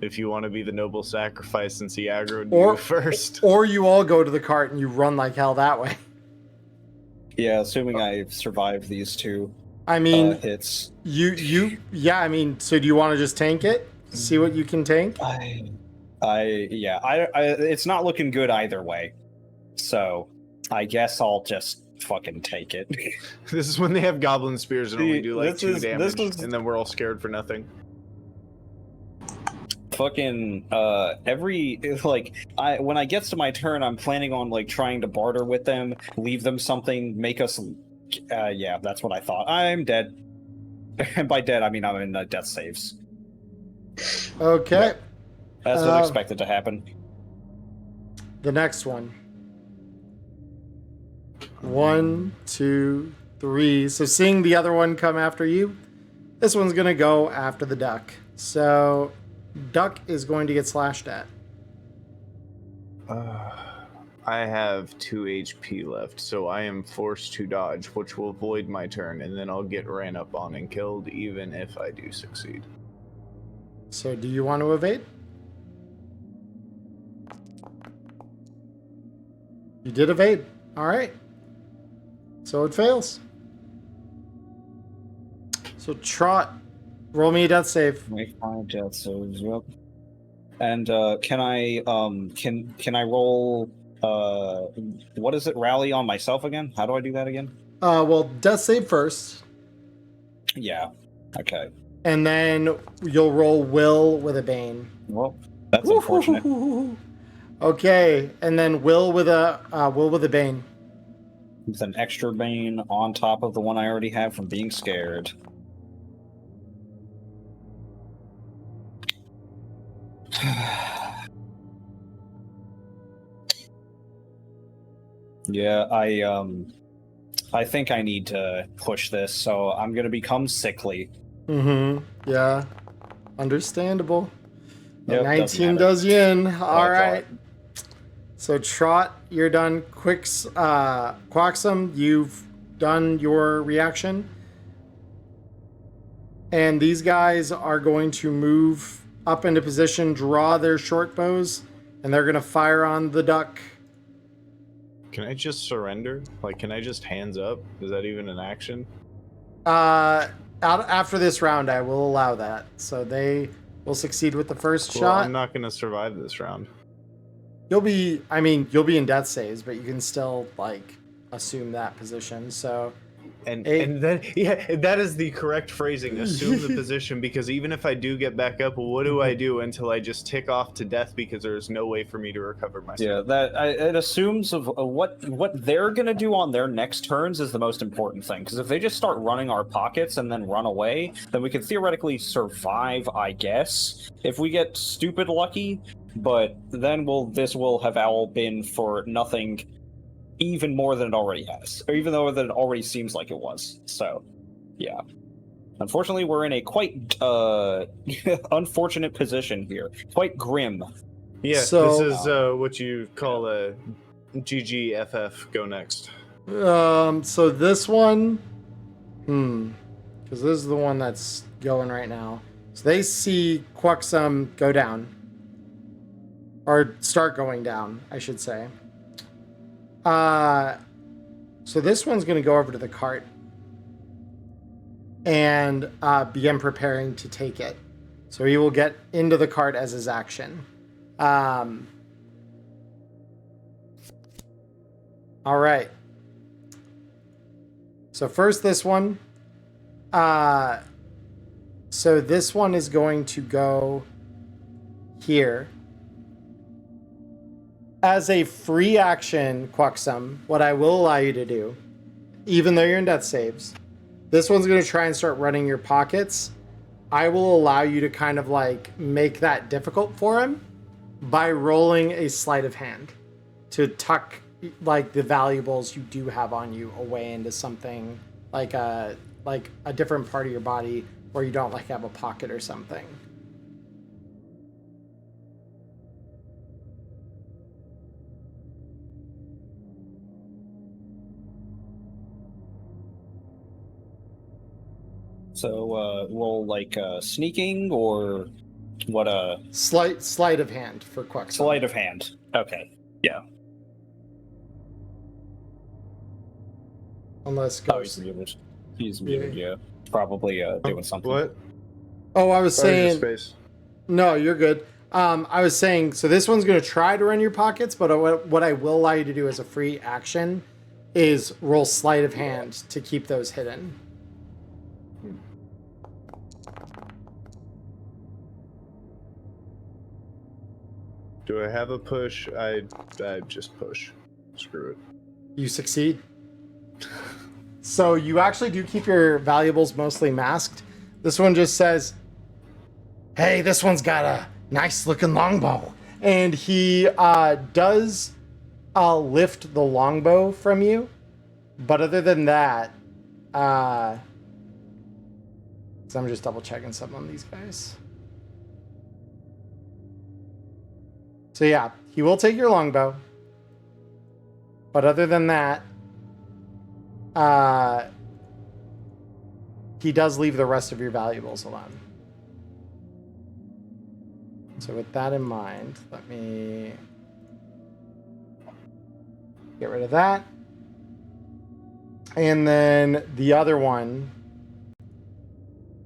If you want to be the noble sacrifice since he aggroed you first. Or you all go to the cart and you run like hell that way. Yeah, assuming I survive these 2 I mean, hits. I mean, so do you want to just tank it? See what you can tank? It's not looking good either way. So, I guess I'll just fucking take it. This is when they have goblin spears and only do like 2 damage, is- and then we're all scared for nothing. Fucking when I gets to my turn, I'm planning on like trying to barter with them, leave them something, make us that's what I thought. I'm dead. And by dead I mean I'm in death saves. Okay. That's what expected to happen. The next one. 1, 2, 3. So seeing the other one come after you, this one's gonna go after the duck. So duck is going to get slashed at. I have 2 HP left, so I am forced to dodge, which will void my turn, and then I'll get ran up on and killed even if I do succeed. So do you want to evade? You did evade. All right. So it fails. So Trot, roll me a death save. Make my death saves. Yep. And can I roll what is it? Rally on myself again? How do I do that again? Well, death save first, Yeah. Okay. and then you'll roll will with a bane. Well, that's unfortunate. Okay, and then will with a bane. With an extra bane on top of the one I already have from being scared. Yeah, I think I need to push this, so I'm gonna become sickly. Mm-hmm. Yeah. Understandable. Yep, 19 does you in. All I right. So Trot, you're done. Quaxum, you've done your reaction. And these guys are going to move up into position, draw their short bows, and they're going to fire on the duck. Can I just surrender? Like, can I just hands up? Is that even an action? After this round, I will allow that. So they will succeed with the first shot. I'm not going to survive this round. You'll be in death saves, but you can still, like, assume that position. So... And then, yeah, that is the correct phrasing. Assume the position, because even if I do get back up, what do I do until I just tick off to death because there's no way for me to recover myself? Yeah, it assumes of what they're gonna do on their next turns is the most important thing. Because if they just start running our pockets and then run away, then we can theoretically survive, I guess, if we get stupid lucky. But then this will have all been for nothing. Even more than it already has, or even though that it already seems like it was. So, yeah. Unfortunately, we're in a quite unfortunate position here. Quite grim. Yeah, So, this is what you call a GGFF. Go next. So this one, because this is the one that's going right now. So they see Quaxum go down, or start going down, I should say. So this one's going to go over to the cart and begin preparing to take it. So he will get into the cart as his action. All right. So first this one. So this one is going to go here. As a free action, Quaxum, what I will allow you to do, even though you're in death saves, this one's going to try and start running your pockets. I will allow you to kind of like make that difficult for him by rolling a sleight of hand to tuck like the valuables you do have on you away into something like a different part of your body where you don't like have a pocket or something. So, roll like sneaking or what? Sleight of hand for Quaxum. Sleight of hand. Okay. Yeah. Unless He's muted. He's muted. Yeah. Probably doing something. What? Oh, I was saying. Space. No, you're good. I was saying, so this one's going to try to run your pockets, but what I will allow you to do as a free action is roll sleight of hand to keep those hidden. Do I have a push? I just push. Screw it. You succeed. So you actually do keep your valuables mostly masked. This one just says, hey, this one's got a nice looking longbow. And he does lift the longbow from you. But other than that, so I'm just double checking something on these guys. So yeah, he will take your longbow. But other than that, he does leave the rest of your valuables alone. So with that in mind, let me get rid of that. And then the other one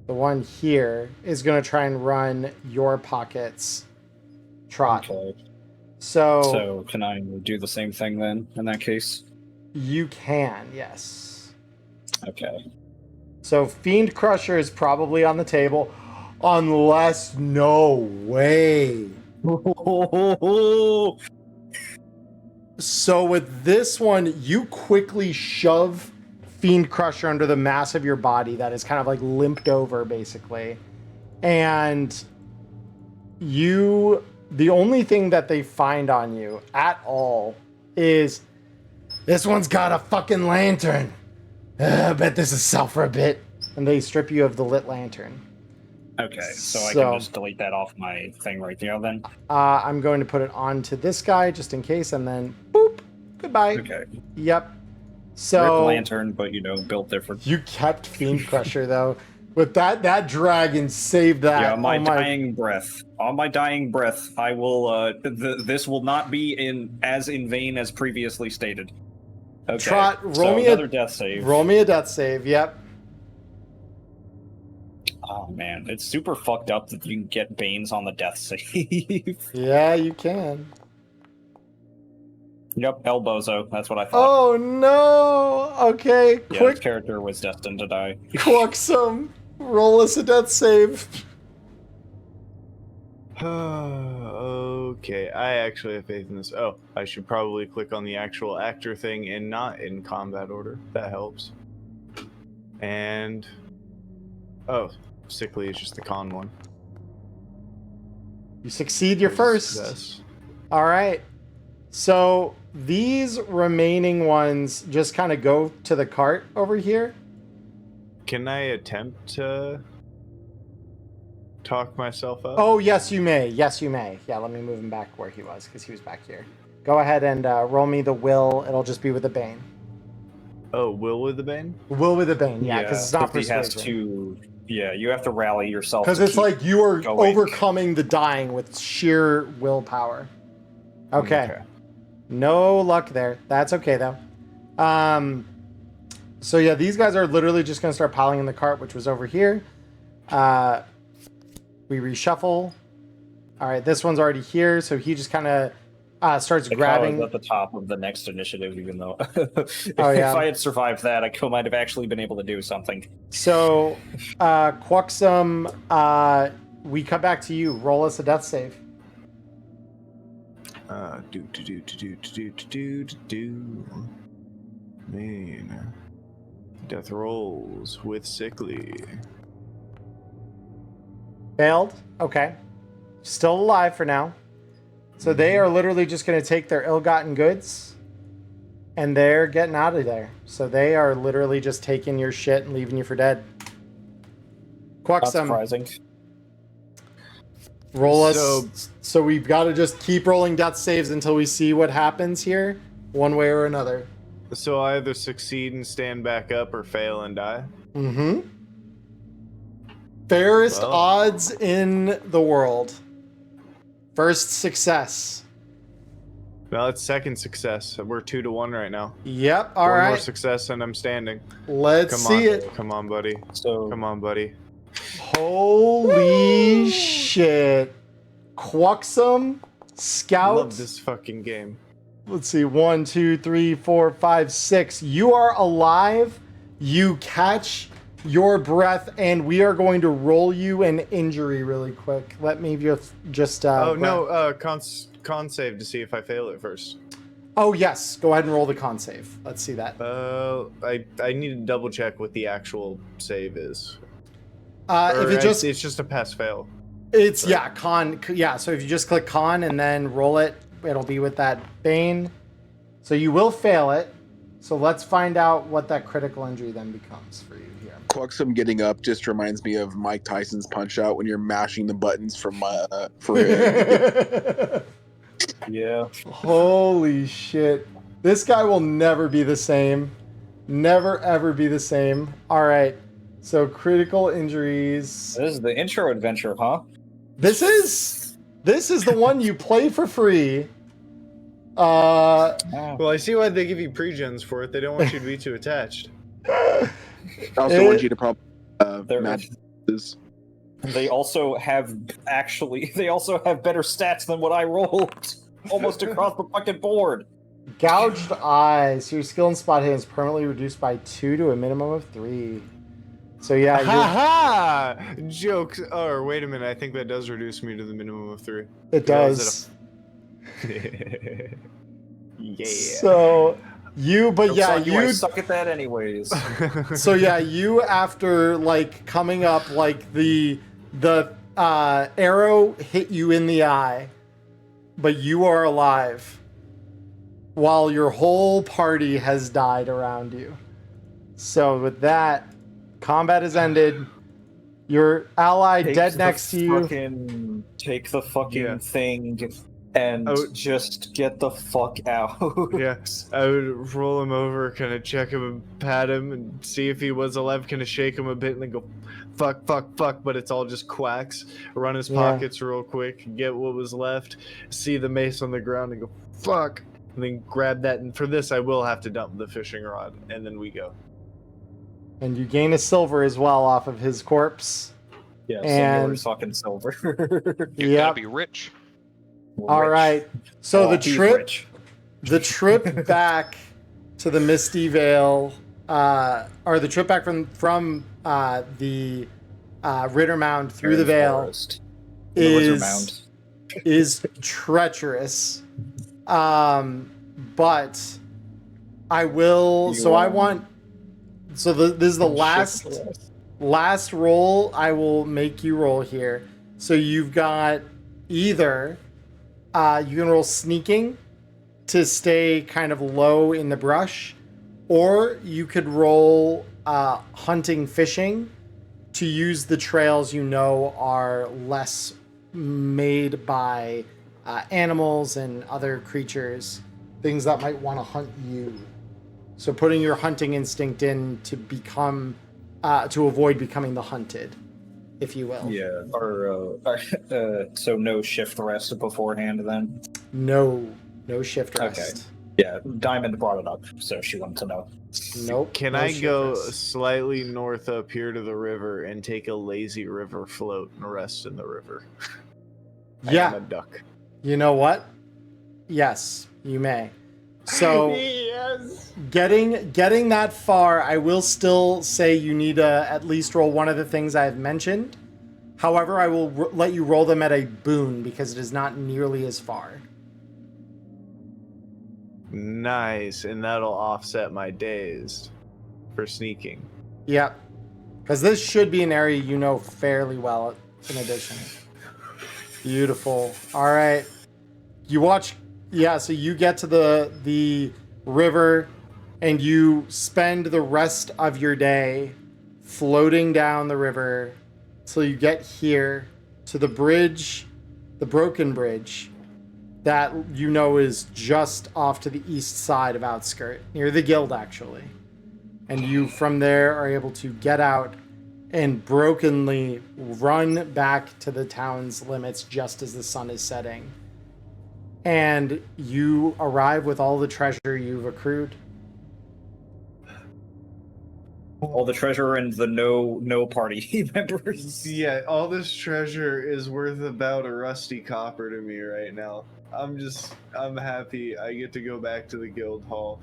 The one here is going to try and run your pockets, Trot. Okay. So can I do the same thing then, in that case? you can, yes. Okay. So Fiend Crusher is probably on the table, unless, no way. So with this one, you quickly shove Fiend Crusher under the mass of your body that is kind of like limped over, basically. And the only thing that they find on you at all is, this one's got a fucking lantern. I bet this is sell for a bit. And they strip you of the lit lantern. Okay, so I can just delete that off my thing right there then? I'm going to put it onto this guy just in case, and then boop, goodbye. Okay. Yep. So Rip lantern, but built different. You kept Fiend Crusher though. With that dragon saved that. Yeah, on my dying breath. On my dying breath, I will. This will not be as in vain as previously stated. Okay. Trot, roll me another death save. Roll me a death save. Yep. Oh man, it's super fucked up that you can get Banes on the death save. Yeah, you can. Yep, Elbozo. That's what I thought. Oh no! Okay, Yeah, quick. this character was destined to die. Quaxum, roll us a death save. Okay, I actually have faith in this. Oh, I should probably click on the actual actor thing and not in combat order. That helps. And oh, sickly is just the con one. You succeed your first. Success. All right. So these remaining ones just kind of go to the cart over here. Can I attempt to talk myself up? Oh, yes, you may. Yes, you may. Yeah, let me move him back where he was, because he was back here. Go ahead and roll me the will. It'll just be with the Bane. Oh, will with the Bane? Will with the Bane, yeah, because it's not he has persuasion. to. Yeah, you have to rally yourself. Because it's like you are going. overcoming the dying with sheer willpower. Okay. No luck there. That's okay, though. So, yeah, these guys are literally just going to start piling in the cart, which was over here. We reshuffle. All right, this one's already here, so he just kind of starts grabbing. At the top of the next initiative, even though if yeah. I had survived that, I might have actually been able to do something. So, Quaxum, we come back to you. Roll us a death save. Man. Death rolls with sickly. Failed. Okay. Still alive for now. So they are literally just going to take their ill-gotten goods and they're getting out of there. So they are literally just taking your shit and leaving you for dead. Not Quaxum, surprising. roll us. So we've got to just keep rolling death saves until we see what happens here, one way or another. So I either succeed and stand back up or fail and die? Mm-hmm. Fairest odds in the world. First success. Well, it's second success. We're 2-1 right now. Yep, all One right. more success and I'm standing. Let's see it. Come on, buddy. So Come on, buddy. Holy shit. Quaxum, Scout. Love this fucking game. Let's see, 1, 2, 3, 4, 5, 6. You are alive. You catch your breath, and we are going to roll you an injury really quick. Let me just con save to see if I fail it first. Oh, yes. Go ahead and roll the con save. Let's see that. I need to double check what the actual save is. It's just a pass fail. It's con. Yeah, so if you just click con and then roll it, it'll be with that Bane. So you will fail it. So let's find out what that critical injury then becomes for you here. Quaxum getting up just reminds me of Mike Tyson's Punch Out when you're mashing the buttons for him. yeah. Holy shit. This guy will never be the same. Never ever be the same. All right. So critical injuries. This is the intro adventure, huh? This is the one you play for free. Well, I see why they give you pre-gens for it. They don't want you to be too attached. I also want you to probably match They also have they also have better stats than what I rolled, almost across the fucking board. Gouged eyes. Your skill and spot hidden is permanently reduced by 2 to a minimum of 3. So yeah, Ha ha! Jokes. Or wait a minute, I think that does reduce me to the minimum of 3. it does. Yeah. So but Jokes yeah, on I you. suck at that anyways. So yeah, you after like coming up, like the arrow hit you in the eye, but you are alive, while your whole party has died around you. So with that, combat is ended. Your ally dead next to you. Take the fucking Yeah. thing and just get the fuck out. Yeah, I would roll him over, kind of check him and pat him and see if he was alive, kind of shake him a bit and then go, fuck, but it's all just quacks. Run his pockets real quick, get what was left, see the mace on the ground and go, fuck, and then grab that. And for this, I will have to dump the fishing rod, and then we go. And you gain a silver as well off of his corpse. Yeah, And- fucking silver. You Yep. gotta be rich. All right. So the He's trip rich. the trip back to the Misty Vale, or the trip back from the Riddermound through the Vale Forest. The Wizard Mound. is treacherous. But I will. So I want. So this is the last roll. I will make you roll here. So you've got either you can roll sneaking to stay kind of low in the brush, or you could roll hunting fishing to use the trails you know are less made by animals and other creatures, things that might want to hunt you. So putting your hunting instinct in to become to avoid becoming the hunted, if you will. Yeah, or so no shift rest beforehand then? No shift rest. Okay. Yeah, Diamond brought it up, so she wanted to know. Nope. Can no I shift go rest. slightly north up here to the river and take a lazy river float and rest in the river? I am Yeah. a duck. You know what? Yes, you may. So Yes. getting that far, I will still say you need to at least roll one of the things I've mentioned. However, I will let you roll them at a boon because it is not nearly as far. Nice, and that'll offset my dazed for sneaking. Yep. Because this should be an area you know fairly well in addition. Beautiful. All right. You watch. Yeah, so you get to the river and you spend the rest of your day floating down the river till you get here to the bridge, the broken bridge, that you know is just off to the east side of Outskirt, near the guild actually. And you from there are able to get out and brokenly run back to the town's limits just as the sun is setting. And you arrive with all the treasure you've accrued. All the treasure and the no party members. Yeah, all this treasure is worth about a rusty copper to me right now. I'm happy I get to go back to the guild hall,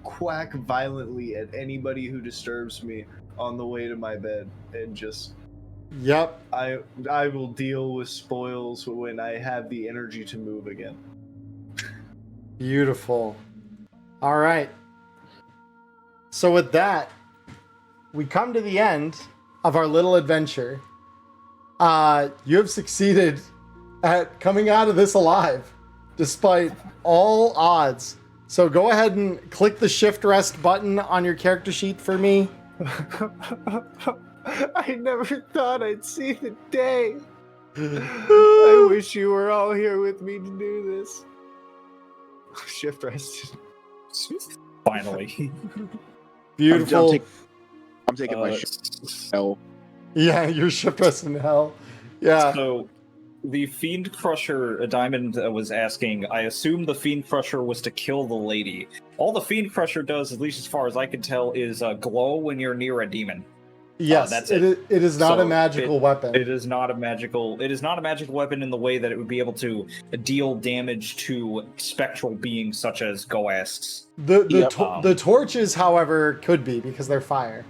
quack violently at anybody who disturbs me on the way to my bed, and just Yep. I will deal with spoils when I have the energy to move again. Beautiful. All right. So with that, we come to the end of our little adventure. You have succeeded at coming out of this alive, despite all odds. So go ahead and click the shift rest button on your character sheet for me. I never thought I'd see the day. I wish you were all here with me to do this. Shift rest. Finally. Beautiful. I'm taking my L. Yeah, you're shift rest in hell. Yeah. So, the Fiend Crusher Diamond was asking, I assume the Fiend Crusher was to kill the lady. All the Fiend Crusher does, at least as far as I can tell, is glow when you're near a demon. Yes, that's it is not So a magical weapon. It is not a magical weapon in the way that it would be able to deal damage to spectral beings such as ghosts. The torches, however, could be because they're fire.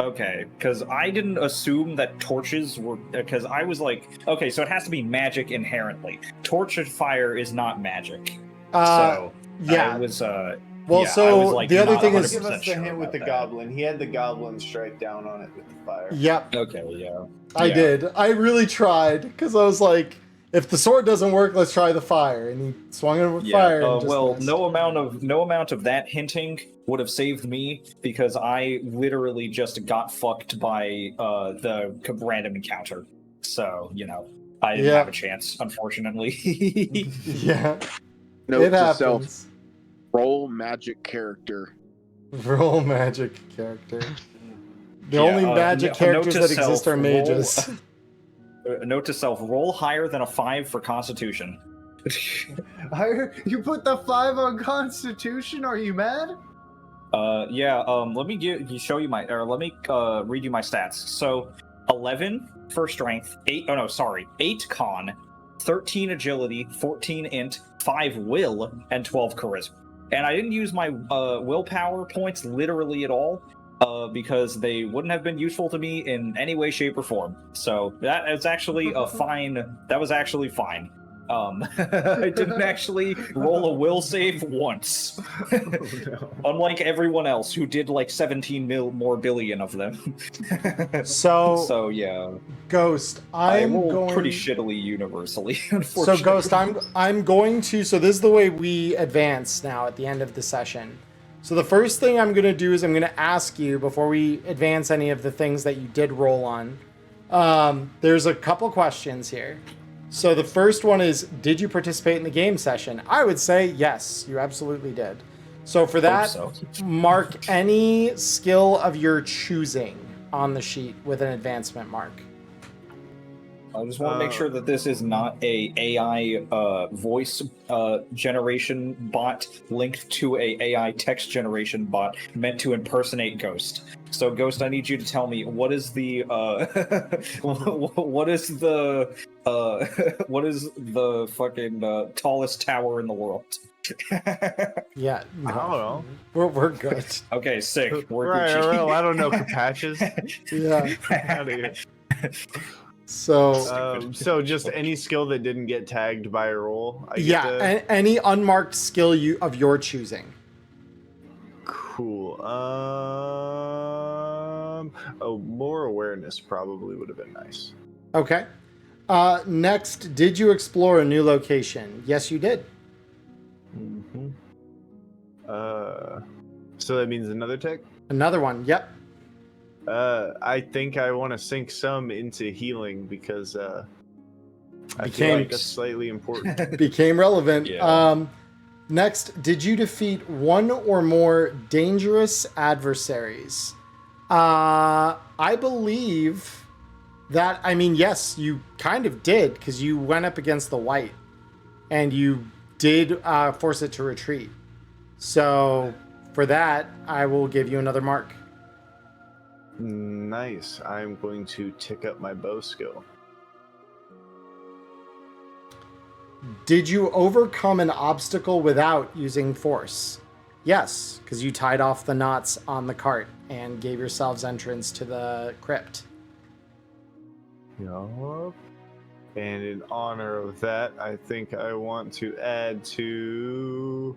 Okay, because I didn't assume that torches were. Because I was like, okay, so it has to be magic inherently. Torch and fire is not magic. So yeah. I was. Well, yeah, so I was, like, the other not thing is, 100% Give us the sure hint with about the that. goblin. He had the goblin strike down on it with the fire. yep, Okay, yeah. I Yeah. did. I really tried because I was like, if the sword doesn't work, let's try the fire. And he swung it with fire. And just well, missed. no amount of that hinting would have saved me because I literally just got fucked by the random encounter. So I didn't have a chance, unfortunately. Yeah, Note it to happens. self: roll magic character. Roll magic character. The Yeah, only magic note characters to that exist self, are mages. Note to self: roll higher than a 5 for Constitution. You put the 5 on Constitution? Are you mad? Yeah. Let me let me read you my stats. So, 11 for strength, 8 con, 13 agility, 14 int, 5 will, and 12 charisma. And I didn't use my willpower points literally at all, because they wouldn't have been useful to me in any way, shape, or form. So that is actually fine. That was actually fine. I didn't actually roll a will save once. Unlike everyone else who did like 17 more billion of them. So yeah. Ghost, I I'm roll going pretty shittily universally, So unfortunately. Ghost, I'm going to. So this is the way we advance now at the end of the session. So the first thing I'm going to do is I'm going to ask you before we advance any of the things that you did roll on. There's a couple questions here. So the first one is, did you participate in the game session? I would say yes, you absolutely did. So for that, mark any skill of your choosing on the sheet with an advancement mark. I just want to make sure that this is not a AI voice generation bot linked to a AI text generation bot meant to impersonate Ghost. So Ghost, I need you to tell me what is the what is the fucking tallest tower in the world? Yeah, I don't know. we're good. Okay, sick. We're Right, Gucci. well, I don't know, Capatches. Yeah. Out of here. So So just any skill that didn't get tagged by a roll. any unmarked skill of your choosing. Cool. More awareness probably would have been nice. Okay. Next, did you explore a new location? Yes, you did. Mm-hmm. So that means another tech. Another one. Yep. I think I want to sink some into healing because I feel Became- like that's slightly important. Became relevant. Yeah. Next, did you defeat one or more dangerous adversaries? I believe that, yes, you kind of did because you went up against the white and you did force it to retreat. So for that, I will give you another mark. Nice. I'm going to tick up my bow skill. Did you overcome an obstacle without using force? Yes, because you tied off the knots on the cart and gave yourselves entrance to the crypt. Yup. And in honor of that, I think I want to add to...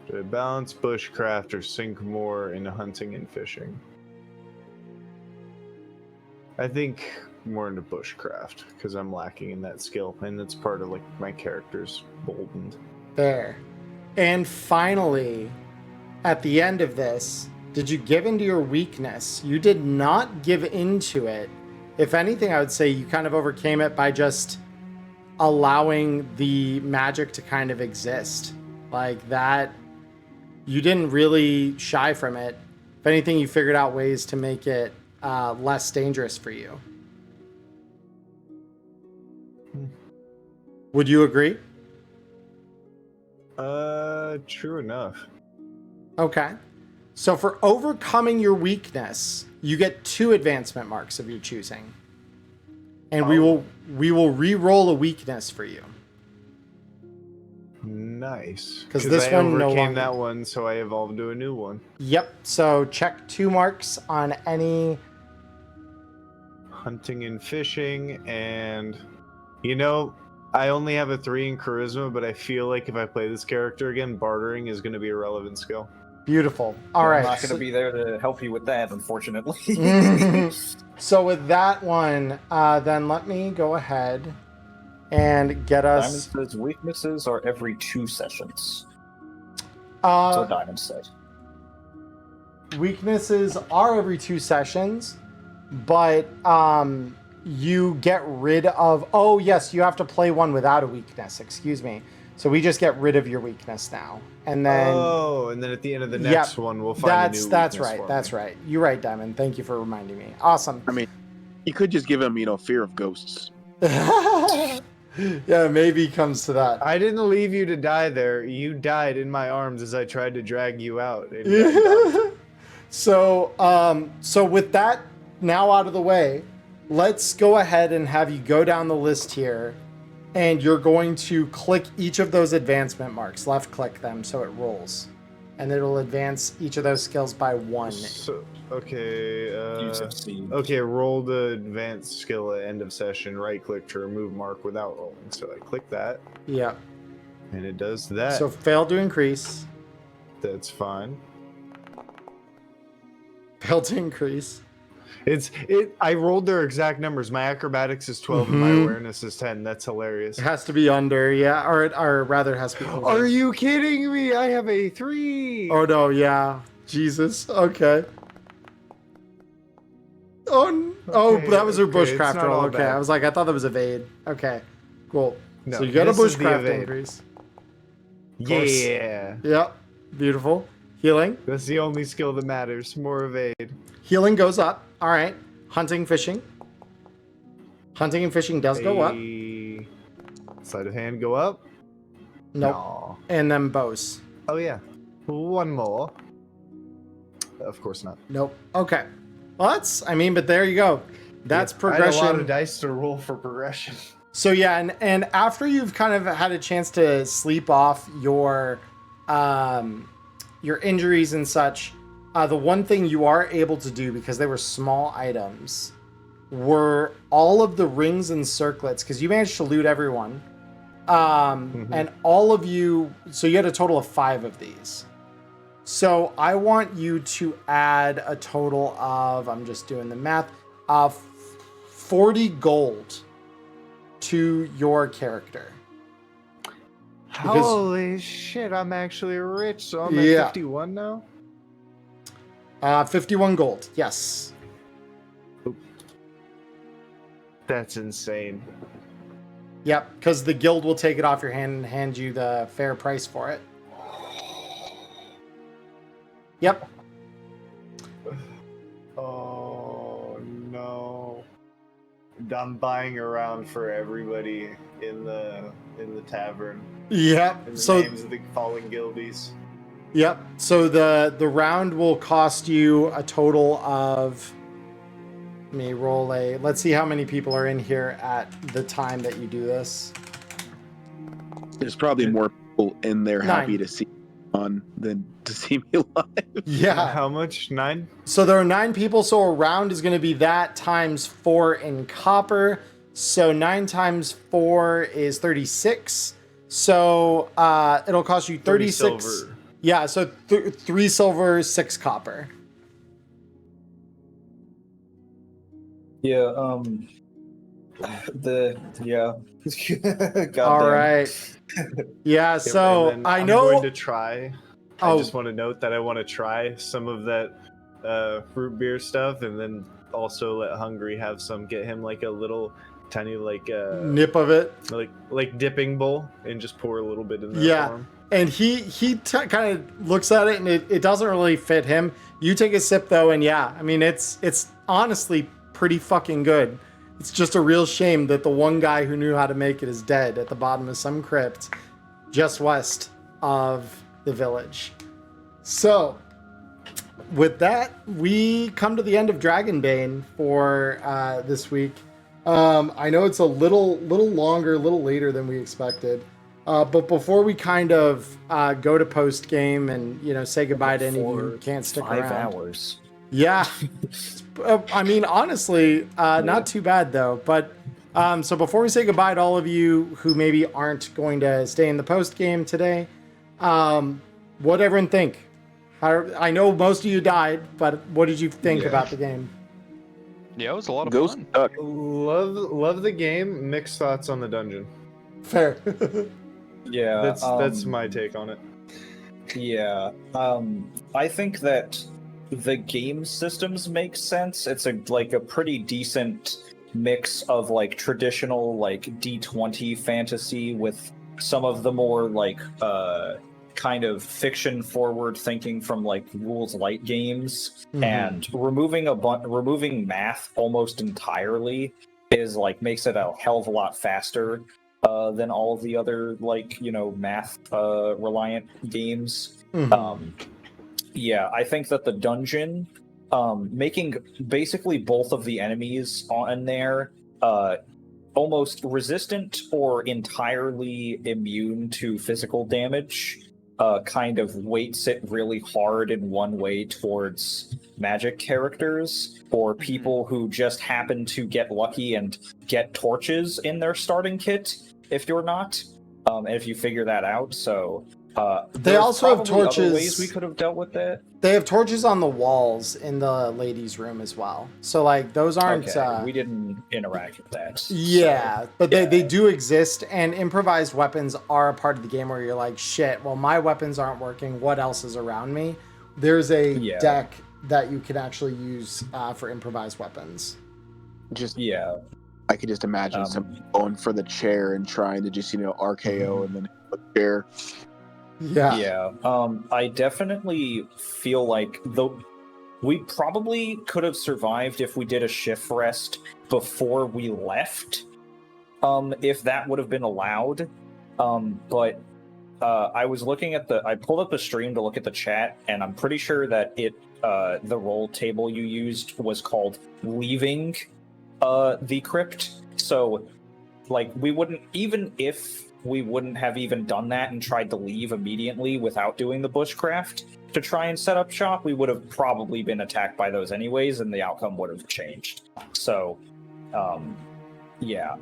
Do I balance bushcraft or sink more into hunting and fishing? I think more into bushcraft because I'm lacking in that skill, and that's part of like my character's boldened. There. And finally, at the end of this, did you give into your weakness? You did not give into it. If anything, I would say you kind of overcame it by just allowing the magic to kind of exist. Like that, you didn't really shy from it. If anything, you figured out ways to make it less dangerous for you. Would you agree? True enough. Okay. So for overcoming your weakness, you get 2 advancement marks of your choosing. And we will re-roll a weakness for you. Nice. Because this I one no overcame longer. that one, so I evolved to a new one. Yep. So check 2 marks on any. Hunting and fishing, and you know, I only have a 3 in charisma, but I feel like if I play this character again, bartering is going to be a relevant skill. Beautiful. All I'm right. not going to be there to help you with that, unfortunately. So with that one, then let me go ahead and get us. Diamond says weaknesses are every 2 sessions. That's what Diamond said. Weaknesses are every 2 sessions, but you get rid of. Oh yes, you have to play one without a weakness. Excuse me. So we just get rid of your weakness now, and then. Oh, and then at the end of the next one, we'll find a new That's weakness right. for That's me. right. You're right, Diamond. Thank you for reminding me. Awesome. I mean, you could just give him, fear of ghosts. Yeah, maybe it comes to that. I didn't leave you to die there. You died in my arms as I tried to drag you out. And So with that now out of the way, let's go ahead and have you go down the list here, and you're going to click each of those advancement marks, left click them so it rolls, and it'll advance each of those skills by 1. So, okay. You succeed. Okay, roll the advanced skill at end of session. Right click to remove mark without rolling. So I click that, Yeah. and it does that. So fail to increase. That's fine. Fail to increase. I rolled their exact numbers. My acrobatics is 12 and my awareness is 10. That's hilarious. It has to be under, yeah, or rather it has to be over. Are you kidding me? I have a 3. Oh no, yeah. Jesus. Okay. Oh, Okay, that was her okay, it's bushcraft not roll. all Okay, bad. I was like, I thought that was evade. Okay, cool. No, So you got a this is the bushcraft evade. increase. course. Yeah. Yep. Beautiful. Healing. That's the only skill that matters. More evade. Healing goes up. All right. Hunting, fishing. Hunting and fishing does go up. Sleight of hand go up. Nope. No. And then bows. Oh yeah. One more. Of course not. Nope. Okay. Well, but there you go. That's progression. I had a lot of dice to roll for progression. So yeah, and after you've kind of had a chance to sleep off your injuries and such, the one thing you are able to do, because they were small items, were all of the rings and circlets, because you managed to loot everyone. And all of you, so you had a total of 5 of these. So I want you to add a total of, I'm just doing the math, of 40 gold to your character. Holy shit, I'm actually rich, so I'm at 51 now? 51 gold, yes. That's insane. Yep, because the guild will take it off your hand and hand you the fair price for it. Yep. Oh no. I'm buying around for everybody in the tavern. Yep. In the So names of the fallen guildies. yep. So the round will cost you a total of. Let me roll a. Let's see how many people are in here at the time that you do this. There's probably more people in there 9. happy to see me on than to see me live. Yeah. How much? 9? So there are 9 people. So a round is going to be that times 4 in copper. So 9 times 4 is 36. So it'll cost you 36. silver. Yeah. So 3 silver, 6 copper. Yeah, God All damn. right. Yeah. So And then I I'm know. going to try. Oh. I just want to note that I want to try some of that root beer stuff, and then also let Hungry have some. Get him like a little tiny Nip of it. like dipping bowl, and just pour a little bit in there Yeah. for him. And he kind of looks at it, and it doesn't really fit him. You take a sip though, and yeah, I mean it's honestly pretty fucking good. It's just a real shame that the one guy who knew how to make it is dead at the bottom of some crypt just west of the village. So, with that, we come to the end of Dragonbane for this week. I know it's a little longer, a little later than we expected. But before we kind of go to post game and say goodbye to any of you who can't stick 5 around. hours. Yeah, I mean honestly, not too bad though. But so before we say goodbye to all of you who maybe aren't going to stay in the post game today, what everyone think? I know most of you died, but what did you think about the game? Yeah, it was a lot of Ghost fun. Duck. Love the game. Mixed thoughts on the dungeon. Fair. Yeah, That's my take on it. Yeah, I think that the game systems make sense. It's a pretty decent mix of like traditional like D20 fantasy with some of the more like kind of fiction forward thinking from like rules light games, and removing math almost entirely is like makes it a hell of a lot faster than all of the other math reliant games. Yeah, I think that the dungeon, making basically both of the enemies on there almost resistant or entirely immune to physical damage, kind of weights it really hard in one way towards magic characters or people who just happen to get lucky and get torches in their starting kit if you're not, and if you figure that out. So they also have probably torches. other ways we could have dealt with that. They have torches on the walls in the ladies' room as well. So like those aren't. Okay, we didn't interact with that. Yeah, so, but they do exist, and improvised weapons are a part of the game where you're like, shit, well, my weapons aren't working. What else is around me? There's a deck that you can actually use for improvised weapons. I could just imagine someone going for the chair and trying to just RKO and then hit the chair. Yeah. I definitely feel like we probably could have survived if we did a shift rest before we left, if that would have been allowed. But I was looking at I pulled up the stream to look at the chat, and I'm pretty sure that the roll table you used was called leaving the crypt. So like we wouldn't, even if we wouldn't have even done that and tried to leave immediately without doing the bushcraft to try and set up shop, we would have probably been attacked by those anyways, and the outcome would have changed. So,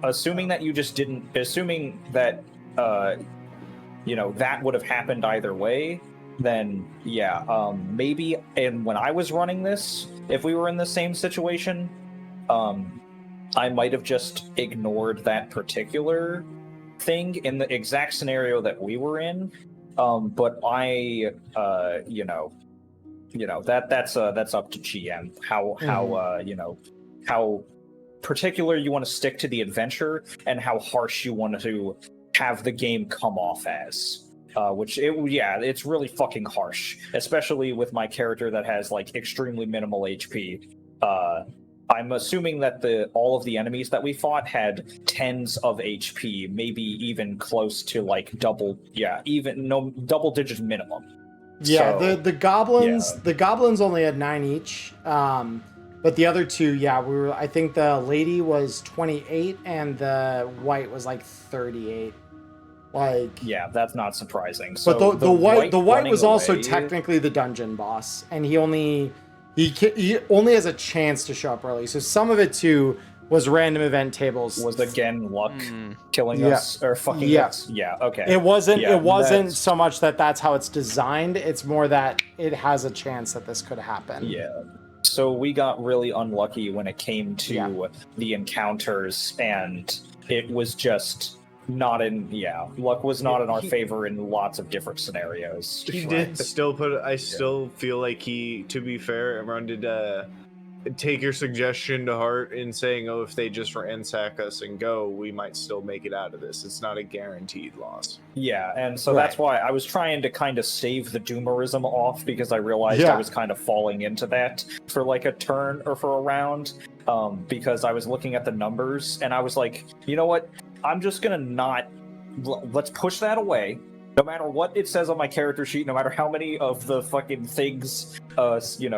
assuming that you just didn't, assuming that, that would have happened either way, then maybe, and when I was running this, if we were in the same situation, I might have just ignored that particular thing in the exact scenario that we were in, but I that's up to GM how particular you want to stick to the adventure and how harsh you want to have the game come off as, it's really fucking harsh, especially with my character that has like extremely minimal HP. I'm assuming that all of the enemies that we fought had tens of HP, maybe even close to like double digit minimum. Yeah, So, the goblins only had 9 each. But the other two, I think the lady was 28 and the white was like 38. That's not surprising. So but the white was also away, technically the dungeon boss, and he only has a chance to show up early. So some of it too was random event tables. Was again luck killing us or fucking us? Yeah, okay. It wasn't so much that that's how it's designed. It's more that it has a chance that this could happen. Yeah. So we got really unlucky when it came to the encounters, and it was just not luck was not in our favor in lots of different scenarios. He did still I still feel like to be fair, Emmerron did take your suggestion to heart in saying, if they just ransack us and go, we might still make it out of this. It's not a guaranteed loss. Yeah, and so that's why I was trying to kind of save the doomerism off, because I realized I was kind of falling into that for like a turn or for a round, because I was looking at the numbers and I was like, you know what? I'm just gonna let's push that away. No matter what it says on my character sheet, no matter how many of the fucking things,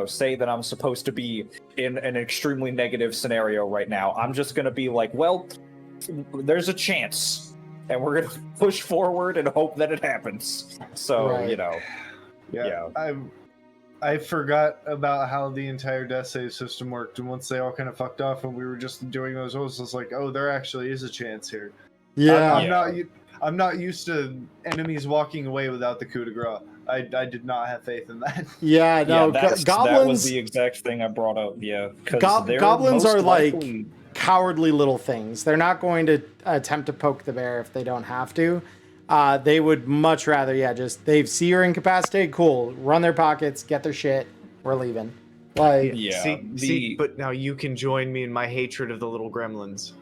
say that I'm supposed to be in an extremely negative scenario right now, I'm just gonna be like, well, there's a chance, and we're gonna push forward and hope that it happens. So, Right. Yeah. I forgot about how the entire death save system worked, and once they all kind of fucked off and we were just doing those rolls, I was like, oh, there actually is a chance here. Yeah. I'm not used to enemies walking away without the coup de grace. I did not have faith in that. Yeah, no, that was goblins. the exact thing I brought up. Yeah, because Goblins are like cowardly little things. They're not going to attempt to poke the bear if they don't have to. They would much rather, just they see you're incapacitated. Cool, run their pockets, get their shit. We're leaving. Like, See, but now you can join me in my hatred of the little gremlins.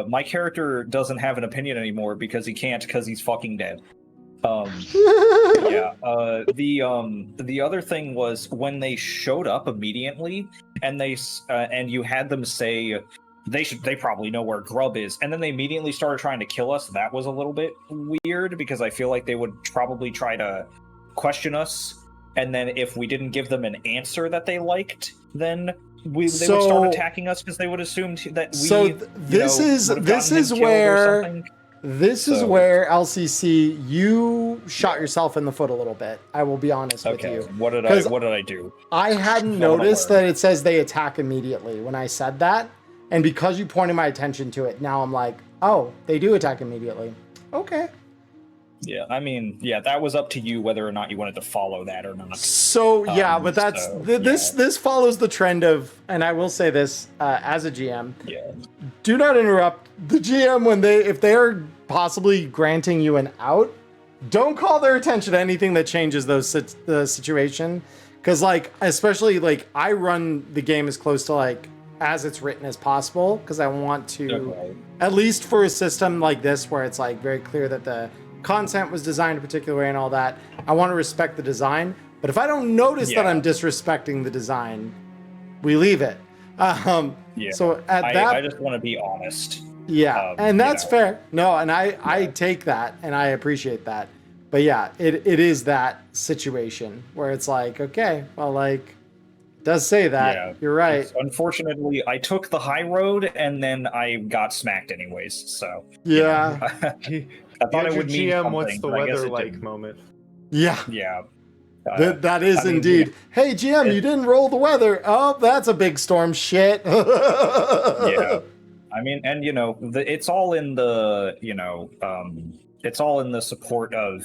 My character doesn't have an opinion anymore because he can't, because he's fucking dead. The other thing was when they showed up immediately, and and you had them say they probably know where Grub is, and then they immediately started trying to kill us. That was a little bit weird because I feel like they would probably try to question us, and then if we didn't give them an answer that they liked, then they would start attacking us because they would assume that we. This is where LCC, you shot yourself in the foot a little bit. I will be honest with you. What did I do? I hadn't noticed that it says they attack immediately when I said that, and because you pointed my attention to it, now I'm like, oh, they do attack immediately. Okay. Yeah, I mean, that was up to you whether or not you wanted to follow that or not. So but that's this follows the trend of, and I will say this as a GM. Yeah. Do not interrupt the GM if they are possibly granting you an out. Don't call their attention to anything that changes the situation, because especially I run the game as close to as it's written as possible, because I want to at least for a system like this where it's very clear that the content was designed a particular way and all that. I want to respect the design, but if I don't notice that I'm disrespecting the design, we leave it. So I just want to be honest. Yeah, and that's fair. No, and I take that and I appreciate that. But it is that situation where it's okay, well, it does say that. Yeah, you're right. Unfortunately, I took the high road and then I got smacked anyways. So I thought it would mean GM, what's the weather like moment? Yeah. Yeah. That is indeed. Hey, GM, you didn't roll the weather. Oh, that's a big storm. Shit. Yeah. I mean, and it's all in the, it's all in the support of,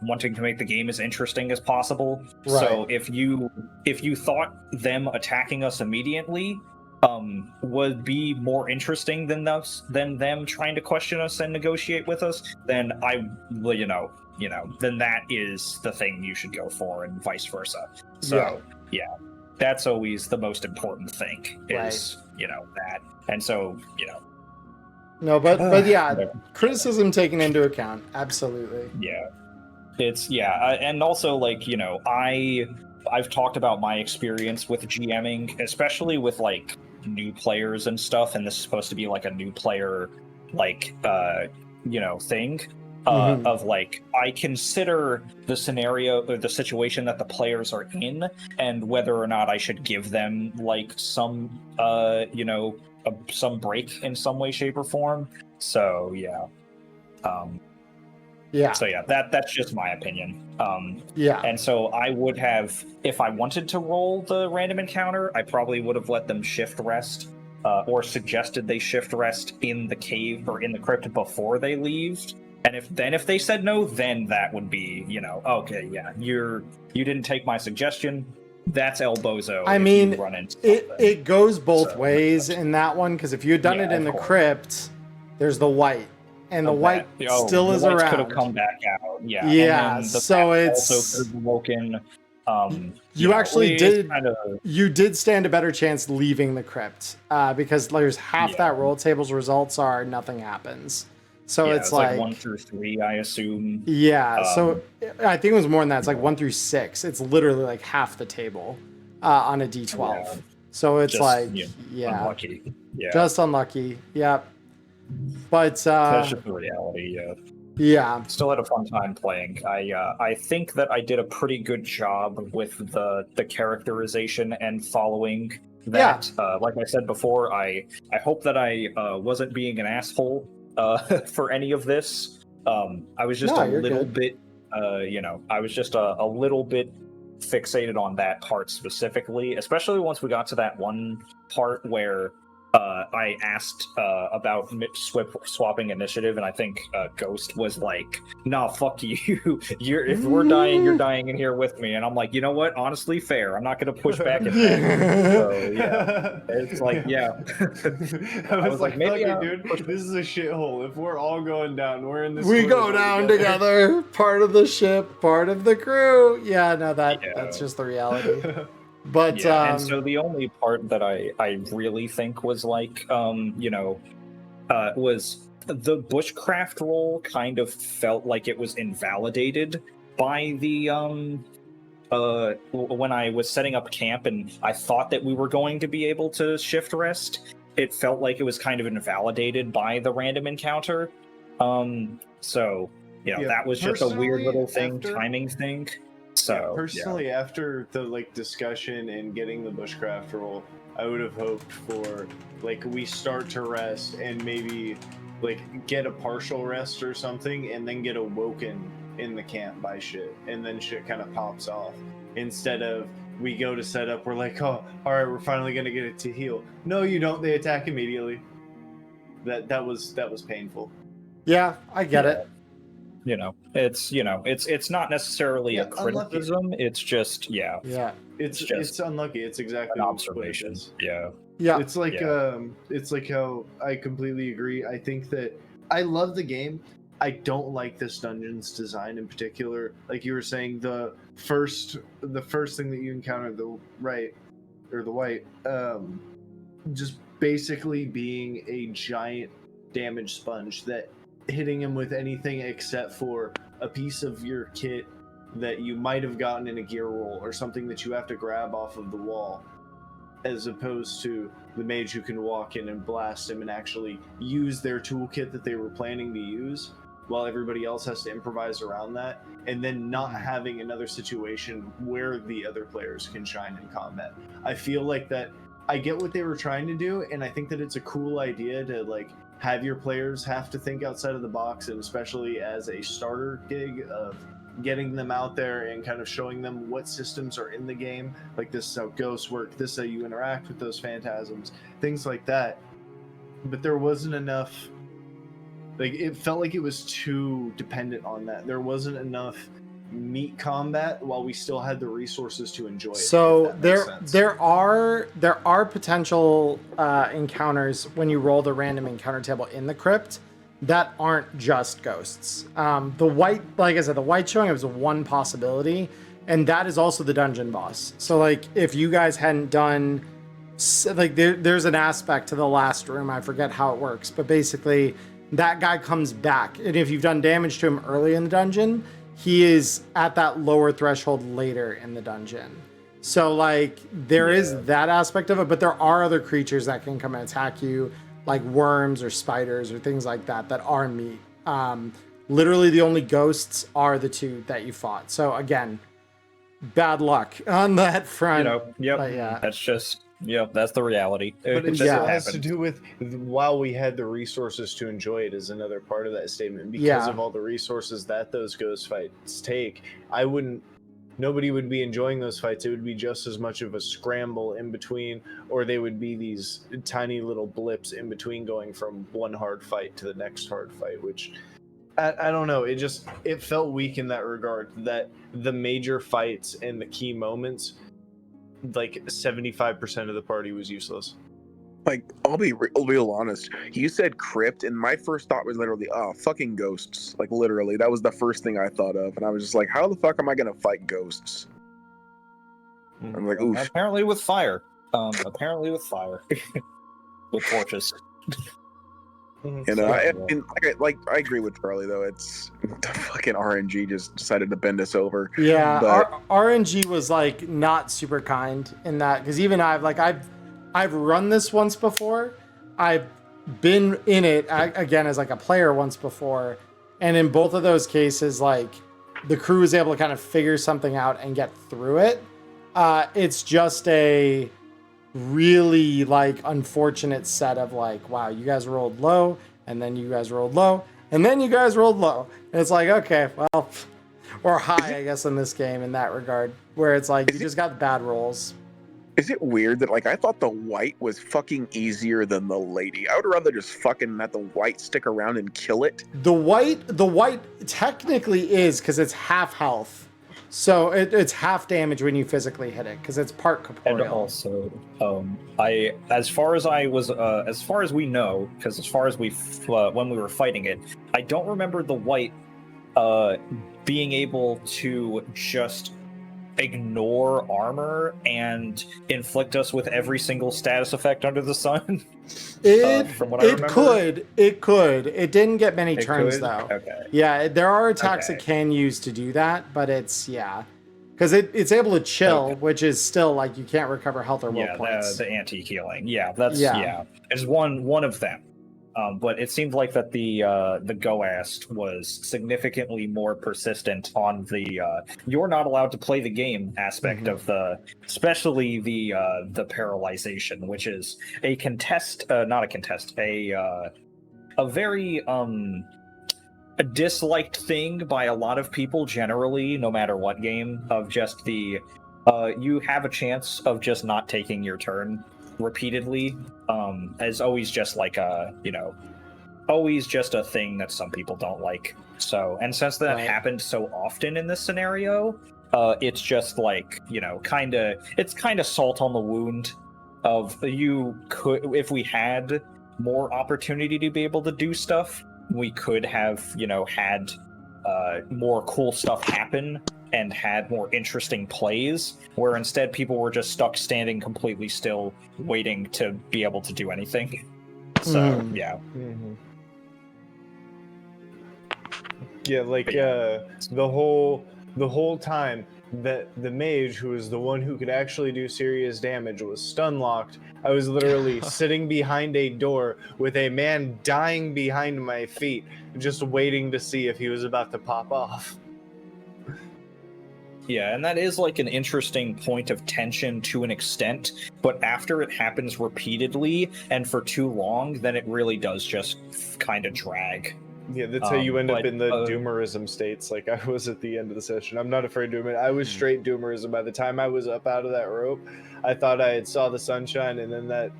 wanting to make the game as interesting as possible. Right. So if you thought them attacking us immediately would be more interesting than them trying to question us and negotiate with us, then then that is the thing you should go for, and vice versa. So that's always the most important thing is that. And so no, but criticism taken into account, absolutely. It's and also I've talked about my experience with GMing, especially with new players and stuff, and this is supposed to be a new player thing of I consider the scenario or the situation that the players are in, and whether or not I should give them some some break in some way, shape, or form. So that's just my opinion. And so I would have, if I wanted to roll the random encounter, I probably would have let them shift rest, or suggested they shift rest in the cave or in the crypt before they leave. And if they said no, then that would be, you didn't take my suggestion. That's El Bozo. I mean, it goes both ways in that one, because if you had done it in the crypt, there's the white. And the white still is around. Could have come back out. Yeah. Yeah. And the so it's also could have woken. You actually did. You did stand a better chance leaving the crypt, because there's half that roll table's results are nothing happens. So it's 1 through 3, I assume. Yeah. So I think it was more than that. It's 1 through 6. It's literally half the table on a D12. Yeah. So it's unlucky. Yeah. Just unlucky. Yep. But that's just the reality. Yeah. Still had a fun time playing. I think that I did a pretty good job with the characterization and following that. Like I said before, I hope that I wasn't being an asshole for any of this. I was just No, a you're little good. bit, I was just a little bit fixated on that part specifically, especially once we got to that one part where I asked about swapping initiative, and I think Ghost was like, "Nah, fuck you. If we're dying, you're dying in here with me." And I'm like, you know what? Honestly, fair. I'm not gonna push back at that. So yeah, it's like, yeah. I was like, maybe fuck it, dude. This is a shithole. If we're all going down, we're in this. We go toilet down together. Part of the ship, part of the crew. Yeah, no, that's Yeah. just the reality. But Yeah, and so the only part that I really think was like, was the bushcraft role kind of felt like it was invalidated by the when I was setting up camp and I thought that we were going to be able to shift rest. It felt like it was kind of invalidated by the random encounter. So Yeah, that was just a weird personally, little thing, after- timing thing. So personally, after the discussion and getting the bushcraft roll, I would have hoped for we start to rest and maybe get a partial rest or something, and then get awoken in the camp by shit, and then shit kind of pops off. Instead of we go to set up, we're like, oh, all right, we're finally gonna get it to heal. No, you don't. They attack immediately. That was painful. yeah, I get it. It's not necessarily a unlucky. criticism. It's just Yeah. It's unlucky. It's exactly an what it observation. is. Yeah. Yeah. It's like how I completely agree. I think that I love the game. I don't like this dungeon's design in particular. Like you were saying, the first thing that you encounter, the white, just basically being a giant damage sponge that hitting him with anything except for a piece of your kit that you might have gotten in a gear roll or something that you have to grab off of the wall, as opposed to the mage who can walk in and blast him and actually use their toolkit that they were planning to use, while everybody else has to improvise around that, and then not having another situation where the other players can shine in combat. I feel like that I get what they were trying to do, and I think that it's a cool idea to have your players have to think outside of the box, and especially as a starter gig of getting them out there and kind of showing them what systems are in the game. Like, this is how ghosts work, this is how you interact with those phantasms, things like that. But there wasn't enough, it felt like it was too dependent on that. There wasn't enough meat combat while we still had the resources to enjoy it. So if that makes sense. there are potential encounters when you roll the random encounter table in the crypt that aren't just ghosts. The white, like I said, the white showing was one possibility, and that is also the dungeon boss. So if you guys hadn't done there's an aspect to the last room, I forget how it works, but basically that guy comes back, and if you've done damage to him early in the dungeon, he is at that lower threshold later in the dungeon. So there is that aspect of it, but there are other creatures that can come and attack you, like worms or spiders or things like that are meat. Literally the only ghosts are the two that you fought. So again, bad luck on that front. But yeah. That's just that's the reality. But it just just has to happened. do with while we had the resources to enjoy it is another part of that statement. Because of all the resources that those ghost fights take, nobody would be enjoying those fights. It would be just as much of a scramble in between, or they would be these tiny little blips in between going from one hard fight to the next hard fight, which I don't know. It felt weak in that regard, that the major fights and the key moments, 75% of the party was useless. I'll be real honest. You said crypt, and my first thought was literally, oh, fucking ghosts. Literally, that was the first thing I thought of, and I was just like, how the fuck am I gonna fight ghosts? I'm like, oof. Apparently with fire. With torches. I agree with Charlie though. It's the fucking RNG just decided to bend us over. Yeah, but RNG was not super kind in that, because even I've run this once before. I've been in it again as a player once before, And in both of those cases, like, the crew is able to kind of figure something out and get through it. It's just a really, like, unfortunate set of, like, wow, you guys rolled low, and then you guys rolled low, and then you guys rolled low. And it's like, okay, well, or high, I guess, in this game in that regard, where it's like, you just got bad rolls. Is it weird that, like, I thought the white was fucking easier than the lady? I would rather just fucking let the white stick around and kill it. The white technically is, because it's half health. So it's half damage when you physically hit it, because it's part corporeal. And also, as far as we know, because as far as when we were fighting it, I don't remember the white being able to just ignore armor and inflict us with every single status effect under the sun. From what I remember. It could. It didn't get many turns though. Okay. Yeah, there are attacks it can use to do that, but it's because it's able to chill, which is still like you can't recover health or will points. The anti-healing. Yeah, that's It's one of them. But it seemed like that the Goast was significantly more persistent on the you're not allowed to play the game aspect of especially the paralyzation, which is a very a disliked thing by a lot of people generally, no matter what game, of just the you have a chance of just not taking your turn repeatedly, as always just like always just a thing that some people don't like. So, and since that happened so often in this scenario, it's just like, it's kind of salt on the wound of if we had more opportunity to be able to do stuff, we could have, had more cool stuff happen and had more interesting plays, where instead people were just stuck standing completely still, waiting to be able to do anything. So, yeah. Mm-hmm. Yeah, like the whole time that the mage, who was the one who could actually do serious damage, was stun locked, I was literally sitting behind a door with a man dying behind my feet, just waiting to see if he was about to pop off. Yeah, and that is like an interesting point of tension to an extent, but after it happens repeatedly and for too long, then it really does just kind of drag. Yeah, that's how you end up in the doomerism states, like I was at the end of the session. I'm not afraid to admit, I was straight doomerism. By the time I was up out of that rope, I thought I had saw the sunshine, and then that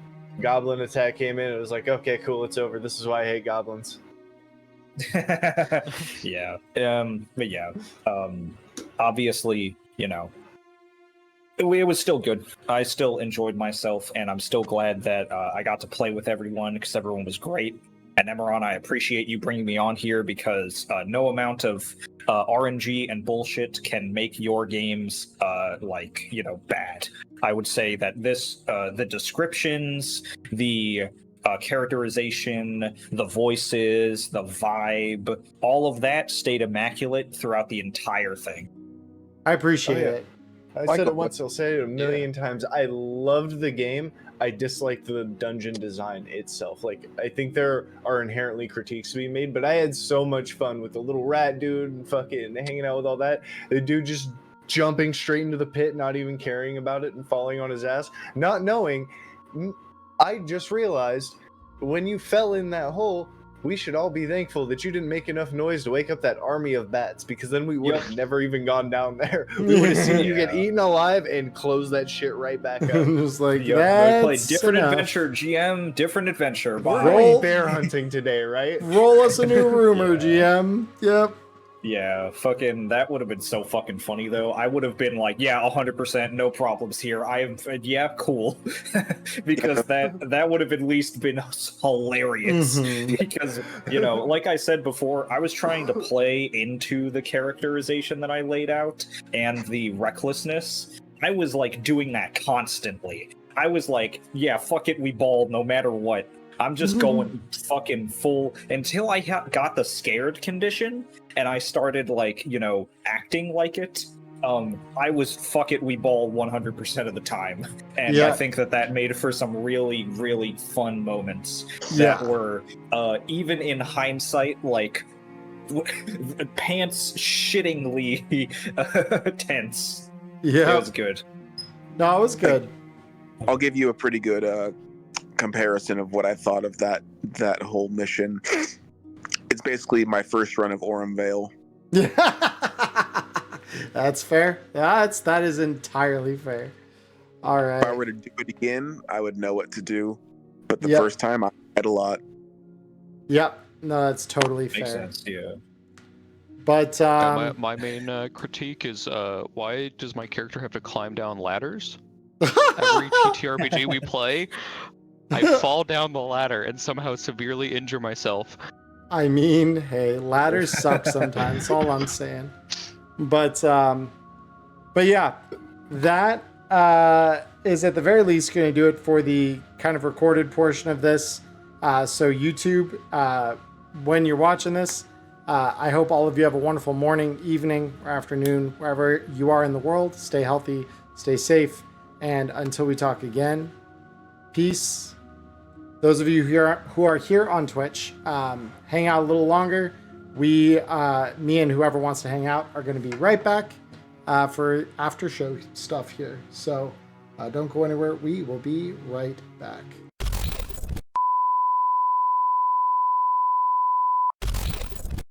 goblin attack came in, and it was like, okay, cool, it's over. This is why I hate goblins. Yeah. But yeah. Obviously, it was still good. I still enjoyed myself, and I'm still glad that I got to play with everyone, because everyone was great. And Emmerron, I appreciate you bringing me on here, because no amount of RNG and bullshit can make your games bad. I would say that the descriptions, the characterization, the voices, the vibe, all of that stayed immaculate throughout the entire thing. I appreciate it. I said it once, I'll say it a million times. I loved the game. I disliked the dungeon design itself. Like, I think there are inherently critiques to be made, but I had so much fun with the little rat dude and fucking hanging out with all that. The dude just jumping straight into the pit, not even caring about it, and falling on his ass. Not knowing, I just realized when you fell in that hole, we should all be thankful that you didn't make enough noise to wake up that army of bats, because then we would have never even gone down there. We would have seen you get eaten alive and close that shit right back up. Just like, we played different adventure, GM, different adventure. We're going bear hunting today, right? Roll us a new rumor, GM. Yep. Yeah, fucking, that would have been so fucking funny, though. I would have been like, yeah, 100%, no problems here. Yeah, cool. Because that would have at least been hilarious. Mm-hmm. Because, like I said before, I was trying to play into the characterization that I laid out and the recklessness. I was, like, doing that constantly. I was like, yeah, fuck it, we ball no matter what. I'm just going fucking full until I got the scared condition and I started acting like it. I was fuck it, we ball 100% of the time. And I think that made for some really, really fun moments that were, even in hindsight, pants shittingly tense. Yeah. It was good. No, it was good. I'll give you a pretty good comparison of what I thought of that whole mission. It's basically my first run of Aurum Vale. Yeah. That's fair. That is entirely fair. All right. If I were to do it again, I would know what to do. But the Yep. first time, I had a lot. Yep. No, that's totally fair. Makes sense, yeah. But My main critique is why does my character have to climb down ladders? Every TTRPG we play, I fall down the ladder and somehow severely injure myself. I mean, hey, ladders suck sometimes. That's all I'm saying. But yeah, that is at the very least going to do it for the kind of recorded portion of this. So YouTube, when you're watching this, I hope all of you have a wonderful morning, evening, or afternoon, wherever you are in the world. Stay healthy, stay safe, and until we talk again, peace. Those of you who are here on Twitch, hang out a little longer. Me and whoever wants to hang out are going to be right back for after show stuff here. So don't go anywhere. We will be right back.